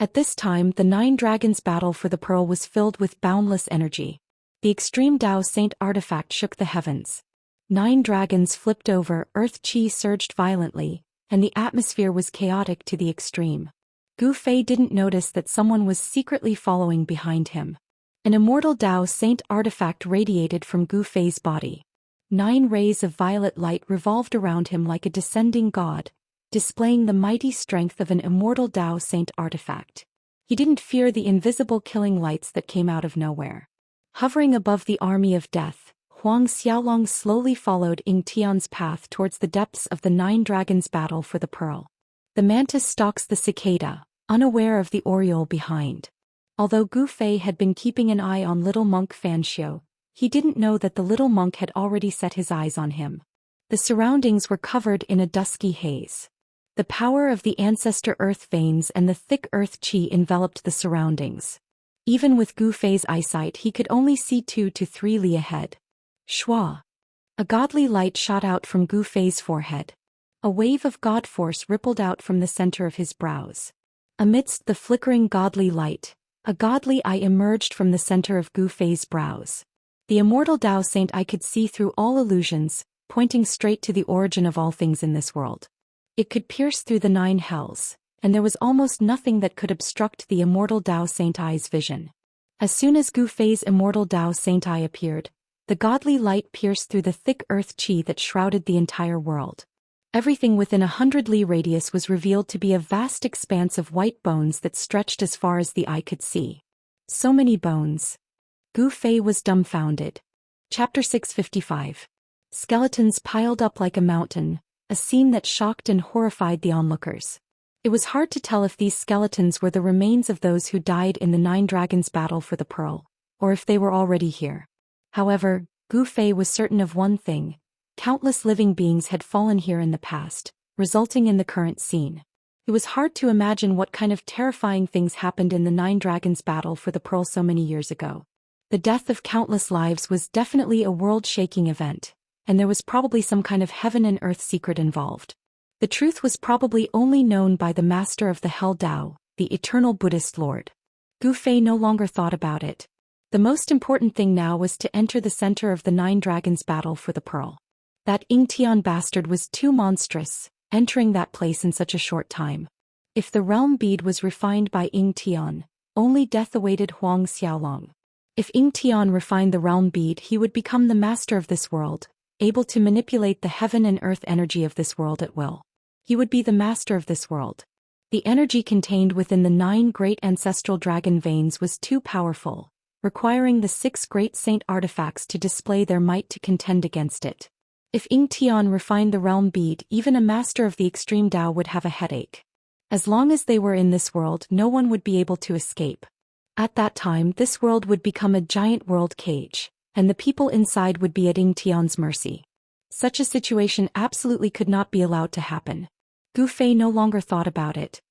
At this time, the 9 dragons' battle for the pearl was filled with boundless energy. The extreme Dao Saint artifact shook the heavens. 9 dragons flipped over, earth chi surged violently, and the atmosphere was chaotic to the extreme. Gu Fei didn't notice that someone was secretly following behind him. An immortal Dao Saint artifact radiated from Gu Fei's body. 9 rays of violet light revolved around him like a descending god, displaying the mighty strength of an immortal Dao Saint artifact. He didn't fear the invisible killing lights that came out of nowhere. Hovering above the army of death, Huang Xiaolong slowly followed Ying Tian's path towards the depths of the 9 dragons' battle for the pearl. The mantis stalks the cicada, unaware of the oriole behind. Although Gu Fei had been keeping an eye on little monk Fanxiu, he didn't know that the little monk had already set his eyes on him. The surroundings were covered in a dusky haze. The power of the ancestor earth veins and the thick earth qi enveloped the surroundings. Even with Gu Fei's eyesight he could only see 2 to 3 li ahead. Shua. A godly light shot out from Gu Fei's forehead. A wave of god force rippled out from the center of his brows. Amidst the flickering godly light, a godly eye emerged from the center of Gu Fei's brows. The immortal Dao Saint Eye could see through all illusions, pointing straight to the origin of all things in this world. It could pierce through the 9 hells, and there was almost nothing that could obstruct the immortal Dao Saint Eye's vision. As soon as Gu Fei's immortal Dao Saint Eye appeared, the godly light pierced through the thick earth qi that shrouded the entire world. Everything within 100 li radius was revealed to be a vast expanse of white bones that stretched as far as the eye could see. So many bones. Gu Fei was dumbfounded. Chapter 655. Skeletons piled up like a mountain, a scene that shocked and horrified the onlookers. It was hard to tell if these skeletons were the remains of those who died in the 9 dragons' battle for the pearl, or if they were already here. However, Gu Fei was certain of one thing: countless living beings had fallen here in the past, resulting in the current scene. It was hard to imagine what kind of terrifying things happened in the 9 dragons' battle for the pearl so many years ago. The death of countless lives was definitely a world-shaking event, and there was probably some kind of heaven and earth secret involved. The truth was probably only known by the master of the Hell Dao, the eternal Buddhist Lord. Gu Fei no longer thought about it. The most important thing now was to enter the center of the 9 dragons' battle for the pearl. That Ying Tian bastard was too monstrous, entering that place in such a short time. If the realm bead was refined by Ying Tian, only death awaited Huang Xiaolong. If Ying Tian refined the realm bead, he would become the master of this world, able to manipulate the heaven and earth energy of this world at will. He would be the master of this world. The energy contained within the 9 great ancestral dragon veins was too powerful, requiring the 6 great saint artifacts to display their might to contend against it. If Ying Tian refined the realm bead, even a master of the extreme Dao would have a headache. As long as they were in this world, no one would be able to escape. At that time, this world would become a giant world cage, and the people inside would be at Ying Tian's mercy. Such a situation absolutely could not be allowed to happen. Gu Fei no longer thought about it.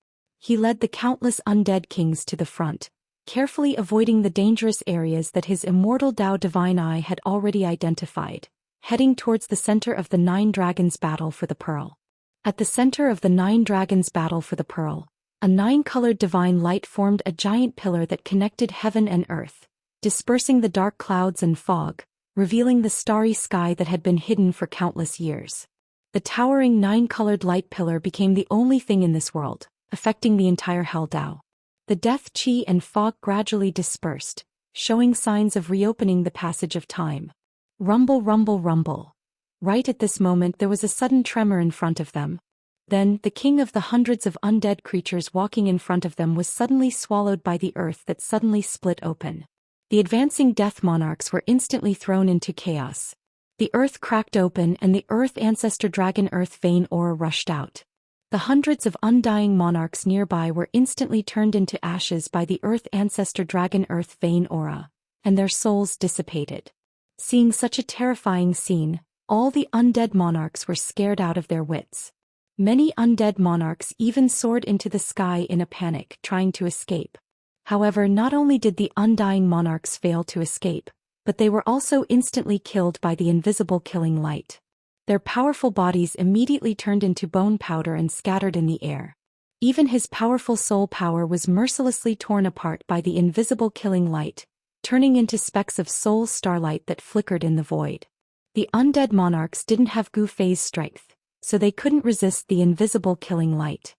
He led the countless undead kings to the front, carefully avoiding the dangerous areas that his immortal Dao Divine Eye had already identified, heading towards the center of the 9 dragons' battle for the pearl. At the center of the 9 dragons' battle for the pearl, a 9-colored divine light formed a giant pillar that connected heaven and earth, dispersing the dark clouds and fog, revealing the starry sky that had been hidden for countless years. The towering 9-colored light pillar became the only thing in this world, affecting the entire Hell Dao. The death qi and fog gradually dispersed, showing signs of reopening the passage of time. Rumble, rumble, rumble. Right at this moment there was a sudden tremor in front of them. Then, the king of the hundreds of undead creatures walking in front of them was suddenly swallowed by the earth that suddenly split open. The advancing death monarchs were instantly thrown into chaos. The earth cracked open and the earth ancestor dragon earth vein aura rushed out. The hundreds of undying monarchs nearby were instantly turned into ashes by the earth ancestor dragon earth vein aura, and their souls dissipated. Seeing such a terrifying scene, all the undead monarchs were scared out of their wits. Many undead monarchs even soared into the sky in a panic, trying to escape. However, not only did the undying monarchs fail to escape, but they were also instantly killed by the invisible killing light. Their powerful bodies immediately turned into bone powder and scattered in the air. Even his powerful soul power was mercilessly torn apart by the invisible killing light, turning into specks of soul starlight that flickered in the void. The undead monarchs didn't have Gu Fei's strength, so they couldn't resist the invisible killing light.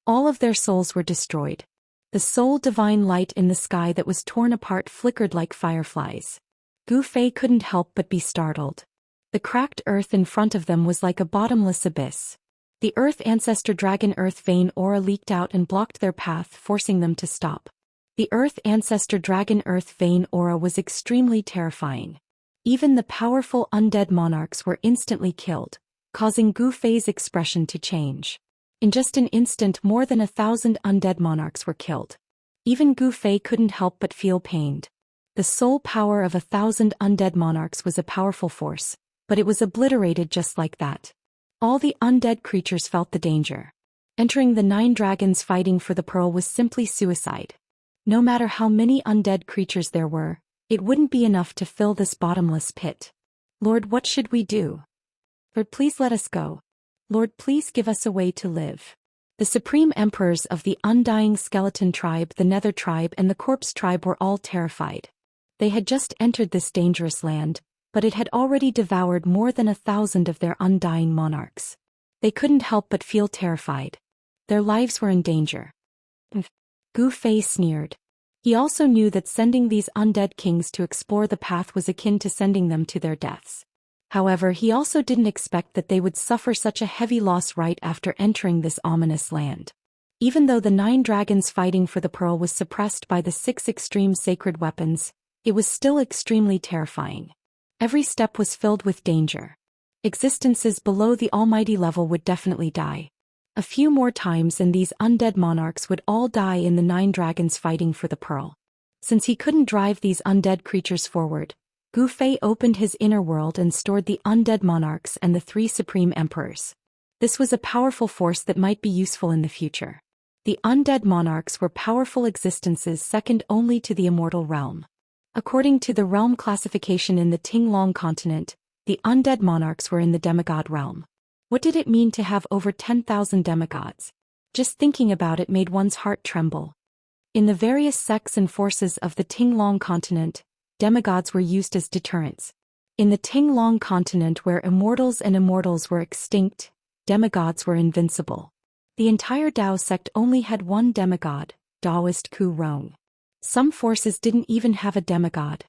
All of their souls were destroyed. The sole divine light in the sky that was torn apart flickered like fireflies. Gu Fei couldn't help but be startled. The cracked earth in front of them was like a bottomless abyss. The Earth Ancestor Dragon Earth Vein aura leaked out and blocked their path, forcing them to stop. The Earth Ancestor Dragon Earth Vein aura was extremely terrifying. Even the powerful undead monarchs were instantly killed, causing Gu Fei's expression to change. In just an instant, more than 1,000 undead monarchs were killed. Even Gu Fei couldn't help but feel pained. The sole power of 1,000 undead monarchs was a powerful force, but it was obliterated just like that. All the undead creatures felt the danger. Entering the 9 dragons fighting for the pearl was simply suicide. No matter how many undead creatures there were, it wouldn't be enough to fill this bottomless pit. Lord, what should we do? Lord, please let us go. Lord, please give us a way to live. The supreme emperors of the Undying Skeleton Tribe, the Nether Tribe, and the Corpse Tribe were all terrified. They had just entered this dangerous land, but it had already devoured more than 1,000 of their undying monarchs. They couldn't help but feel terrified. Their lives were in danger. Gu Fei sneered. He also knew that sending these undead kings to explore the path was akin to sending them to their deaths. However, he also didn't expect that they would suffer such a heavy loss right after entering this ominous land. Even though the 9 dragons fighting for the pearl was suppressed by the 6 extreme sacred weapons, it was still extremely terrifying. Every step was filled with danger. Existences below the almighty level would definitely die. A few more times and these undead monarchs would all die in the 9 dragons fighting for the pearl. Since he couldn't drive these undead creatures forward, Gu Fei opened his inner world and stored the undead monarchs and the 3 supreme emperors. This was a powerful force that might be useful in the future. The undead monarchs were powerful existences second only to the immortal realm. According to the realm classification in the Tinglong continent, the undead monarchs were in the demigod realm. What did it mean to have over 10,000 demigods? Just thinking about it made one's heart tremble. In the various sects and forces of the Tinglong continent, demigods were used as deterrents. In the Tinglong continent where immortals and immortals were extinct, demigods were invincible. The entire Dao sect only had one demigod, Daoist Ku Rong. Some forces didn't even have a demigod.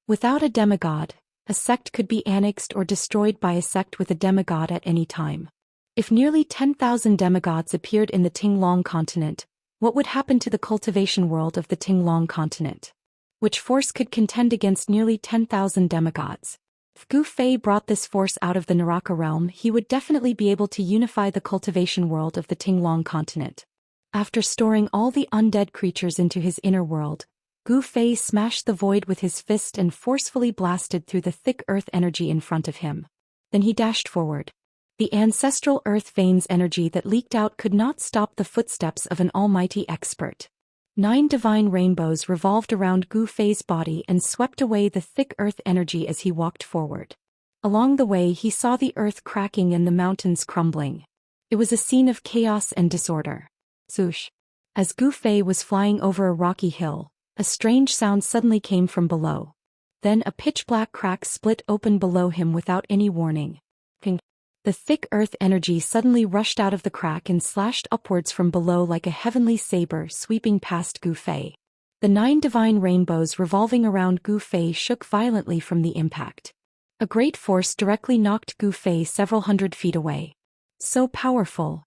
Without a demigod, a sect could be annexed or destroyed by a sect with a demigod at any time. If nearly 10,000 demigods appeared in the Tinglong continent, what would happen to the cultivation world of the Tinglong continent? Which force could contend against nearly 10,000 demigods? If Gu Fei brought this force out of the Naraka realm, he would definitely be able to unify the cultivation world of the Tinglong continent. After storing all the undead creatures into his inner world, Gu Fei smashed the void with his fist and forcefully blasted through the thick earth energy in front of him. Then he dashed forward. The ancestral earth veins energy that leaked out could not stop the footsteps of an almighty expert. 9 divine rainbows revolved around Gu Fei's body and swept away the thick earth energy as he walked forward. Along the way he saw the earth cracking and the mountains crumbling. It was a scene of chaos and disorder. Swoosh! As Gu Fei was flying over a rocky hill, a strange sound suddenly came from below. Then a pitch-black crack split open below him without any warning. Ping! The thick earth energy suddenly rushed out of the crack and slashed upwards from below like a heavenly saber sweeping past Gu Fei. The 9 divine rainbows revolving around Gu Fei shook violently from the impact. A great force directly knocked Gu Fei several hundred feet away. So powerful!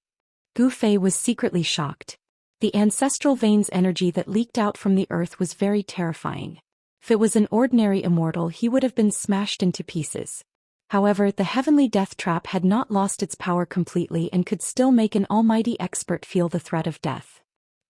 Gu Fei was secretly shocked. The ancestral veins energy that leaked out from the earth was very terrifying. If it was an ordinary immortal, he would have been smashed into pieces. However, the heavenly death trap had not lost its power completely and could still make an almighty expert feel the threat of death.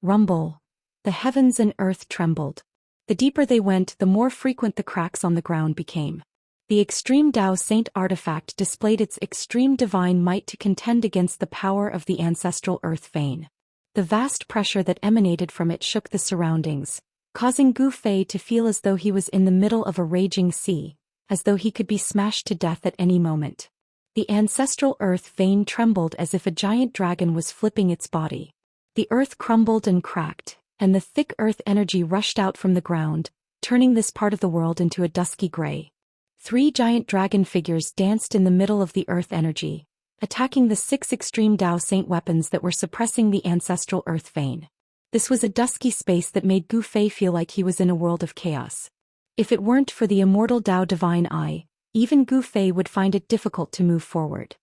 Rumble! The heavens and earth trembled. The deeper they went, the more frequent the cracks on the ground became. The extreme Dao Saint artifact displayed its extreme divine might to contend against the power of the ancestral earth vein. The vast pressure that emanated from it shook the surroundings, causing Gu Fei to feel as though he was in the middle of a raging sea, as though he could be smashed to death at any moment. The ancestral earth vein trembled as if a giant dragon was flipping its body. The earth crumbled and cracked, and the thick earth energy rushed out from the ground, turning this part of the world into a dusky gray. 3 giant dragon figures danced in the middle of the earth energy, attacking the 6 extreme Dao Saint weapons that were suppressing the ancestral earth vein. This was a dusky space that made Gu Fei feel like he was in a world of chaos. If it weren't for the immortal Dao Divine Eye, even Gu Fei would find it difficult to move forward.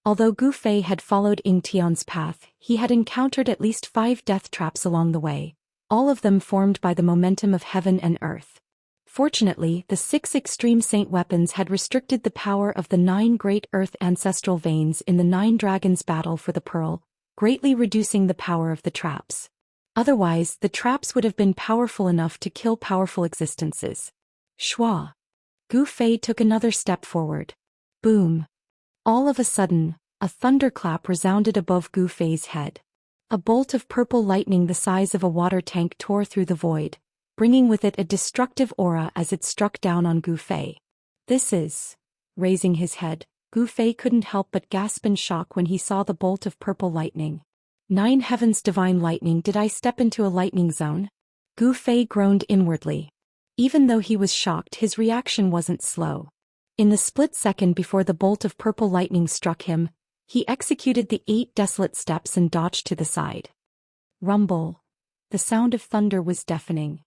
Although Gu Fei had followed Ying Tian's path, he had encountered at least 5 death traps along the way, all of them formed by the momentum of heaven and earth. Fortunately, the 6 extreme saint weapons had restricted the power of the 9 great earth ancestral veins in the 9 dragons' battle for the pearl, greatly reducing the power of the traps. Otherwise, the traps would have been powerful enough to kill powerful existences. Shua. Gu Fei took another step forward. Boom. All of a sudden, a thunderclap resounded above Gu Fei's head. A bolt of purple lightning the size of a water tank tore through the void, bringing with it a destructive aura as it struck down on Gu Fei. This is... Raising his head, Gu Fei couldn't help but gasp in shock when he saw the bolt of purple lightning. 9 heavens divine lightning. Did I step into a lightning zone? Gu Fei groaned inwardly. Even though he was shocked, his reaction wasn't slow. In the split second before the bolt of purple lightning struck him, he executed the 8 desolate steps and dodged to the side. Rumble. The sound of thunder was deafening.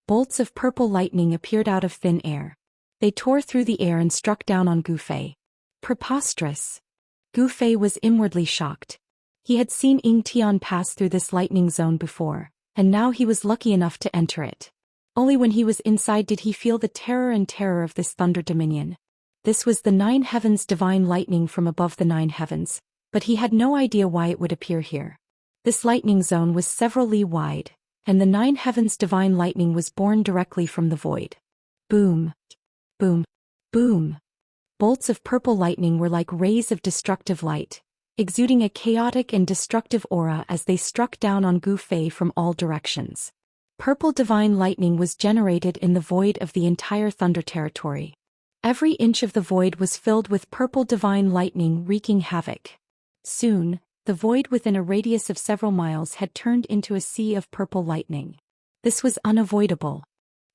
Bolts of purple lightning appeared out of thin air. They tore through the air and struck down on Gu Fei. Preposterous. Gu Fei was inwardly shocked. He had seen Ying Tian pass through this lightning zone before, and now he was lucky enough to enter it. Only when he was inside did he feel the terror of this thunder dominion. This was the 9 heavens divine lightning from above the 9 heavens, but he had no idea why it would appear here. This lightning zone was several li wide, and the 9 heavens divine lightning was born directly from the void. Boom. Boom. Boom. Bolts of purple lightning were like rays of destructive light, exuding a chaotic and destructive aura as they struck down on Gu Fei from all directions. Purple divine lightning was generated in the void of the entire thunder territory. Every inch of the void was filled with purple divine lightning wreaking havoc. Soon, the void within a radius of several miles had turned into a sea of purple lightning. This was unavoidable.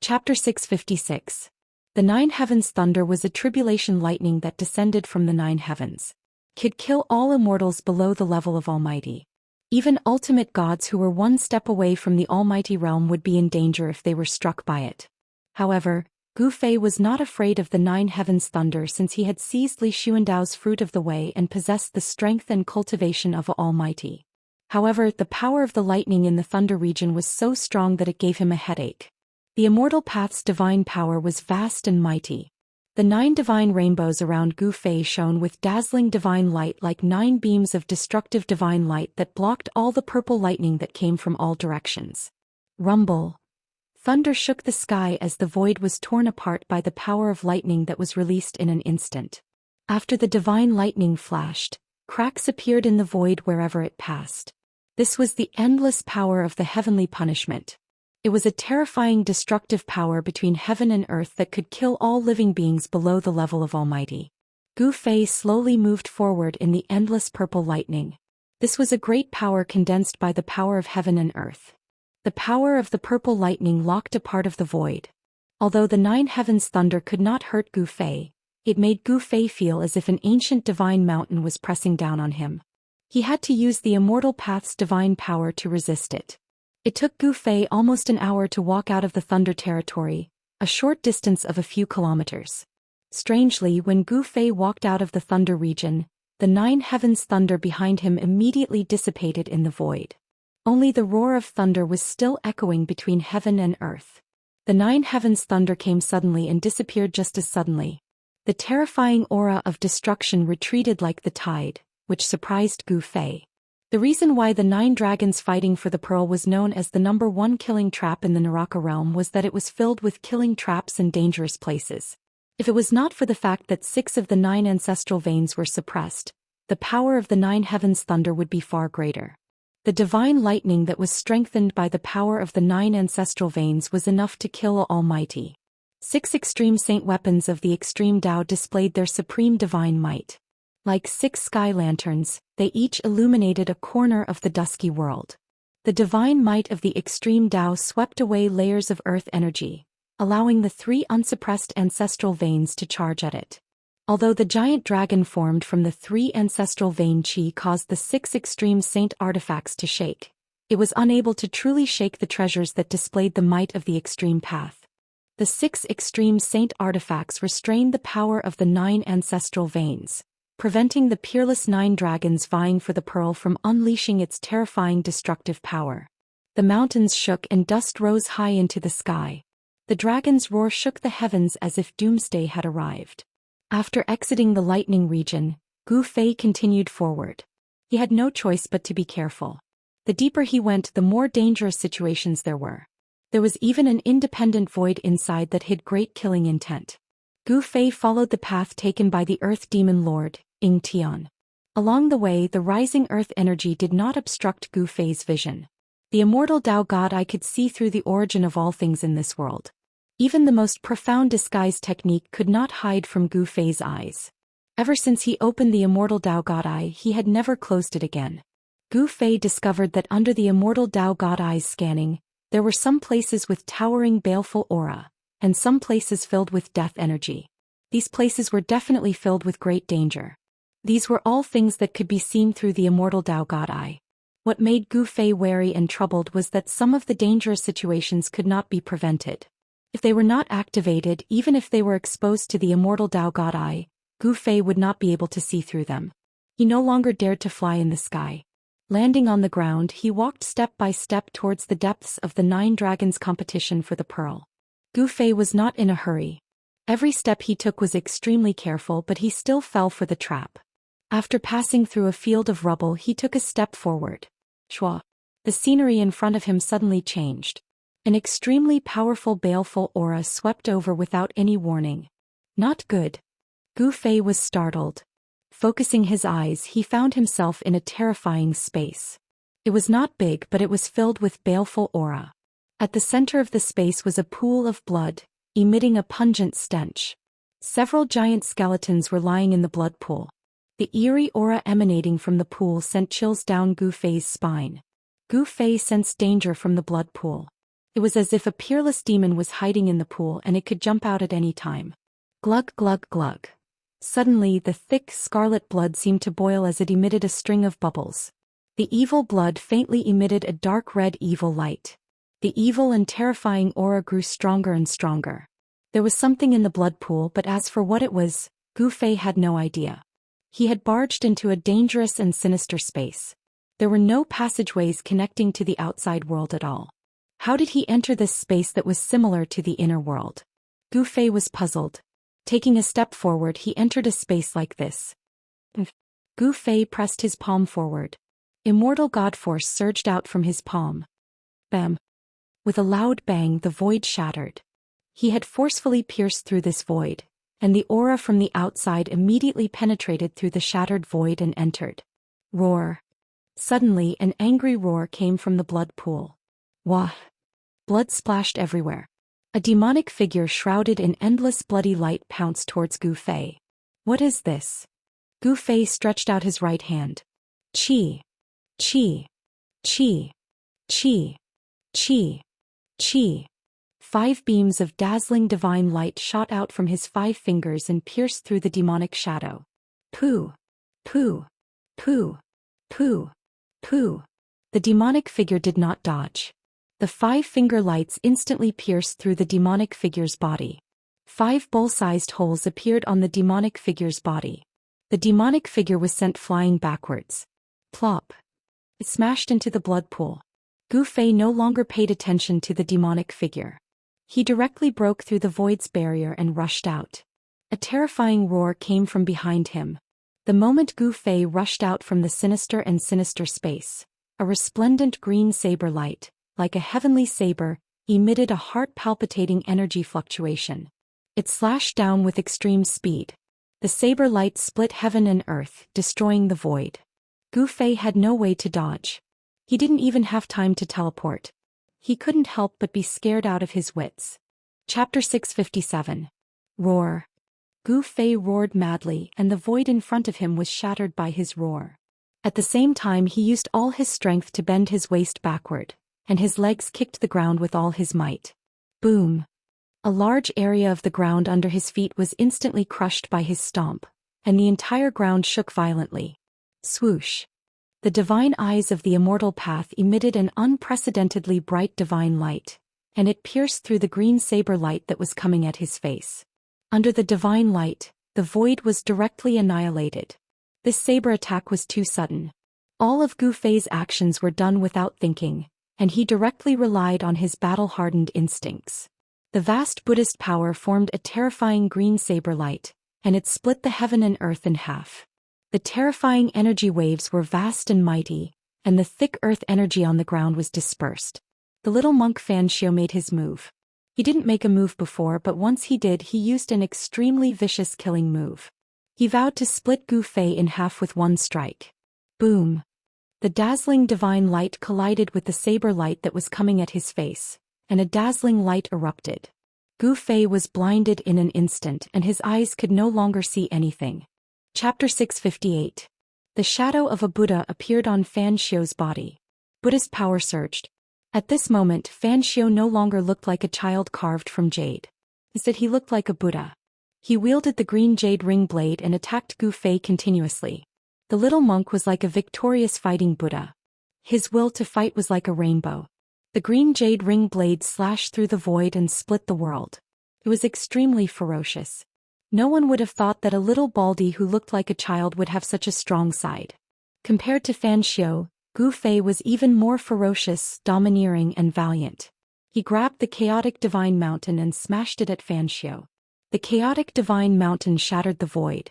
Chapter 656. The 9 heavens thunder was a tribulation lightning that descended from the 9 heavens. Could kill all immortals below the level of Almighty. Even ultimate gods who were one step away from the Almighty realm would be in danger if they were struck by it. However, Gu Fei was not afraid of the 9 heavens thunder since he had seized Li Xuandao's fruit of the way and possessed the strength and cultivation of Almighty. However, the power of the lightning in the thunder region was so strong that it gave him a headache. The immortal path's divine power was vast and mighty. The 9 divine rainbows around Gu Fei shone with dazzling divine light like 9 beams of destructive divine light that blocked all the purple lightning that came from all directions. Rumble. Thunder shook the sky as the void was torn apart by the power of lightning that was released in an instant. After the divine lightning flashed, cracks appeared in the void wherever it passed. This was the endless power of the heavenly punishment. It was a terrifying destructive power between heaven and earth that could kill all living beings below the level of Almighty. Gu Fei slowly moved forward in the endless purple lightning. This was a great power condensed by the power of heaven and earth. The power of the purple lightning locked a part of the void. Although the 9 heavens thunder could not hurt Gu Fei, it made Gu Fei feel as if an ancient divine mountain was pressing down on him. He had to use the immortal path's divine power to resist it. It took Gu Fei almost an hour to walk out of the thunder territory, a short distance of a few kilometers. Strangely, when Gu Fei walked out of the thunder region, the 9 heavens thunder behind him immediately dissipated in the void. Only the roar of thunder was still echoing between heaven and earth. The 9 heavens thunder came suddenly and disappeared just as suddenly. The terrifying aura of destruction retreated like the tide, which surprised Gu Fei. The reason why the 9 dragons fighting for the pearl was known as the number 1 killing trap in the Naraka realm was that it was filled with killing traps and dangerous places. If it was not for the fact that 6 of the 9 ancestral veins were suppressed, the power of the 9 heavens thunder would be far greater. The divine lightning that was strengthened by the power of the 9 ancestral veins was enough to kill Almighty. 6 extreme saint weapons of the extreme Dao displayed their supreme divine might. Like 6 sky lanterns, they each illuminated a corner of the dusky world. The divine might of the extreme Dao swept away layers of earth energy, allowing the 3 unsuppressed ancestral veins to charge at it. Although the giant dragon formed from the 3 ancestral vein chi caused the 6 extreme saint artifacts to shake, it was unable to truly shake the treasures that displayed the might of the extreme path. The 6 extreme saint artifacts restrained the power of the 9 ancestral veins, preventing the peerless 9 dragons vying for the pearl from unleashing its terrifying destructive power. The mountains shook and dust rose high into the sky. The dragon's roar shook the heavens as if doomsday had arrived. After exiting the lightning region, Gu Fei continued forward. He had no choice but to be careful. The deeper he went, the more dangerous situations there were. There was even an independent void inside that hid great killing intent. Gu Fei followed the path taken by the Earth Demon Lord, Ying Tian. Along the way, the rising earth energy did not obstruct Gu Fei's vision. The immortal Tao God Eye could see through the origin of all things in this world. Even the most profound disguise technique could not hide from Gu Fei's eyes. Ever since he opened the immortal Tao God Eye, he had never closed it again. Gu Fei discovered that under the immortal Tao God Eye's scanning, there were some places with towering baleful aura, and some places filled with death energy. These places were definitely filled with great danger. These were all things that could be seen through the immortal Tao God Eye. What made Gu Fei wary and troubled was that some of the dangerous situations could not be prevented. If they were not activated, even if they were exposed to the immortal Tao God Eye, Gu Fei would not be able to see through them. He no longer dared to fly in the sky. Landing on the ground, he walked step by step towards the depths of the 9 dragons' competition for the pearl. Gu Fei was not in a hurry. Every step he took was extremely careful, but he still fell for the trap. After passing through a field of rubble, he took a step forward. Shua. The scenery in front of him suddenly changed. An extremely powerful baleful aura swept over without any warning. Not good. Gu Fei was startled. Focusing his eyes, he found himself in a terrifying space. It was not big, but it was filled with baleful aura. At the center of the space was a pool of blood, emitting a pungent stench. Several giant skeletons were lying in the blood pool. The eerie aura emanating from the pool sent chills down Gu Fei's spine. Gu Fei sensed danger from the blood pool. It was as if a peerless demon was hiding in the pool and it could jump out at any time. Glug glug glug. Suddenly, the thick scarlet blood seemed to boil as it emitted a string of bubbles. The evil blood faintly emitted a dark red evil light. The evil and terrifying aura grew stronger and stronger. There was something in the blood pool, but as for what it was, Gu Fei had no idea. He had barged into a dangerous and sinister space. There were no passageways connecting to the outside world at all. How did he enter this space that was similar to the inner world? Gu Fei was puzzled. Taking a step forward, he entered a space like this. Gu Fei pressed his palm forward. Immortal God Force surged out from his palm. Bam! With a loud bang, the void shattered. He had forcefully pierced through this void, and the aura from the outside immediately penetrated through the shattered void and entered. Roar! Suddenly, an angry roar came from the blood pool. Wah! Blood splashed everywhere. A demonic figure shrouded in endless bloody light pounced towards Gu Fei. What is this? Gu Fei stretched out his right hand. Qi! Qi! Qi! Qi! Qi! Qi! 5 beams of dazzling divine light shot out from his 5 fingers and pierced through the demonic shadow. Pooh! Pooh! Pooh! Pooh! Pooh! The demonic figure did not dodge. The 5-finger lights instantly pierced through the demonic figure's body. 5 bowl-sized holes appeared on the demonic figure's body. The demonic figure was sent flying backwards. Plop! It smashed into the blood pool. Gu Fei no longer paid attention to the demonic figure. He directly broke through the void's barrier and rushed out. A terrifying roar came from behind him. The moment Gu Fei rushed out from the sinister space, a resplendent green saber light, like a heavenly saber, emitted a heart-palpitating energy fluctuation. It slashed down with extreme speed. The saber light split heaven and earth, destroying the void. Gu Fei had no way to dodge. He didn't even have time to teleport. He couldn't help but be scared out of his wits. Chapter 657. Roar. Gu Fei roared madly, and the void in front of him was shattered by his roar. At the same time, he used all his strength to bend his waist backward, and his legs kicked the ground with all his might. Boom! A large area of the ground under his feet was instantly crushed by his stomp, and the entire ground shook violently. Swoosh! The divine eyes of the immortal path emitted an unprecedentedly bright divine light, and it pierced through the green saber light that was coming at his face. Under the divine light, the void was directly annihilated. This saber attack was too sudden. All of Gu Fei's actions were done without thinking, and he directly relied on his battle-hardened instincts. The vast Buddhist power formed a terrifying green saber light, and it split the heaven and earth in half. The terrifying energy waves were vast and mighty, and the thick earth energy on the ground was dispersed. The little monk Xianxia made his move. He didn't make a move before, but once he did, he used an extremely vicious killing move. He vowed to split Gu Fei in half with one strike. Boom! The dazzling divine light collided with the saber light that was coming at his face, and a dazzling light erupted. Gu Fei was blinded in an instant and his eyes could no longer see anything. Chapter 658. The shadow of a Buddha appeared on Fan Xiu's body. Buddhist power surged. At this moment, Fan Xiu no longer looked like a child carved from jade. Instead, he looked like a Buddha. He wielded the green jade ring blade and attacked Gu Fei continuously. The little monk was like a victorious fighting Buddha. His will to fight was like a rainbow. The green jade ring blade slashed through the void and split the world. It was extremely ferocious. No one would have thought that a little baldy who looked like a child would have such a strong side. Compared to Fan Xiu, Gu Fei was even more ferocious, domineering, and valiant. He grabbed the chaotic divine mountain and smashed it at Fan Xiu. The chaotic divine mountain shattered the void.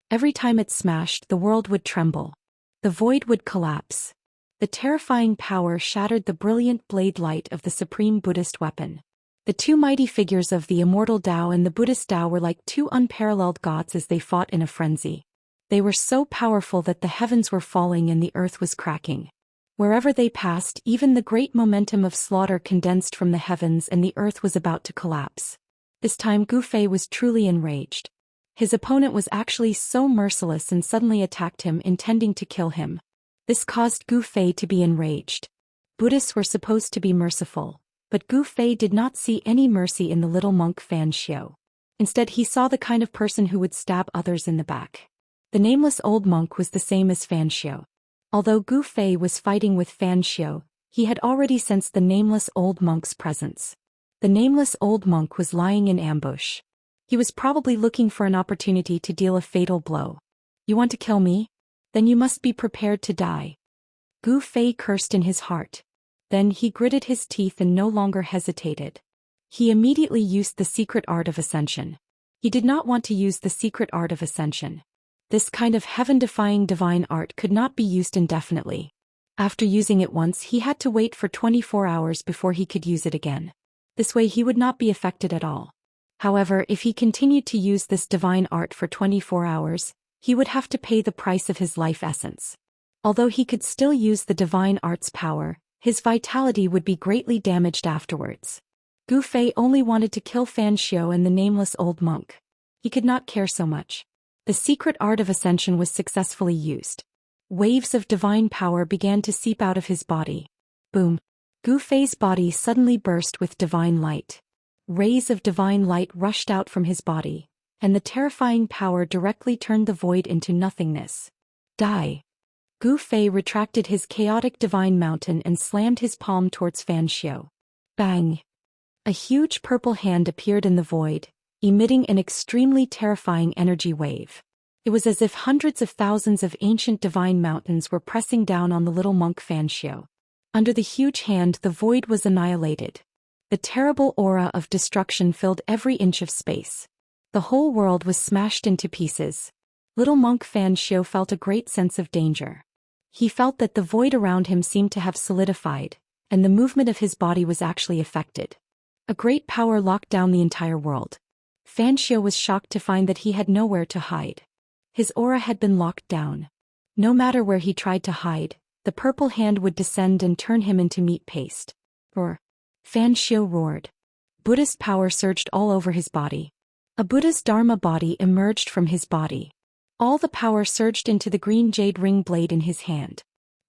Every time it smashed, the world would tremble. The void would collapse. The terrifying power shattered the brilliant blade light of the supreme Buddhist weapon. The two mighty figures of the immortal Dao and the Buddhist Dao were like two unparalleled gods as they fought in a frenzy. They were so powerful that the heavens were falling and the earth was cracking. Wherever they passed, even the great momentum of slaughter condensed from the heavens and the earth was about to collapse. This time Gu Fei was truly enraged. His opponent was actually so merciless and suddenly attacked him, intending to kill him. This caused Gu Fei to be enraged. Buddhists were supposed to be merciful, but Gu Fei did not see any mercy in the little monk Fan Xiu. Instead, he saw the kind of person who would stab others in the back. The nameless old monk was the same as Fan Xiu. Although Gu Fei was fighting with Fan Xiu, he had already sensed the nameless old monk's presence. The nameless old monk was lying in ambush. He was probably looking for an opportunity to deal a fatal blow. "You want to kill me? Then you must be prepared to die." Gu Fei cursed in his heart. Then he gritted his teeth and no longer hesitated. He immediately used the secret art of ascension. He did not want to use the secret art of ascension. This kind of heaven-defying divine art could not be used indefinitely. After using it once, he had to wait for 24 hours before he could use it again. This way he would not be affected at all. However, if he continued to use this divine art for 24 hours, he would have to pay the price of his life essence. Although he could still use the divine art's power, his vitality would be greatly damaged afterwards. Gu Fei only wanted to kill Fan Xiu and the nameless old monk. He could not care so much. The secret art of ascension was successfully used. Waves of divine power began to seep out of his body. Boom! Gu Fei's body suddenly burst with divine light. Rays of divine light rushed out from his body, and the terrifying power directly turned the void into nothingness. Die! Gu Fei retracted his chaotic divine mountain and slammed his palm towards Fan Xiu. Bang! A huge purple hand appeared in the void, emitting an extremely terrifying energy wave. It was as if hundreds of thousands of ancient divine mountains were pressing down on the little monk Fan Xiu. Under the huge hand, the void was annihilated. The terrible aura of destruction filled every inch of space. The whole world was smashed into pieces. Little monk Fan Xiu felt a great sense of danger. He felt that the void around him seemed to have solidified, and the movement of his body was actually affected. A great power locked down the entire world. Fan Xiu was shocked to find that he had nowhere to hide. His aura had been locked down. No matter where he tried to hide, the purple hand would descend and turn him into meat paste. Roar! Fan Xiu roared. Buddhist power surged all over his body. A Buddha's Dharma body emerged from his body. All the power surged into the green jade ring blade in his hand.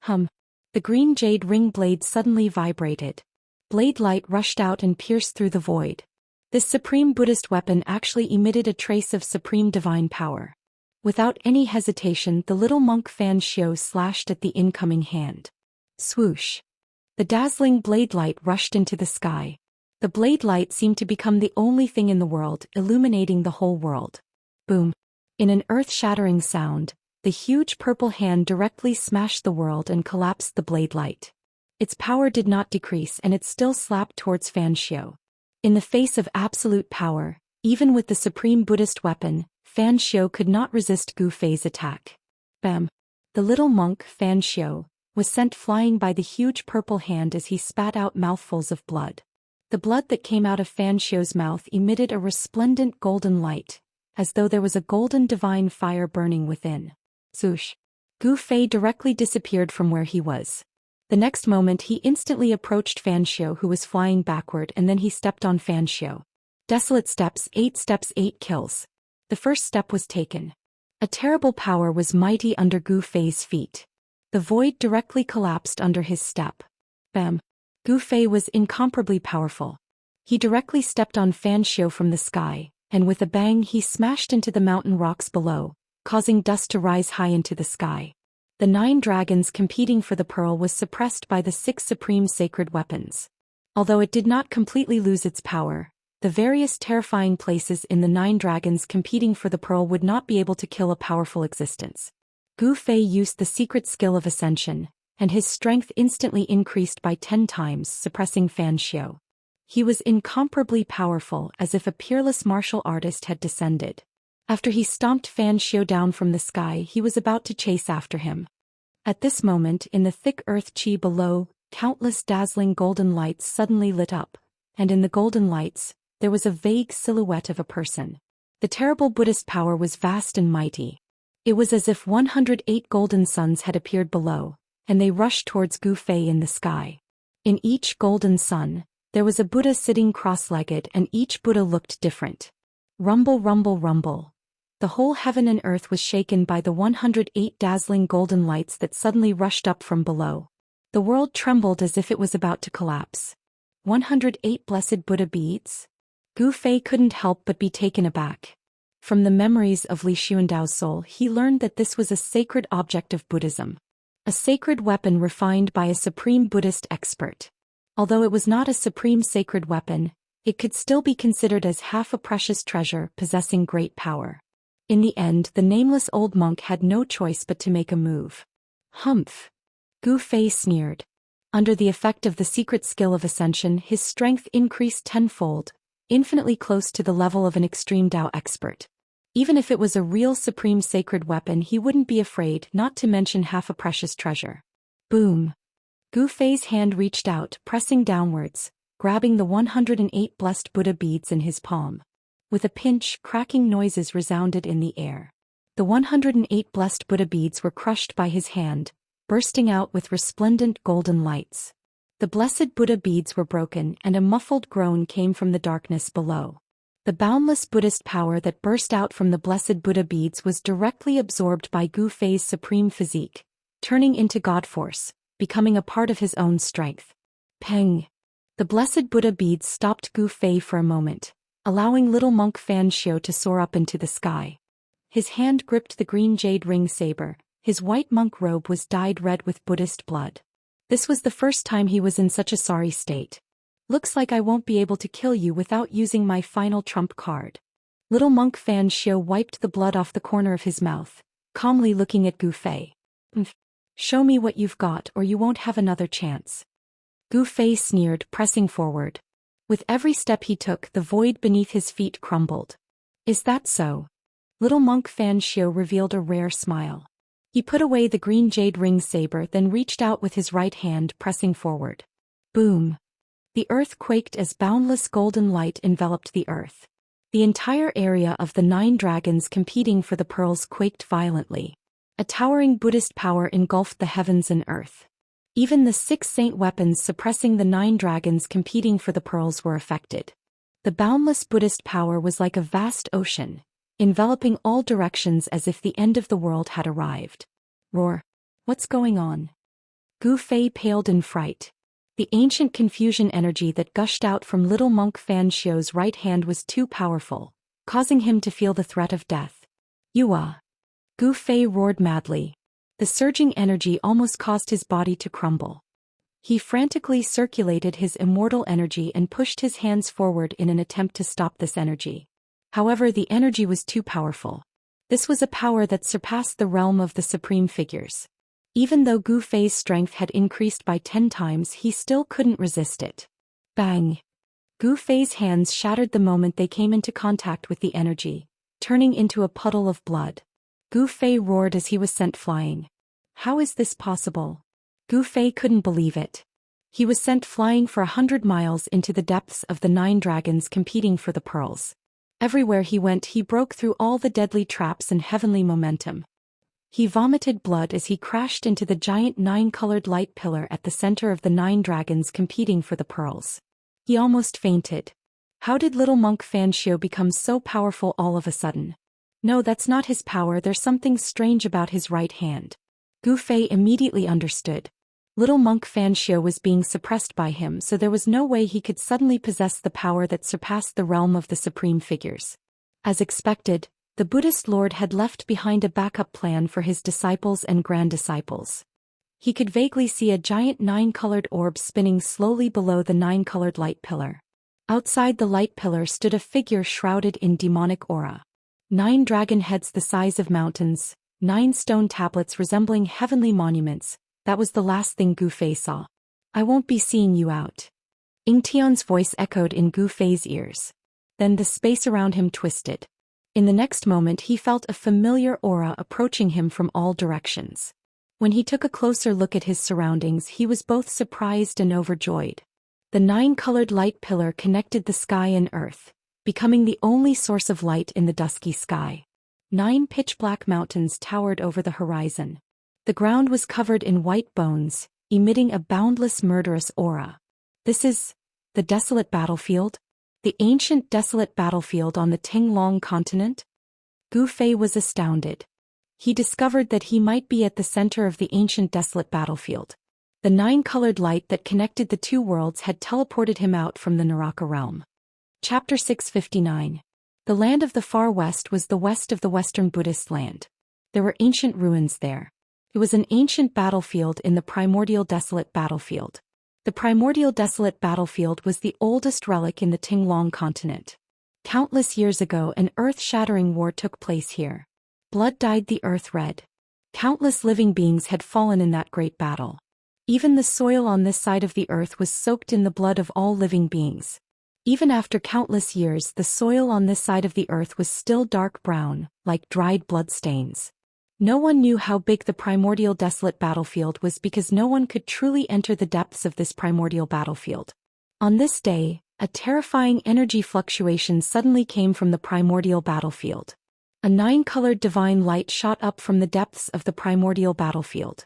The green jade ring blade suddenly vibrated. Blade light rushed out and pierced through the void. This supreme Buddhist weapon actually emitted a trace of supreme divine power. Without any hesitation, the little monk Fan Xiu slashed at the incoming hand. Swoosh! The dazzling blade light rushed into the sky. The blade light seemed to become the only thing in the world, illuminating the whole world. Boom! In an earth-shattering sound, the huge purple hand directly smashed the world and collapsed the blade light. Its power did not decrease and it still slapped towards Fan Xiu. In the face of absolute power, even with the supreme Buddhist weapon, Fan Xiu could not resist Gu Fei's attack. Bam! The little monk, Fan Xiu, was sent flying by the huge purple hand as he spat out mouthfuls of blood. The blood that came out of Fan Xiu's mouth emitted a resplendent golden light, as though there was a golden divine fire burning within. Zhoosh! Gu Fei directly disappeared from where he was. The next moment he instantly approached Fan Xiu, who was flying backward, and then he stepped on Fan Xiu. Desolate steps, 8 kills. The first step was taken. A terrible power was mighty under Gu Fei's feet. The void directly collapsed under his step. Bam! Gu Fei was incomparably powerful. He directly stepped on Fan Xiu from the sky, and with a bang he smashed into the mountain rocks below, causing dust to rise high into the sky. The 9 dragons competing for the pearl was suppressed by the 6 supreme sacred weapons. Although it did not completely lose its power, the various terrifying places in the 9 dragons competing for the pearl would not be able to kill a powerful existence. Gu Fei used the secret skill of ascension, and his strength instantly increased by 10 times, suppressing Fan Xiu. He was incomparably powerful, as if a peerless martial artist had descended. After he stomped Fan Xiu down from the sky, he was about to chase after him. At this moment, in the thick earth chi below, countless dazzling golden lights suddenly lit up, and in the golden lights, there was a vague silhouette of a person. The terrible Buddhist power was vast and mighty. It was as if 108 golden suns had appeared below, and they rushed towards Gu Fei in the sky. In each golden sun, there was a Buddha sitting cross-legged, and each Buddha looked different. Rumble, rumble, rumble. The whole heaven and earth was shaken by the 108 dazzling golden lights that suddenly rushed up from below. The world trembled as if it was about to collapse. 108 blessed Buddha beads? Gu Fei couldn't help but be taken aback. From the memories of Li Xuandao's soul, he learned that this was a sacred object of Buddhism. A sacred weapon refined by a supreme Buddhist expert. Although it was not a supreme sacred weapon, it could still be considered as half a precious treasure possessing great power. In the end, the nameless old monk had no choice but to make a move. Humph! Gu Fei sneered. Under the effect of the secret skill of ascension, his strength increased tenfold, infinitely close to the level of an extreme Dao expert. Even if it was a real supreme sacred weapon, he wouldn't be afraid, not to mention half a precious treasure. Boom! Gu Fei's hand reached out, pressing downwards, grabbing the 108 blessed Buddha beads in his palm. With a pinch, cracking noises resounded in the air. The 108 blessed Buddha beads were crushed by his hand, bursting out with resplendent golden lights. The blessed Buddha beads were broken, and a muffled groan came from the darkness below. The boundless Buddhist power that burst out from the blessed Buddha beads was directly absorbed by Gu Fei's supreme physique, turning into God force, becoming a part of his own strength. Peng! The blessed Buddha beads stopped Gu Fei for a moment, allowing little monk Fan Xiu to soar up into the sky. His hand gripped the green jade ring saber, his white monk robe was dyed red with Buddhist blood. This was the first time he was in such a sorry state. Looks like I won't be able to kill you without using my final trump card. Little monk Fan Xiu wiped the blood off the corner of his mouth, calmly looking at Gu Fei. Show me what you've got or you won't have another chance. Gu Fei sneered, pressing forward. With every step he took, the void beneath his feet crumbled. Is that so? Little monk Fan Xiu revealed a rare smile. He put away the green jade ring saber, then reached out with his right hand, pressing forward. Boom! The earth quaked as boundless golden light enveloped the earth. The entire area of the 9 dragons competing for the pearls quaked violently. A towering Buddhist power engulfed the heavens and earth. Even the 6 saint weapons suppressing the 9 dragons competing for the pearls were affected. The boundless Buddhist power was like a vast ocean, enveloping all directions as if the end of the world had arrived. Roar! What's going on? Gu Fei paled in fright. The ancient confusion energy that gushed out from little monk Fan Xiu's right hand was too powerful, causing him to feel the threat of death. Yua! Gu Fei roared madly. The surging energy almost caused his body to crumble. He frantically circulated his immortal energy and pushed his hands forward in an attempt to stop this energy. However, the energy was too powerful. This was a power that surpassed the realm of the supreme figures. Even though Gu Fei's strength had increased by 10 times, he still couldn't resist it. Bang! Gu Fei's hands shattered the moment they came into contact with the energy, turning into a puddle of blood. Gu Fei roared as he was sent flying. How is this possible? Gu Fei couldn't believe it. He was sent flying for 100 miles into the depths of the 9 dragons competing for the pearls. Everywhere he went, he broke through all the deadly traps and heavenly momentum. He vomited blood as he crashed into the giant 9-colored light pillar at the center of the 9 dragons competing for the pearls. He almost fainted. How did little monk Fan Xiu become so powerful all of a sudden? No, that's not his power. There's something strange about his right hand. Gu Fei immediately understood. Little monk Fan Xiu was being suppressed by him, so there was no way he could suddenly possess the power that surpassed the realm of the supreme figures. As expected, the Buddhist Lord had left behind a backup plan for his disciples and grand disciples. He could vaguely see a giant 9-colored orb spinning slowly below the 9-colored light pillar. Outside the light pillar stood a figure shrouded in demonic aura. 9 dragon heads the size of mountains, 9 stone tablets resembling heavenly monuments. That was the last thing Gu Fei saw. I won't be seeing you out. Yingtian's voice echoed in Gu Fei's ears. Then the space around him twisted. In the next moment he felt a familiar aura approaching him from all directions. When he took a closer look at his surroundings, he was both surprised and overjoyed. The 9-colored light pillar connected the sky and earth, becoming the only source of light in the dusky sky. 9 pitch-black mountains towered over the horizon. The ground was covered in white bones, emitting a boundless murderous aura. This is the desolate battlefield? The ancient desolate battlefield on the Tinglong continent? Gu Fei was astounded. He discovered that he might be at the center of the ancient desolate battlefield. The 9-colored light that connected the 2 worlds had teleported him out from the Naraka realm. Chapter 659. The land of the far west was the west of the Western Buddhist land. There were ancient ruins there. It was an ancient battlefield in the primordial desolate battlefield. The primordial desolate battlefield was the oldest relic in the Tinglong continent. Countless years ago, an earth-shattering war took place here. Blood dyed the earth red. Countless living beings had fallen in that great battle. Even the soil on this side of the earth was soaked in the blood of all living beings. Even after countless years, the soil on this side of the earth was still dark brown, like dried blood stains. No one knew how big the primordial desolate battlefield was because no one could truly enter the depths of this primordial battlefield. On this day, a terrifying energy fluctuation suddenly came from the primordial battlefield. A 9-colored divine light shot up from the depths of the primordial battlefield.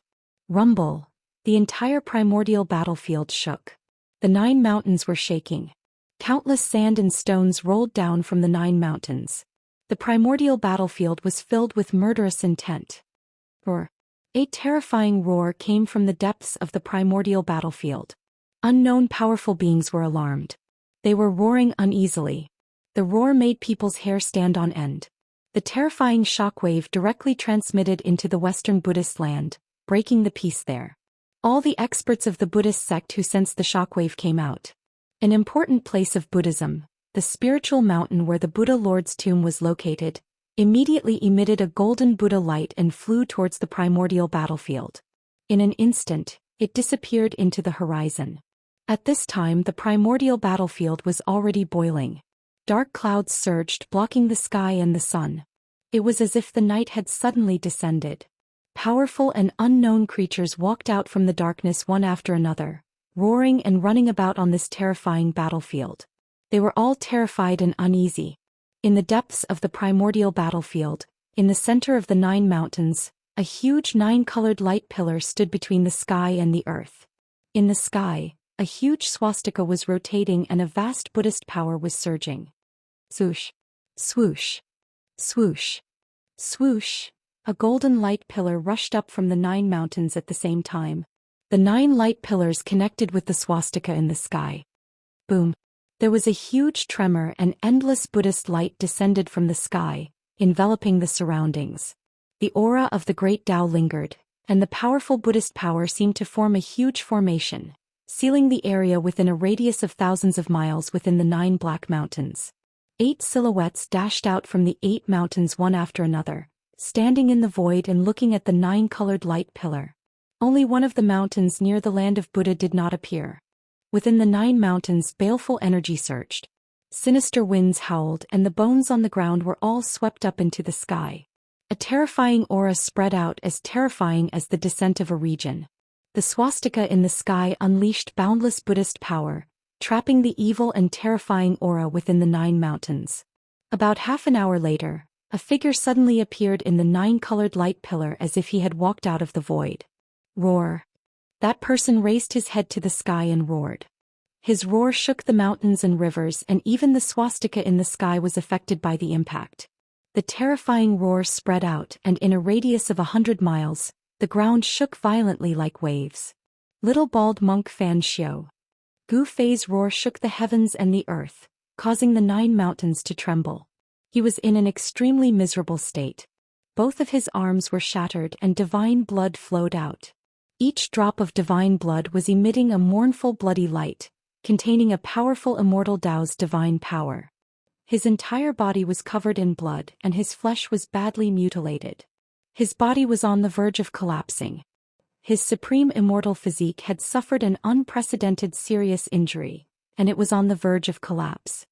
Rumble! The entire primordial battlefield shook. The 9 mountains were shaking. Countless sand and stones rolled down from the 9 mountains. The primordial battlefield was filled with murderous intent. Roar! A terrifying roar came from the depths of the primordial battlefield. Unknown powerful beings were alarmed. They were roaring uneasily. The roar made people's hair stand on end. The terrifying shockwave directly transmitted into the Western Buddhist land, breaking the peace there. All the experts of the Buddhist sect who sensed the shockwave came out. An important place of Buddhism, the spiritual mountain where the Buddha Lord's tomb was located, immediately emitted a golden Buddha light and flew towards the primordial battlefield. In an instant, it disappeared into the horizon. At this time, the primordial battlefield was already boiling. Dark clouds surged, blocking the sky and the sun. It was as if the night had suddenly descended. Powerful and unknown creatures walked out from the darkness one after another, roaring and running about on this terrifying battlefield. They were all terrified and uneasy. In the depths of the primordial battlefield, in the center of the 9 mountains, a huge 9-colored light pillar stood between the sky and the earth. In the sky, a huge swastika was rotating and a vast Buddhist power was surging. Swoosh! Swoosh! Swoosh! Swoosh! A golden light pillar rushed up from the 9 mountains at the same time. The 9 light pillars connected with the swastika in the sky. Boom. There was a huge tremor and endless Buddhist light descended from the sky, enveloping the surroundings. The aura of the great Tao lingered, and the powerful Buddhist power seemed to form a huge formation, sealing the area within a radius of thousands of miles within the 9 black mountains. 8 silhouettes dashed out from the 8 mountains one after another, standing in the void and looking at the 9-colored light pillar. Only one of the mountains near the land of Buddha did not appear. Within the 9 mountains, baleful energy surged. Sinister winds howled and the bones on the ground were all swept up into the sky. A terrifying aura spread out, as terrifying as the descent of a region. The swastika in the sky unleashed boundless Buddhist power, trapping the evil and terrifying aura within the 9 mountains. About half an hour later, a figure suddenly appeared in the 9-colored light pillar as if he had walked out of the void. Roar. That person raised his head to the sky and roared. His roar shook the mountains and rivers, and even the swastika in the sky was affected by the impact. The terrifying roar spread out, and in a radius of 100 miles, the ground shook violently like waves. Little bald monk Xianxia. Gu Fei's roar shook the heavens and the earth, causing the 9 mountains to tremble. He was in an extremely miserable state. Both of his arms were shattered and divine blood flowed out. Each drop of divine blood was emitting a mournful bloody light, containing a powerful immortal Tao's divine power. His entire body was covered in blood and his flesh was badly mutilated. His body was on the verge of collapsing. His supreme immortal physique had suffered an unprecedented serious injury, and it was on the verge of collapse.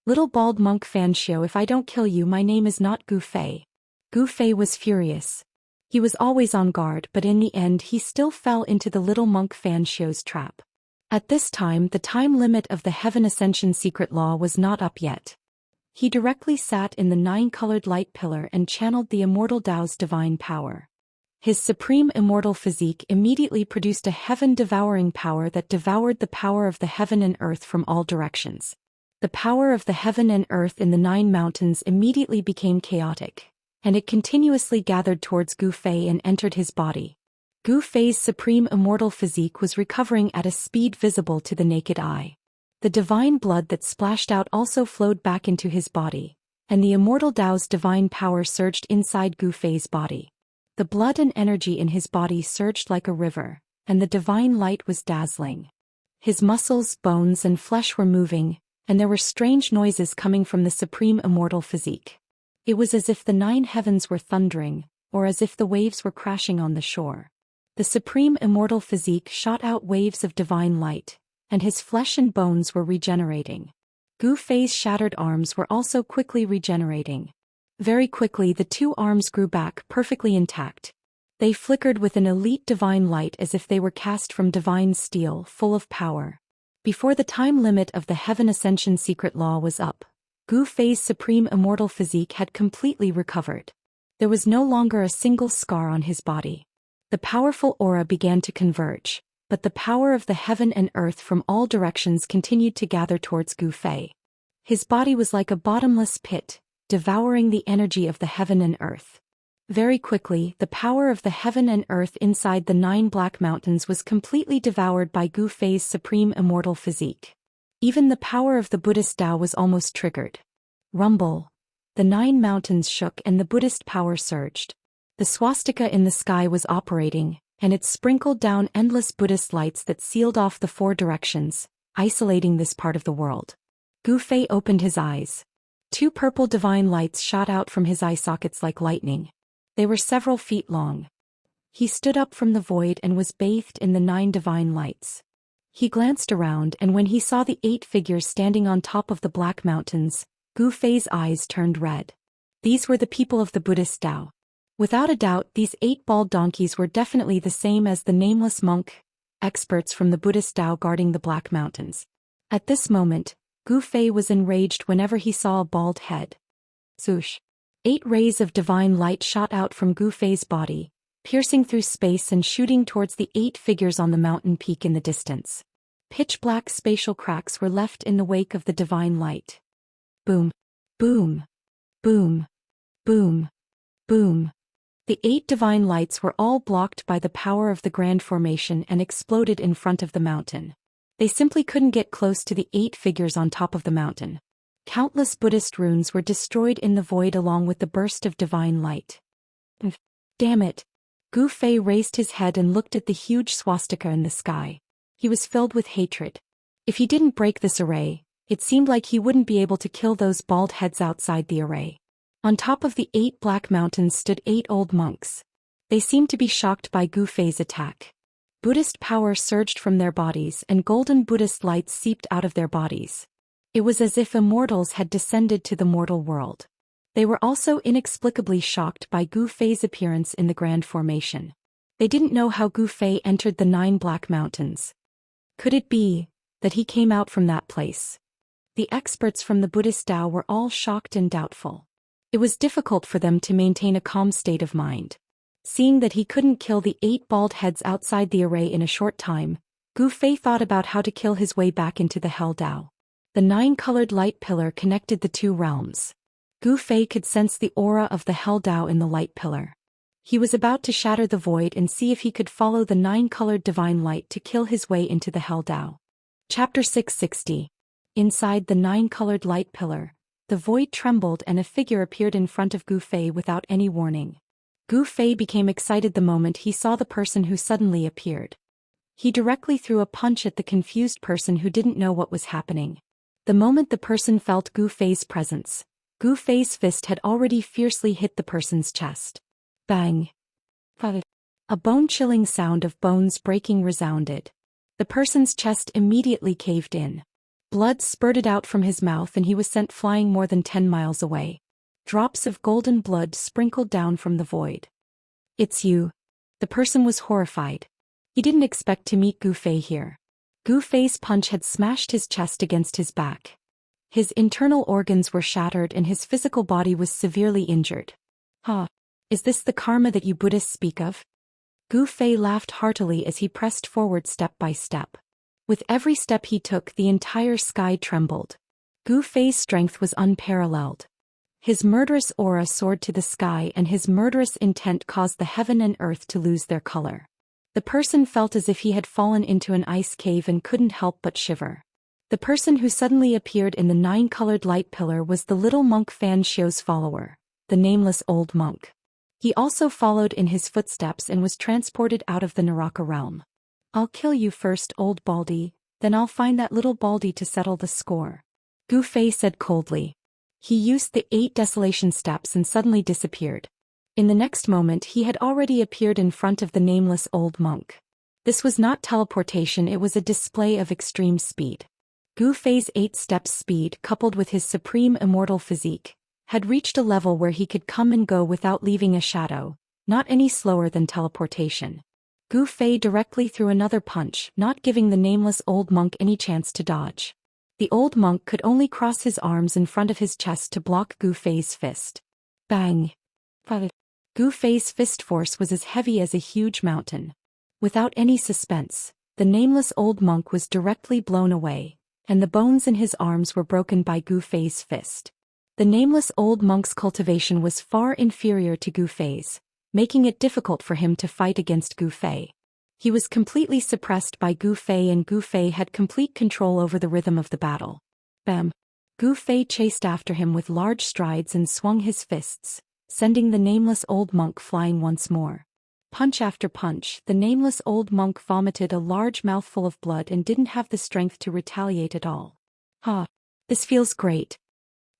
Little bald monk Xianxia, if I don't kill you, my name is not Gu Fei. Gu Fei was furious. He was always on guard, but in the end he still fell into the little monk Xianxia's trap. At this time the time limit of the Heaven Ascension secret law was not up yet. He directly sat in the 9-colored light pillar and channeled the immortal Tao's divine power. His supreme immortal physique immediately produced a heaven-devouring power that devoured the power of the heaven and earth from all directions. The power of the heaven and earth in the 9 mountains immediately became chaotic, and it continuously gathered towards Gu Fei and entered his body. Gu Fei's supreme immortal physique was recovering at a speed visible to the naked eye. The divine blood that splashed out also flowed back into his body, and the immortal Tao's divine power surged inside Gu Fei's body. The blood and energy in his body surged like a river, and the divine light was dazzling. His muscles, bones, and flesh were moving, and there were strange noises coming from the supreme immortal physique. It was as if the 9 heavens were thundering, or as if the waves were crashing on the shore. The supreme immortal physique shot out waves of divine light, and his flesh and bones were regenerating. Gu Fei's shattered arms were also quickly regenerating. Very quickly the 2 arms grew back perfectly intact. They flickered with an elite divine light as if they were cast from divine steel, full of power. Before the time limit of the Heaven Ascension secret law was up, Gu Fei's supreme immortal physique had completely recovered. There was no longer a single scar on his body. The powerful aura began to converge, but the power of the heaven and earth from all directions continued to gather towards Gu Fei. His body was like a bottomless pit, devouring the energy of the heaven and earth. Very quickly, the power of the heaven and earth inside the 9 black mountains was completely devoured by Gu Fei's supreme immortal physique. Even the power of the Buddhist Tao was almost triggered. Rumble. The 9 mountains shook and the Buddhist power surged. The swastika in the sky was operating, and it sprinkled down endless Buddhist lights that sealed off the 4 directions, isolating this part of the world. Gu Fei opened his eyes. 2 purple divine lights shot out from his eye sockets like lightning. They were several feet long. He stood up from the void and was bathed in the 9 divine lights. He glanced around, and when he saw the 8 figures standing on top of the black mountains, Gu Fei's eyes turned red. These were the people of the Buddhist Tao. Without a doubt, these 8 bald donkeys were definitely the same as the nameless monk, experts from the Buddhist Tao guarding the black mountains. At this moment, Gu Fei was enraged whenever he saw a bald head. Swoosh. 8 rays of divine light shot out from Gu Fei's body, piercing through space and shooting towards the 8 figures on the mountain peak in the distance. Pitch-black spatial cracks were left in the wake of the divine light. Boom. Boom. Boom. Boom. Boom. The 8 divine lights were all blocked by the power of the grand formation and exploded in front of the mountain. They simply couldn't get close to the 8 figures on top of the mountain. Countless Buddhist runes were destroyed in the void along with the burst of divine light. Damn it! Gu Fei raised his head and looked at the huge swastika in the sky. He was filled with hatred. If he didn't break this array, it seemed like he wouldn't be able to kill those bald heads outside the array. On top of the 8 black mountains stood 8 old monks. They seemed to be shocked by Gu Fei's attack. Buddhist power surged from their bodies and golden Buddhist lights seeped out of their bodies. It was as if immortals had descended to the mortal world. They were also inexplicably shocked by Gu Fei's appearance in the grand formation. They didn't know how Gu Fei entered the 9 black mountains. Could it be that he came out from that place? The experts from the Buddhist Tao were all shocked and doubtful. It was difficult for them to maintain a calm state of mind. Seeing that he couldn't kill the 8 bald heads outside the array in a short time, Gu Fei thought about how to kill his way back into the Hell Tao. The 9-colored light pillar connected the 2 realms. Gu Fei could sense the aura of the Hell Tao in the light pillar. He was about to shatter the void and see if he could follow the 9-colored divine light to kill his way into the Hell Tao. Chapter 660. Inside the 9-colored light pillar, the void trembled and a figure appeared in front of Gu Fei without any warning. Gu Fei became excited the moment he saw the person who suddenly appeared. He directly threw a punch at the confused person who didn't know what was happening. The moment the person felt Gu Fei's presence, Gu Fei's fist had already fiercely hit the person's chest. Bang! A bone-chilling sound of bones breaking resounded. The person's chest immediately caved in. Blood spurted out from his mouth and he was sent flying more than 10 miles away. Drops of golden blood sprinkled down from the void. It's you. The person was horrified. He didn't expect to meet Gu Fei here. Gu Fei's punch had smashed his chest against his back. His internal organs were shattered and his physical body was severely injured. Is this the karma that you Buddhists speak of? Gu Fei laughed heartily as he pressed forward step by step. With every step he took, the entire sky trembled. Gu Fei's strength was unparalleled. His murderous aura soared to the sky and his murderous intent caused the heaven and earth to lose their color. The person felt as if he had fallen into an ice cave and couldn't help but shiver. The person who suddenly appeared in the 9-colored light pillar was the little monk Fan Xiu's follower, the nameless old monk. He also followed in his footsteps and was transported out of the Naraka realm. I'll kill you first, old Baldy, then I'll find that little Baldy to settle the score. Gu Fei said coldly. He used the 8 desolation steps and suddenly disappeared. In the next moment he had already appeared in front of the nameless old monk. This was not teleportation, it was a display of extreme speed. Gu Fei's 8 steps speed, coupled with his supreme immortal physique, had reached a level where he could come and go without leaving a shadow, not any slower than teleportation. Gu Fei directly threw another punch, not giving the nameless old monk any chance to dodge. The old monk could only cross his arms in front of his chest to block Gu Fei's fist. Bang! Gu Fei's fist force was as heavy as a huge mountain. Without any suspense, the nameless old monk was directly blown away, and the bones in his arms were broken by Gu Fei's fist. The nameless old monk's cultivation was far inferior to Gu Fei's, making it difficult for him to fight against Gu Fei. He was completely suppressed by Gu Fei and Gu Fei had complete control over the rhythm of the battle. Bam! Gu Fei chased after him with large strides and swung his fists, sending the nameless old monk flying once more. Punch after punch, the nameless old monk vomited a large mouthful of blood and didn't have the strength to retaliate at all. This feels great.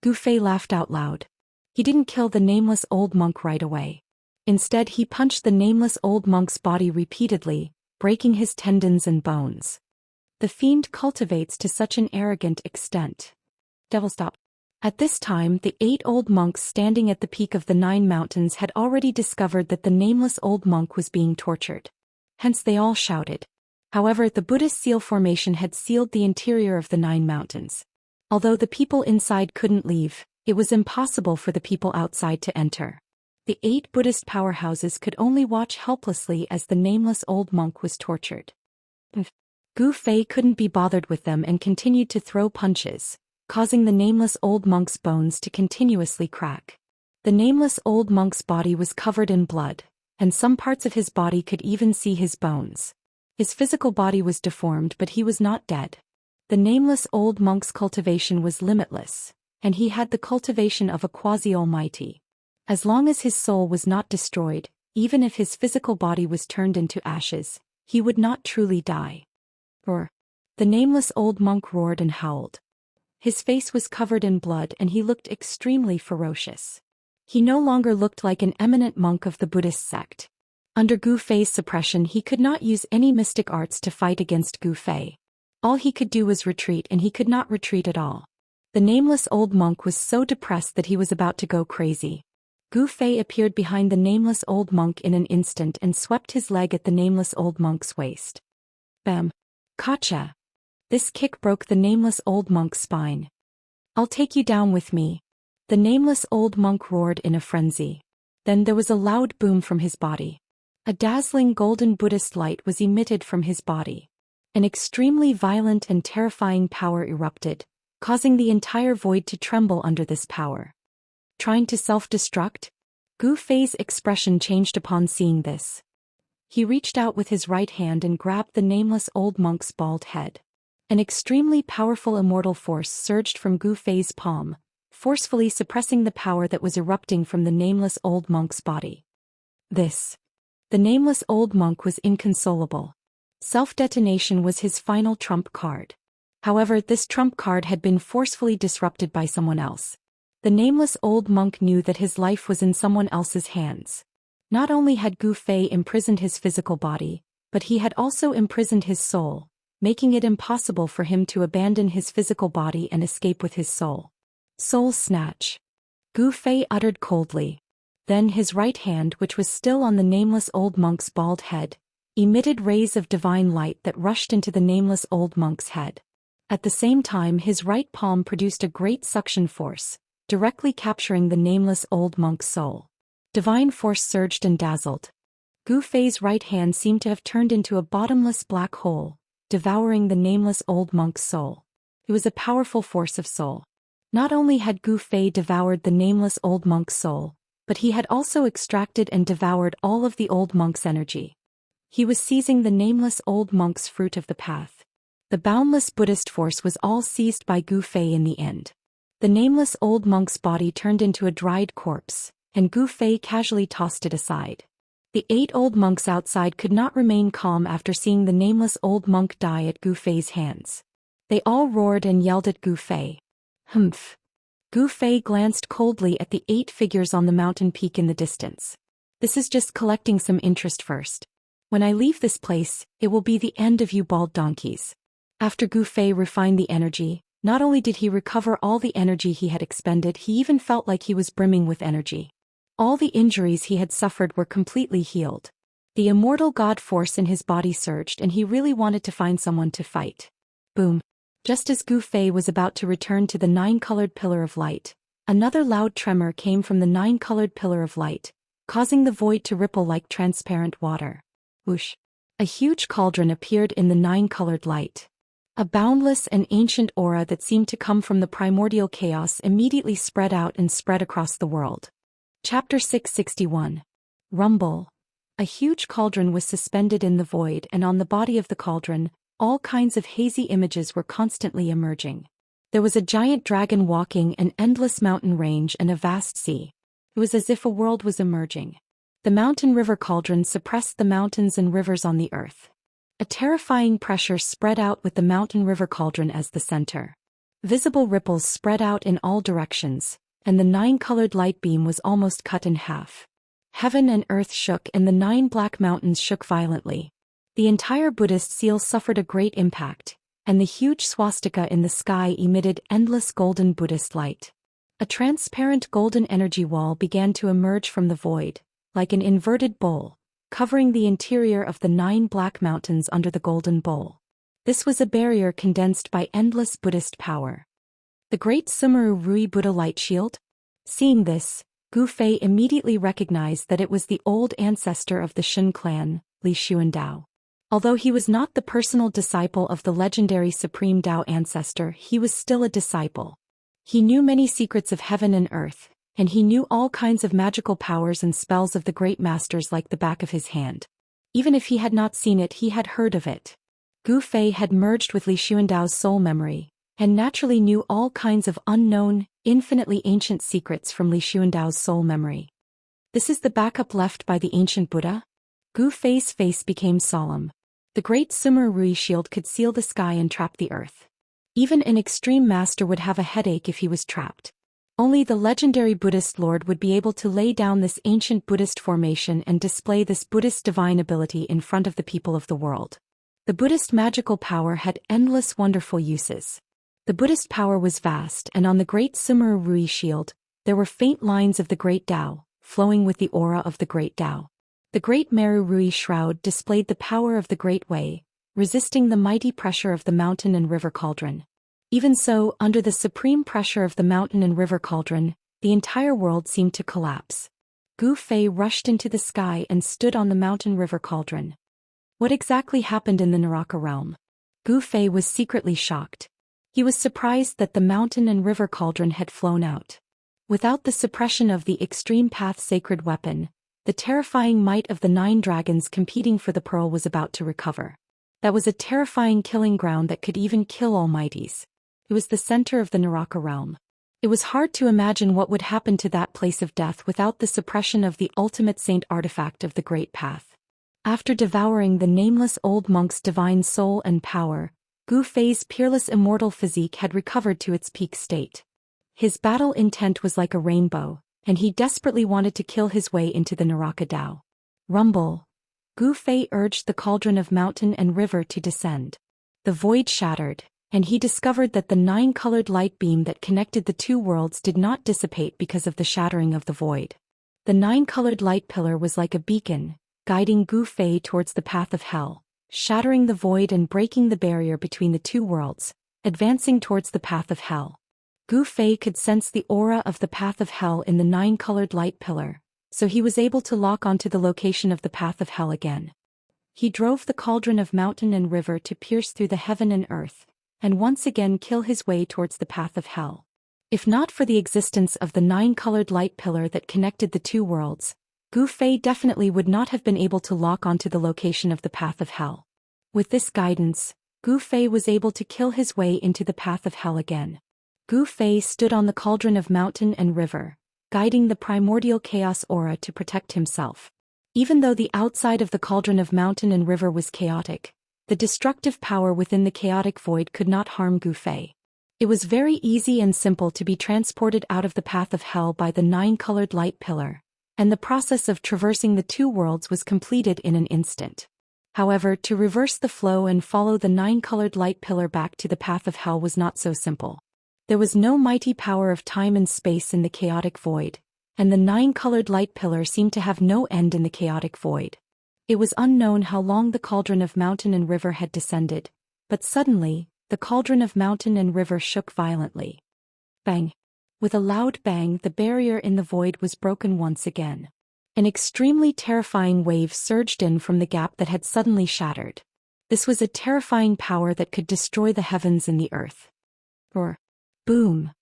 Gu Fei laughed out loud. He didn't kill the nameless old monk right away. Instead he punched the nameless old monk's body repeatedly, breaking his tendons and bones. The fiend cultivates to such an arrogant extent. Devil stop. At this time the 8 old monks standing at the peak of the 9 mountains had already discovered that the nameless old monk was being tortured. Hence they all shouted. However, the Buddhist seal formation had sealed the interior of the 9 mountains. Although the people inside couldn't leave, it was impossible for the people outside to enter. The 8 Buddhist powerhouses could only watch helplessly as the nameless old monk was tortured. Gu Fei couldn't be bothered with them and continued to throw punches, causing the nameless old monk's bones to continuously crack. The nameless old monk's body was covered in blood, and some parts of his body could even see his bones. His physical body was deformed, but he was not dead. The nameless old monk's cultivation was limitless, and he had the cultivation of a quasi-almighty. As long as his soul was not destroyed, even if his physical body was turned into ashes, he would not truly die. Roar! The nameless old monk roared and howled. His face was covered in blood and he looked extremely ferocious. He no longer looked like an eminent monk of the Buddhist sect. Under Gu Fei's suppression, he could not use any mystic arts to fight against Gu Fei. All he could do was retreat, and he could not retreat at all. The nameless old monk was so depressed that he was about to go crazy. Gu Fei appeared behind the nameless old monk in an instant and swept his leg at the nameless old monk's waist. Bam! Gotcha! This kick broke the nameless old monk's spine. I'll take you down with me. The nameless old monk roared in a frenzy. Then there was a loud boom from his body. A dazzling golden Buddhist light was emitted from his body. An extremely violent and terrifying power erupted, causing the entire void to tremble under this power. Trying to self-destruct? Gu Fei's expression changed upon seeing this. He reached out with his right hand and grabbed the nameless old monk's bald head. An extremely powerful immortal force surged from Gu Fei's palm, forcefully suppressing the power that was erupting from the nameless old monk's body. The nameless old monk was inconsolable. Self-detonation was his final trump card. However, this trump card had been forcefully disrupted by someone else. The nameless old monk knew that his life was in someone else's hands. Not only had Gu Fei imprisoned his physical body, but he had also imprisoned his soul, making it impossible for him to abandon his physical body and escape with his soul. Soul snatch. Gu Fei uttered coldly. Then his right hand, which was still on the nameless old monk's bald head, emitted rays of divine light that rushed into the nameless old monk's head. At the same time, his right palm produced a great suction force, directly capturing the nameless old monk's soul. Divine force surged and dazzled. Gu Fei's right hand seemed to have turned into a bottomless black hole, devouring the nameless old monk's soul. It was a powerful force of soul. Not only had Gu Fei devoured the nameless old monk's soul, but he had also extracted and devoured all of the old monk's energy. He was seizing the nameless old monk's fruit of the path. The boundless Buddhist force was all seized by Gu Fei in the end. The nameless old monk's body turned into a dried corpse, and Gu Fei casually tossed it aside. The 8 old monks outside could not remain calm after seeing the nameless old monk die at Gu Fei's hands. They all roared and yelled at Gu Fei. Humph! Gu Fei glanced coldly at the 8 figures on the mountain peak in the distance. This is just collecting some interest first. When I leave this place, it will be the end of you bald donkeys. After Gu Fei refined the energy, not only did he recover all the energy he had expended, he even felt like he was brimming with energy. All the injuries he had suffered were completely healed. The immortal god force in his body surged and he really wanted to find someone to fight. Boom! Just as Gu Fei was about to return to the 9-colored pillar of light, another loud tremor came from the 9-colored pillar of light, causing the void to ripple like transparent water. Whoosh! A huge cauldron appeared in the 9-colored light. A boundless and ancient aura that seemed to come from the primordial chaos immediately spread out and spread across the world. Chapter 661. Rumble. A huge cauldron was suspended in the void, and on the body of the cauldron, all kinds of hazy images were constantly emerging. There was a giant dragon walking, an endless mountain range, and a vast sea. It was as if a world was emerging. The mountain river cauldron suppressed the mountains and rivers on the earth. A terrifying pressure spread out with the mountain river cauldron as the center. Visible ripples spread out in all directions, and the 9-colored light beam was almost cut in half. Heaven and earth shook and the 9 black mountains shook violently. The entire Buddhist seal suffered a great impact, and the huge swastika in the sky emitted endless golden Buddhist light. A transparent golden energy wall began to emerge from the void, like an inverted bowl, covering the interior of the 9 black mountains under the golden bowl. This was a barrier condensed by endless Buddhist power. The Great Sumeru Rui Buddha Light Shield? Seeing this, Gu Fei immediately recognized that it was the old ancestor of the Shen clan, Li Xuandao. Although he was not the personal disciple of the legendary Supreme Dao ancestor, he was still a disciple. He knew many secrets of heaven and earth, and he knew all kinds of magical powers and spells of the great masters like the back of his hand. Even if he had not seen it, he had heard of it. Gu Fei had merged with Li Xuandao's soul memory, and naturally knew all kinds of unknown, infinitely ancient secrets from Li Xuandao's soul memory. This is the backup left by the ancient Buddha? Gu Fei's face became solemn. The great Sumer Rui shield could seal the sky and trap the earth. Even an extreme master would have a headache if he was trapped. Only the legendary Buddhist Lord would be able to lay down this ancient Buddhist formation and display this Buddhist divine ability in front of the people of the world. The Buddhist magical power had endless wonderful uses. The Buddhist power was vast, and on the great Sumer Rui shield, there were faint lines of the great Tao, flowing with the aura of the great Tao. The great Meru Rui shroud displayed the power of the Great Way, resisting the mighty pressure of the mountain and river cauldron. Even so, under the supreme pressure of the mountain and river cauldron, the entire world seemed to collapse. Gu Fei rushed into the sky and stood on the mountain river cauldron. What exactly happened in the Naraka realm? Gu Fei was secretly shocked. He was surprised that the mountain and river cauldron had flown out. Without the suppression of the extreme path sacred weapon, the terrifying might of the 9 dragons competing for the pearl was about to recover. That was a terrifying killing ground that could even kill almighties. It was the center of the Naraka realm. It was hard to imagine what would happen to that place of death without the suppression of the ultimate saint artifact of the Great Path. After devouring the nameless old monk's divine soul and power, Gu Fei's peerless immortal physique had recovered to its peak state. His battle intent was like a rainbow, and he desperately wanted to kill his way into the Naraka Tao. Rumble. Gu Fei urged the cauldron of mountain and river to descend. The void shattered, and he discovered that the 9-colored light beam that connected the 2 worlds did not dissipate because of the shattering of the void. The 9-colored light pillar was like a beacon, guiding Gu Fei towards the path of hell, shattering the void and breaking the barrier between the 2 worlds, advancing towards the path of hell. Gu Fei could sense the aura of the path of hell in the 9-colored light pillar, so he was able to lock onto the location of the path of hell again. He drove the cauldron of mountain and river to pierce through the heaven and earth, and once again kill his way towards the path of hell. If not for the existence of the 9-colored light pillar that connected the 2 worlds, Gu Fei definitely would not have been able to lock onto the location of the path of hell. With this guidance, Gu Fei was able to kill his way into the path of hell again. Gu Fei stood on the cauldron of mountain and river, guiding the primordial chaos aura to protect himself. Even though the outside of the cauldron of mountain and river was chaotic, the destructive power within the chaotic void could not harm Gu Fei. It was very easy and simple to be transported out of the path of hell by the 9-colored light pillar, and the process of traversing the 2 worlds was completed in an instant. However, to reverse the flow and follow the 9-colored light pillar back to the path of hell was not so simple. There was no mighty power of time and space in the chaotic void, and the 9-colored light pillar seemed to have no end in the chaotic void. It was unknown how long the cauldron of mountain and river had descended, but suddenly, the cauldron of mountain and river shook violently. Bang! With a loud bang, the barrier in the void was broken once again. An extremely terrifying wave surged in from the gap that had suddenly shattered. This was a terrifying power that could destroy the heavens and the earth. Roar! Boom!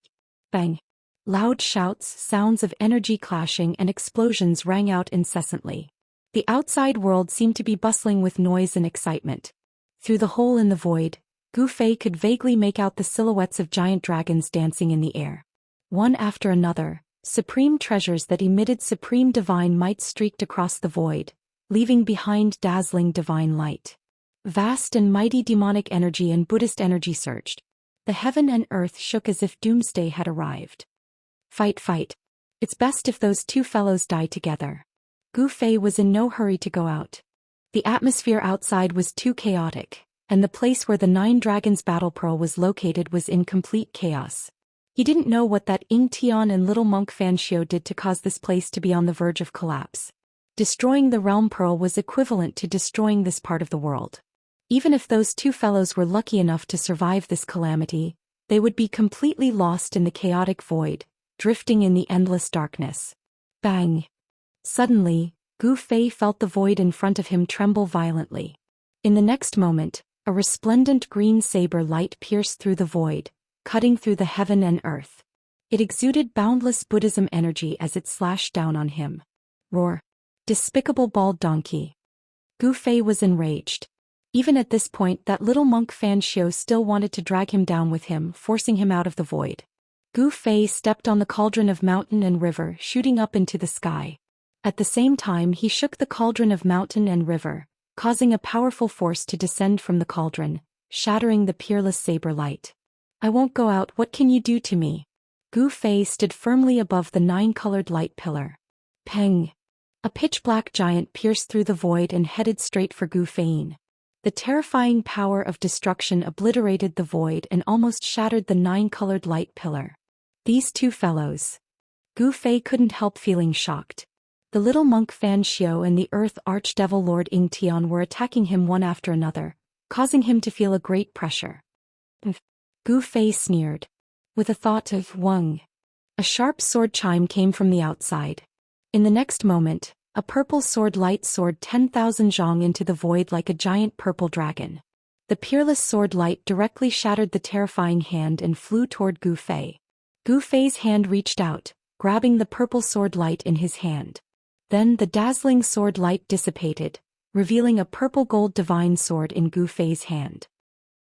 Bang! Loud shouts, sounds of energy clashing and explosions rang out incessantly. The outside world seemed to be bustling with noise and excitement. Through the hole in the void, Gu Fei could vaguely make out the silhouettes of giant dragons dancing in the air. One after another, supreme treasures that emitted supreme divine might streaked across the void, leaving behind dazzling divine light. Vast and mighty demonic energy and Buddhist energy surged. The heaven and earth shook as if doomsday had arrived. Fight, fight. It's best if those 2 fellows die together. Gu Fei was in no hurry to go out. The atmosphere outside was too chaotic, and the place where the 9 dragons battle pearl was located was in complete chaos. He didn't know what that Ying Tian and little monk Fan Xiu did to cause this place to be on the verge of collapse. Destroying the realm pearl was equivalent to destroying this part of the world. Even if those 2 fellows were lucky enough to survive this calamity, they would be completely lost in the chaotic void, drifting in the endless darkness. Bang! Suddenly, Gu Fei felt the void in front of him tremble violently. In the next moment, a resplendent green saber light pierced through the void, cutting through the heaven and earth. It exuded boundless Buddhism energy as it slashed down on him. Roar. Despicable bald donkey. Gu Fei was enraged. Even at this point, that little monk Fan Xiu still wanted to drag him down with him, forcing him out of the void. Gu Fei stepped on the cauldron of mountain and river, shooting up into the sky. At the same time, he shook the cauldron of mountain and river, causing a powerful force to descend from the cauldron, shattering the peerless saber light. I won't go out, what can you do to me? Gu Fei stood firmly above the 9-colored light pillar. Peng! A pitch-black giant pierced through the void and headed straight for Gu Fei. The terrifying power of destruction obliterated the void and almost shattered the 9-colored light pillar. These two fellows. Gu Fei couldn't help feeling shocked. The little monk Fan Xiu and the Earth Archdevil Lord Ying Tian were attacking him one after another, causing him to feel a great pressure. Gu Fei sneered. With a thought of Wang. A sharp sword chime came from the outside. In the next moment, a purple sword light soared 10,000 zhong into the void like a giant purple dragon. The peerless sword light directly shattered the terrifying hand and flew toward Gu Fei. Gu Fei's hand reached out, grabbing the purple sword light in his hand. Then the dazzling sword light dissipated, revealing a purple-gold divine sword in Gu Fei's hand.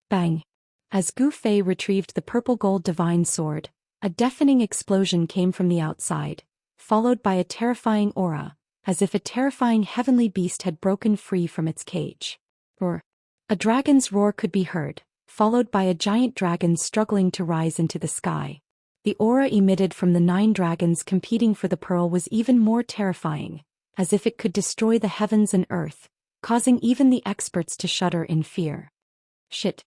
Bang! As Gu Fei retrieved the purple-gold divine sword, a deafening explosion came from the outside, followed by a terrifying aura, as if a terrifying heavenly beast had broken free from its cage. Roar. A dragon's roar could be heard, followed by a giant dragon struggling to rise into the sky. The aura emitted from the 9 dragons competing for the pearl was even more terrifying, as if it could destroy the heavens and earth, causing even the experts to shudder in fear. Shit.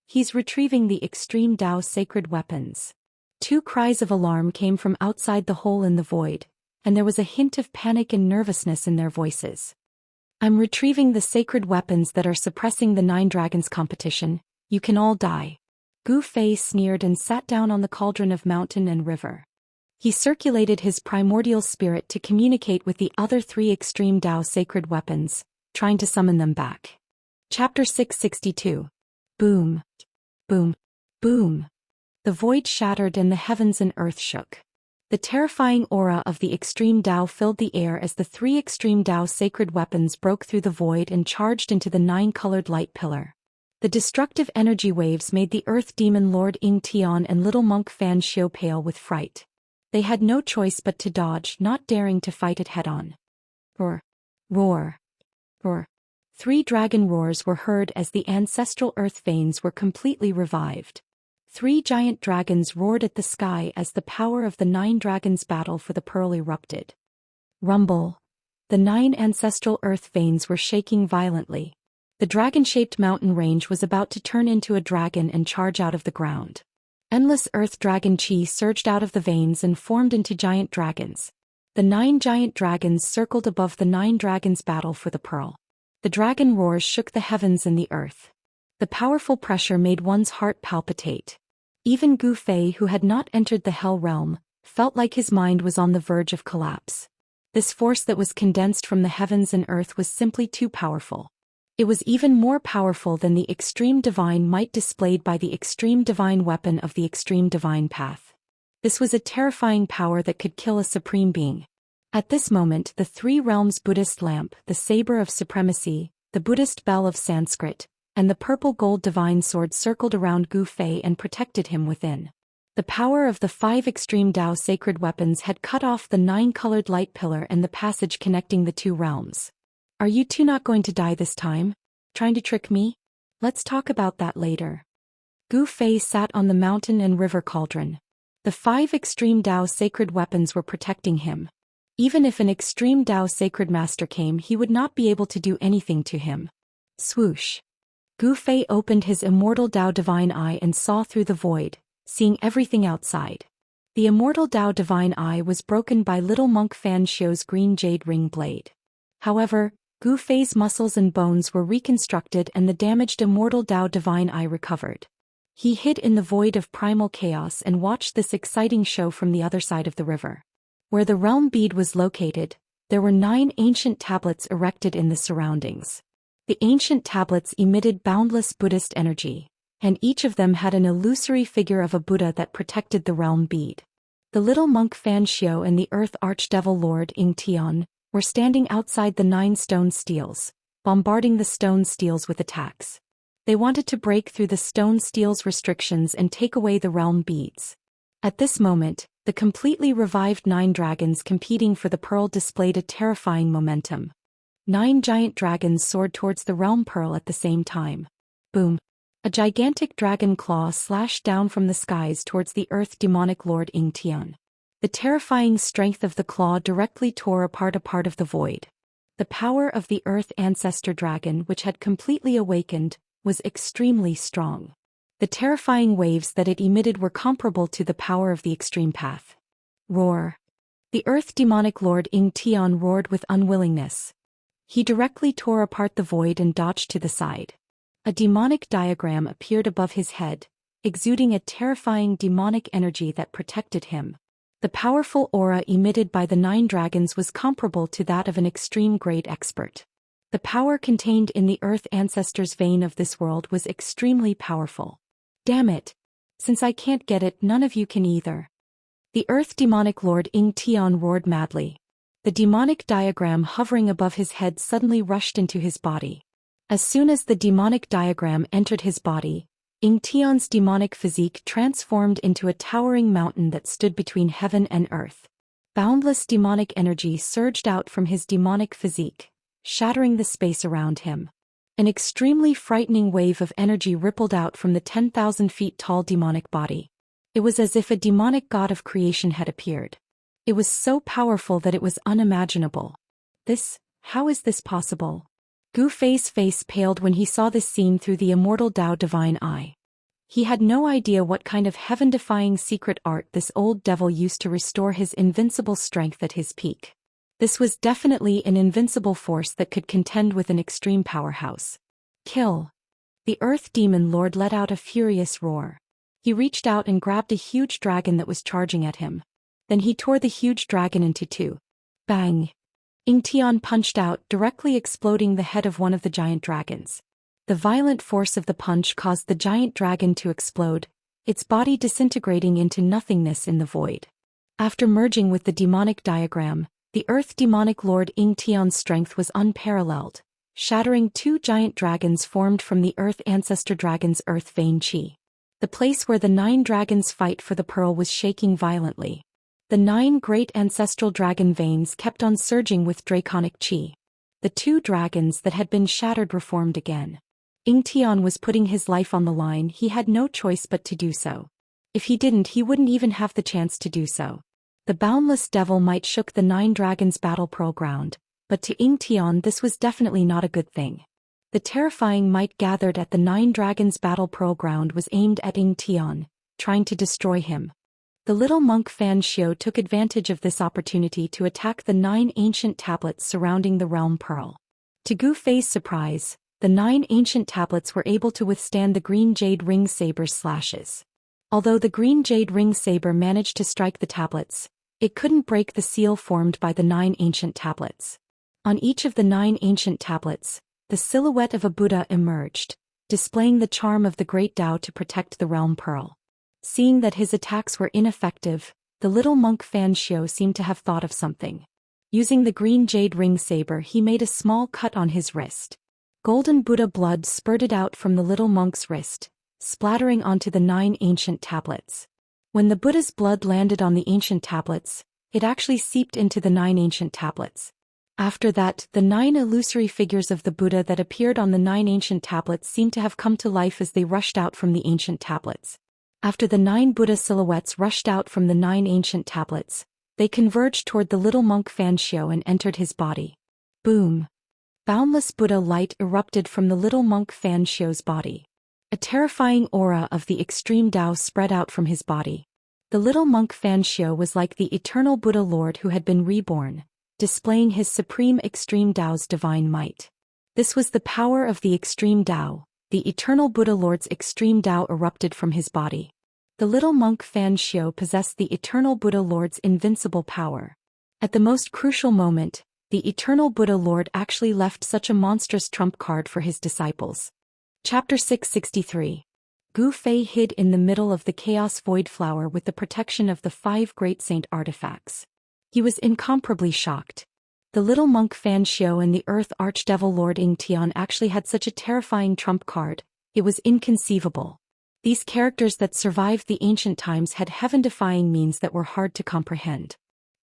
He's retrieving the extreme Dao sacred weapons. 2 cries of alarm came from outside the hole in the void, and there was a hint of panic and nervousness in their voices. I'm retrieving the sacred weapons that are suppressing the 9 dragons competition. You can all die. Gu Fei sneered and sat down on the cauldron of mountain and river. He circulated his primordial spirit to communicate with the other 3 extreme Dao sacred weapons, trying to summon them back. Chapter 662. Boom. Boom. Boom. The void shattered and the heavens and earth shook. The terrifying aura of the extreme Dao filled the air as the 3 extreme Dao sacred weapons broke through the void and charged into the 9-colored light pillar. The destructive energy waves made the Earth Demon Lord Ying Tian and little monk Fan Xiu pale with fright. They had no choice but to dodge, not daring to fight it head-on. Roar. Roar. Roar. 3 dragon roars were heard as the ancestral earth veins were completely revived. 3 giant dragons roared at the sky as the power of the 9 dragons' battle for the pearl erupted. Rumble. The 9 ancestral earth veins were shaking violently. The dragon-shaped mountain range was about to turn into a dragon and charge out of the ground. Endless earth dragon chi surged out of the veins and formed into giant dragons. The 9 giant dragons circled above the 9 dragons' battle for the pearl. The dragon roars shook the heavens and the earth. The powerful pressure made one's heart palpitate. Even Gu Fei, who had not entered the hell realm, felt like his mind was on the verge of collapse. This force that was condensed from the heavens and earth was simply too powerful. It was even more powerful than the extreme divine might displayed by the extreme divine weapon of the extreme divine path. This was a terrifying power that could kill a supreme being. At this moment, the 3 realms Buddhist lamp, the saber of supremacy, the Buddhist bell of Sanskrit, and the purple gold divine sword circled around Gu Fei and protected him within. The power of the 5 extreme Dao sacred weapons had cut off the 9-colored light pillar and the passage connecting the 2 realms. Are you 2 not going to die this time? Trying to trick me? Let's talk about that later. Gu Fei sat on the mountain and river cauldron. The 5 extreme Dao sacred weapons were protecting him. Even if an extreme Dao sacred master came, he would not be able to do anything to him. Swoosh. Gu Fei opened his immortal Dao divine eye and saw through the void, seeing everything outside. The immortal Dao divine eye was broken by little monk Fan Xiu's green jade ring blade. However, Gu Fei's muscles and bones were reconstructed and the damaged immortal Dao divine eye recovered. He hid in the void of primal chaos and watched this exciting show from the other side of the river. Where the realm bead was located, there were 9 ancient tablets erected in the surroundings. The ancient tablets emitted boundless Buddhist energy, and each of them had an illusory figure of a Buddha that protected the realm bead. The little monk Fan Xiao and the Earth Archdevil Lord Ying Tian were standing outside the 9 stone steels, bombarding the stone steels with attacks. They wanted to break through the stone steel's restrictions and take away the realm beads. At this moment, the completely revived 9 dragons competing for the pearl displayed a terrifying momentum. 9 giant dragons soared towards the realm pearl at the same time. Boom! A gigantic dragon claw slashed down from the skies towards the Earth Demonic Lord Ying Tian. The terrifying strength of the claw directly tore apart a part of the void. The power of the Earth Ancestor Dragon, which had completely awakened, was extremely strong. The terrifying waves that it emitted were comparable to the power of the Extreme Path. Roar! The Earth Demonic Lord Ying Tian roared with unwillingness. He directly tore apart the void and dodged to the side. A demonic diagram appeared above his head, exuding a terrifying demonic energy that protected him. The powerful aura emitted by the 9 dragons was comparable to that of an extreme great expert. The power contained in the Earth Ancestor's vein of this world was extremely powerful. Damn it! Since I can't get it, none of you can either. The Earth Demonic Lord Ying Tian roared madly. The demonic diagram hovering above his head suddenly rushed into his body. As soon as the demonic diagram entered his body, Ying Tian's demonic physique transformed into a towering mountain that stood between heaven and earth. Boundless demonic energy surged out from his demonic physique, shattering the space around him. An extremely frightening wave of energy rippled out from the 10,000 feet tall demonic body. It was as if a demonic god of creation had appeared. It was so powerful that it was unimaginable. How is this possible? Gu Fei's face paled when he saw this scene through the immortal Dao divine eye. He had no idea what kind of heaven-defying secret art this old devil used to restore his invincible strength at his peak. This was definitely an invincible force that could contend with an extreme powerhouse. Kill! The Earth Demon Lord let out a furious roar. He reached out and grabbed a huge dragon that was charging at him. Then he tore the huge dragon into 2. Bang! Ying Tian punched out, directly exploding the head of one of the giant dragons. The violent force of the punch caused the giant dragon to explode, its body disintegrating into nothingness in the void. After merging with the demonic diagram, the Earth Demonic Lord Ying Tian's strength was unparalleled, shattering 2 giant dragons formed from the Earth Ancestor Dragon's Earth Vein Qi. The place where the 9 dragons fight for the pearl was shaking violently. The 9 great ancestral dragon veins kept on surging with draconic qi. The 2 dragons that had been shattered reformed again. Ying Tian was putting his life on the line. He had no choice but to do so. If he didn't, he wouldn't even have the chance to do so. The boundless devil might shook the 9 dragons' battle pearl ground, but to Ying Tian this was definitely not a good thing. The terrifying might gathered at the 9 dragons' battle pearl ground was aimed at Ying Tian, trying to destroy him. The little monk Fan Xiao took advantage of this opportunity to attack the 9 ancient tablets surrounding the realm pearl. To Gu Fei's surprise, the 9 ancient tablets were able to withstand the green jade ring saber's slashes. Although the green jade ring saber managed to strike the tablets, it couldn't break the seal formed by the 9 ancient tablets. On each of the 9 ancient tablets, the silhouette of a Buddha emerged, displaying the charm of the great Tao to protect the realm pearl. Seeing that his attacks were ineffective, the little monk Fan Xiao seemed to have thought of something. Using the green jade ring saber, he made a small cut on his wrist. Golden Buddha blood spurted out from the little monk's wrist, splattering onto the 9 ancient tablets. When the Buddha's blood landed on the ancient tablets, it actually seeped into the 9 ancient tablets. After that, the 9 illusory figures of the Buddha that appeared on the 9 ancient tablets seemed to have come to life as they rushed out from the ancient tablets. After the 9 Buddha silhouettes rushed out from the 9 ancient tablets, they converged toward the little monk Fan Xiao and entered his body. Boom! Boundless Buddha light erupted from the little monk Fan Xiao's body. A terrifying aura of the extreme Tao spread out from his body. The little monk Fan Xiao was like the eternal Buddha Lord who had been reborn, displaying his supreme extreme Tao's divine might. This was the power of the extreme Tao. The eternal Buddha Lord's extreme Tao erupted from his body. The little monk Fan Xiao possessed the eternal Buddha Lord's invincible power. At the most crucial moment, the eternal Buddha Lord actually left such a monstrous trump card for his disciples. Chapter 663. Gu Fei hid in the middle of the Chaos Void Flower with the protection of the 5 Great Saint artifacts. He was incomparably shocked. The little monk Fan Xiao and the Earth Archdevil Lord Ying Tian actually had such a terrifying trump card. It was inconceivable. These characters that survived the ancient times had heaven-defying means that were hard to comprehend.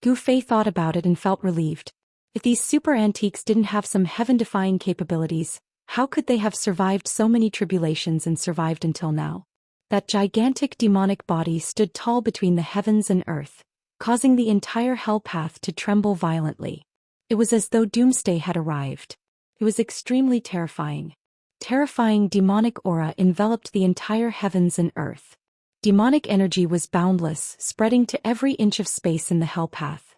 Gu Fei thought about it and felt relieved. If these super antiques didn't have some heaven-defying capabilities, how could they have survived so many tribulations and survived until now? That gigantic demonic body stood tall between the heavens and earth, causing the entire hell path to tremble violently. It was as though doomsday had arrived. It was extremely terrifying. Terrifying demonic aura enveloped the entire heavens and earth. Demonic energy was boundless, spreading to every inch of space in the hell path.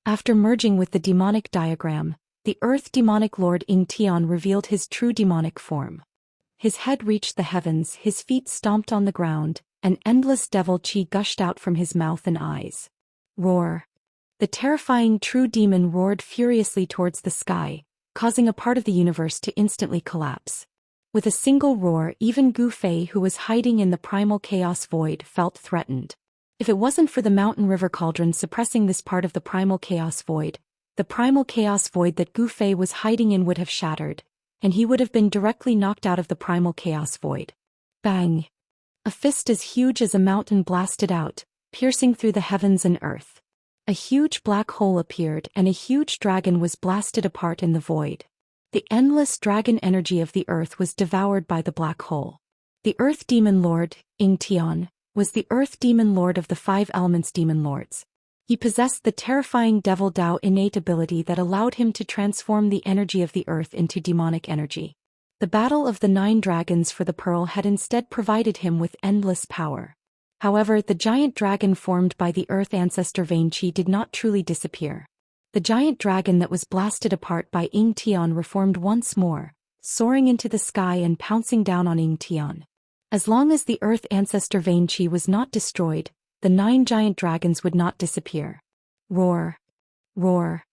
After merging with the demonic diagram, the Earth demonic Lord Ying Tian revealed his true demonic form. His head reached the heavens, his feet stomped on the ground, and endless devil chi gushed out from his mouth and eyes. Roar. The terrifying true demon roared furiously towards the sky, causing a part of the universe to instantly collapse. With a single roar, even Gu Fei, who was hiding in the primal chaos void, felt threatened. If it wasn't for the mountain river cauldron suppressing this part of the primal chaos void, the primal chaos void that Gu Fei was hiding in would have shattered, and he would have been directly knocked out of the primal chaos void. Bang! A fist as huge as a mountain blasted out, piercing through the heavens and earth. A huge black hole appeared and a huge dragon was blasted apart in the void. The endless dragon energy of the earth was devoured by the black hole. The Earth Demon Lord, Ying Tian, was the Earth Demon Lord of the 5 Elements Demon Lords. He possessed the terrifying Devil Dao innate ability that allowed him to transform the energy of the earth into demonic energy. The battle of the 9 dragons for the pearl had instead provided him with endless power. However, the giant dragon formed by the Earth Ancestor Vein Qi did not truly disappear. The giant dragon that was blasted apart by Ying Tian reformed once more, soaring into the sky and pouncing down on Ying Tian. As long as the Earth Ancestor Vein Qi was not destroyed, the 9 giant dragons would not disappear. Roar! Roar!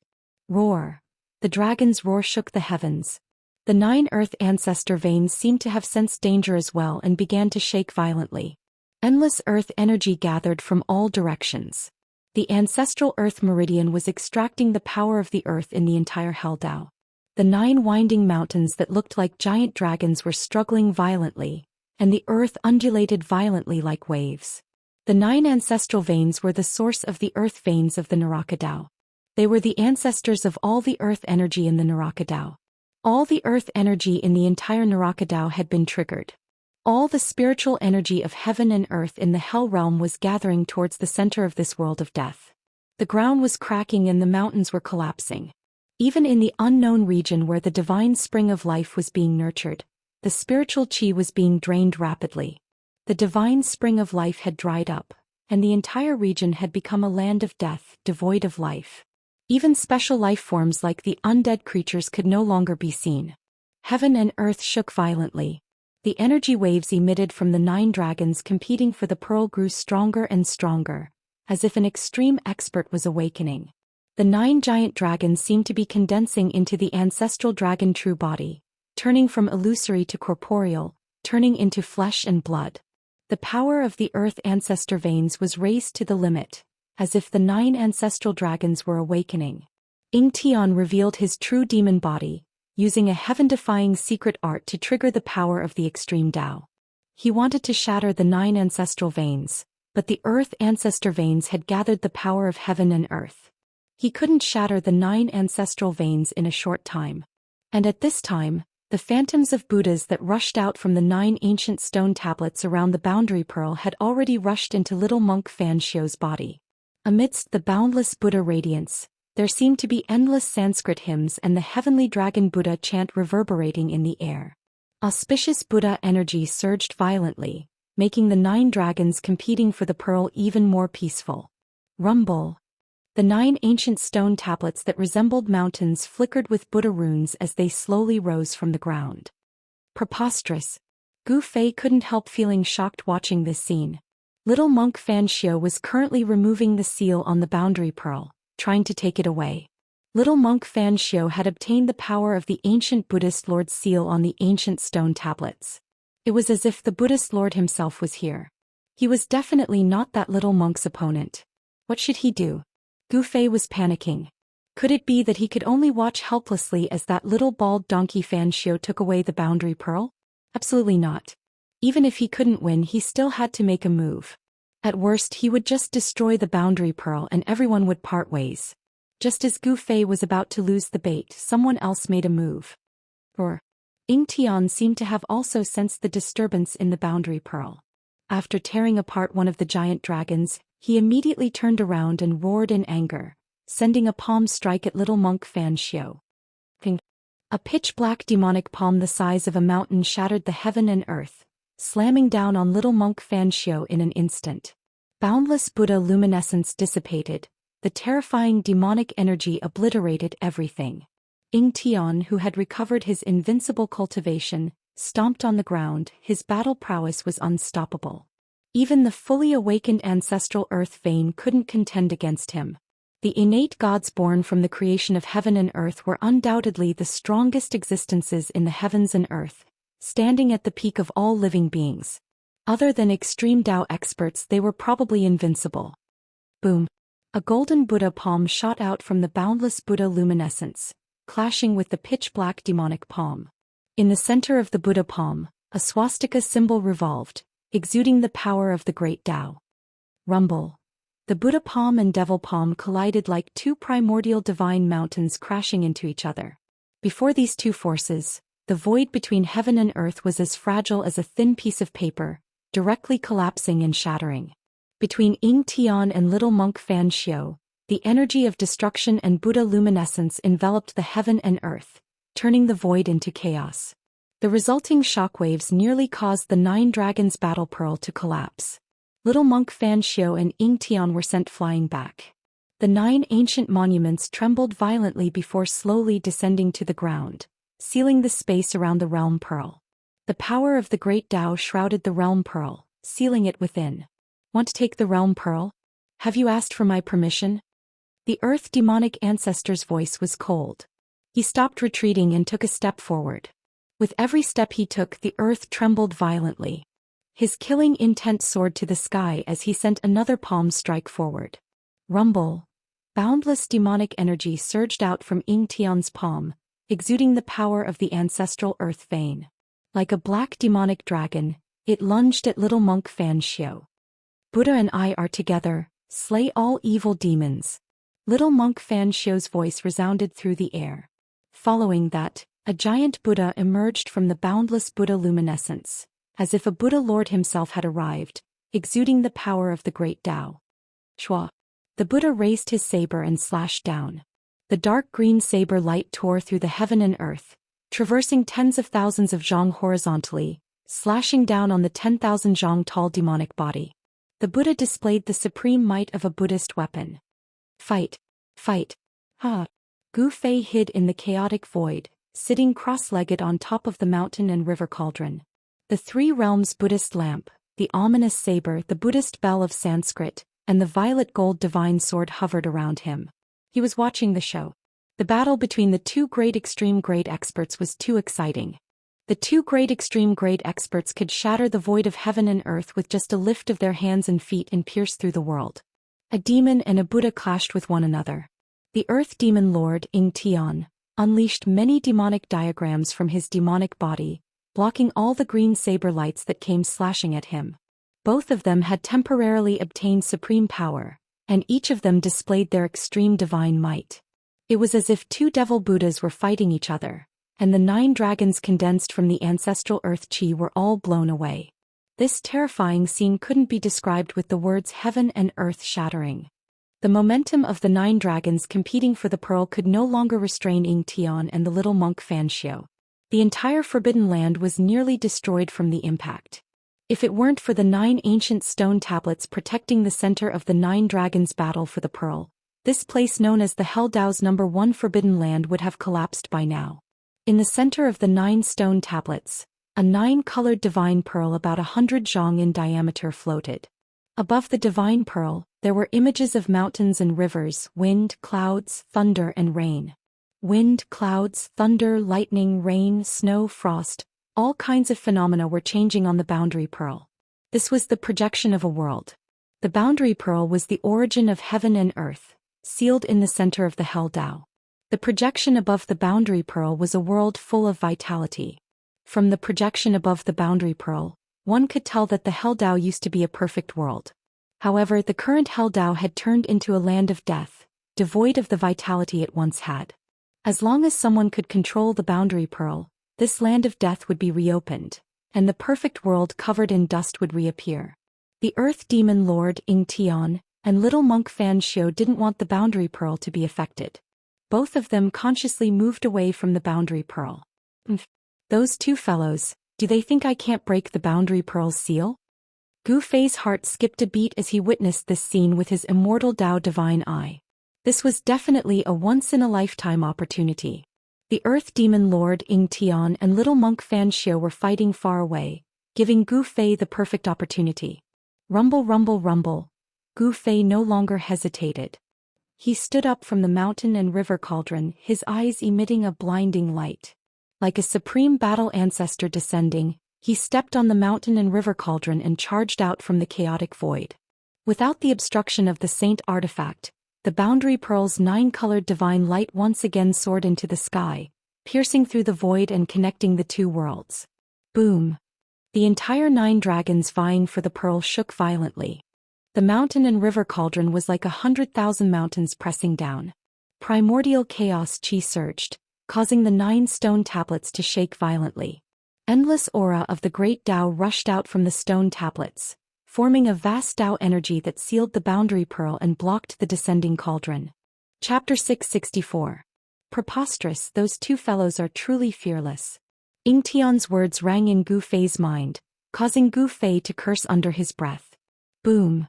Roar! The dragon's roar shook the heavens. The 9 Earth Ancestor Veins seemed to have sensed danger as well and began to shake violently. Endless earth energy gathered from all directions. The ancestral earth meridian was extracting the power of the earth in the entire Hell Dao. The 9 winding mountains that looked like giant dragons were struggling violently, and the earth undulated violently like waves. The 9 ancestral veins were the source of the earth veins of the Naraka Dao. They were the ancestors of all the earth energy in the Naraka Dao. All the earth energy in the entire Naraka Dao had been triggered. All the spiritual energy of heaven and earth in the hell realm was gathering towards the center of this world of death. The ground was cracking and the mountains were collapsing. Even in the unknown region where the divine spring of life was being nurtured, the spiritual chi was being drained rapidly. The divine spring of life had dried up, and the entire region had become a land of death, devoid of life. Even special life forms like the undead creatures could no longer be seen. Heaven and earth shook violently. The energy waves emitted from the 9 dragons competing for the pearl grew stronger and stronger, as if an extreme expert was awakening. The 9 giant dragons seemed to be condensing into the ancestral dragon true body, turning from illusory to corporeal, turning into flesh and blood. The power of the earth ancestor veins was raised to the limit, as if the 9 ancestral dragons were awakening. Ying Tian revealed his true demon body, using a heaven-defying secret art to trigger the power of the extreme Dao. He wanted to shatter the 9 ancestral veins, but the earth ancestor veins had gathered the power of heaven and earth. He couldn't shatter the 9 ancestral veins in a short time. And at this time, the phantoms of Buddhas that rushed out from the 9 ancient stone tablets around the boundary pearl had already rushed into little monk Fan Xiao's body. Amidst the boundless Buddha radiance, there seemed to be endless Sanskrit hymns and the heavenly dragon Buddha chant reverberating in the air. Auspicious Buddha energy surged violently, making the 9 dragons competing for the pearl even more peaceful. Rumble. The 9 ancient stone tablets that resembled mountains flickered with Buddha runes as they slowly rose from the ground. Preposterous. Gu Fei couldn't help feeling shocked watching this scene. Little monk Fan Xiao was currently removing the seal on the boundary pearl, trying to take it away. Little monk Fan Xiao had obtained the power of the ancient Buddhist Lord's seal on the ancient stone tablets. It was as if the Buddhist Lord himself was here. He was definitely not that little monk's opponent. What should he do? Gu Fei was panicking. Could it be that he could only watch helplessly as that little bald donkey Fan Xiu took away the boundary pearl? Absolutely not. Even if he couldn't win, he still had to make a move. At worst, he would just destroy the boundary pearl and everyone would part ways. Just as Gu Fei was about to lose the bait, someone else made a move. Ying Tian seemed to have also sensed the disturbance in the boundary pearl. After tearing apart one of the giant dragons, he immediately turned around and roared in anger, sending a palm strike at little monk Fan Xiu. Ping! A pitch-black demonic palm the size of a mountain shattered the heaven and earth, slamming down on little monk Fan Xiu in an instant. Boundless Buddha luminescence dissipated, the terrifying demonic energy obliterated everything. Ying Tian, who had recovered his invincible cultivation, stomped on the ground. His battle prowess was unstoppable. Even the fully awakened ancestral earth vein couldn't contend against him. The innate gods born from the creation of heaven and earth were undoubtedly the strongest existences in the heavens and earth, standing at the peak of all living beings. Other than extreme Dao experts, they were probably invincible. Boom! A golden Buddha palm shot out from the boundless Buddha luminescence, clashing with the pitch-black demonic palm. In the center of the Buddha palm, a swastika symbol revolved, exuding the power of the great Tao. Rumble. The Buddha palm and devil palm collided like two primordial divine mountains crashing into each other. Before these two forces, the void between heaven and earth was as fragile as a thin piece of paper, directly collapsing and shattering. Between Ying Tian and little monk Fan Xiu, the energy of destruction and Buddha luminescence enveloped the heaven and earth, turning the void into chaos. The resulting shockwaves nearly caused the 9 dragons battle pearl to collapse. Little monk Fan Xiu and Ying Tian were sent flying back. The 9 ancient monuments trembled violently before slowly descending to the ground, sealing the space around the realm pearl. The power of the great Tao shrouded the realm pearl, sealing it within. Want to take the realm pearl? Have you asked for my permission? The earth demonic ancestor's voice was cold. He stopped retreating and took a step forward. With every step he took, the earth trembled violently. His killing intent soared to the sky as he sent another palm strike forward. Rumble. Boundless demonic energy surged out from Ying Tian's palm, exuding the power of the ancestral earth vein. Like a black demonic dragon, it lunged at little monk Fan Xiu. Buddha and I are together, slay all evil demons. Little monk Fan Xiu's voice resounded through the air. Following that, a giant Buddha emerged from the boundless Buddha luminescence, as if a Buddha Lord himself had arrived, exuding the power of the great Tao. Shua. The Buddha raised his saber and slashed down. The dark green saber light tore through the heaven and earth, traversing tens of thousands of zhang horizontally, slashing down on the 10,000 zhang tall demonic body. The Buddha displayed the supreme might of a Buddhist weapon. Fight! Fight! Ha! Gu Fei hid in the chaotic void, sitting cross-legged on top of the mountain and river cauldron. The 3 realms Buddhist lamp, the ominous saber, the Buddhist bell of Sanskrit, and the violet gold divine sword hovered around him. He was watching the show. The battle between the 2 great extreme great experts was too exciting. The 2 great extreme great experts could shatter the void of heaven and earth with just a lift of their hands and feet and pierce through the world. A demon and a Buddha clashed with one another. The Earth Demon Lord, Ying Tian, unleashed many demonic diagrams from his demonic body, blocking all the green saber lights that came slashing at him. Both of them had temporarily obtained supreme power, and each of them displayed their extreme divine might. It was as if 2 devil Buddhas were fighting each other, and the 9 dragons condensed from the ancestral earth chi were all blown away. This terrifying scene couldn't be described with the words heaven and earth shattering. The momentum of the 9 dragons competing for the pearl could no longer restrain Ying Tian and the little monk Fan Xiu. The entire Forbidden Land was nearly destroyed from the impact. If it weren't for the 9 ancient stone tablets protecting the center of the 9 dragons' battle for the pearl, this place known as the Hell Dao's #1 Forbidden Land would have collapsed by now. In the center of the 9 stone tablets, a 9-colored divine pearl about 100 zhang in diameter floated. Above the divine pearl, there were images of mountains and rivers, wind, clouds, thunder and rain. Wind, clouds, thunder, lightning, rain, snow, frost, All kinds of phenomena were changing on the boundary pearl. This was the projection of a world. The boundary pearl was the origin of heaven and earth, sealed in the center of the Hell Dao. The projection above the boundary pearl was a world full of vitality. From the projection above the boundary pearl, one could tell that the Hell Dao used to be a perfect world. However, the current Hell Dao had turned into a land of death, devoid of the vitality it once had. As long as someone could control the boundary pearl, this land of death would be reopened, and the perfect world covered in dust would reappear. The Earth Demon Lord Ying Tian and little monk Fan Xiu didn't want the boundary pearl to be affected. Both of them consciously moved away from the boundary pearl. Those two fellows, do they think I can't break the boundary pearl's seal? Gu Fei's heart skipped a beat as he witnessed this scene with his immortal Dao divine eye. This was definitely a once-in-a-lifetime opportunity. The Earth Demon Lord Ying Tian and little monk Fan Xiu were fighting far away, giving Gu Fei the perfect opportunity. Rumble, rumble, rumble. Gu Fei no longer hesitated. He stood up from the mountain and river cauldron, his eyes emitting a blinding light. Like a supreme battle ancestor descending, he stepped on the mountain and river cauldron and charged out from the chaotic void. Without the obstruction of the saint artifact, the boundary pearl's 9-colored divine light once again soared into the sky, piercing through the void and connecting the two worlds. Boom! The entire 9 dragons vying for the pearl shook violently. The mountain and river cauldron was like 100,000 mountains pressing down. Primordial chaos chi surged, causing the 9 stone tablets to shake violently. Endless aura of the great Tao rushed out from the stone tablets, forming a vast Tao energy that sealed the boundary pearl and blocked the descending cauldron. Chapter 664. Preposterous, those two fellows are truly fearless. Ying Tian's words rang in Gu Fei's mind, causing Gu Fei to curse under his breath. Boom!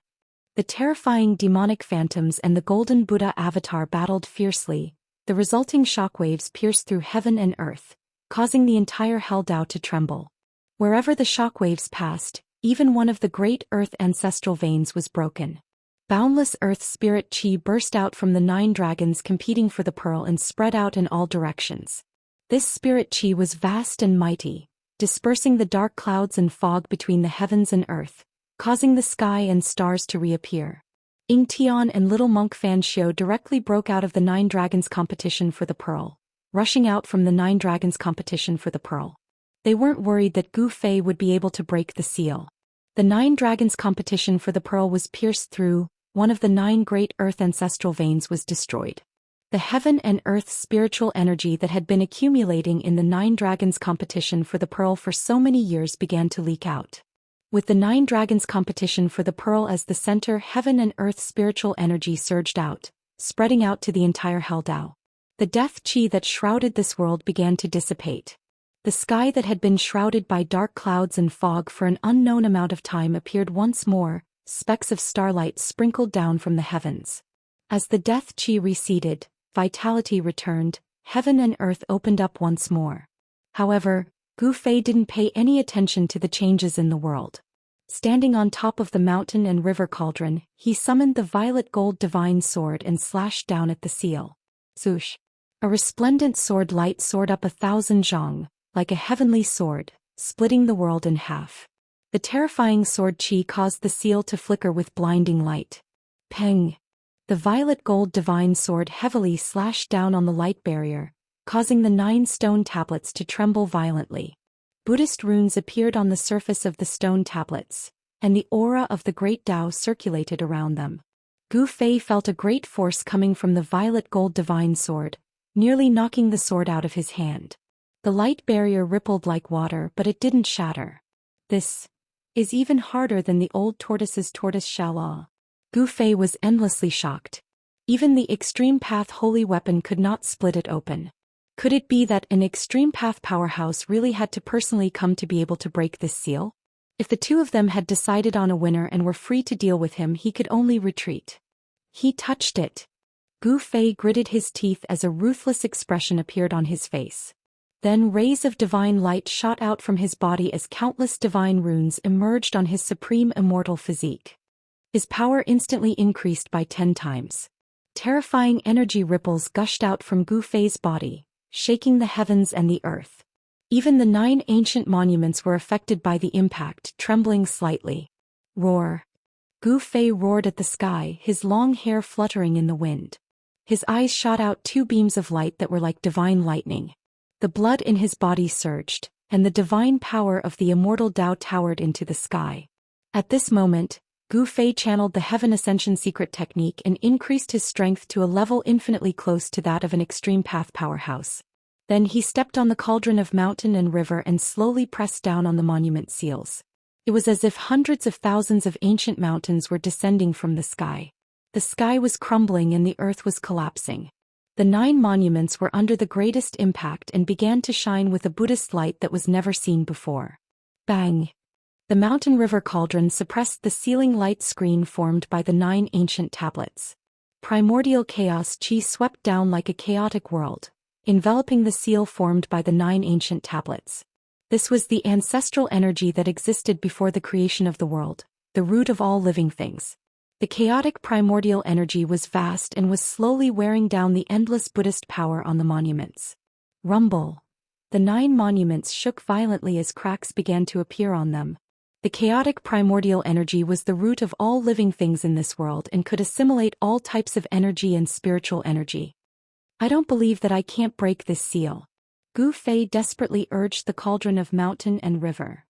The terrifying demonic phantoms and the golden Buddha avatar battled fiercely. The resulting shockwaves pierced through heaven and earth, causing the entire Hell Dao to tremble. Wherever the shockwaves passed, even one of the great earth ancestral veins was broken. Boundless earth spirit chi burst out from the 9 dragons competing for the pearl and spread out in all directions. This spirit chi was vast and mighty, dispersing the dark clouds and fog between the heavens and earth, causing the sky and stars to reappear. Ying Tian and little monk Fan Xiu directly broke out of the 9 dragons competition for the pearl, rushing out from the 9 dragons competition for the pearl. They weren't worried that Gu Fei would be able to break the seal. The 9 dragons competition for the pearl was pierced through, one of the 9 great earth ancestral veins was destroyed. The heaven and earth spiritual energy that had been accumulating in the 9 dragons competition for the pearl for so many years began to leak out. With the 9 dragons competition for the pearl as the center, heaven and earth spiritual energy surged out, spreading out to the entire Hell Dao. The death chi that shrouded this world began to dissipate. The sky that had been shrouded by dark clouds and fog for an unknown amount of time appeared once more, specks of starlight sprinkled down from the heavens. As the death chi receded, vitality returned, heaven and earth opened up once more. However, Gu Fei didn't pay any attention to the changes in the world. Standing on top of the mountain and river cauldron, he summoned the violet gold divine sword and slashed down at the seal. Zhoosh! A resplendent sword light soared up 1,000 zhang, like a heavenly sword, splitting the world in half. The terrifying sword chi caused the seal to flicker with blinding light. Peng! The violet gold divine sword heavily slashed down on the light barrier, causing the 9 stone tablets to tremble violently. Buddhist runes appeared on the surface of the stone tablets, and the aura of the great Tao circulated around them. Gu Fei felt a great force coming from the violet gold divine sword, nearly knocking the sword out of his hand. The light barrier rippled like water, but it didn't shatter. This is even harder than the old tortoise's tortoise-shell law. Gu Fei was endlessly shocked. Even the extreme path holy weapon could not split it open. Could it be that an extreme path powerhouse really had to personally come to be able to break this seal? If the two of them had decided on a winner and were free to deal with him, he could only retreat. He touched it. Gu Fei gritted his teeth as a ruthless expression appeared on his face. Then rays of divine light shot out from his body as countless divine runes emerged on his supreme immortal physique. His power instantly increased by 10 times. Terrifying energy ripples gushed out from Gu Fei's body, shaking the heavens and the earth. Even the 9 ancient monuments were affected by the impact, trembling slightly. Roar! Gu Fei roared at the sky, his long hair fluttering in the wind. His eyes shot out 2 beams of light that were like divine lightning. The blood in his body surged, and the divine power of the immortal Dao towered into the sky. At this moment, Gu Fei channeled the Heaven Ascension secret technique and increased his strength to a level infinitely close to that of an extreme path powerhouse. Then he stepped on the cauldron of mountain and river and slowly pressed down on the monument seals. It was as if hundreds of thousands of ancient mountains were descending from the sky. The sky was crumbling and the earth was collapsing. The 9 monuments were under the greatest impact and began to shine with a Buddhist light that was never seen before. Bang! The mountain river cauldron suppressed the ceiling light screen formed by the 9 ancient tablets. Primordial chaos chi swept down like a chaotic whirl, enveloping the seal formed by the 9 ancient tablets. This was the ancestral energy that existed before the creation of the world, the root of all living things. The chaotic primordial energy was vast and was slowly wearing down the endless Buddhist power on the monuments. Rumble! The 9 monuments shook violently as cracks began to appear on them. The chaotic primordial energy was the root of all living things in this world and could assimilate all types of energy and spiritual energy. I don't believe that I can't break this seal. Gu Fei desperately urged the cauldron of mountain and river.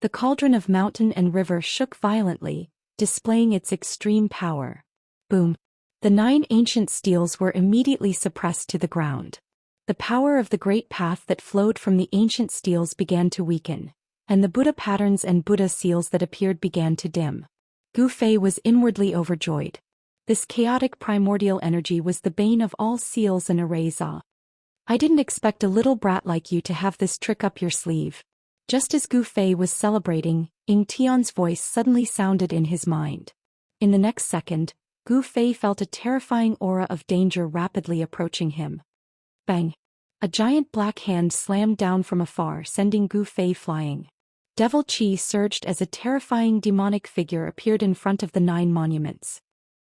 The cauldron of mountain and river shook violently, displaying its extreme power. Boom! The 9 ancient steels were immediately suppressed to the ground. The power of the great path that flowed from the ancient steels began to weaken, and the Buddha patterns and Buddha seals that appeared began to dim. Gu Fei was inwardly overjoyed. This chaotic primordial energy was the bane of all seals and arrays. I didn't expect a little brat like you to have this trick up your sleeve. Just as Gu Fei was celebrating, Ying Tian's voice suddenly sounded in his mind. In the next second, Gu Fei felt a terrifying aura of danger rapidly approaching him. Bang! A giant black hand slammed down from afar, sending Gu Fei flying. Devil Qi surged as a terrifying demonic figure appeared in front of the 9 monuments.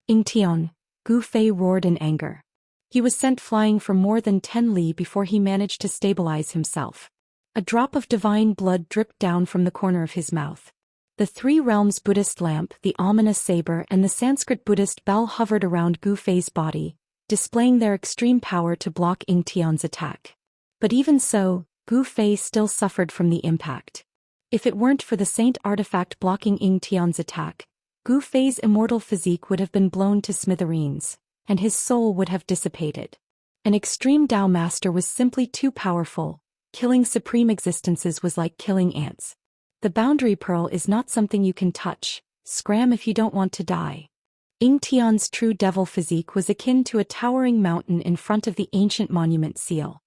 Ying Tian! Gu Fei roared in anger. He was sent flying for more than 10 li before he managed to stabilize himself. A drop of divine blood dripped down from the corner of his mouth. The 3 realms Buddhist lamp, the ominous saber and the Sanskrit Buddhist bell hovered around Gu Fei's body, displaying their extreme power to block Ying Tian's attack. But even so, Gu Fei still suffered from the impact. If it weren't for the saint artifact blocking Ying Tian's attack, Gu Fei's immortal physique would have been blown to smithereens, and his soul would have dissipated. An extreme Dao master was simply too powerful. Killing supreme existences was like killing ants. The boundary pearl is not something you can touch. Scram if you don't want to die. Ying Tian's true devil physique was akin to a towering mountain in front of the ancient monument seal.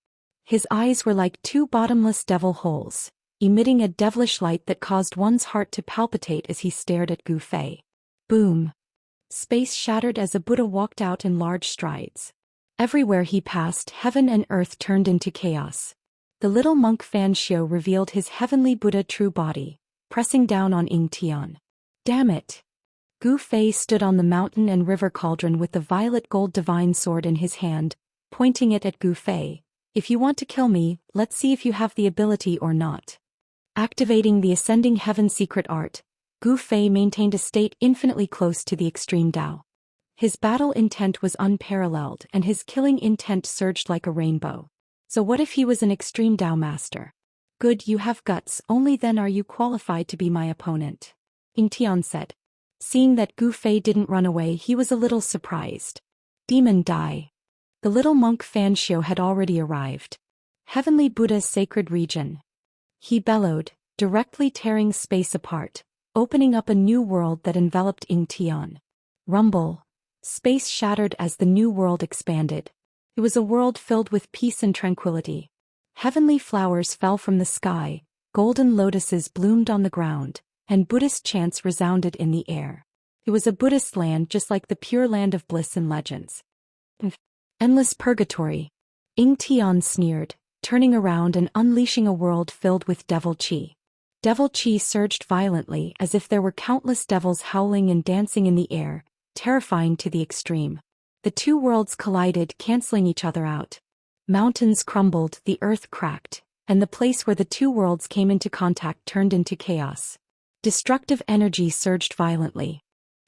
His eyes were like 2 bottomless devil holes, emitting a devilish light that caused one's heart to palpitate as he stared at Gu Fei. Boom! Space shattered as a Buddha walked out in large strides. Everywhere he passed, heaven and earth turned into chaos. The little monk Fan Xiao revealed his heavenly Buddha true body, pressing down on Ying Tian. Damn it! Gu Fei stood on the mountain and river cauldron with the violet gold divine sword in his hand, pointing it at Gu Fei. If you want to kill me, let's see if you have the ability or not. Activating the ascending heaven secret art, Gu Fei maintained a state infinitely close to the extreme Dao. His battle intent was unparalleled and his killing intent surged like a rainbow. So what if he was an extreme Dao master? Good, you have guts, only then are you qualified to be my opponent. Ying Tian said. Seeing that Gu Fei didn't run away, he was a little surprised. Demon die. The little monk Fan Xiao had already arrived. Heavenly Buddha's sacred region. He bellowed, directly tearing space apart, opening up a new world that enveloped Ying Tian. Rumble. Space shattered as the new world expanded. It was a world filled with peace and tranquility. Heavenly flowers fell from the sky, golden lotuses bloomed on the ground, and Buddhist chants resounded in the air. It was a Buddhist land just like the pure land of bliss in legends. Endless purgatory. Ying Tian sneered, turning around and unleashing a world filled with devil qi. Devil qi surged violently as if there were countless devils howling and dancing in the air, terrifying to the extreme. The 2 worlds collided, canceling each other out. Mountains crumbled, the earth cracked, and the place where the two worlds came into contact turned into chaos. Destructive energy surged violently.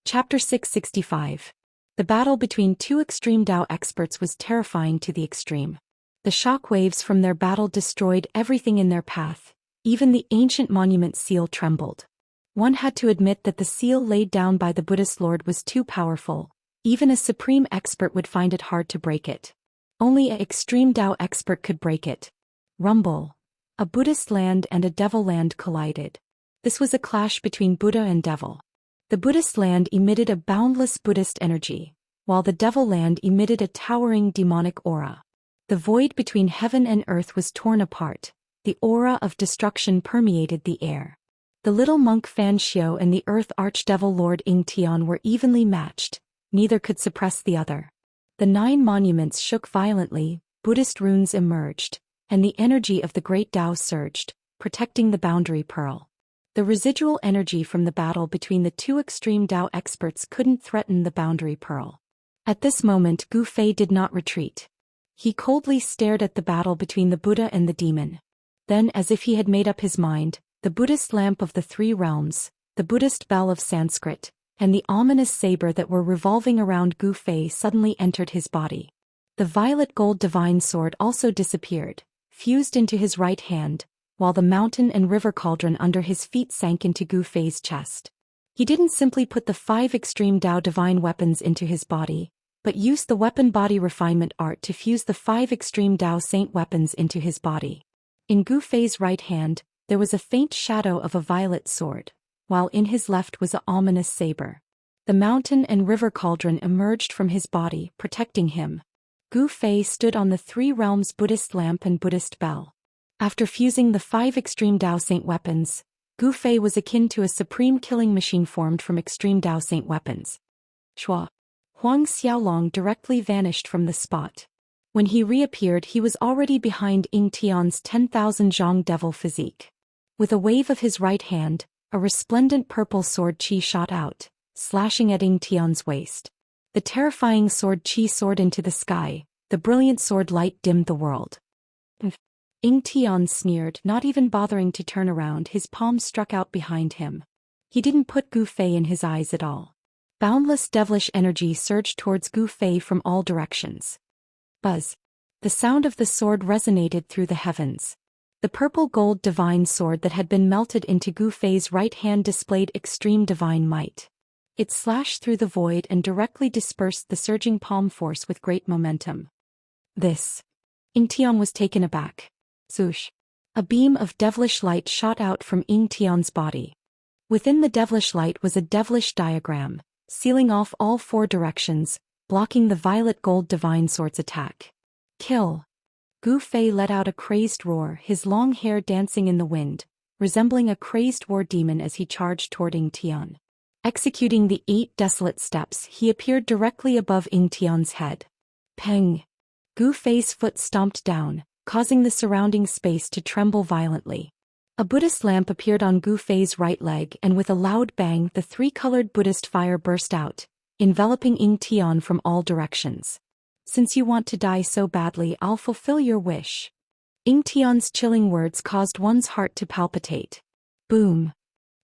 Chapter 665. The battle between two extreme Dao experts was terrifying to the extreme. The shock waves from their battle destroyed everything in their path. Even the ancient monument seal trembled. One had to admit that the seal laid down by the Buddhist Lord was too powerful. Even a supreme expert would find it hard to break it. Only an extreme Dao expert could break it. Rumble. A Buddhist land and a devil land collided. This was a clash between Buddha and devil. The Buddhist land emitted a boundless Buddhist energy, while the devil land emitted a towering demonic aura. The void between heaven and earth was torn apart. The aura of destruction permeated the air. The little monk Fan Xiao and the earth archdevil Lord Ying Tian were evenly matched. Neither could suppress the other. The 9 monuments shook violently, Buddhist runes emerged, and the energy of the great Tao surged, protecting the boundary pearl. The residual energy from the battle between the two extreme Tao experts couldn't threaten the boundary pearl. At this moment Gu Fei did not retreat. He coldly stared at the battle between the Buddha and the demon. Then, as if he had made up his mind, the Buddhist lamp of the 3 realms, the Buddhist bell of Sanskrit, and the ominous saber that were revolving around Gu Fei suddenly entered his body. The violet gold divine sword also disappeared, fused into his right hand, while the mountain and river cauldron under his feet sank into Gu Fei's chest. He didn't simply put the 5 extreme Dao divine weapons into his body, but used the weapon body refinement art to fuse the 5 extreme Dao saint weapons into his body. In Gu Fei's right hand, there was a faint shadow of a violet sword, while in his left was an ominous saber. The mountain and river cauldron emerged from his body, protecting him. Gu Fei stood on the 3 realms Buddhist lamp and Buddhist bell. After fusing the 5 extreme Dao saint weapons, Gu Fei was akin to a supreme killing machine formed from extreme Dao saint weapons. Chua. Huang Xiaolong directly vanished from the spot. When he reappeared he was already behind Ying Tian's 10,000 zhang devil physique. With a wave of his right hand, a resplendent purple sword qi shot out, slashing at Ying Tian's waist. The terrifying sword qi soared into the sky, the brilliant sword light dimmed the world. Ying Tian sneered, not even bothering to turn around. His palm struck out behind him. He didn't put Gu Fei in his eyes at all. Boundless devilish energy surged towards Gu Fei from all directions. Buzz. The sound of the sword resonated through the heavens. The purple gold divine sword that had been melted into Gu Fei's right hand displayed extreme divine might. It slashed through the void and directly dispersed the surging palm force with great momentum. This. Ying Tian was taken aback. Zhoosh. A beam of devilish light shot out from Ying Tian's body. Within the devilish light was a devilish diagram, sealing off all 4 directions, blocking the violet gold divine sword's attack. Kill. Gu Fei let out a crazed roar, his long hair dancing in the wind, resembling a crazed war demon as he charged toward Ying Tian. Executing the 8 desolate steps, he appeared directly above Ying Tian's head. Peng. Gu Fei's foot stomped down, causing the surrounding space to tremble violently. A Buddhist lamp appeared on Gu Fei's right leg, and with a loud bang the 3-colored Buddhist fire burst out, enveloping Ying Tian from all directions. Since you want to die so badly, I'll fulfill your wish. Ying Tian's chilling words caused one's heart to palpitate. Boom.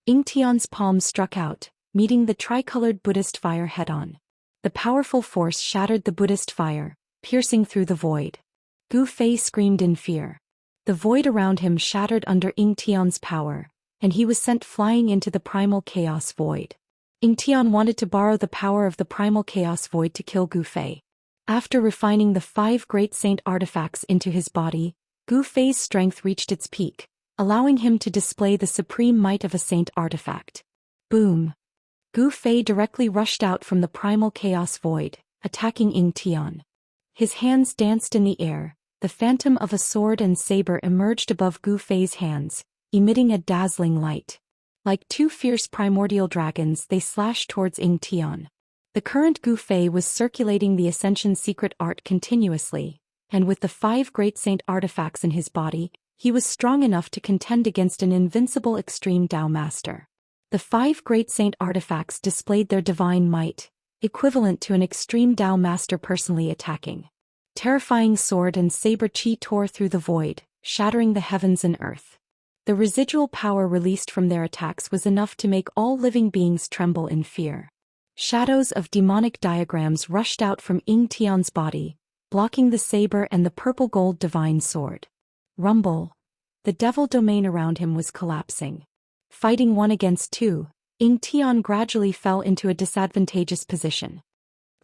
Ying Tian's palm struck out, meeting the tricolored Buddhist fire head-on. The powerful force shattered the Buddhist fire, piercing through the void. Gu Fei screamed in fear. The void around him shattered under Ying Tian's power, and he was sent flying into the primal chaos void. Ying Tian wanted to borrow the power of the primal chaos void to kill Gu Fei. After refining the 5 great saint artifacts into his body, Gu Fei's strength reached its peak, allowing him to display the supreme might of a saint artifact. Boom. Gu Fei directly rushed out from the primal chaos void, attacking Ying Tian. His hands danced in the air. The phantom of a sword and saber emerged above Gu Fei's hands, emitting a dazzling light. Like 2 fierce primordial dragons, they slashed towards Ying Tian. The current Gu Fei was circulating the Ascension secret art continuously, and with the 5 great saint artifacts in his body, he was strong enough to contend against an invincible extreme Dao master. The 5 great saint artifacts displayed their divine might, equivalent to an extreme Dao master personally attacking. Terrifying sword and saber qi tore through the void, shattering the heavens and earth. The residual power released from their attacks was enough to make all living beings tremble in fear. Shadows of demonic diagrams rushed out from Ying Tian's body, blocking the saber and the purple-gold divine sword. Rumble. The devil domain around him was collapsing. Fighting 1 against 2, Ying Tian gradually fell into a disadvantageous position.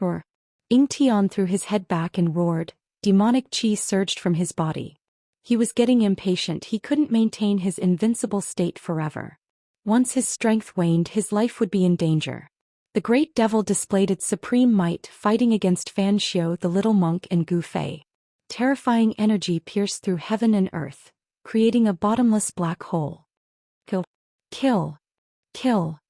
Roar. Ying Tian threw his head back and roared. Demonic chi surged from his body. He was getting impatient. He couldn't maintain his invincible state forever. Once his strength waned, his life would be in danger. The great devil displayed its supreme might, fighting against Fan Xiu the little monk and Gu Fei. Terrifying energy pierced through heaven and earth, creating a bottomless black hole. Kill! Kill! Kill!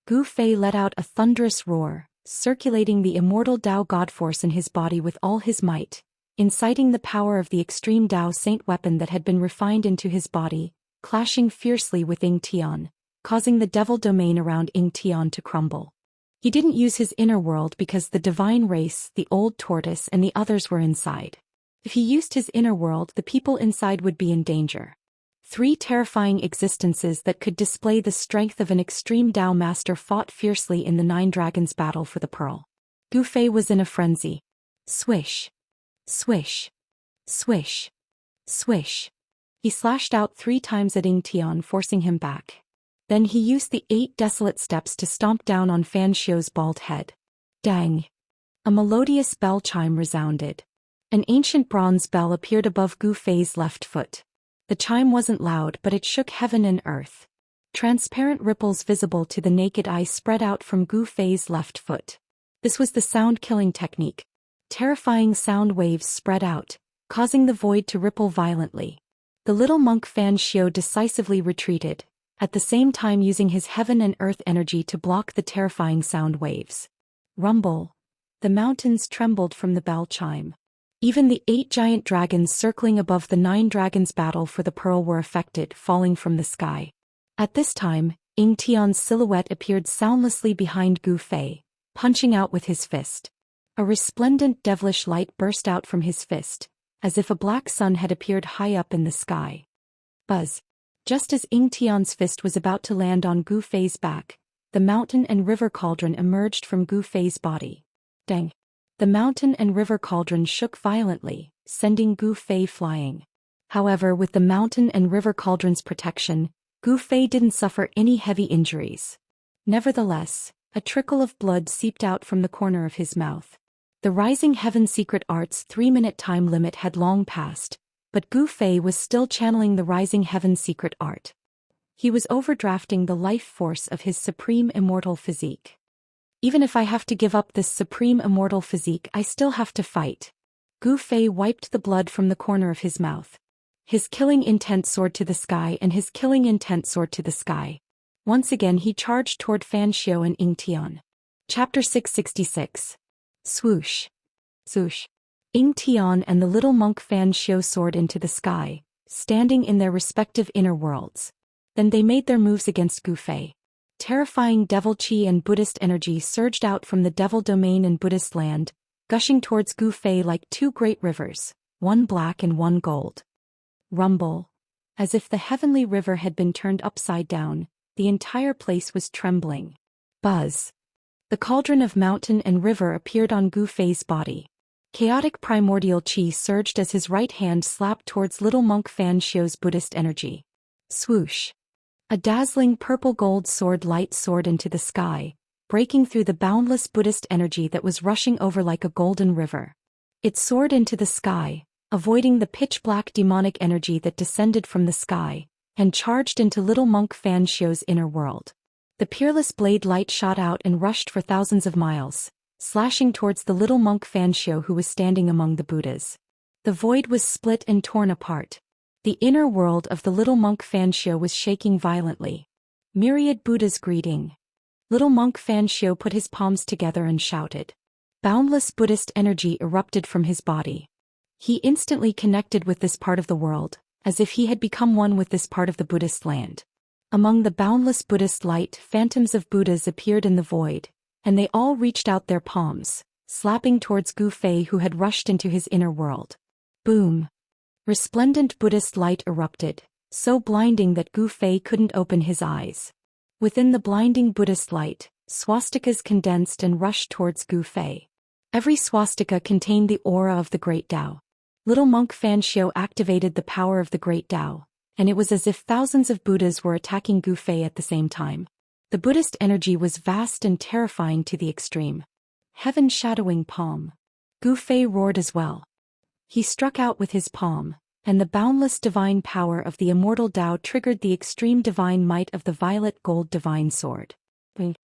Gu Fei let out a thunderous roar, circulating the immortal Dao God force in his body with all his might, inciting the power of the extreme Dao Saint weapon that had been refined into his body, clashing fiercely with Ying Tian, causing the devil domain around Ying Tian to crumble. He didn't use his inner world because the divine race, the old tortoise and the others were inside. If he used his inner world, the people inside would be in danger. 3 terrifying existences that could display the strength of an extreme Dao master fought fiercely in the 9 dragons battle for the pearl. Gu Fei was in a frenzy. Swish. Swish. Swish. Swish. He slashed out 3 times at Ying Tian, forcing him back. Then he used the 8 desolate steps to stomp down on Fan Xiu's bald head. Dang! A melodious bell chime resounded. An ancient bronze bell appeared above Gu Fei's left foot. The chime wasn't loud, but it shook heaven and earth. Transparent ripples visible to the naked eye spread out from Gu Fei's left foot. This was the sound-killing technique. Terrifying sound waves spread out, causing the void to ripple violently. The little monk Fan Xiu decisively retreated, at the same time using his heaven and earth energy to block the terrifying sound waves. Rumble. The mountains trembled from the bell chime. Even the 8 giant dragons circling above the 9 dragons battle for the pearl were affected, falling from the sky. At this time, Ying Tian's silhouette appeared soundlessly behind Gu Fei, punching out with his fist. A resplendent devilish light burst out from his fist, as if a black sun had appeared high up in the sky. Buzz. Just as Ying Tian's fist was about to land on Gu Fei's back, the mountain and river cauldron emerged from Gu Fei's body. Dang! The mountain and river cauldron shook violently, sending Gu Fei flying. However, with the mountain and river cauldron's protection, Gu Fei didn't suffer any heavy injuries. Nevertheless, a trickle of blood seeped out from the corner of his mouth. The Rising Heaven Secret Art's 3-minute time limit had long passed, but Gu Fei was still channeling the Rising Heaven Secret Art. He was overdrafting the life force of his supreme immortal physique. Even if I have to give up this supreme immortal physique, I still have to fight. Gu Fei wiped the blood from the corner of his mouth. His killing intent soared to the sky, and his killing intent soared to the sky. Once again he charged toward Fan Xiu and Ying Tian. Chapter 666. Swoosh. Swoosh. Ying Tian and the little monk Fan Xiu soared into the sky, standing in their respective inner worlds. Then they made their moves against Gu Fei. Terrifying devil chi and Buddhist energy surged out from the devil domain and Buddhist land, gushing towards Gu Fei like 2 great rivers, one black and one gold. Rumble. As if the heavenly river had been turned upside down, the entire place was trembling. Buzz. The cauldron of mountain and river appeared on Gu Fei's body. Chaotic primordial chi surged as his right hand slapped towards little monk Fan Xiu's Buddhist energy. Swoosh. A dazzling purple-gold sword light soared into the sky, breaking through the boundless Buddhist energy that was rushing over like a golden river. It soared into the sky, avoiding the pitch-black demonic energy that descended from the sky, and charged into little monk Fan Xiu's inner world. The peerless blade light shot out and rushed for thousands of miles, slashing towards the little monk Fan Xiu who was standing among the Buddhas. The void was split and torn apart. The inner world of the little monk Fan Xiu was shaking violently. Myriad Buddhas greeting. Little monk Fan Xiu put his palms together and shouted. Boundless Buddhist energy erupted from his body. He instantly connected with this part of the world, as if he had become one with this part of the Buddhist land. Among the boundless Buddhist light, phantoms of Buddhas appeared in the void, and they all reached out their palms, slapping towards Gu Fei who had rushed into his inner world. Boom. Resplendent Buddhist light erupted, so blinding that Gu Fei couldn't open his eyes. Within the blinding Buddhist light, swastikas condensed and rushed towards Gu Fei. Every swastika contained the aura of the Great Tao. Little monk Fanxiu activated the power of the Great Tao, and it was as if thousands of Buddhas were attacking Gu Fei at the same time. The Buddhist energy was vast and terrifying to the extreme. Heaven shadowing palm. Gu Fei roared as well. He struck out with his palm, and the boundless divine power of the immortal Tao triggered the extreme divine might of the violet gold divine sword. The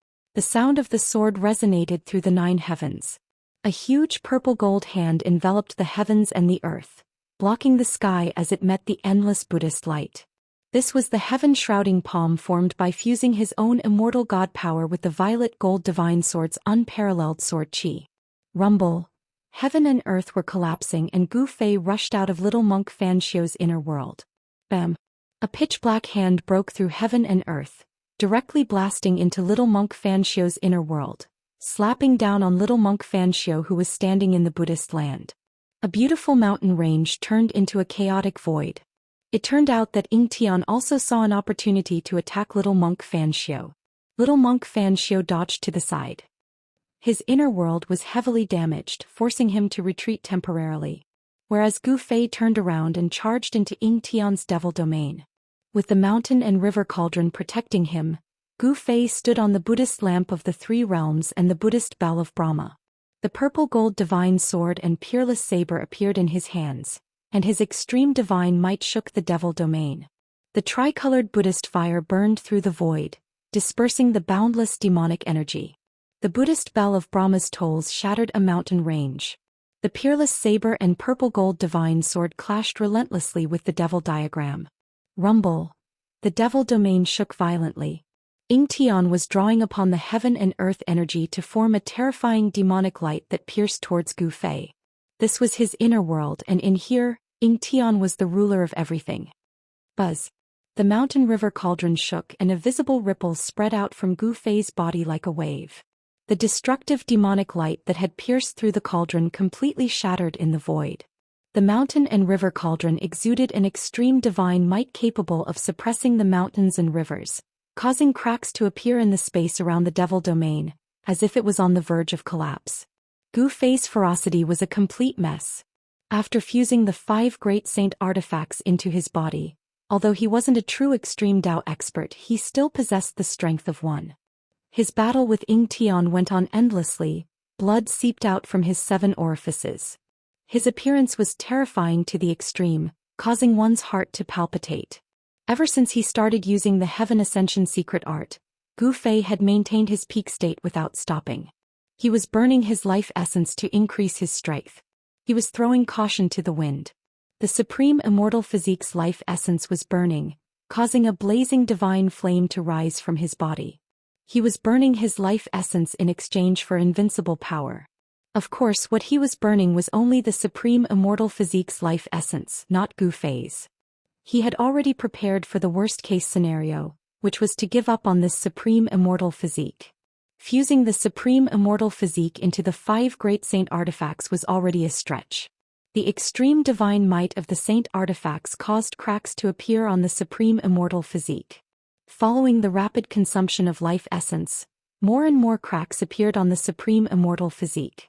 sound of the sword resonated through the 9 heavens. A huge purple gold hand enveloped the heavens and the earth, blocking the sky as it met the endless Buddhist light. This was the heaven-shrouding palm formed by fusing his own immortal god power with the violet gold divine sword's unparalleled sword chi. Rumble. Heaven and earth were collapsing and Gu Fei rushed out of little monk Fanxiu's inner world. Bam! A pitch-black hand broke through heaven and earth, directly blasting into little monk Fanxiu's inner world, slapping down on little monk Fanxiu who was standing in the Buddhist land. A beautiful mountain range turned into a chaotic void. It turned out that Tian also saw an opportunity to attack little monk Fanxiu. Little monk Fanxiu dodged to the side. His inner world was heavily damaged, forcing him to retreat temporarily, whereas Gu Fei turned around and charged into Tian's devil domain. With the mountain and river cauldron protecting him, Gu Fei stood on the Buddhist lamp of the 3 realms and the Buddhist bell of Brahma. The purple gold divine sword and peerless saber appeared in his hands, and his extreme divine might shook the devil domain. The tricolored Buddhist fire burned through the void, dispersing the boundless demonic energy. The Buddhist bell of Brahma's tolls shattered a mountain range. The peerless saber and purple gold divine sword clashed relentlessly with the devil diagram. Rumble. The devil domain shook violently. Tian was drawing upon the heaven and earth energy to form a terrifying demonic light that pierced towards Gu Fei. This was his inner world, and in here, Tian was the ruler of everything. Buzz. The mountain river cauldron shook and a visible ripple spread out from Gu Fei's body like a wave. The destructive demonic light that had pierced through the cauldron completely shattered in the void. The mountain and river cauldron exuded an extreme divine might capable of suppressing the mountains and rivers, causing cracks to appear in the space around the devil domain, as if it was on the verge of collapse. Gu Fei's ferocity was a complete mess. After fusing the 5 great saint artifacts into his body, although he wasn't a true extreme Tao expert, he still possessed the strength of one. His battle with Tian went on endlessly, blood seeped out from his 7 orifices. His appearance was terrifying to the extreme, causing one's heart to palpitate. Ever since he started using the Heaven Ascension secret art, Gu Fei had maintained his peak state without stopping. He was burning his life essence to increase his strength. He was throwing caution to the wind. The supreme immortal physique's life essence was burning, causing a blazing divine flame to rise from his body. He was burning his life essence in exchange for invincible power. Of course, what he was burning was only the supreme immortal physique's life essence, not Gu Fei's. He had already prepared for the worst-case scenario, which was to give up on this supreme immortal physique. Fusing the supreme immortal physique into the 5 great saint artifacts was already a stretch. The extreme divine might of the saint artifacts caused cracks to appear on the supreme immortal physique. Following the rapid consumption of life essence, more and more cracks appeared on the supreme immortal physique.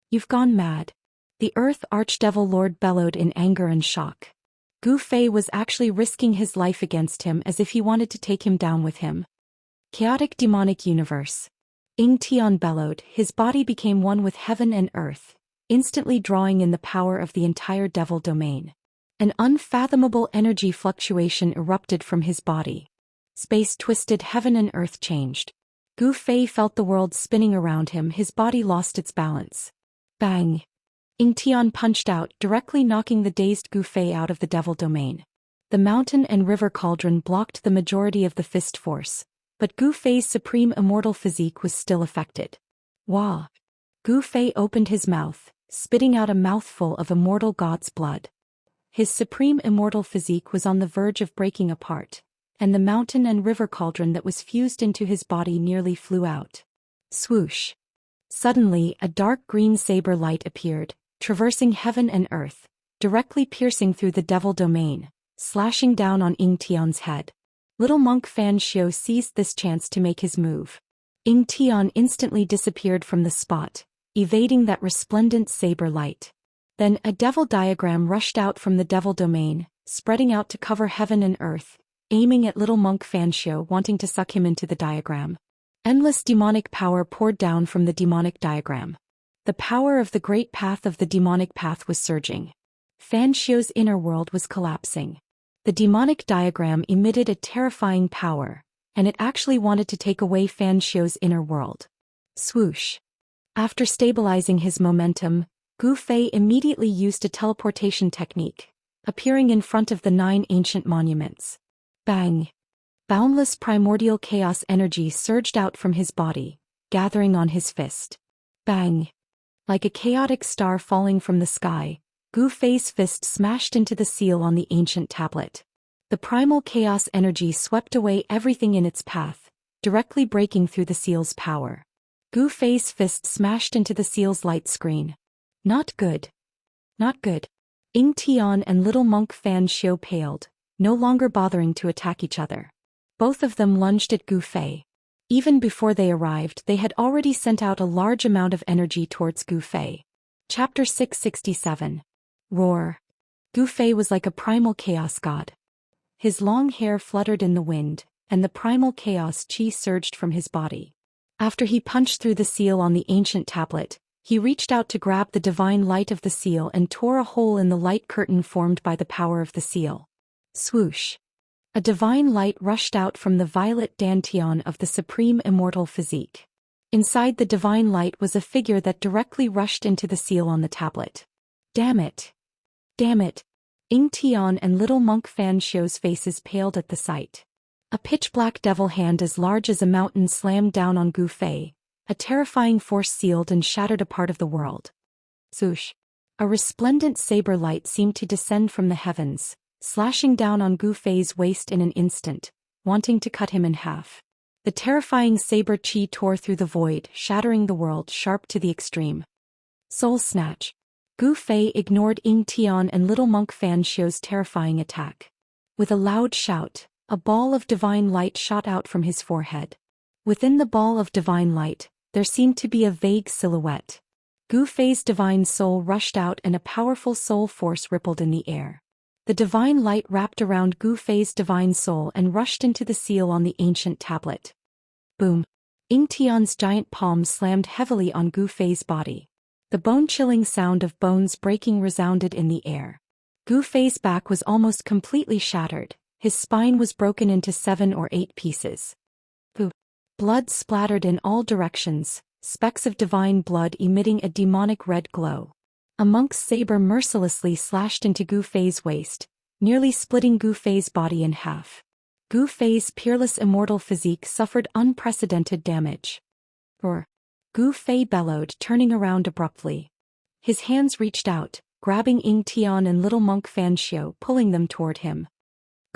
"You've gone mad." The Earth Archdevil Lord bellowed in anger and shock. Gu Fei was actually risking his life against him as if he wanted to take him down with him. Chaotic demonic universe. Tian bellowed, his body became one with heaven and earth, instantly drawing in the power of the entire devil domain. An unfathomable energy fluctuation erupted from his body. Space twisted, heaven and earth changed. Gu Fei felt the world spinning around him, his body lost its balance. Bang! Tian punched out, directly knocking the dazed Gu Fei out of the devil domain. The mountain and river cauldron blocked the majority of the fist force, but Gu Fei's supreme immortal physique was still affected. Wah! Gu Fei opened his mouth, spitting out a mouthful of immortal god's blood. His supreme immortal physique was on the verge of breaking apart, and the mountain and river cauldron that was fused into his body nearly flew out. Swoosh! Suddenly, a dark green saber light appeared, traversing heaven and earth, directly piercing through the devil domain, slashing down on Ying Tian's head. Little monk Fan Xiu seized this chance to make his move. Ying Tian instantly disappeared from the spot, evading that resplendent saber light. Then a devil diagram rushed out from the devil domain, spreading out to cover heaven and earth, aiming at little monk Fan Xiu, wanting to suck him into the diagram. Endless demonic power poured down from the demonic diagram. The power of the great path of the demonic path was surging. Fan Xiu's inner world was collapsing. The demonic diagram emitted a terrifying power, and it actually wanted to take away Fan Xiu's inner world. Swoosh. After stabilizing his momentum, Gu Fei immediately used a teleportation technique, appearing in front of the 9 ancient monuments. Bang! Boundless primordial chaos energy surged out from his body, gathering on his fist. Bang! Like a chaotic star falling from the sky, Gu Fei's fist smashed into the seal on the ancient tablet. The primal chaos energy swept away everything in its path, directly breaking through the seal's power. Gu Fei's fist smashed into the seal's light screen. Not good. Not good. Ying Tian and little monk Fan Xiu paled, no longer bothering to attack each other. Both of them lunged at Gu Fei. Even before they arrived, they had already sent out a large amount of energy towards Gu Fei. Chapter 667. Roar. Gu Fei was like a primal chaos god. His long hair fluttered in the wind, and the primal chaos chi surged from his body. After he punched through the seal on the ancient tablet, he reached out to grab the divine light of the seal and tore a hole in the light curtain formed by the power of the seal. Swoosh. A divine light rushed out from the violet dantian of the supreme immortal physique. Inside the divine light was a figure that directly rushed into the seal on the tablet. Damn it! Damn it! Ying Tian and little monk Fan Xiu's faces paled at the sight. A pitch-black devil hand as large as a mountain slammed down on Gu Fei. A terrifying force sealed and shattered a part of the world. Swoosh! A resplendent saber light seemed to descend from the heavens, slashing down on Gu Fei's waist in an instant, wanting to cut him in half. The terrifying saber chi tore through the void, shattering the world sharp to the extreme. Soul Snatch. Gu Fei ignored Ying Tian and little monk Fan Xiu's terrifying attack. With a loud shout, a ball of divine light shot out from his forehead. Within the ball of divine light, there seemed to be a vague silhouette. Gu Fei's divine soul rushed out and a powerful soul force rippled in the air. The divine light wrapped around Gu Fei's divine soul and rushed into the seal on the ancient tablet. Boom! Ying Tian's giant palm slammed heavily on Gu Fei's body. The bone-chilling sound of bones breaking resounded in the air. Gu Fei's back was almost completely shattered. His spine was broken into 7 or 8 pieces. Blood splattered in all directions, specks of divine blood emitting a demonic red glow. A monk's saber mercilessly slashed into Gu Fei's waist, nearly splitting Gu Fei's body in half. Gu Fei's peerless immortal physique suffered unprecedented damage. Roar! Gu Fei bellowed, turning around abruptly. His hands reached out, grabbing Ying Tian and little monk Fan Xiu, pulling them toward him.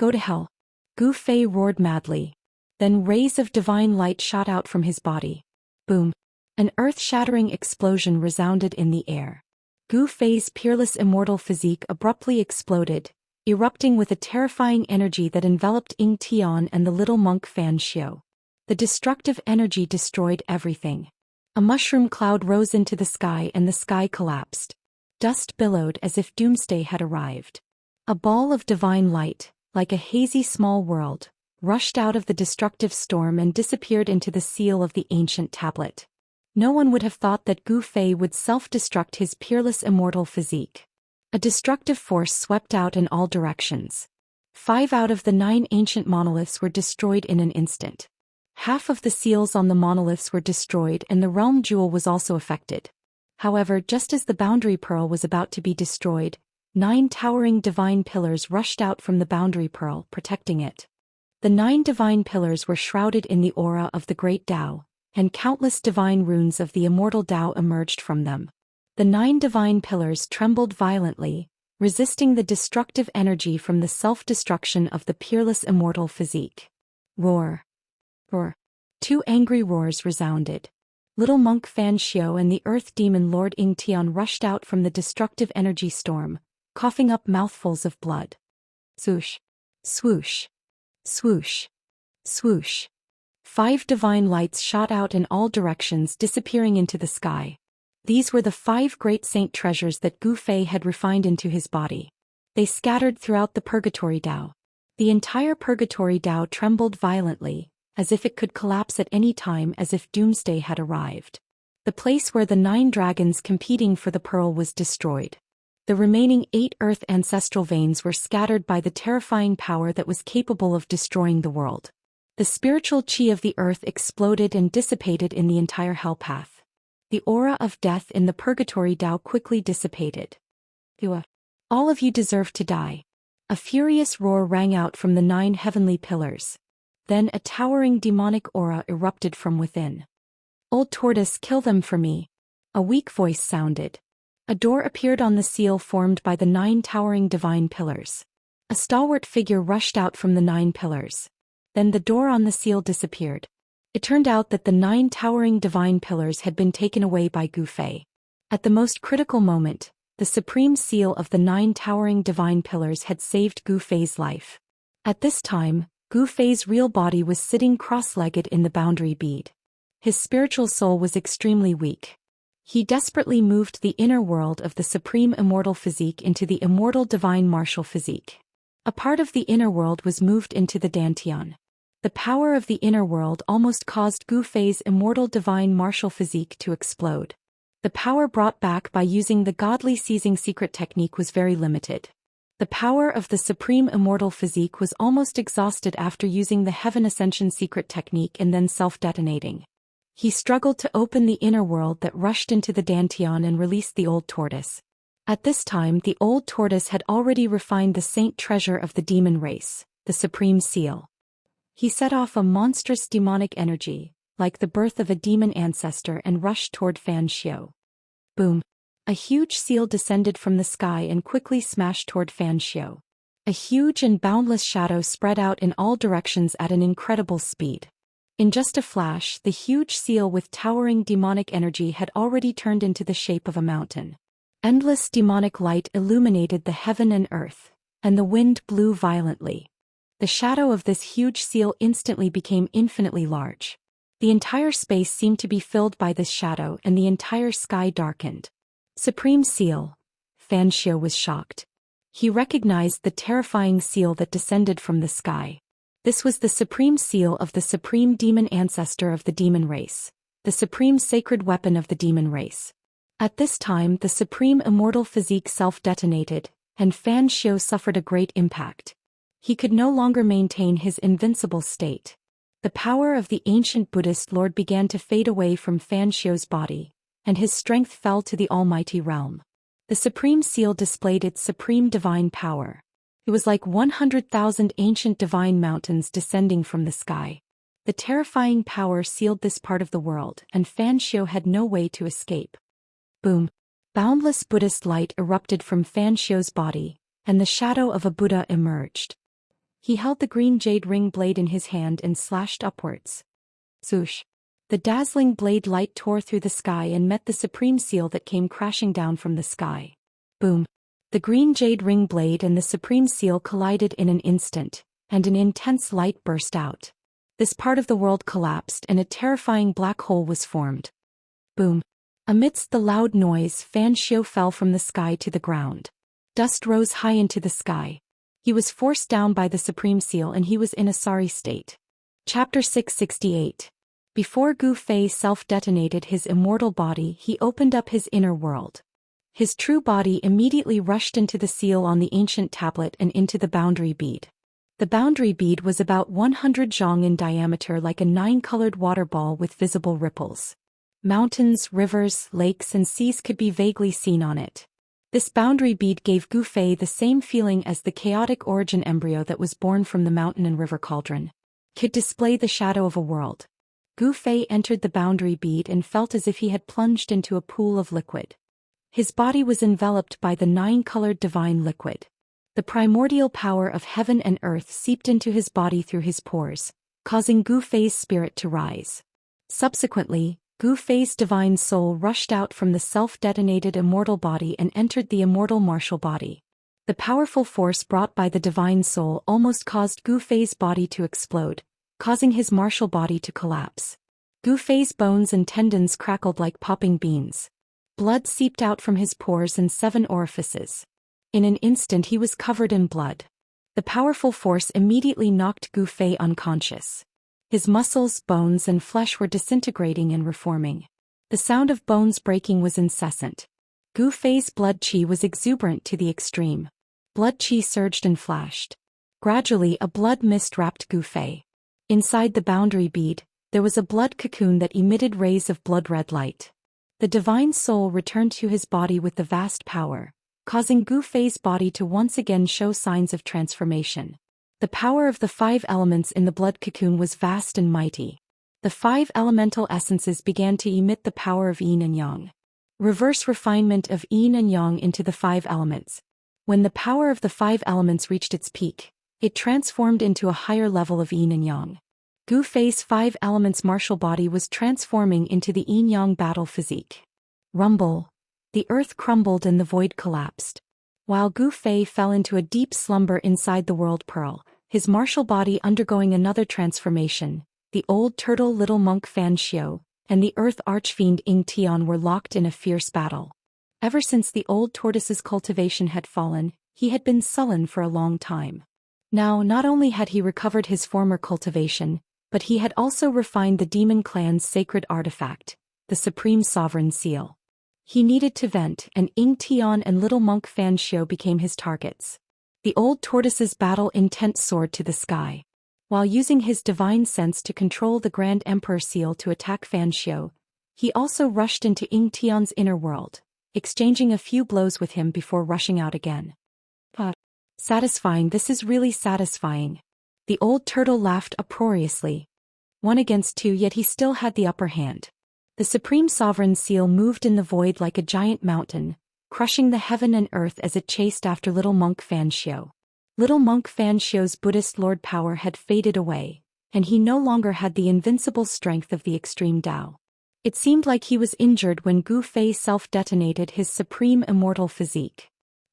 Go to hell! Gu Fei roared madly. Then rays of divine light shot out from his body. Boom! An earth-shattering explosion resounded in the air. Gu Fei's peerless immortal physique abruptly exploded, erupting with a terrifying energy that enveloped Ying Tian and the little monk Fan Xiu. The destructive energy destroyed everything. A mushroom cloud rose into the sky and the sky collapsed. Dust billowed as if doomsday had arrived. A ball of divine light, like a hazy small world, rushed out of the destructive storm and disappeared into the seal of the ancient tablet. No one would have thought that Gu Fei would self-destruct his peerless immortal physique. A destructive force swept out in all directions. 5 out of the 9 ancient monoliths were destroyed in an instant. Half of the seals on the monoliths were destroyed and the realm jewel was also affected. However, just as the boundary pearl was about to be destroyed, 9 towering divine pillars rushed out from the boundary pearl, protecting it. The 9 divine pillars were shrouded in the aura of the great Tao, and countless divine runes of the immortal Tao emerged from them. The 9 divine pillars trembled violently, resisting the destructive energy from the self-destruction of the peerless immortal physique. Roar! Roar! 2 angry roars resounded. Little monk Fan Xiu and the earth demon Lord Ying Tian rushed out from the destructive energy storm, coughing up mouthfuls of blood. Swoosh, swoosh, swoosh, swoosh. 5 divine lights shot out in all directions, disappearing into the sky. These were the 5 great saint treasures that Gu Fei had refined into his body. They scattered throughout the Purgatory Dao. The entire Purgatory Dao trembled violently, as if it could collapse at any time, as if doomsday had arrived. The place where the 9 dragons competing for the pearl was destroyed. The remaining 8 earth ancestral veins were scattered by the terrifying power that was capable of destroying the world. The spiritual chi of the earth exploded and dissipated in the entire hell path. The aura of death in the Purgatory Dao quickly dissipated. All of you deserve to die. A furious roar rang out from the 9 heavenly pillars. Then a towering demonic aura erupted from within. Old tortoise, kill them for me. A weak voice sounded. A door appeared on the seal formed by the 9 towering divine pillars. A stalwart figure rushed out from the 9 pillars. Then the door on the seal disappeared. It turned out that the 9 towering divine pillars had been taken away by Gu Fei. At the most critical moment, the supreme seal of the 9 towering divine pillars had saved Gu Fei's life. At this time, Gu Fei's real body was sitting cross-legged in the boundary bead. His spiritual soul was extremely weak. He desperately moved the inner world of the supreme immortal physique into the immortal divine martial physique. A part of the inner world was moved into the dantian. The power of the inner world almost caused Gu Fei's immortal divine martial physique to explode. The power brought back by using the godly seizing secret technique was very limited. The power of the supreme immortal physique was almost exhausted after using the heaven ascension secret technique and then self-detonating. He struggled to open the inner world that rushed into the dantian and released the old tortoise. At this time, the old tortoise had already refined the saint treasure of the demon race, the supreme seal. He set off a monstrous demonic energy, like the birth of a demon ancestor, and rushed toward Fan Xiu. Boom! A huge seal descended from the sky and quickly smashed toward Fan Xiu. A huge and boundless shadow spread out in all directions at an incredible speed. In just a flash, the huge seal with towering demonic energy had already turned into the shape of a mountain. Endless demonic light illuminated the heaven and earth, and the wind blew violently. The shadow of this huge seal instantly became infinitely large. The entire space seemed to be filled by this shadow, and the entire sky darkened. Supreme Seal. Fan Xiu was shocked. He recognized the terrifying seal that descended from the sky. This was the supreme seal of the supreme demon ancestor of the demon race, the supreme sacred weapon of the demon race. At this time, the supreme immortal physique self-detonated, and Fan Xiu suffered a great impact. He could no longer maintain his invincible state. The power of the ancient Buddhist Lord began to fade away from Fan Xiu's body, and his strength fell to the almighty realm. The supreme seal displayed its supreme divine power. It was like 100,000 ancient divine mountains descending from the sky. The terrifying power sealed this part of the world, and Fan Xiu had no way to escape. Boom! Boundless Buddhist light erupted from Fan Xiu's body, and the shadow of a Buddha emerged. He held the green jade ring blade in his hand and slashed upwards. Swoosh! The dazzling blade light tore through the sky and met the supreme seal that came crashing down from the sky. Boom! The green jade ring blade and the supreme seal collided in an instant, and an intense light burst out. This part of the world collapsed and a terrifying black hole was formed. Boom! Amidst the loud noise, Fan Xiu fell from the sky to the ground. Dust rose high into the sky. He was forced down by the supreme seal and he was in a sorry state. Chapter 668. Before Gu Fei self-detonated his immortal body, he opened up his inner world. His true body immediately rushed into the seal on the ancient tablet and into the boundary bead. The boundary bead was about 100 zhong in diameter, like a 9-colored water ball with visible ripples. Mountains, rivers, lakes and seas could be vaguely seen on it. This boundary bead gave Gu Fei the same feeling as the chaotic origin embryo that was born from the mountain and river cauldron. Could display the shadow of a world. Gu Fei entered the boundary bead and felt as if he had plunged into a pool of liquid. His body was enveloped by the 9-colored divine liquid. The primordial power of heaven and earth seeped into his body through his pores, causing Gu Fei's spirit to rise. Subsequently, Gu Fei's divine soul rushed out from the self-detonated immortal body and entered the immortal martial body. The powerful force brought by the divine soul almost caused Gu Fei's body to explode, causing his martial body to collapse. Gu Fei's bones and tendons crackled like popping beans. Blood seeped out from his pores and 7 orifices. In an instant he was covered in blood. The powerful force immediately knocked Gu Fei unconscious. His muscles, bones and flesh were disintegrating and reforming. The sound of bones breaking was incessant. Gu Fei's blood qi was exuberant to the extreme. Blood qi surged and flashed. Gradually a blood mist wrapped Gu Fei. Inside the boundary bead, there was a blood cocoon that emitted rays of blood-red light. The divine soul returned to his body with the vast power, causing Gu Fei's body to once again show signs of transformation. The power of the 5 elements in the blood cocoon was vast and mighty. The 5 elemental essences began to emit the power of yin and yang. Reverse refinement of yin and yang into the 5 elements. When the power of the 5 elements reached its peak, it transformed into a higher level of yin and yang. Gu Fei's 5 elements martial body was transforming into the yin-yang battle physique. Rumble. The earth crumbled and the void collapsed. While Gu Fei fell into a deep slumber inside the world pearl, his martial body undergoing another transformation, the old turtle little monk Fan Xiao and the earth archfiend Ying Tian were locked in a fierce battle. Ever since the old tortoise's cultivation had fallen, he had been sullen for a long time. Now not only had he recovered his former cultivation, but he had also refined the demon clan's sacred artifact, the supreme sovereign seal. He needed to vent, and Ying Tian and little monk Fan Xiao became his targets. The old tortoise's battle intent soared to the sky. While using his divine sense to control the Grand Emperor seal to attack Fan Xiao, he also rushed into Ying Tian's inner world, exchanging a few blows with him before rushing out again. Satisfying, this is really satisfying. The old turtle laughed uproariously. 1 against 2, yet he still had the upper hand. The supreme sovereign seal moved in the void like a giant mountain, crushing the heaven and earth as it chased after little monk Fan Xiao. Little monk Fan Xiao's Buddhist lord power had faded away, and he no longer had the invincible strength of the extreme Tao. It seemed like he was injured when Gu Fei self-detonated his supreme immortal physique.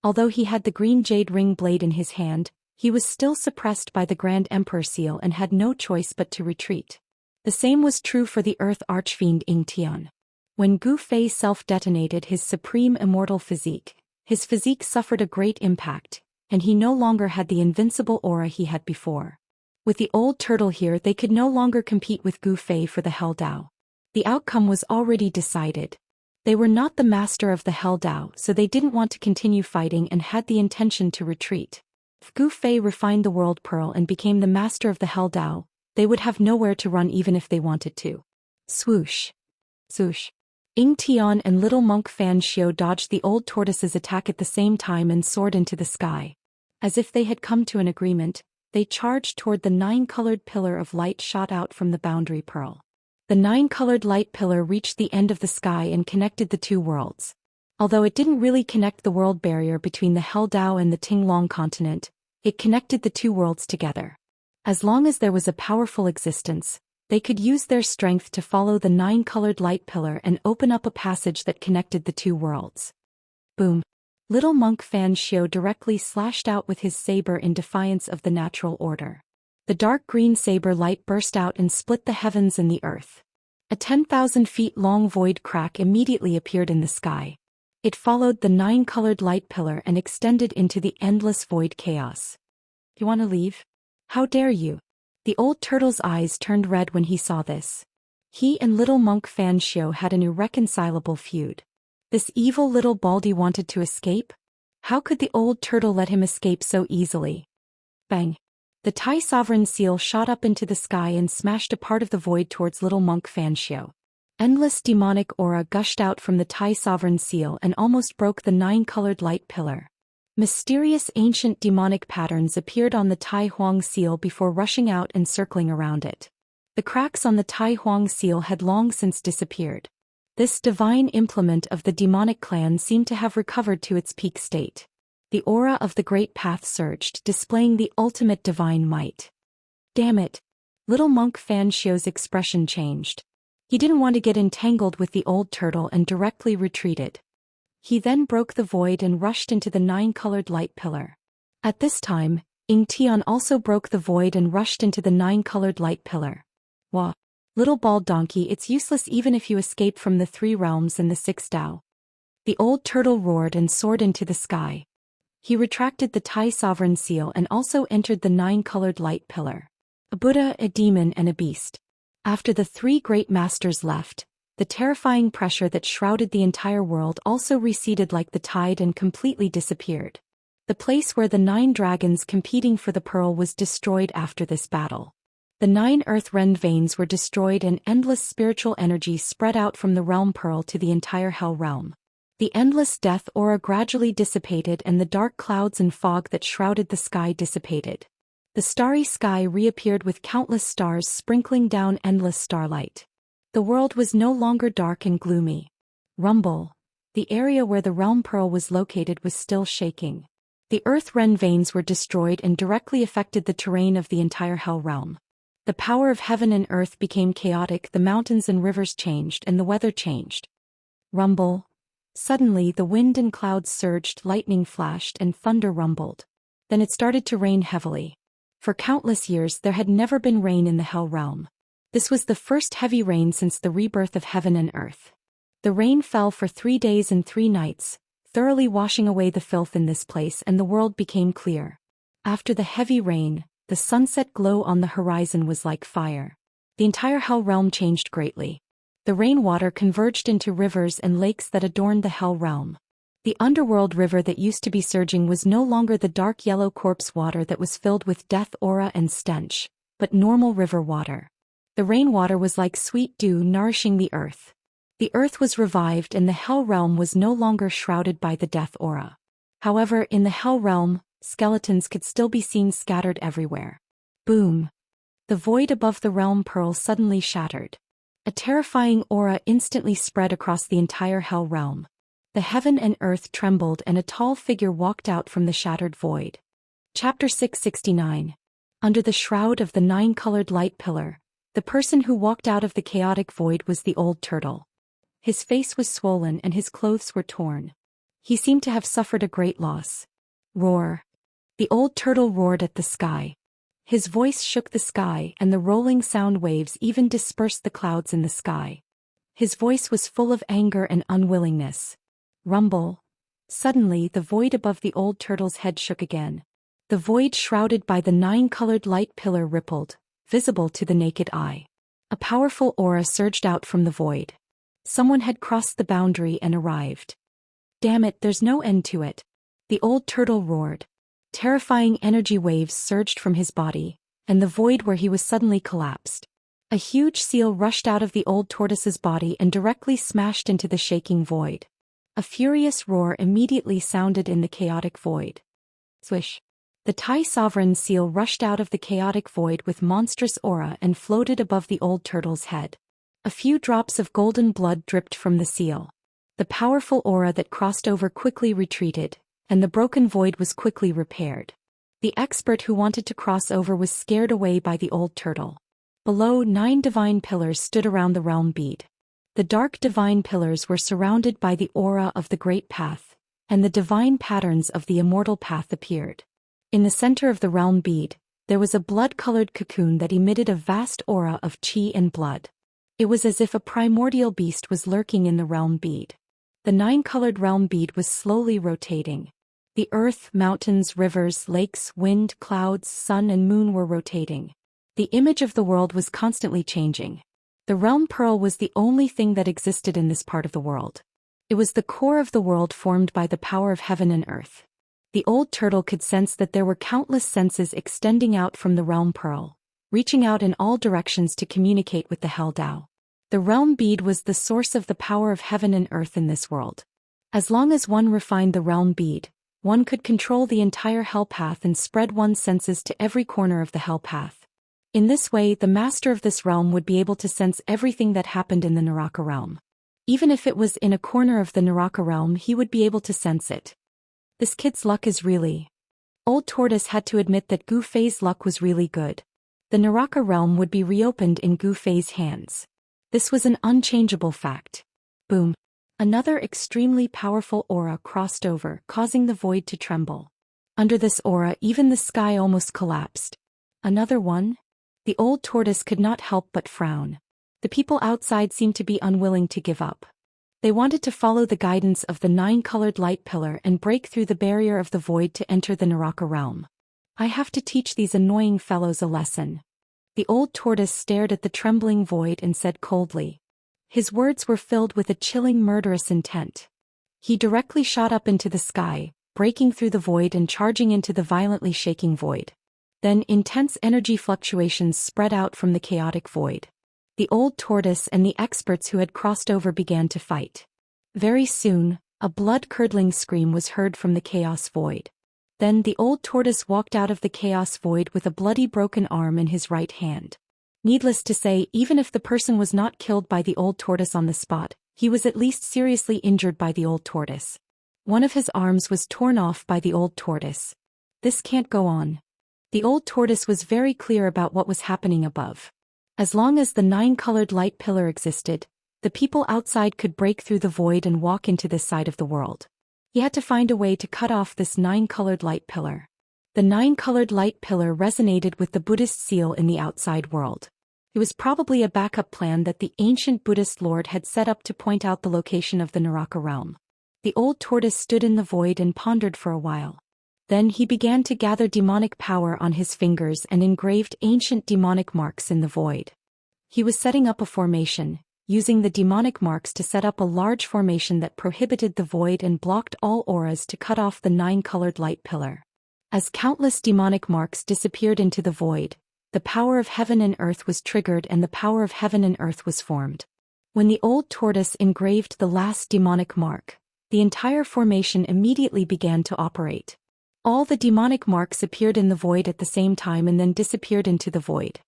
Although he had the green jade ring blade in his hand, he was still suppressed by the Grand Emperor seal and had no choice but to retreat. The same was true for the earth archfiend Ying Tian. When Gu Fei self-detonated his supreme immortal physique, his physique suffered a great impact, and he no longer had the invincible aura he had before. With the old turtle here, they could no longer compete with Gu Fei for the Hell Dao. The outcome was already decided. They were not the master of the Hell Dao, so they didn't want to continue fighting and had the intention to retreat. If Gu Fei refined the World Pearl and became the master of the Hell Dao, they would have nowhere to run even if they wanted to. Swoosh. Swoosh. Ying Tian and little monk Fan Xiao dodged the old tortoise's attack at the same time and soared into the sky. As if they had come to an agreement, they charged toward the 9-colored pillar of light shot out from the boundary pearl. The 9-colored light pillar reached the end of the sky and connected the 2 worlds. Although it didn't really connect the world barrier between the Hell Dao and the Tinglong continent, it connected the 2 worlds together. As long as there was a powerful existence, they could use their strength to follow the 9-colored light pillar and open up a passage that connected the 2 worlds. Boom. Little monk Fan Xiao directly slashed out with his saber in defiance of the natural order. The dark green saber light burst out and split the heavens and the earth. A 10,000 feet long void crack immediately appeared in the sky. It followed the 9-colored light pillar and extended into the endless void chaos. You want to leave? How dare you? The old turtle's eyes turned red when he saw this. He and little monk Fan Xiao had an irreconcilable feud. This evil little baldy wanted to escape? How could the old turtle let him escape so easily? Bang! The Tai Sovereign Seal shot up into the sky and smashed a part of the void towards little monk Fan Xiao. Endless demonic aura gushed out from the Tai Sovereign Seal and almost broke the 9-colored light pillar. Mysterious ancient demonic patterns appeared on the Tai Huang Seal before rushing out and circling around it. The cracks on the Tai Huang Seal had long since disappeared. This divine implement of the demonic clan seemed to have recovered to its peak state. The aura of the Great Path surged, displaying the ultimate divine might. Damn it! Little monk Fan Xiao's expression changed. He didn't want to get entangled with the old turtle and directly retreated. He then broke the void and rushed into the 9-colored light pillar. At this time, Ying Tian also broke the void and rushed into the 9-colored light pillar. Wah! Little bald donkey, it's useless even if you escape from the 3 realms and the 6 Dao. The old turtle roared and soared into the sky. He retracted the Tai Sovereign seal and also entered the 9-colored light pillar. A Buddha, a demon and a beast. After the 3 great masters left, the terrifying pressure that shrouded the entire world also receded like the tide and completely disappeared. The place where the 9 dragons competing for the pearl was destroyed after this battle. The 9 earth-rend veins were destroyed and endless spiritual energy spread out from the realm pearl to the entire hell realm. The endless death aura gradually dissipated and the dark clouds and fog that shrouded the sky dissipated. The starry sky reappeared with countless stars sprinkling down endless starlight. The world was no longer dark and gloomy. Rumble. The area where the realm pearl was located was still shaking. The earth-rend veins were destroyed and directly affected the terrain of the entire hell realm. The power of heaven and earth became chaotic, the mountains and rivers changed and the weather changed. Rumble. Suddenly the wind and clouds surged, lightning flashed and thunder rumbled. Then it started to rain heavily. For countless years there had never been rain in the hell realm. This was the first heavy rain since the rebirth of heaven and earth. The rain fell for 3 days and 3 nights, thoroughly washing away the filth in this place, and the world became clear. After the heavy rain, the sunset glow on the horizon was like fire. The entire hell realm changed greatly. The rainwater converged into rivers and lakes that adorned the hell realm. The underworld river that used to be surging was no longer the dark yellow corpse water that was filled with death aura and stench, but normal river water. The rainwater was like sweet dew nourishing the earth. The earth was revived and the hell realm was no longer shrouded by the death aura. However, in the hell realm, skeletons could still be seen scattered everywhere. Boom! The void above the realm pearl suddenly shattered. A terrifying aura instantly spread across the entire hell realm. The heaven and earth trembled and a tall figure walked out from the shattered void. Chapter 669. Under the shroud of the 9-colored light pillar, the person who walked out of the chaotic void was the old turtle. His face was swollen and his clothes were torn. He seemed to have suffered a great loss. Roar! The old turtle roared at the sky. His voice shook the sky and the rolling sound waves even dispersed the clouds in the sky. His voice was full of anger and unwillingness. Rumble! Suddenly the void above the old turtle's head shook again. The void shrouded by the 9-colored light pillar rippled, visible to the naked eye. A powerful aura surged out from the void. Someone had crossed the boundary and arrived. Damn it, there's no end to it. The old turtle roared. Terrifying energy waves surged from his body, and the void where he was suddenly collapsed. A huge seal rushed out of the old tortoise's body and directly smashed into the shaking void. A furious roar immediately sounded in the chaotic void. Swish! The Tai Sovereign seal rushed out of the chaotic void with monstrous aura and floated above the old turtle's head. A few drops of golden blood dripped from the seal. The powerful aura that crossed over quickly retreated, and the broken void was quickly repaired. The expert who wanted to cross over was scared away by the old turtle. Below, 9 divine pillars stood around the realm bead. The dark divine pillars were surrounded by the aura of the Great Path, and the divine patterns of the Immortal Path appeared. In the center of the realm bead, there was a blood-colored cocoon that emitted a vast aura of chi and blood. It was as if a primordial beast was lurking in the realm bead. The 9-colored realm bead was slowly rotating. The earth, mountains, rivers, lakes, wind, clouds, sun and moon were rotating. The image of the world was constantly changing. The realm pearl was the only thing that existed in this part of the world. It was the core of the world formed by the power of heaven and earth. The old turtle could sense that there were countless senses extending out from the realm pearl, reaching out in all directions to communicate with the Hell Dao. The realm bead was the source of the power of heaven and earth in this world. As long as one refined the realm bead, one could control the entire hell path and spread one's senses to every corner of the hell path. In this way, the master of this realm would be able to sense everything that happened in the Naraka realm. Even if it was in a corner of the Naraka realm, he would be able to sense it. This kid's luck is really... Old Tortoise had to admit that Gu Fei's luck was really good. The Naraka realm would be reopened in Gu Fei's hands. This was an unchangeable fact. Boom. Another extremely powerful aura crossed over, causing the void to tremble. Under this aura, even the sky almost collapsed. Another one? The old tortoise could not help but frown. The people outside seemed to be unwilling to give up. They wanted to follow the guidance of the 9-colored light pillar and break through the barrier of the void to enter the Naraka realm. I have to teach these annoying fellows a lesson. The old tortoise stared at the trembling void and said coldly. His words were filled with a chilling murderous intent. He directly shot up into the sky, breaking through the void and charging into the violently shaking void. Then intense energy fluctuations spread out from the chaotic void. The old tortoise and the experts who had crossed over began to fight. Very soon, a blood-curdling scream was heard from the chaos void. Then the old tortoise walked out of the chaos void with a bloody broken arm in his right hand. Needless to say, even if the person was not killed by the old tortoise on the spot, he was at least seriously injured by the old tortoise. One of his arms was torn off by the old tortoise. This can't go on. The old tortoise was very clear about what was happening above. As long as the 9-colored light pillar existed, the people outside could break through the void and walk into this side of the world. He had to find a way to cut off this 9-colored light pillar. The 9-colored light pillar resonated with the Buddhist seal in the outside world. It was probably a backup plan that the ancient Buddhist lord had set up to point out the location of the Naraka realm. The old tortoise stood in the void and pondered for a while. Then he began to gather demonic power on his fingers and engraved ancient demonic marks in the void. He was setting up a formation, using the demonic marks to set up a large formation that prohibited the void and blocked all auras to cut off the 9-colored light pillar. As countless demonic marks disappeared into the void, the power of heaven and earth was triggered and the power of heaven and earth was formed. When the old tortoise engraved the last demonic mark, the entire formation immediately began to operate. All the demonic marks appeared in the void at the same time and then disappeared into the void.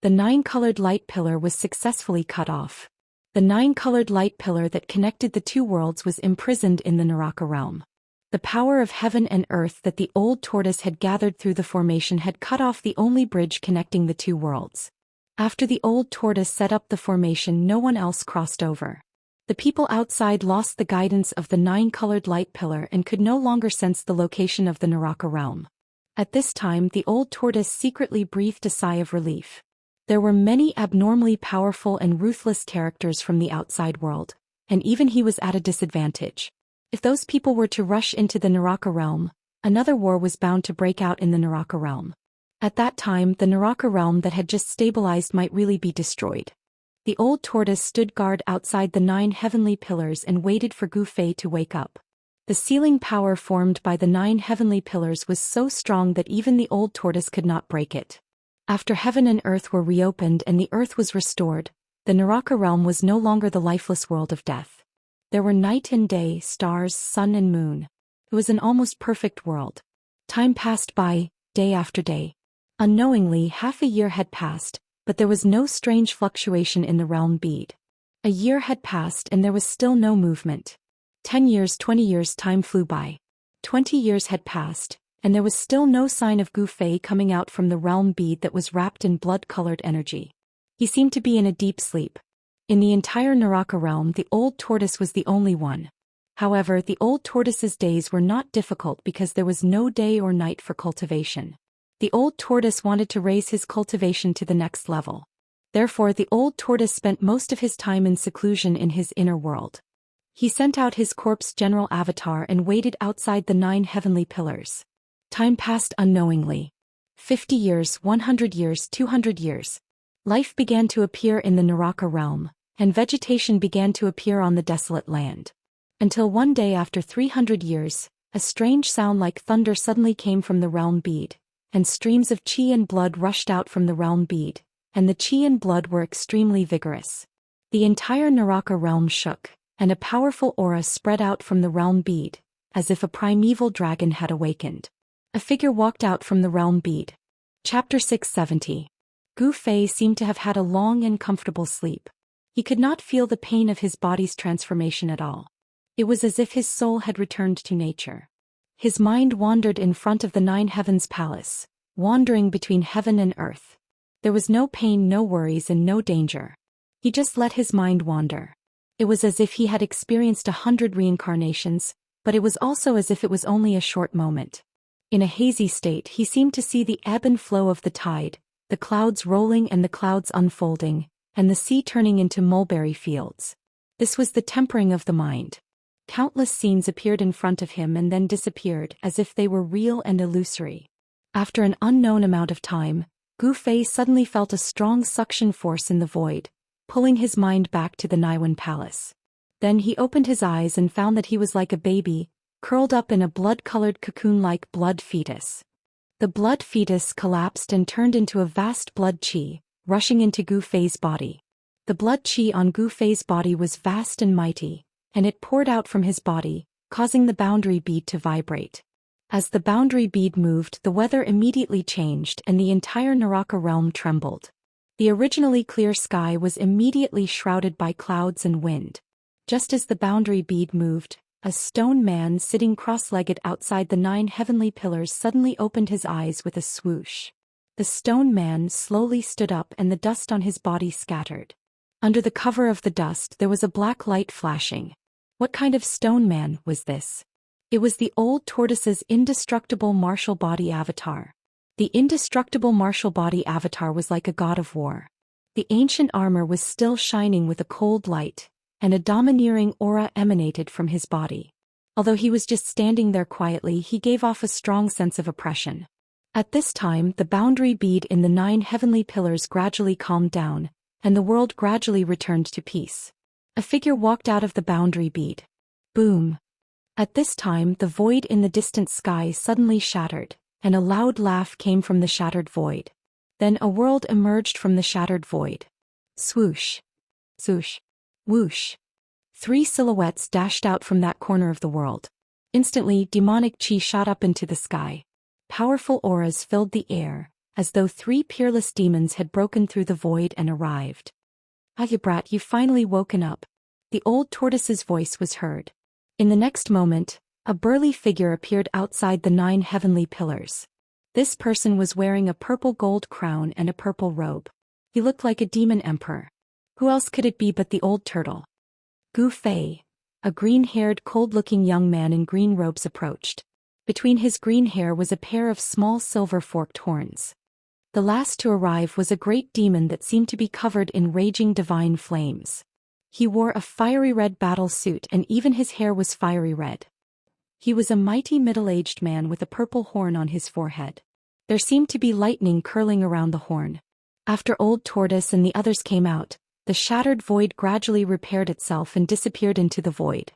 The 9-colored light pillar was successfully cut off. The 9-colored light pillar that connected the two worlds was imprisoned in the Naraka realm. The power of heaven and earth that the old tortoise had gathered through the formation had cut off the only bridge connecting the two worlds. After the old tortoise set up the formation, no one else crossed over. The people outside lost the guidance of the 9-colored light pillar and could no longer sense the location of the Naraka realm. At this time, the old tortoise secretly breathed a sigh of relief. There were many abnormally powerful and ruthless characters from the outside world, and even he was at a disadvantage. If those people were to rush into the Naraka realm, another war was bound to break out in the Naraka realm. At that time, the Naraka realm that had just stabilized might really be destroyed. The old tortoise stood guard outside the 9 heavenly pillars and waited for Gu Fei to wake up. The sealing power formed by the 9 heavenly pillars was so strong that even the old tortoise could not break it. After heaven and earth were reopened and the earth was restored, the Naraka realm was no longer the lifeless world of death. There were night and day, stars, sun and moon. It was an almost perfect world. Time passed by, day after day. Unknowingly, half a year had passed, but there was no strange fluctuation in the realm bead. A year had passed and there was still no movement. 10 years, 20 years, time flew by. 20 years had passed, and there was still no sign of Gu Fei coming out from the realm bead that was wrapped in blood-colored energy. He seemed to be in a deep sleep. In the entire Naraka realm, the old tortoise was the only one. However, the old tortoise's days were not difficult because there was no day or night for cultivation. The old tortoise wanted to raise his cultivation to the next level. Therefore, the old tortoise spent most of his time in seclusion in his inner world. He sent out his corpse general avatar and waited outside the 9 heavenly pillars. Time passed unknowingly. 50 years, 100 years, 200 years. Life began to appear in the Naraka realm, and vegetation began to appear on the desolate land. Until one day after 300 years, a strange sound like thunder suddenly came from the realm bead, and streams of chi and blood rushed out from the realm bead, and the chi and blood were extremely vigorous. The entire Naraka realm shook, and a powerful aura spread out from the realm bead, as if a primeval dragon had awakened. A figure walked out from the realm bead. Chapter 670. Gu Fei seemed to have had a long and comfortable sleep. He could not feel the pain of his body's transformation at all. It was as if his soul had returned to nature. His mind wandered in front of the 9 heavens palace, wandering between heaven and earth. There was no pain, no worries, and no danger. He just let his mind wander. It was as if he had experienced 100 reincarnations, but it was also as if it was only a short moment. In a hazy state, he seemed to see the ebb and flow of the tide, the clouds rolling and the clouds unfolding, and the sea turning into mulberry fields. This was the tempering of the mind. Countless scenes appeared in front of him and then disappeared as if they were real and illusory. After an unknown amount of time, Gu Fei suddenly felt a strong suction force in the void, pulling his mind back to the Naiwan palace. Then he opened his eyes and found that he was like a baby, curled up in a blood-colored cocoon-like blood fetus. The blood fetus collapsed and turned into a vast blood qi, rushing into Gu Fei's body. The blood qi on Gu Fei's body was vast and mighty, and it poured out from his body, causing the boundary bead to vibrate. As the boundary bead moved, the weather immediately changed and the entire Naraka realm trembled. The originally clear sky was immediately shrouded by clouds and wind. Just as the boundary bead moved, a stone man sitting cross-legged outside the 9 heavenly pillars suddenly opened his eyes with a swoosh. The stone man slowly stood up and the dust on his body scattered. Under the cover of the dust there was a black light flashing. What kind of stone man was this? It was the old tortoise's indestructible martial body avatar. The indestructible martial body avatar was like a god of war. The ancient armor was still shining with a cold light, and a domineering aura emanated from his body. Although he was just standing there quietly, he gave off a strong sense of oppression. At this time, the boundary bead in the 9 heavenly pillars gradually calmed down, and the world gradually returned to peace. A figure walked out of the boundary bead. Boom! At this time, the void in the distant sky suddenly shattered, and a loud laugh came from the shattered void. Then a world emerged from the shattered void. Swoosh! Swoosh! Whoosh! 3 silhouettes dashed out from that corner of the world. Instantly, demonic chi shot up into the sky. Powerful auras filled the air, as though 3 peerless demons had broken through the void and arrived. "Ah, you brat, you've finally woken up." The old tortoise's voice was heard. In the next moment, a burly figure appeared outside the 9 heavenly pillars. This person was wearing a purple gold crown and a purple robe. He looked like a demon emperor. Who else could it be but the old turtle? Gu Fei, a green-haired, cold-looking young man in green robes approached. Between his green hair was a pair of small silver-forked horns. The last to arrive was a great demon that seemed to be covered in raging divine flames. He wore a fiery red battle suit and even his hair was fiery red. He was a mighty middle-aged man with a purple horn on his forehead. There seemed to be lightning curling around the horn. After Old Tortoise and the others came out, the shattered void gradually repaired itself and disappeared into the void.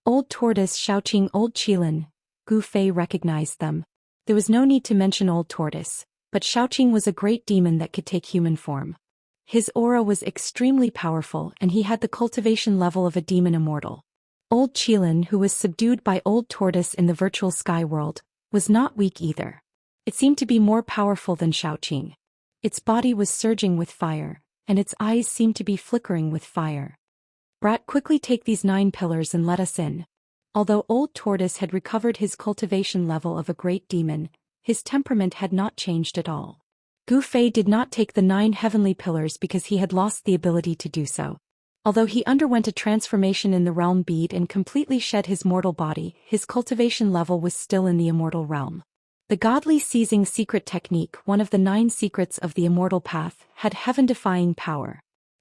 Old Tortoise, Xiaoqing, Old Qilin, Gu Fei recognized them. There was no need to mention Old Tortoise, but Xiaoqing was a great demon that could take human form. His aura was extremely powerful and he had the cultivation level of a demon immortal. Old Qilin, who was subdued by Old Tortoise in the virtual sky world, was not weak either. It seemed to be more powerful than Xiaoqing. Its body was surging with fire, and its eyes seemed to be flickering with fire. "Brat, quickly take these 9 pillars and let us in." Although Old Tortoise had recovered his cultivation level of a great demon, his temperament had not changed at all. Gu Fei did not take the 9 heavenly pillars because he had lost the ability to do so. Although he underwent a transformation in the realm bead and completely shed his mortal body, his cultivation level was still in the immortal realm. The godly seizing secret technique, one of the 9 secrets of the immortal path, had heaven-defying power.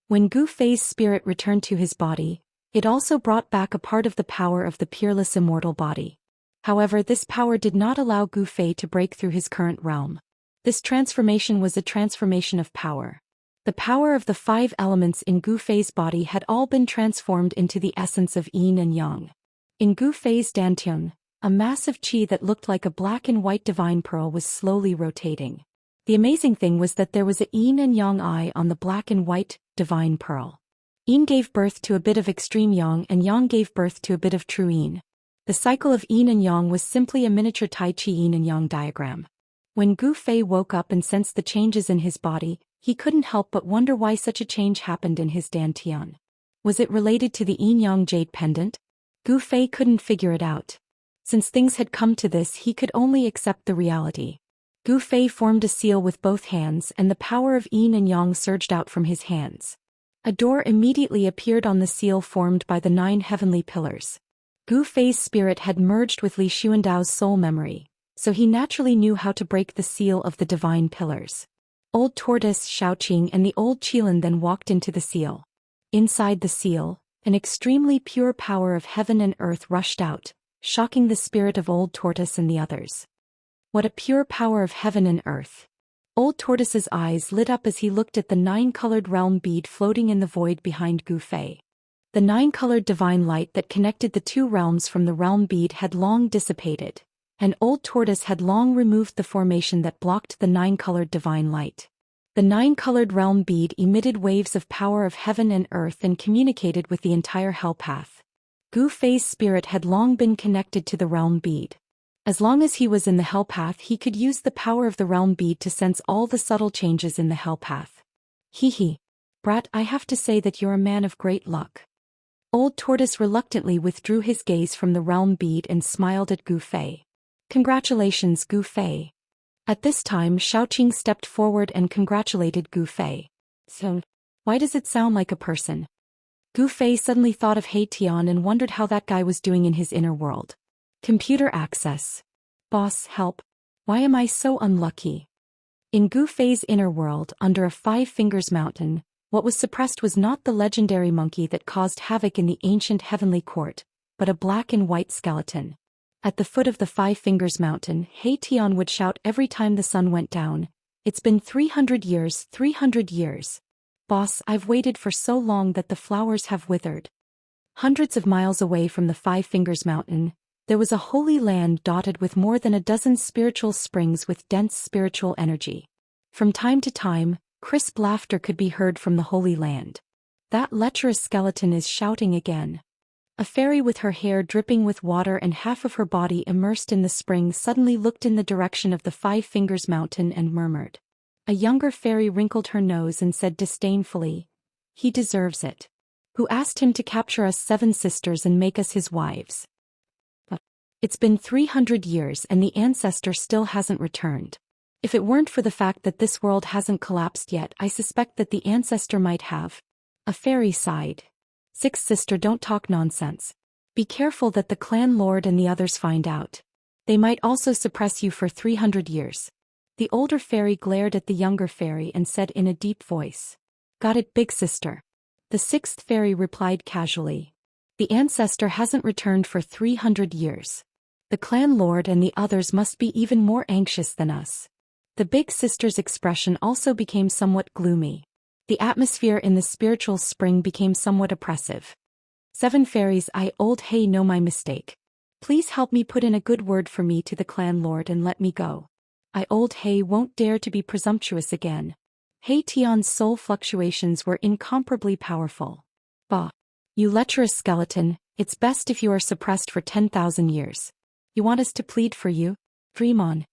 When Gu Fei's spirit returned to his body, it also brought back a part of the power of the peerless immortal body. However, this power did not allow Gu Fei to break through his current realm. This transformation was a transformation of power. The power of the 5 elements in Gu Fei's body had all been transformed into the essence of yin and yang. In Gu Fei's dantian, a massive qi that looked like a black and white divine pearl was slowly rotating. The amazing thing was that there was a yin and yang eye on the black and white divine pearl. Yin gave birth to a bit of extreme yang and yang gave birth to a bit of true yin. The cycle of yin and yang was simply a miniature Tai Chi yin and yang diagram. When Gu Fei woke up and sensed the changes in his body, he couldn't help but wonder why such a change happened in his dantian. Was it related to the yin-yang jade pendant? Gu Fei couldn't figure it out. Since things had come to this, he could only accept the reality. Gu Fei formed a seal with both hands and the power of yin and yang surged out from his hands. A door immediately appeared on the seal formed by the 9 heavenly pillars. Gu Fei's spirit had merged with Li Xuandao's soul memory, so he naturally knew how to break the seal of the divine pillars. Old Tortoise Xiaoqing and the old Qilin then walked into the seal. Inside the seal, an extremely pure power of heaven and earth rushed out, shocking the spirit of Old Tortoise and the others. What a pure power of heaven and earth! Old Tortoise's eyes lit up as he looked at the 9-colored realm bead floating in the void behind Gu Fei. The 9-colored divine light that connected the 2 realms from the realm bead had long dissipated, and Old Tortoise had long removed the formation that blocked the 9-colored divine light. The 9-colored realm bead emitted waves of power of heaven and earth and communicated with the entire hell path. Gu Fei's spirit had long been connected to the realm bead. As long as he was in the hell path, he could use the power of the realm bead to sense all the subtle changes in the hell path. Hee. Brat, I have to say that you're a man of great luck. Old Tortoise reluctantly withdrew his gaze from the realm bead and smiled at Gu Fei. Congratulations, Gu Fei. At this time, Xiaoqing stepped forward and congratulated Gu Fei. So, why does it sound like a person? Gu Fei suddenly thought of He Tian and wondered how that guy was doing in his inner world. Computer access. Boss, help. Why am I so unlucky? In Gu Fei's inner world, under a 5 Fingers mountain, what was suppressed was not the legendary monkey that caused havoc in the ancient heavenly court, but a black and white skeleton. At the foot of the 5 Fingers mountain, He Tian would shout every time the sun went down, "It's been 300 years, 300 years. Boss, I've waited for so long that the flowers have withered." Hundreds of miles away from the 5 Fingers mountain, there was a holy land dotted with more than a dozen spiritual springs with dense spiritual energy. From time to time, crisp laughter could be heard from the holy land. That lecherous skeleton is shouting again. A fairy with her hair dripping with water and half of her body immersed in the spring suddenly looked in the direction of the 5 Fingers mountain and murmured. A younger fairy wrinkled her nose and said disdainfully, "He deserves it. Who asked him to capture us 7 sisters and make us his wives? It's been 300 years and the ancestor still hasn't returned. If it weren't for the fact that this world hasn't collapsed yet, I suspect that the ancestor might have." A fairy sighed. "Sixth sister, don't talk nonsense. Be careful that the clan lord and the others find out. They might also suppress you for 300 years. The older fairy glared at the younger fairy and said in a deep voice, "Got it, big sister." The 6th fairy replied casually, "The ancestor hasn't returned for 300 years. The clan lord and the others must be even more anxious than us." The big sister's expression also became somewhat gloomy. The atmosphere in the spiritual spring became somewhat oppressive. 7 fairies, I old He know my mistake. Please help me put in a good word for me to the clan lord and let me go. I old He won't dare to be presumptuous again. He Tian's soul fluctuations were incomparably powerful. Bah! You lecherous skeleton, it's best if you are suppressed for 10,000 years. You want us to plead for you? Dream on.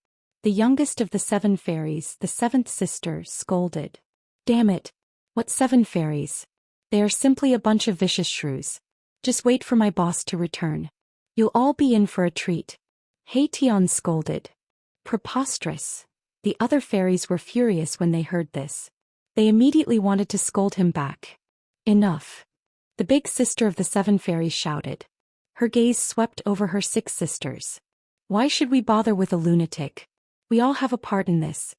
The youngest of the 7 fairies, the 7th sister, scolded. Damn it! What 7 fairies? They are simply a bunch of vicious shrews. Just wait for my boss to return. You'll all be in for a treat. He Tian scolded. Preposterous. The other fairies were furious when they heard this. They immediately wanted to scold him back. Enough. The big sister of the 7 fairies shouted. Her gaze swept over her 6 sisters. Why should we bother with a lunatic? We all have a part in this.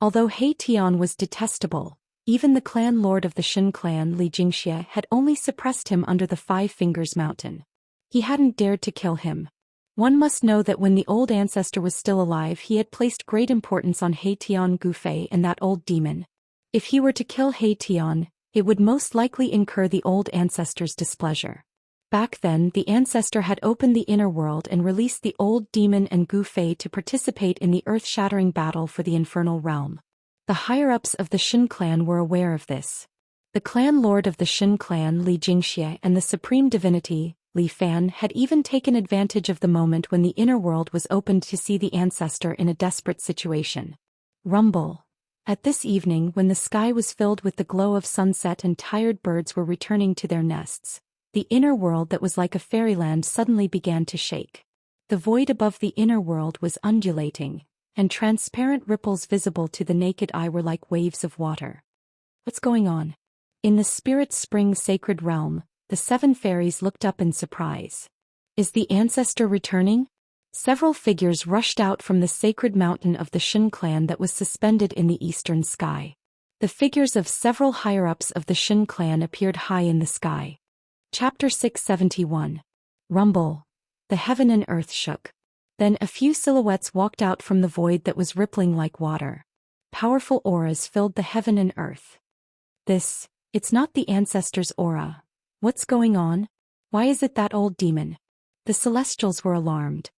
Although He Tian was detestable, even the clan lord of the Shen clan, Xianxia, had only suppressed him under the 5 Fingers mountain. He hadn't dared to kill him. One must know that when the old ancestor was still alive, he had placed great importance on He Tian, Gu Fei, and that old demon. If he were to kill He Tian, it would most likely incur the old ancestor's displeasure. Back then, the ancestor had opened the inner world and released the old demon and Gu Fei to participate in the earth-shattering battle for the infernal realm. The higher-ups of the Shen clan were aware of this. The clan lord of the Shen clan, Xianxia, and the supreme divinity, Li Fan, had even taken advantage of the moment when the inner world was opened to see the ancestor in a desperate situation. Rumble. At this evening, when the sky was filled with the glow of sunset and tired birds were returning to their nests, the inner world that was like a fairyland suddenly began to shake. The void above the inner world was undulating, and transparent ripples visible to the naked eye were like waves of water. What's going on? In the Spirit Spring sacred realm, the 7 fairies looked up in surprise. Is the ancestor returning? Several figures rushed out from the sacred mountain of the Shin clan that was suspended in the eastern sky. The figures of several higher-ups of the Shin clan appeared high in the sky. Chapter 671. Rumble. The heaven and earth shook. Then a few silhouettes walked out from the void that was rippling like water. Powerful auras filled the heaven and earth. It's not the ancestor's aura. What's going on? Why is it that old demon? The celestials were alarmed.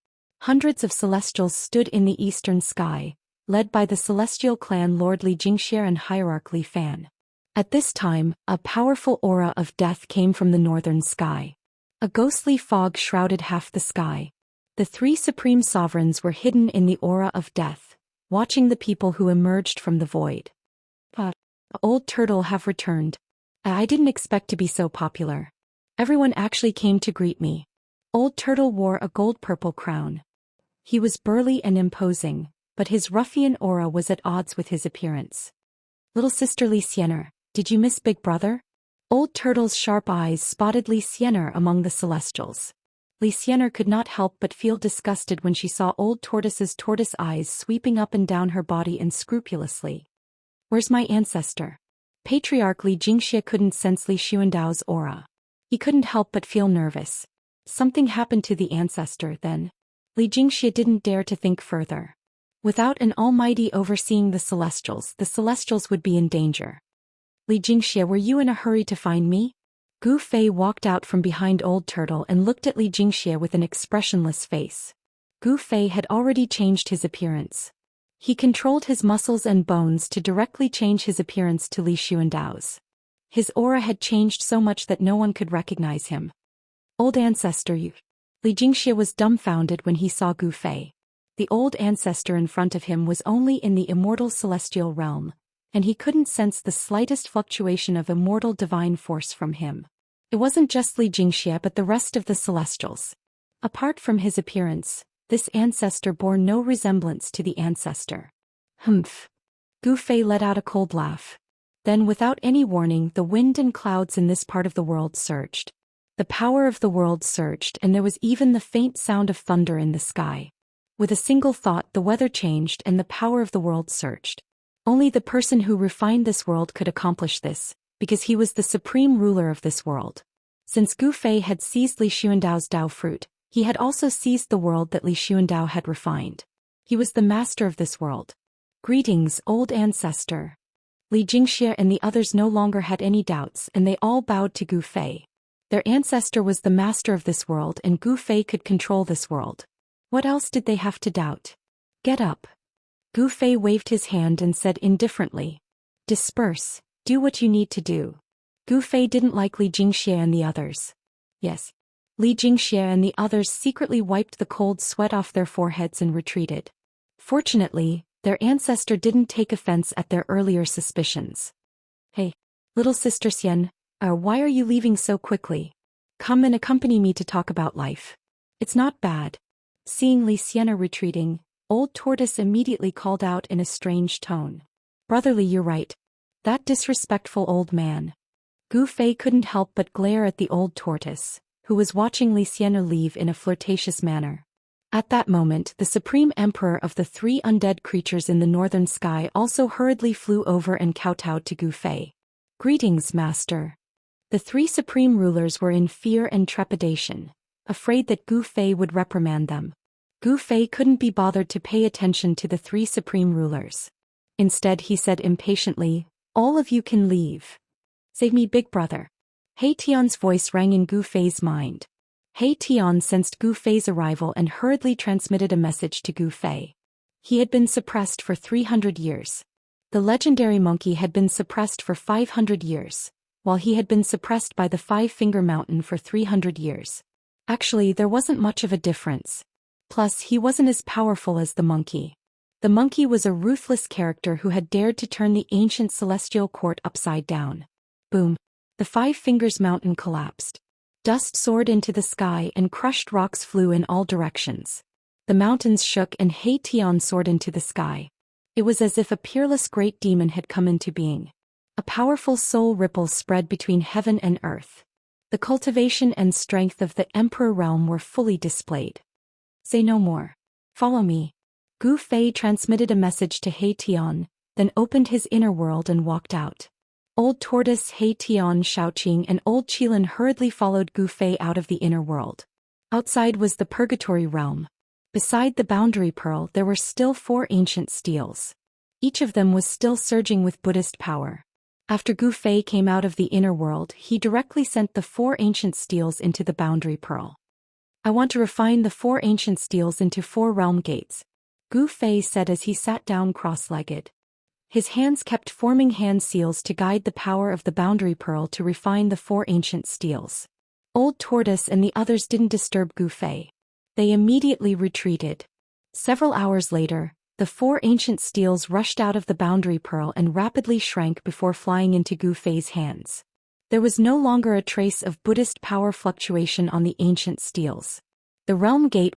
Hundreds of celestials stood in the eastern sky, led by the celestial clan Lord Li Jingxia and Hierarch Li Fan. At this time, a powerful aura of death came from the northern sky. A ghostly fog shrouded half the sky. The 3 supreme sovereigns were hidden in the aura of death, watching the people who emerged from the void. Old Turtle have returned. I didn't expect to be so popular. Everyone actually came to greet me. Old Turtle wore a gold-purple crown. He was burly and imposing, but his ruffian aura was at odds with his appearance. Little sister Li Xian, did you miss Big Brother? Old Turtle's sharp eyes spotted Li Xian among the celestials. Li Xian could not help but feel disgusted when she saw Old Tortoise's tortoise eyes sweeping up and down her body unscrupulously. Where's my ancestor? Patriarch Li Jingxia couldn't sense Li Xuandao's aura. He couldn't help but feel nervous. Something happened to the ancestor then. Li Jingxia didn't dare to think further. Without an almighty overseeing the celestials would be in danger. Li Jingxia, were you in a hurry to find me? Gu Fei walked out from behind Old Turtle and looked at Li Jingxia with an expressionless face. Gu Fei had already changed his appearance. He controlled his muscles and bones to directly change his appearance to Li Xuandao's. His aura had changed so much that no one could recognize him. Old ancestor, you. Li Jingxia was dumbfounded when he saw Gu Fei. The old ancestor in front of him was only in the immortal celestial realm, and he couldn't sense the slightest fluctuation of immortal divine force from him. It wasn't just Li Jingxia but the rest of the celestials. Apart from his appearance, this ancestor bore no resemblance to the ancestor. Humph. Gu Fei let out a cold laugh. Then without any warning the wind and clouds in this part of the world surged. The power of the world surged and there was even the faint sound of thunder in the sky. With a single thought the weather changed and the power of the world surged. Only the person who refined this world could accomplish this, because he was the supreme ruler of this world. Since Gu Fei had seized Li Xuandao's Dao fruit, he had also seized the world that Li Xuandao had refined. He was the master of this world. Greetings, old ancestor. Li Jingxia and the others no longer had any doubts and they all bowed to Gu Fei. Their ancestor was the master of this world and Gu Fei could control this world. What else did they have to doubt? Get up. Gu Fei waved his hand and said indifferently. Disperse, do what you need to do. Gu Fei didn't like Li Jingxia and the others. Yes. Li Jingxia and the others secretly wiped the cold sweat off their foreheads and retreated. Fortunately, their ancestor didn't take offense at their earlier suspicions. Hey, little sister Xian, why are you leaving so quickly? Come and accompany me to talk about life. It's not bad. Seeing Li Xian retreating, Old Tortoise immediately called out in a strange tone. Brotherly, you're right. That disrespectful old man. Gu Fei couldn't help but glare at the Old Tortoise, who was watching Li Xian leave in a flirtatious manner. At that moment the supreme emperor of the 3 undead creatures in the northern sky also hurriedly flew over and kowtowed to Gu Fei. Greetings, master. The 3 supreme rulers were in fear and trepidation, afraid that Gu Fei would reprimand them. Gu Fei couldn't be bothered to pay attention to the 3 supreme rulers. Instead he said impatiently, all of you can leave. Save me, big brother. Hei Tian's voice rang in Gu Fei's mind. Hei Tian sensed Gu Fei's arrival and hurriedly transmitted a message to Gu Fei. He had been suppressed for 300 years. The legendary monkey had been suppressed for 500 years, while he had been suppressed by the 5-Finger Mountain for 300 years. Actually, there wasn't much of a difference. Plus, he wasn't as powerful as the monkey. The monkey was a ruthless character who had dared to turn the ancient celestial court upside down. Boom. The 5 Fingers Mountain collapsed. Dust soared into the sky and crushed rocks flew in all directions. The mountains shook and Hei Tian soared into the sky. It was as if a peerless great demon had come into being. A powerful soul ripple spread between heaven and earth. The cultivation and strength of the Emperor realm were fully displayed. Say no more. Follow me. Gu Fei transmitted a message to He Tian, then opened his inner world and walked out. Old Tortoise, He Tian, Xiaoqing and Old Qilin hurriedly followed Gu Fei out of the inner world. Outside was the Purgatory realm. Beside the Boundary Pearl there were still 4 ancient steels. Each of them was still surging with Buddhist power. After Gu Fei came out of the inner world, he directly sent the 4 ancient steels into the Boundary Pearl. I want to refine the 4 ancient steels into 4 realm gates, Gu Fei said as he sat down cross-legged. His hands kept forming hand seals to guide the power of the Boundary Pearl to refine the 4 ancient steels. Old Tortoise and the others didn't disturb Gu Fei. They immediately retreated. Several hours later, the 4 ancient steels rushed out of the Boundary Pearl and rapidly shrank before flying into Gu Fei's hands. There was no longer a trace of Buddhist power fluctuation on the ancient steels. The realm gate